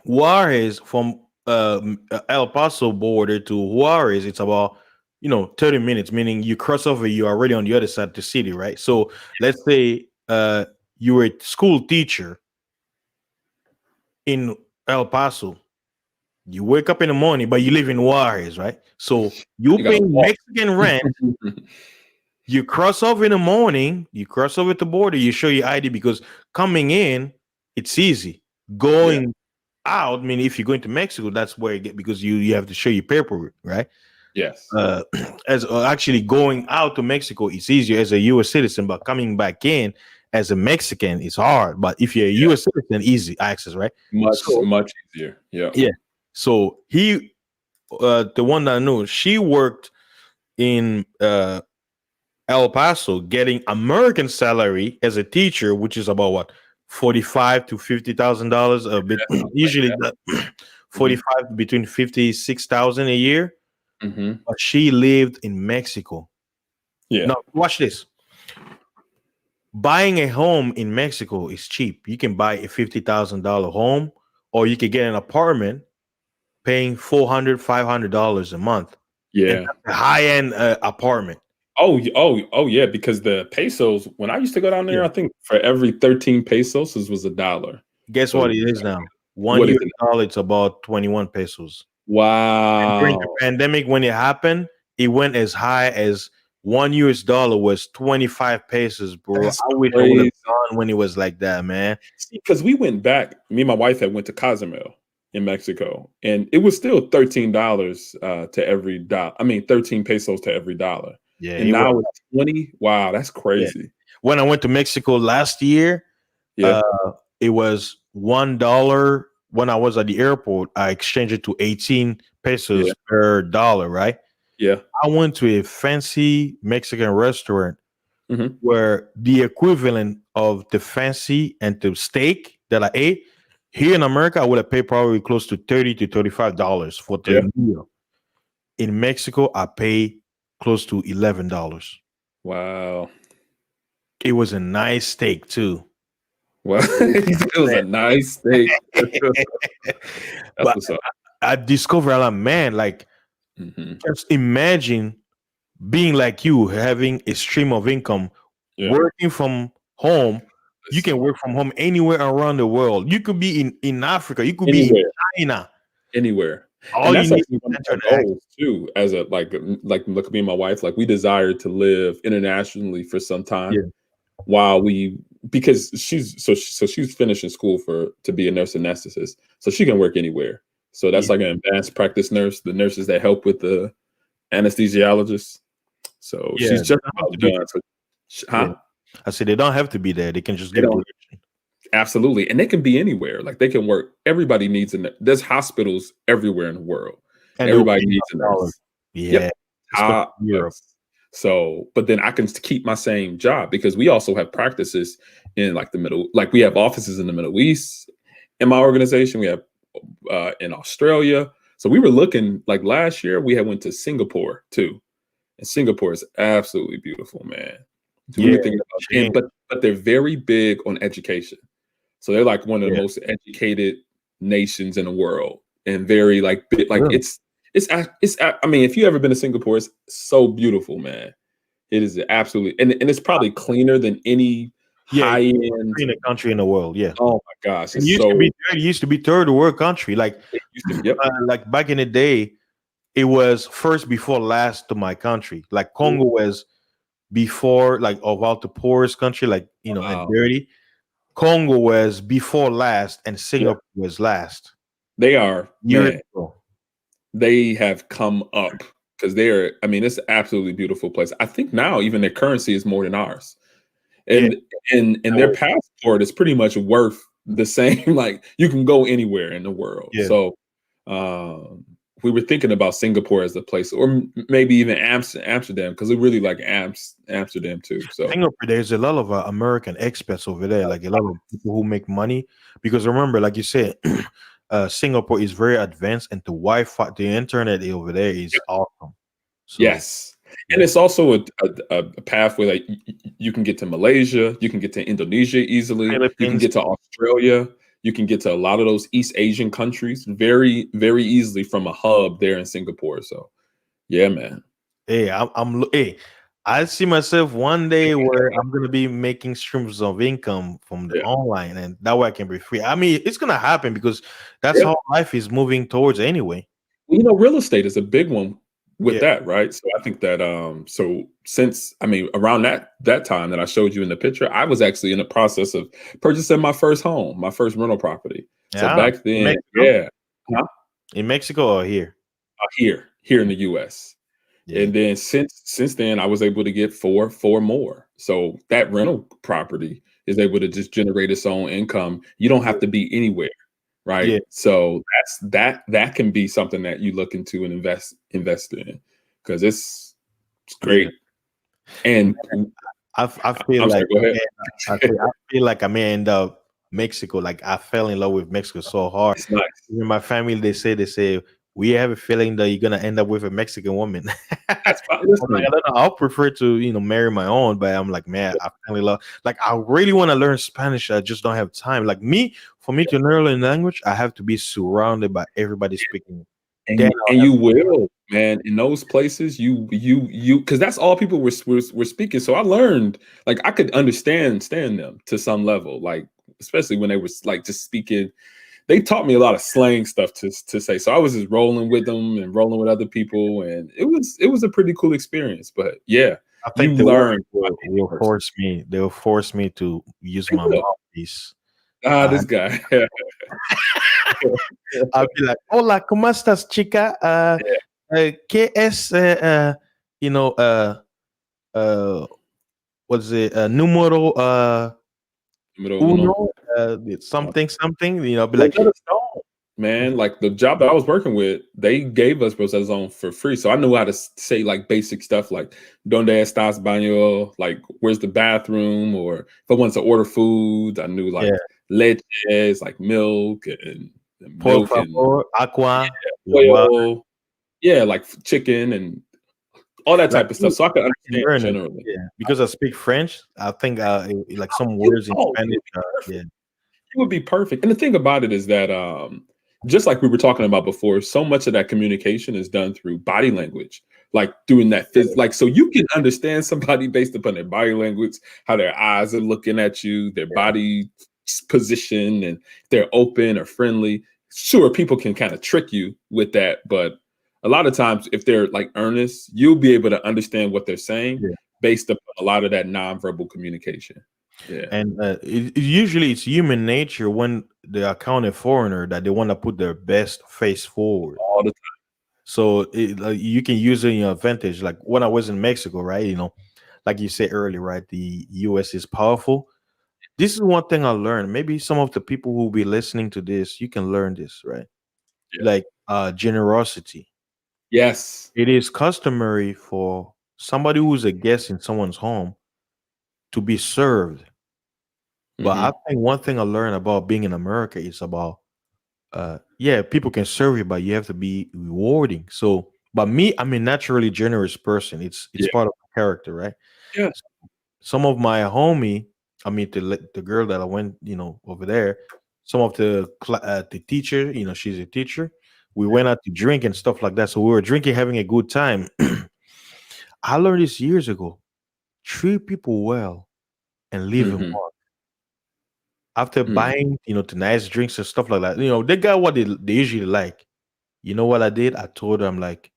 [SPEAKER 1] Juarez from El Paso border to Juarez, it's about 30 minutes. Meaning you cross over, you're already on the other side of the city, right? So let's say you were a school teacher in El Paso, you wake up in the morning, but you live in Juarez, right? So you
[SPEAKER 2] You gotta
[SPEAKER 1] pay
[SPEAKER 2] walk.
[SPEAKER 1] Mexican rent. You cross over in the morning, you cross over at the border, you show your ID because coming in, it's easy.
[SPEAKER 2] Yeah.
[SPEAKER 1] Going out, I mean, if you're going to Mexico, that's where you get because you have to show your paperwork, right?
[SPEAKER 2] Yes.
[SPEAKER 1] Uh, as actually going out to Mexico, it's easier as a U.S. citizen, but coming back in as a Mexican is hard. But if you're a
[SPEAKER 2] Yeah.
[SPEAKER 1] U.S. citizen, easy access, right?
[SPEAKER 2] Much,
[SPEAKER 1] So
[SPEAKER 2] much easier. Yeah.
[SPEAKER 1] yeah, so he, the one that I knew, she worked in El Paso getting American salary as a teacher, which is about what, 45 to 50,000 dollars a bit.
[SPEAKER 2] Yeah, something like
[SPEAKER 1] Usually,
[SPEAKER 2] that.
[SPEAKER 1] 45 between 56,000 a year.
[SPEAKER 2] Hmm.
[SPEAKER 1] But she lived in Mexico.
[SPEAKER 2] Yeah.
[SPEAKER 1] Now, watch this. Buying a home in Mexico is cheap. You can buy a $50,000 home, or you could get an apartment paying 400, $500 a month, and
[SPEAKER 2] Yeah.
[SPEAKER 1] that's a high end apartment.
[SPEAKER 2] Oh, yeah. Because the pesos, when I used to go down there,
[SPEAKER 1] Yeah.
[SPEAKER 2] I think for every 13 pesos was a dollar.
[SPEAKER 1] Guess
[SPEAKER 2] So
[SPEAKER 1] what it is now? One
[SPEAKER 2] what is
[SPEAKER 1] US
[SPEAKER 2] it?
[SPEAKER 1] dollar, it's about 21 pesos. And during the
[SPEAKER 2] Wow.
[SPEAKER 1] pandemic, when it happened, it went as high as one US dollar was 25 pesos, bro.
[SPEAKER 2] That's
[SPEAKER 1] I wish I would have
[SPEAKER 2] crazy.
[SPEAKER 1] gone when it was like that, man.
[SPEAKER 2] See, because we went back, me and my wife had went to Cozumel in Mexico, and it was still $13 to every dollar. I mean, 13 pesos to every dollar.
[SPEAKER 1] Yeah,
[SPEAKER 2] And
[SPEAKER 1] it was.
[SPEAKER 2] now it's 20. Wow, that's
[SPEAKER 1] Yeah.
[SPEAKER 2] crazy.
[SPEAKER 1] When I went to Mexico last year,
[SPEAKER 2] Yeah.
[SPEAKER 1] uh, it was $1. When I was at the airport, I exchanged it to 18
[SPEAKER 2] Yeah.
[SPEAKER 1] pesos per dollar, right?
[SPEAKER 2] Yeah.
[SPEAKER 1] I went to a fancy Mexican restaurant
[SPEAKER 2] Hmm.
[SPEAKER 1] where the equivalent of the fancy and the steak that I ate here in America, I would have paid probably close to $30 to $35 for
[SPEAKER 2] Yeah.
[SPEAKER 1] the meal. In Mexico, I paid close to $11.
[SPEAKER 2] Wow.
[SPEAKER 1] It was a nice steak too.
[SPEAKER 2] Well, it was a nice steak. That's
[SPEAKER 1] But
[SPEAKER 2] what's up.
[SPEAKER 1] I discovered a lot, man, like
[SPEAKER 2] Hmm.
[SPEAKER 1] just imagine being like you, having a stream of income,
[SPEAKER 2] Yeah.
[SPEAKER 1] working from home. You can
[SPEAKER 2] Listen,
[SPEAKER 1] work from home anywhere around the world. You could be in Africa. You could be in
[SPEAKER 2] anywhere.
[SPEAKER 1] China.
[SPEAKER 2] Anywhere. And
[SPEAKER 1] All you
[SPEAKER 2] that's
[SPEAKER 1] need
[SPEAKER 2] actually
[SPEAKER 1] is
[SPEAKER 2] one of our
[SPEAKER 1] internet access.
[SPEAKER 2] goals too, as a look at me and my wife, like we desire to live internationally for some time
[SPEAKER 1] Yeah,
[SPEAKER 2] while we because she's finishing school for to be a nurse anesthetist. So she can work anywhere. So that's
[SPEAKER 1] yeah,
[SPEAKER 2] like an advanced practice nurse, the nurses that help with the anesthesiologists. So
[SPEAKER 1] yeah.
[SPEAKER 2] she's
[SPEAKER 1] They
[SPEAKER 2] just
[SPEAKER 1] don't have to
[SPEAKER 2] about
[SPEAKER 1] be
[SPEAKER 2] done. So,
[SPEAKER 1] there. Yeah,
[SPEAKER 2] huh?
[SPEAKER 1] I said they don't have to be there. They can just
[SPEAKER 2] They
[SPEAKER 1] give
[SPEAKER 2] don't
[SPEAKER 1] direction,
[SPEAKER 2] absolutely, and they can be anywhere. Like they can work. Everybody needs a. There's hospitals everywhere in the world, and
[SPEAKER 1] and they'll
[SPEAKER 2] everybody
[SPEAKER 1] pay
[SPEAKER 2] needs
[SPEAKER 1] top
[SPEAKER 2] a
[SPEAKER 1] dollar.
[SPEAKER 2] nurse.
[SPEAKER 1] Yeah,
[SPEAKER 2] Yep.
[SPEAKER 1] especially in Europe.
[SPEAKER 2] Yes. So, but then I can keep my same job because we also have practices in like the middle, like we have offices in the Middle East in my organization. We have in Australia. So we were looking like last year we had went to Singapore too, and Singapore is absolutely beautiful, man. So we
[SPEAKER 1] Yeah,
[SPEAKER 2] were thinking about, and
[SPEAKER 1] change.
[SPEAKER 2] but they're very big on education. So they're like one of the
[SPEAKER 1] Yeah,
[SPEAKER 2] most educated nations in the world, and very like like
[SPEAKER 1] really.
[SPEAKER 2] I mean, if you ever been to Singapore, it's so beautiful, man. It is absolutely, and it's probably cleaner than any
[SPEAKER 1] Yeah,
[SPEAKER 2] high
[SPEAKER 1] it's
[SPEAKER 2] end.
[SPEAKER 1] in a country in the world. Yeah,
[SPEAKER 2] Oh my gosh,
[SPEAKER 1] it
[SPEAKER 2] it's
[SPEAKER 1] used to
[SPEAKER 2] so.
[SPEAKER 1] be third. It used to be third world country.
[SPEAKER 2] It used to be. Yep.
[SPEAKER 1] Like back in the day, it was first before last to my country. Like Congo was before, like of all the poorest country, like and
[SPEAKER 2] Wow.
[SPEAKER 1] dirty. Congo was before last, and
[SPEAKER 2] Yeah,
[SPEAKER 1] Singapore was last
[SPEAKER 2] they are,
[SPEAKER 1] years
[SPEAKER 2] man.
[SPEAKER 1] ago.
[SPEAKER 2] They have come up because they're. I mean, it's an absolutely beautiful place. I think now even their currency is more than ours.
[SPEAKER 1] Yeah,
[SPEAKER 2] And
[SPEAKER 1] that
[SPEAKER 2] their
[SPEAKER 1] was-
[SPEAKER 2] passport is pretty much worth the same. Like you can go anywhere in the world.
[SPEAKER 1] yeah.
[SPEAKER 2] So we were thinking about Singapore as the place, or maybe even Amsterdam, because we really like Amsterdam too. So
[SPEAKER 1] Singapore, there's a lot of American expats over there, like a lot of people who make money. Because remember, like you said, Singapore is very advanced, and the Wi-Fi, the internet over there is awesome. So
[SPEAKER 2] yes, and
[SPEAKER 1] yeah,
[SPEAKER 2] it's also a pathway like you can get to Malaysia, you can get to Indonesia easily, you can
[SPEAKER 1] Philippines.
[SPEAKER 2] get to Australia, you can get to a lot of those East Asian countries very, very easily from a hub there in Singapore. So yeah, man.
[SPEAKER 1] Hey, I see myself one day where I'm gonna be making streams of income from the
[SPEAKER 2] Yeah,
[SPEAKER 1] online, and that way I can be free. I mean, it's gonna happen because that's
[SPEAKER 2] yeah.
[SPEAKER 1] how life is moving towards anyway.
[SPEAKER 2] Well, real estate is a big one with
[SPEAKER 1] Yeah,
[SPEAKER 2] that, right? So I think that so since I mean around that time that I showed you in the picture, I was actually in the process of purchasing my first home, my first rental property. So
[SPEAKER 1] yeah.
[SPEAKER 2] back
[SPEAKER 1] In
[SPEAKER 2] then,
[SPEAKER 1] Mexico,
[SPEAKER 2] yeah, huh?
[SPEAKER 1] in Mexico or here?
[SPEAKER 2] Here in the US.
[SPEAKER 1] Yeah,
[SPEAKER 2] And then since then, I was able to get four more. So that rental property is able to just generate its own income. You don't have
[SPEAKER 1] yeah,
[SPEAKER 2] to be anywhere, right?
[SPEAKER 1] yeah,
[SPEAKER 2] So that can be something that you look into and invest in because it's
[SPEAKER 1] yeah.
[SPEAKER 2] great. And
[SPEAKER 1] I feel
[SPEAKER 2] I'm
[SPEAKER 1] like
[SPEAKER 2] sorry, go ahead.
[SPEAKER 1] I feel like I may end up Mexico. Like I fell in love with Mexico so hard.
[SPEAKER 2] It's nice.
[SPEAKER 1] In my family, they say we have a feeling that you're gonna end up with a Mexican woman. I'm
[SPEAKER 2] That's fine.
[SPEAKER 1] like, I
[SPEAKER 2] Listen,
[SPEAKER 1] don't know. I'll prefer to marry my own, but I'm like, man, I finally love. Like, I really want to learn Spanish. I just don't have time. Like me, for me to learn a language, I have to be surrounded by everybody speaking. Then
[SPEAKER 2] and
[SPEAKER 1] I'll have.
[SPEAKER 2] you will, man. In those places, because that's all people were speaking. So I learned, like, I could understand them to some level, like especially when they were like just speaking. They taught me a lot of slang stuff to say. So I was just rolling with them and rolling with other people, and it was a pretty cool experience. But yeah,
[SPEAKER 1] I
[SPEAKER 2] you
[SPEAKER 1] think the woman
[SPEAKER 2] learn by being
[SPEAKER 1] will
[SPEAKER 2] in person.
[SPEAKER 1] force me. They will force me to use
[SPEAKER 2] They
[SPEAKER 1] my
[SPEAKER 2] will.
[SPEAKER 1] mouthpiece.
[SPEAKER 2] This guy.
[SPEAKER 1] I'll be like, "Hola, ¿cómo estás, chica?
[SPEAKER 2] Yeah,
[SPEAKER 1] ¿Qué es, you know, uh, what's it, número,
[SPEAKER 2] número uno.
[SPEAKER 1] uno, something, something?" I'll be like,
[SPEAKER 2] Rosetta Stone, man. Like the job that I was working with, they gave us Rosetta Stone for free. So I knew how to say like basic stuff like "Donde estás baño?" Like "Where's the bathroom?" Or if I wanted to order food, I knew
[SPEAKER 1] yeah,
[SPEAKER 2] like leches, like milk and
[SPEAKER 1] por
[SPEAKER 2] milk and
[SPEAKER 1] favor, agua, la water.
[SPEAKER 2] oil. Yeah, like chicken and all that
[SPEAKER 1] Like
[SPEAKER 2] type of stuff.
[SPEAKER 1] me,
[SPEAKER 2] So I could
[SPEAKER 1] I can
[SPEAKER 2] understand
[SPEAKER 1] learn it.
[SPEAKER 2] generally.
[SPEAKER 1] Yeah, because I speak French. I think like some
[SPEAKER 2] You,
[SPEAKER 1] words in
[SPEAKER 2] you
[SPEAKER 1] Spanish.
[SPEAKER 2] would be
[SPEAKER 1] Yeah,
[SPEAKER 2] perfect. It would be perfect. And the thing about it is that just like we were talking about before, so much of that communication is done through body language, like doing that like so you can understand somebody based upon their body language, how their eyes are looking at you, their body position, and if they're open or friendly. Sure, people can kind of trick you with that, but a lot of times if they're like earnest, you'll be able to understand what they're saying
[SPEAKER 1] yeah.
[SPEAKER 2] based upon a lot of that nonverbal communication. Yeah.
[SPEAKER 1] And usually it's human nature when they are counted foreigner that they want to put their best face forward.
[SPEAKER 2] All the
[SPEAKER 1] So you can use it in your advantage. Like when I was in Mexico, right? Like you said earlier, right? The U.S. is powerful. This is one thing I learned. Maybe some of the people who will be listening to this, you can learn this, right?
[SPEAKER 2] yeah.
[SPEAKER 1] Like generosity.
[SPEAKER 2] Yes.
[SPEAKER 1] It is customary for somebody who's a guest in someone's home to be served. But I
[SPEAKER 2] Mhm.
[SPEAKER 1] think one thing I learned about being in America is about yeah, people can serve you, but you have to be rewarding. So, but me, I'm a naturally generous person. It's
[SPEAKER 2] Yeah.
[SPEAKER 1] part of my character, right?
[SPEAKER 2] Yeah.
[SPEAKER 1] Some of my homie, I mean the girl that I went, over there, some of the teacher, she's a teacher. We went out to drink and stuff like that. So we were drinking, having a good time. I learned this years ago. Treat people well and leave them
[SPEAKER 2] Mhm.
[SPEAKER 1] alone. After
[SPEAKER 2] Mm.
[SPEAKER 1] buying, the nice drinks and stuff like that, they got what they usually like. You know what I did? I told her, I'm like,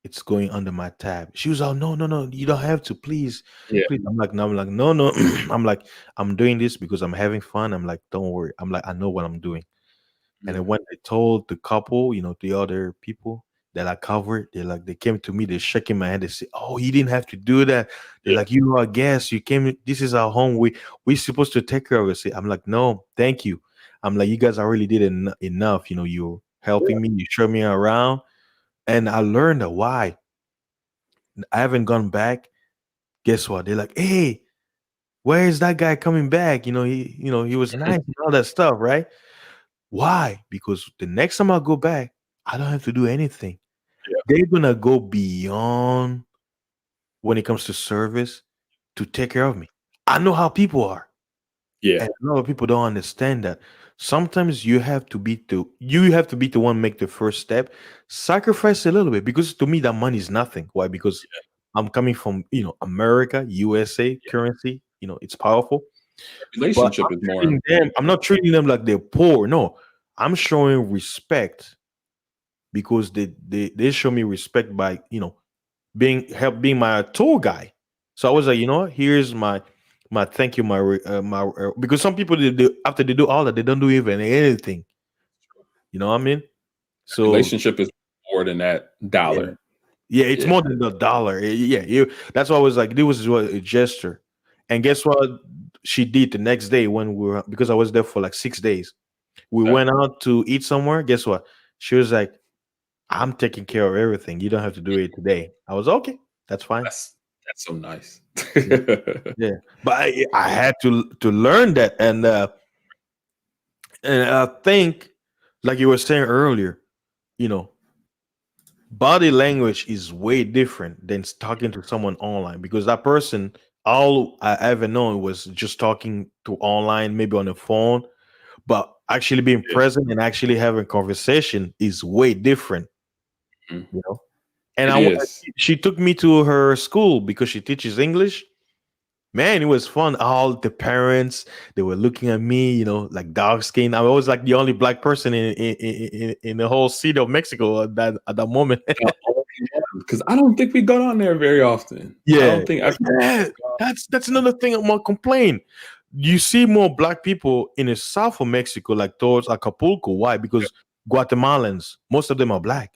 [SPEAKER 1] it's going under my tab. She was like, no, no, no, you don't have to, please,
[SPEAKER 2] Yeah.
[SPEAKER 1] please. I'm like, no, no. I'm like, I'm doing this because I'm having fun. I'm like, don't worry. I'm like, I know what I'm doing. And then
[SPEAKER 2] Yeah.
[SPEAKER 1] when they told the couple, the other people that I covered, they came to me, they're shaking my hand. They say, "Oh, you didn't have to do that." They're
[SPEAKER 2] Yeah.
[SPEAKER 1] like, "You are a guest. You came. This is our home. We supposed to take care of it." I'm like, "No, thank you." I'm like, "You guys already did enough. You're
[SPEAKER 2] Yeah.
[SPEAKER 1] helping me. You show me around." And I learned that why I haven't gone back. Guess what? They're like, "Hey, where is that guy coming back? He was nice and all that stuff, right?" Why? Because the next time I go back, I don't have to do anything.
[SPEAKER 2] Yeah.
[SPEAKER 1] They're gonna go beyond when it comes to service to take care of me. I know how people are,
[SPEAKER 2] Yeah.
[SPEAKER 1] and a lot of people don't understand that. Sometimes you have to be the one make the first step, sacrifice a little bit because to me that money is nothing. Why? Because I'm coming from, America, USA
[SPEAKER 2] Yeah.
[SPEAKER 1] currency. It's powerful. But
[SPEAKER 2] Relationship is more
[SPEAKER 1] I'm
[SPEAKER 2] important.
[SPEAKER 1] not treating them like they're poor. No, I'm showing respect because they show me respect by, being my tour guy. So I was like, here's my thank you, because some people after they do all that, they don't do even anything. You know what I mean? So
[SPEAKER 2] Relationship is more than that
[SPEAKER 1] yeah,
[SPEAKER 2] dollar.
[SPEAKER 1] yeah, it's more
[SPEAKER 2] Yeah.
[SPEAKER 1] than the dollar. Yeah, that's why I was like, this was what a gesture. And guess what she did the next day when because I was there for like 6 days. We
[SPEAKER 2] Okay.
[SPEAKER 1] went out to eat somewhere. Guess what? She was like, I'm taking care of everything. You don't have to do it today. I was okay. That's fine.
[SPEAKER 2] That's so nice.
[SPEAKER 1] Yeah, yeah. But I had to learn that, and I think, like you were saying earlier, you know, body language is way different than talking to someone online because that person, all I ever known was just talking to online, maybe on the phone, but actually being
[SPEAKER 2] Yeah.
[SPEAKER 1] present and actually having conversation is way different,
[SPEAKER 2] Mhm.
[SPEAKER 1] you know. And
[SPEAKER 2] It is.
[SPEAKER 1] she took me to her school because she teaches English. Man, it was fun. All the parents, they were looking at me, like dark skin. I was like the only black person in the whole city of Mexico at that moment.
[SPEAKER 2] Because I don't think we go down there very often. I
[SPEAKER 1] Yeah,
[SPEAKER 2] don't think I
[SPEAKER 1] yeah. That's another thing I'm gonna complain. You see more black people in the south of Mexico, like towards Acapulco. Why? Because Guatemalans, most of them are black.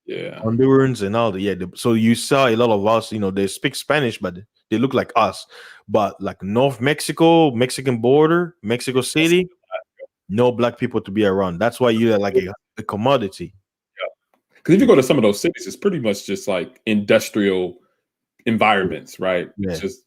[SPEAKER 2] yeah.
[SPEAKER 1] Hondurans and all the so you saw a lot of us, they speak Spanish, but they look like us. But like North Mexico, Mexican border, Mexico
[SPEAKER 2] That's
[SPEAKER 1] City, no black people to be around. That's why you're like a commodity.
[SPEAKER 2] because if you
[SPEAKER 1] Yeah,
[SPEAKER 2] go to some of those cities, it's pretty much just like industrial environments, right? It's
[SPEAKER 1] yeah,
[SPEAKER 2] just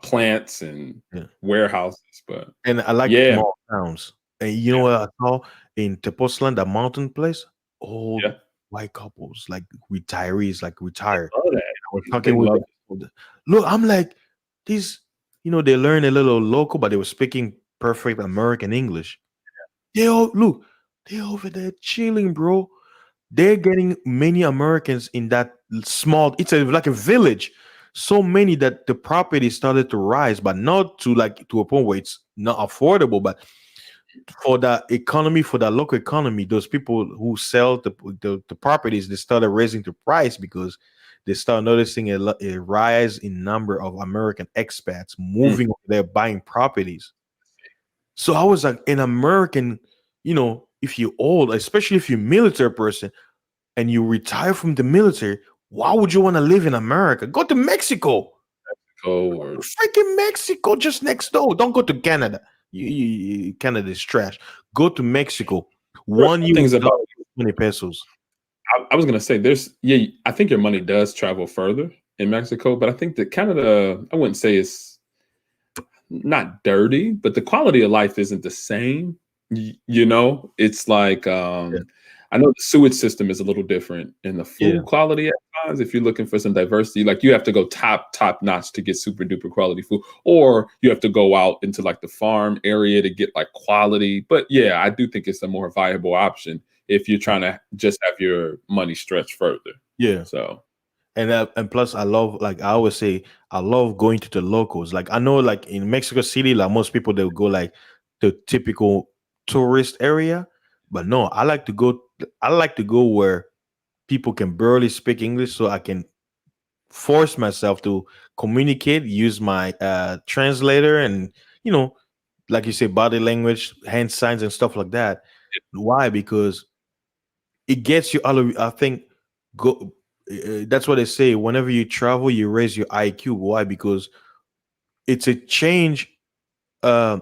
[SPEAKER 2] plants and
[SPEAKER 1] yeah.
[SPEAKER 2] warehouses. But
[SPEAKER 1] And I like
[SPEAKER 2] yeah,
[SPEAKER 1] small towns. And you know
[SPEAKER 2] yeah,
[SPEAKER 1] what I saw in Tepoztlan, the mountain place? Old
[SPEAKER 2] yeah.
[SPEAKER 1] white couples, like retirees, like retired.
[SPEAKER 2] Love that.
[SPEAKER 1] I was
[SPEAKER 2] They
[SPEAKER 1] talking with
[SPEAKER 2] love
[SPEAKER 1] them. Look, I'm like, these, they learn a little local, but they were speaking perfect American English. Look, they over there chilling, bro. They're getting many Americans in that small, it's like a village. So many that the property started to rise, but not to a point where it's not affordable, but for the economy, for the local economy, those people who sell the properties, they started raising the price because they start noticing a rise in number of American expats
[SPEAKER 2] it.
[SPEAKER 1] moving over there buying properties. So I was like, an American, if you're old, especially if you're a military person and you retire from the military, why would you want to live in America? Go to Mexico.
[SPEAKER 2] Or
[SPEAKER 1] Freaking Mexico, just next door. Don't go to Canada. Canada is trash. Go to Mexico.
[SPEAKER 2] there are
[SPEAKER 1] One
[SPEAKER 2] some things
[SPEAKER 1] US
[SPEAKER 2] about.
[SPEAKER 1] dollar is 20 pesos.
[SPEAKER 2] I was gonna say there's yeah. I think your money does travel further in Mexico, but I think that Canada. I wouldn't say it's not dirty, but the quality of life isn't the same. It's like
[SPEAKER 1] Yeah,
[SPEAKER 2] I know the sewage system is a little different, and the
[SPEAKER 1] yeah,
[SPEAKER 2] food quality at times. If you're looking for some diversity, like you have to go top notch to get super duper quality food, or you have to go out into like the farm area to get like quality. But yeah, I do think it's a more viable option if you're trying to just have your money stretched further.
[SPEAKER 1] yeah.
[SPEAKER 2] So
[SPEAKER 1] And plus, I love, like I always say, I love going to the locals. Like I know, like in Mexico City, like most people they'll go like the typical tourist area, but no, I like to go. I like to go where people can barely speak English, so I can force myself to communicate, use my translator, and you know, like you say, body language, hand signs, and stuff like that. Why? Because it gets you out of. I think go. That's what they say. Whenever you travel, you raise your IQ. Why? Because it's a change. Uh,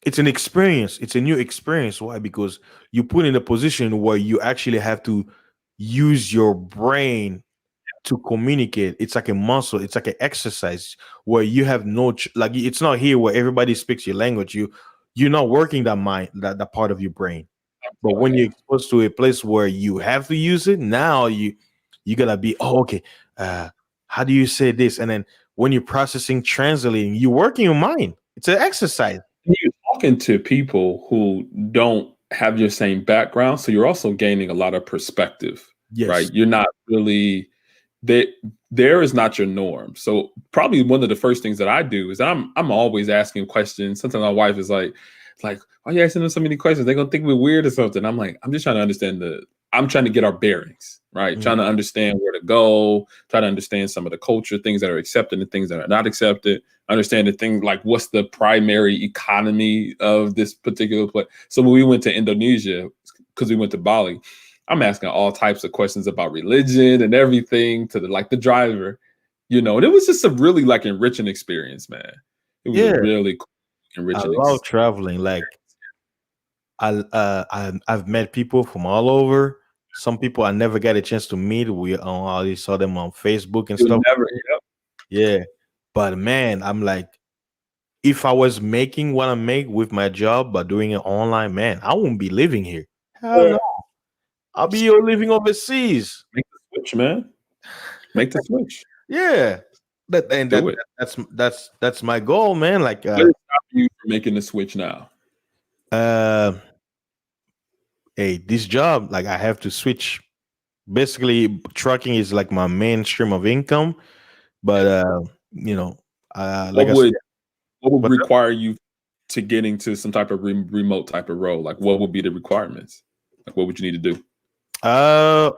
[SPEAKER 1] it's an experience. It's a new experience. Why? Because you put in a position where you actually have to use your brain to communicate. It's like a muscle. It's like an exercise where you have like it's not here where everybody speaks your language. You're not working that mind, that part of your brain. But
[SPEAKER 2] telling
[SPEAKER 1] when
[SPEAKER 2] you,
[SPEAKER 1] you're exposed to a place where you have to use it, now you gotta be, oh, okay. Uh, how do you say this? And then when you're processing, translating, you're working your mind. It's an exercise.
[SPEAKER 2] you're talking to people who don't have your same background, so you're also gaining a lot of perspective, right?
[SPEAKER 1] Yes.
[SPEAKER 2] You're not really that there is not your norm. So probably one of the first things that I do is I'm always asking questions. Sometimes my wife is like, why are you asking them so many questions? They're gonna think we're weird or something. I'm like, I'm just trying to understand I'm trying to get our bearings, right?
[SPEAKER 1] Mm.
[SPEAKER 2] Trying to understand where to go, try to understand some of the culture, things that are accepted and things that are not accepted. Understand the things like what's the primary economy of this particular place. So when we went to Indonesia, because we went to Bali, I'm asking all types of questions about religion and everything to the driver, and it was just a really like enriching experience, man. It was a
[SPEAKER 1] Yeah,
[SPEAKER 2] really cool,
[SPEAKER 1] I
[SPEAKER 2] enriching
[SPEAKER 1] love traveling. Like I've met people from all over. Some people I never get a chance to meet. We already saw them on Facebook and
[SPEAKER 2] You'll
[SPEAKER 1] stuff.
[SPEAKER 2] never,
[SPEAKER 1] Yeah, but man, I'm like, if I was making what I make with my job, but doing it online, man, I wouldn't be living here. Hell
[SPEAKER 2] yeah,
[SPEAKER 1] no, I'll be here living overseas.
[SPEAKER 2] make the switch, man. Make the switch.
[SPEAKER 1] Yeah, that and
[SPEAKER 2] Do it.
[SPEAKER 1] that's my goal, man. Like,
[SPEAKER 2] What is stopping you from making the switch now?
[SPEAKER 1] uh, hey, this job, like, I have to switch. Basically, trucking is like my main stream of income, but you know, like
[SPEAKER 2] What
[SPEAKER 1] I said,
[SPEAKER 2] would what would
[SPEAKER 1] but
[SPEAKER 2] require you to get into some type of remote type of role? Like, what would be the requirements? Like, what would you need to do?
[SPEAKER 1] uh,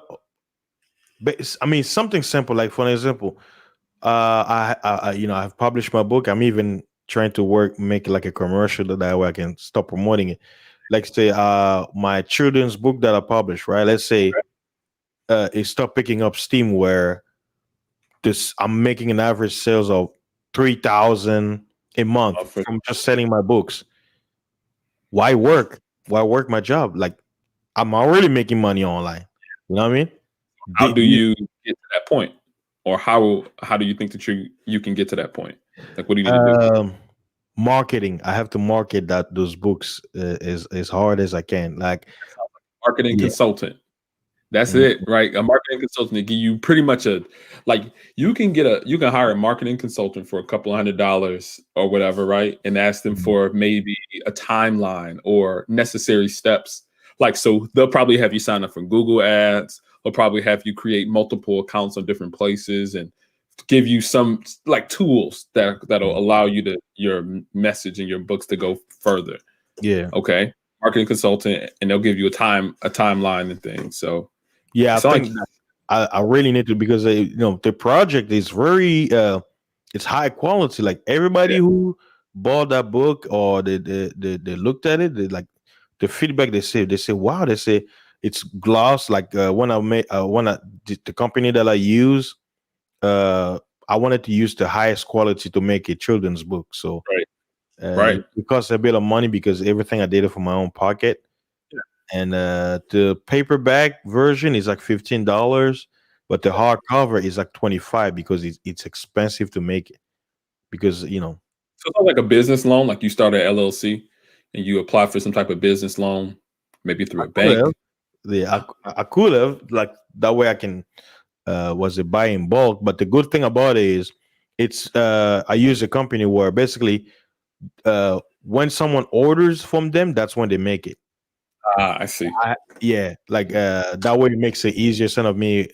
[SPEAKER 1] I mean, something simple. Like, for example, I've published my book. I'm even trying to make like a commercial that way I can stop promoting it. Like, say, my children's book that I published, right? Let's say, it start picking up steam where this I'm making an average sales of 3,000 a month
[SPEAKER 2] For
[SPEAKER 1] from just selling my books. Why work? Why work my job? Like, I'm already making money online. You know what I mean?
[SPEAKER 2] how
[SPEAKER 1] The,
[SPEAKER 2] do you get to that point, or how do you think that you can get to that point? Like, what do you need to do?
[SPEAKER 1] um, marketing. I have to market that those books as hard as I can. Like,
[SPEAKER 2] Marketing
[SPEAKER 1] yeah,
[SPEAKER 2] consultant. That's
[SPEAKER 1] mhm,
[SPEAKER 2] it, right? A marketing consultant to give you pretty much like you can hire a marketing consultant for a couple of $100 or whatever, right? And ask them
[SPEAKER 1] mhm,
[SPEAKER 2] for maybe a timeline or necessary steps. Like, so they'll probably have you sign up for Google ads. They'll probably have you create multiple accounts on different places and give you some like tools that'll
[SPEAKER 1] mhm.
[SPEAKER 2] allow you to your message and your books to go further.
[SPEAKER 1] Yeah,
[SPEAKER 2] Okay. Marketing consultant, and they'll give you a timeline and things. So
[SPEAKER 1] yeah. I
[SPEAKER 2] it's like
[SPEAKER 1] think I really need to, because the project is very it's high quality. Like, everybody
[SPEAKER 2] yeah,
[SPEAKER 1] who bought that book, or they looked at it, they like the feedback they say wow, they say it's gloss. Like, when the company that I use, uh I wanted to use the highest quality to make a children's book. So
[SPEAKER 2] right, right.
[SPEAKER 1] it costs a bit of money because everything I did it from my own pocket.
[SPEAKER 2] Yeah,
[SPEAKER 1] And the paperback version is like $15, but the
[SPEAKER 2] yeah.
[SPEAKER 1] hardcover is like 25 because it's expensive to make it. Because
[SPEAKER 2] So it's not like a business loan, like you start an LLC and you apply for some type of business loan, maybe through
[SPEAKER 1] I
[SPEAKER 2] a
[SPEAKER 1] could have,
[SPEAKER 2] bank.
[SPEAKER 1] yeah, I could have, like, that way I can was it buy in bulk. But the good thing about it is, it's I use a company where basically, when someone orders from them, that's when they make it.
[SPEAKER 2] Ah, I see.
[SPEAKER 1] Yeah, like, that way it makes it easier instead of me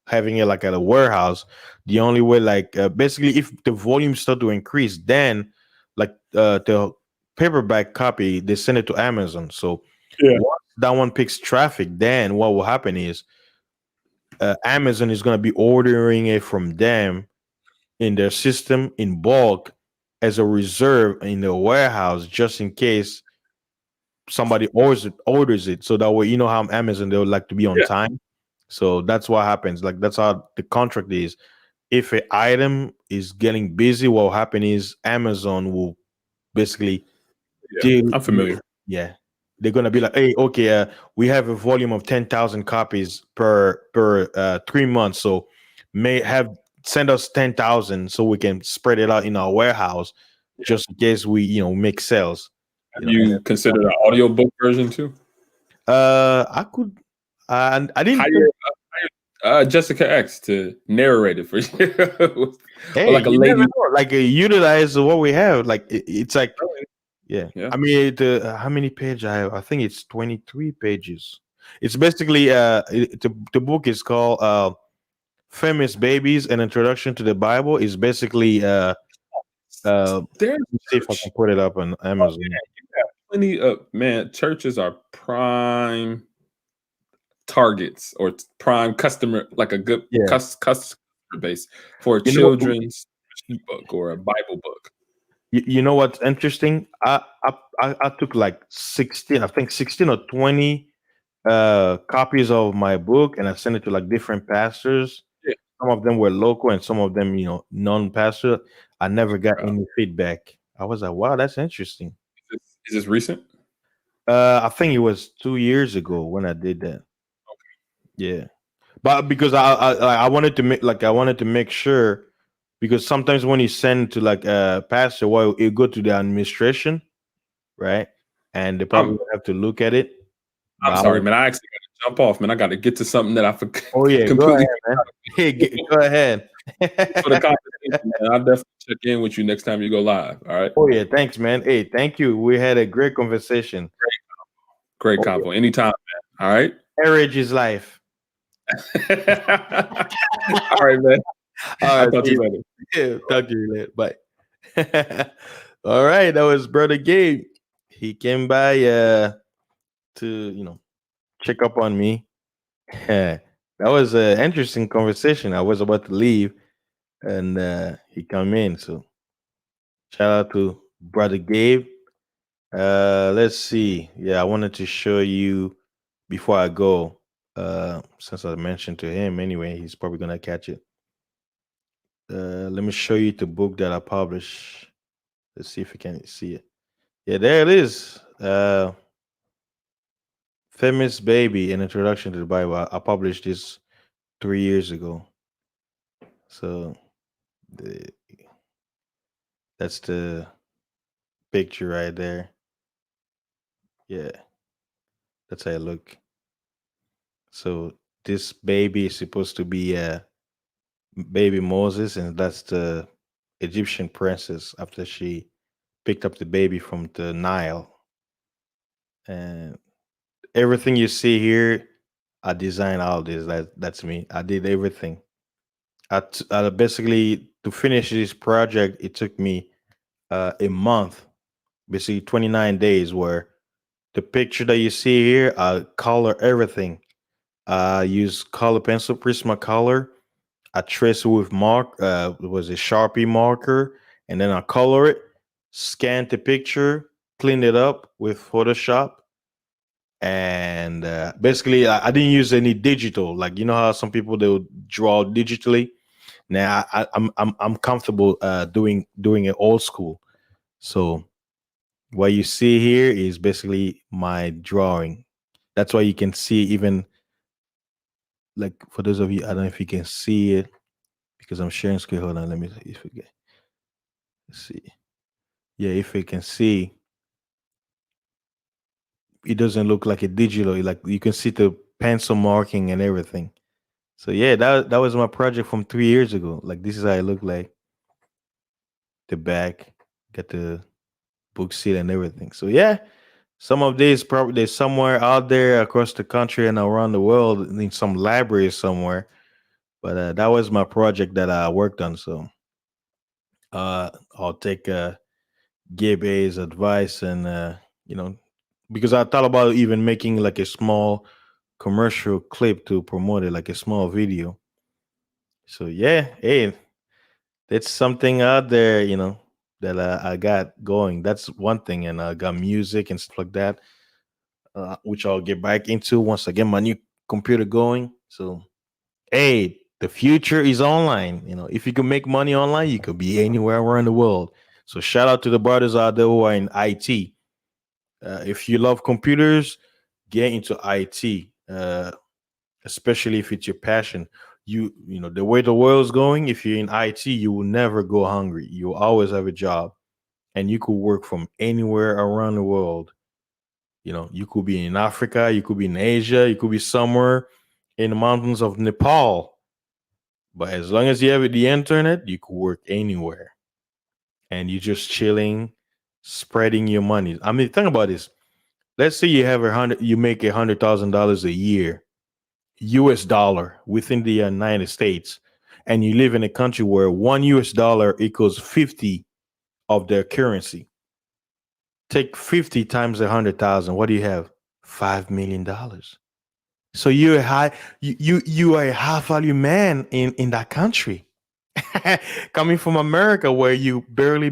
[SPEAKER 1] having it like at a warehouse. The only way, like, basically, if the volume start to increase, then, like, the paperback copy, they send it to Amazon. So
[SPEAKER 2] Yeah,
[SPEAKER 1] once that one picks traffic, then what will happen is, Amazon is going to be ordering it from them in their system in bulk as a reserve in the warehouse, just in case somebody orders it. So that way, how Amazon, they would like to be on
[SPEAKER 2] yeah,
[SPEAKER 1] time. So that's what happens. Like, that's how the contract is. If an item is getting busy, what will happen is Amazon will basically
[SPEAKER 2] yeah.
[SPEAKER 1] deal.
[SPEAKER 2] I'm familiar.
[SPEAKER 1] Yeah, they're gonna be like, hey, okay, we have a volume of 10,000 copies per 3 months, so may have send us 10,000 so we can spread it out in our warehouse,
[SPEAKER 2] Yeah.
[SPEAKER 1] just in case we make sales.
[SPEAKER 2] Have
[SPEAKER 1] And
[SPEAKER 2] you considered an audiobook version too?
[SPEAKER 1] I could, I didn't think.
[SPEAKER 2] Hire Jessica X to narrate it for you, or
[SPEAKER 1] Hey,
[SPEAKER 2] like a
[SPEAKER 1] you never
[SPEAKER 2] lady.
[SPEAKER 1] know. Like, utilize what we have. Like, it's like, yeah.
[SPEAKER 2] Yeah,
[SPEAKER 1] I mean, how many pages I have? I think it's 23 pages. It's basically the book is called Famous Babies: An Introduction to the Bible is basically
[SPEAKER 2] There's
[SPEAKER 1] let me see if I can
[SPEAKER 2] church.
[SPEAKER 1] put it up on
[SPEAKER 2] Oh
[SPEAKER 1] Amazon.
[SPEAKER 2] man, you got plenty of man. Churches are prime targets or prime customer, like a good
[SPEAKER 1] Yeah.
[SPEAKER 2] customer base for a
[SPEAKER 1] You know,
[SPEAKER 2] children's book or a Bible book.
[SPEAKER 1] you know what's interesting? I took like 16, I think 16 or 20 copies of my book, and I sent it to like different pastors.
[SPEAKER 2] Yeah.
[SPEAKER 1] Some of them were local and some of them, non-pastor. I never got
[SPEAKER 2] Wow.
[SPEAKER 1] any feedback. I was like, wow, that's interesting.
[SPEAKER 2] Is this recent?
[SPEAKER 1] I think it was 2 years ago when I did that. Yeah. But because I wanted to make, like, I wanted to make sure, because sometimes when you send to like a pastor, well, it go to the administration, right? And they probably
[SPEAKER 2] I'm
[SPEAKER 1] have to look at it.
[SPEAKER 2] I'm
[SPEAKER 1] But
[SPEAKER 2] sorry, man. I actually got to jump off, man. I got to get to something that I
[SPEAKER 1] oh yeah, go
[SPEAKER 2] completely
[SPEAKER 1] ahead, man. Hey, go ahead.
[SPEAKER 2] Thanks for the conversation, man. I'll definitely check in with you next time you go live. All right.
[SPEAKER 1] Oh yeah, thanks, man. Hey, thank you. We had a great conversation.
[SPEAKER 2] Great
[SPEAKER 1] Oh yeah,
[SPEAKER 2] convo. Anytime, man. All right.
[SPEAKER 1] marriage is life.
[SPEAKER 2] All right, man.
[SPEAKER 1] All
[SPEAKER 2] I'll
[SPEAKER 1] right,
[SPEAKER 2] talk to
[SPEAKER 1] see
[SPEAKER 2] you later.
[SPEAKER 1] you. Yeah, talk to you later. Bye. All right, that was brother Gabe. He came by to check up on me. That was an interesting conversation. I was about to leave, and he come in. So shout out to brother Gabe. Let's see. Yeah, I wanted to show you before I go. Since I mentioned to him anyway, he's probably gonna catch it. Let me show you the book that I published. Let's see if you can see it. Yeah, there it is. Famous Baby: An Introduction to the Bible. I published this 3 years ago. So the, that's the picture right there. Yeah, that's how I look. So this baby is supposed to be baby Moses, and that's the Egyptian princess after she picked up the baby from the Nile. And everything you see here, I designed all this. That's me. I did everything. I basically, to finish this project, it took me a month, basically 29 days. Where the picture that you see here, I color everything. I use color pencil, Prismacolor. I trace it with it was a Sharpie marker, and then I color it, scan the picture, clean it up with Photoshop, and basically I didn't use any digital. Like, you know how some people, they would draw digitally. Now I'm comfortable doing it old school. So what you see here is basically my drawing. That's why you can see, even like, for those of you, I don't know if you can see it because I'm sharing screen. Hold on, let me see if we can see. Yeah, if you can see, it doesn't look like a digital. Like, you can see the pencil marking and everything. So yeah, that was my project from 3 years ago. Like, this is how it looked like. The back, got the book seal and everything. So yeah, some of these probably they're somewhere out there across the country and around the world in some library somewhere. But that was my project that I worked on. So I'll take Gabe A's advice, and you know, because I thought about even making like a small commercial clip to promote it, like a small video. So yeah, hey, that's something out there, that I got going. That's one thing, and I got music and stuff like that, which I'll get back into once I get my new computer going. So hey, the future is online. If you can make money online, you could be anywhere around the world. So shout out to the brothers out there who are in IT. If you love computers, get into IT, especially if it's your passion. The way the world's going, if you're in IT, you will never go hungry. You will always have a job, and you could work from anywhere around the world. You could be in Africa, you could be in Asia, you could be somewhere in the mountains of Nepal. But as long as you have the internet, you could work anywhere, and you're just chilling, spreading your money. I mean, think about this. Let's say you make $100,000 a year, US dollar, within the United States. and you live in a country where $1 equals 50 of their currency. Take 50 times 100,000. What do you have? $5 million. So you're a you are a high value man in that country. Coming from America, where you barely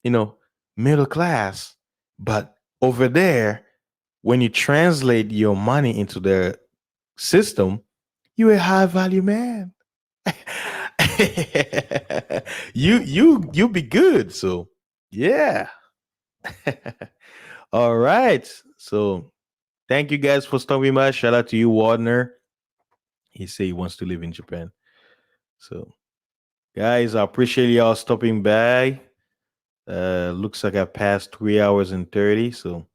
[SPEAKER 1] you know middle class, but over there, when you translate your money into the system, you're a high value man. You be good. So yeah. All right. So thank you guys for stopping by. Shout out to you, Wardner. He said he wants to live in Japan. So guys, I appreciate y'all stopping by. Looks like I passed 3 hours and 30, so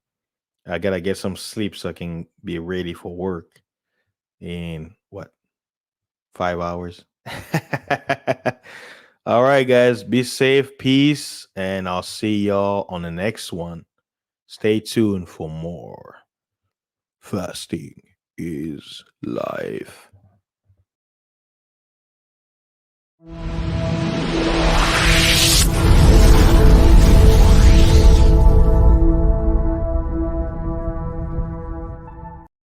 [SPEAKER 1] I gotta get some sleep so I can be ready for work in what 5 hours. All right, guys, be safe, peace, and I'll see y'all on the next one. Stay tuned for more. Fasting is life.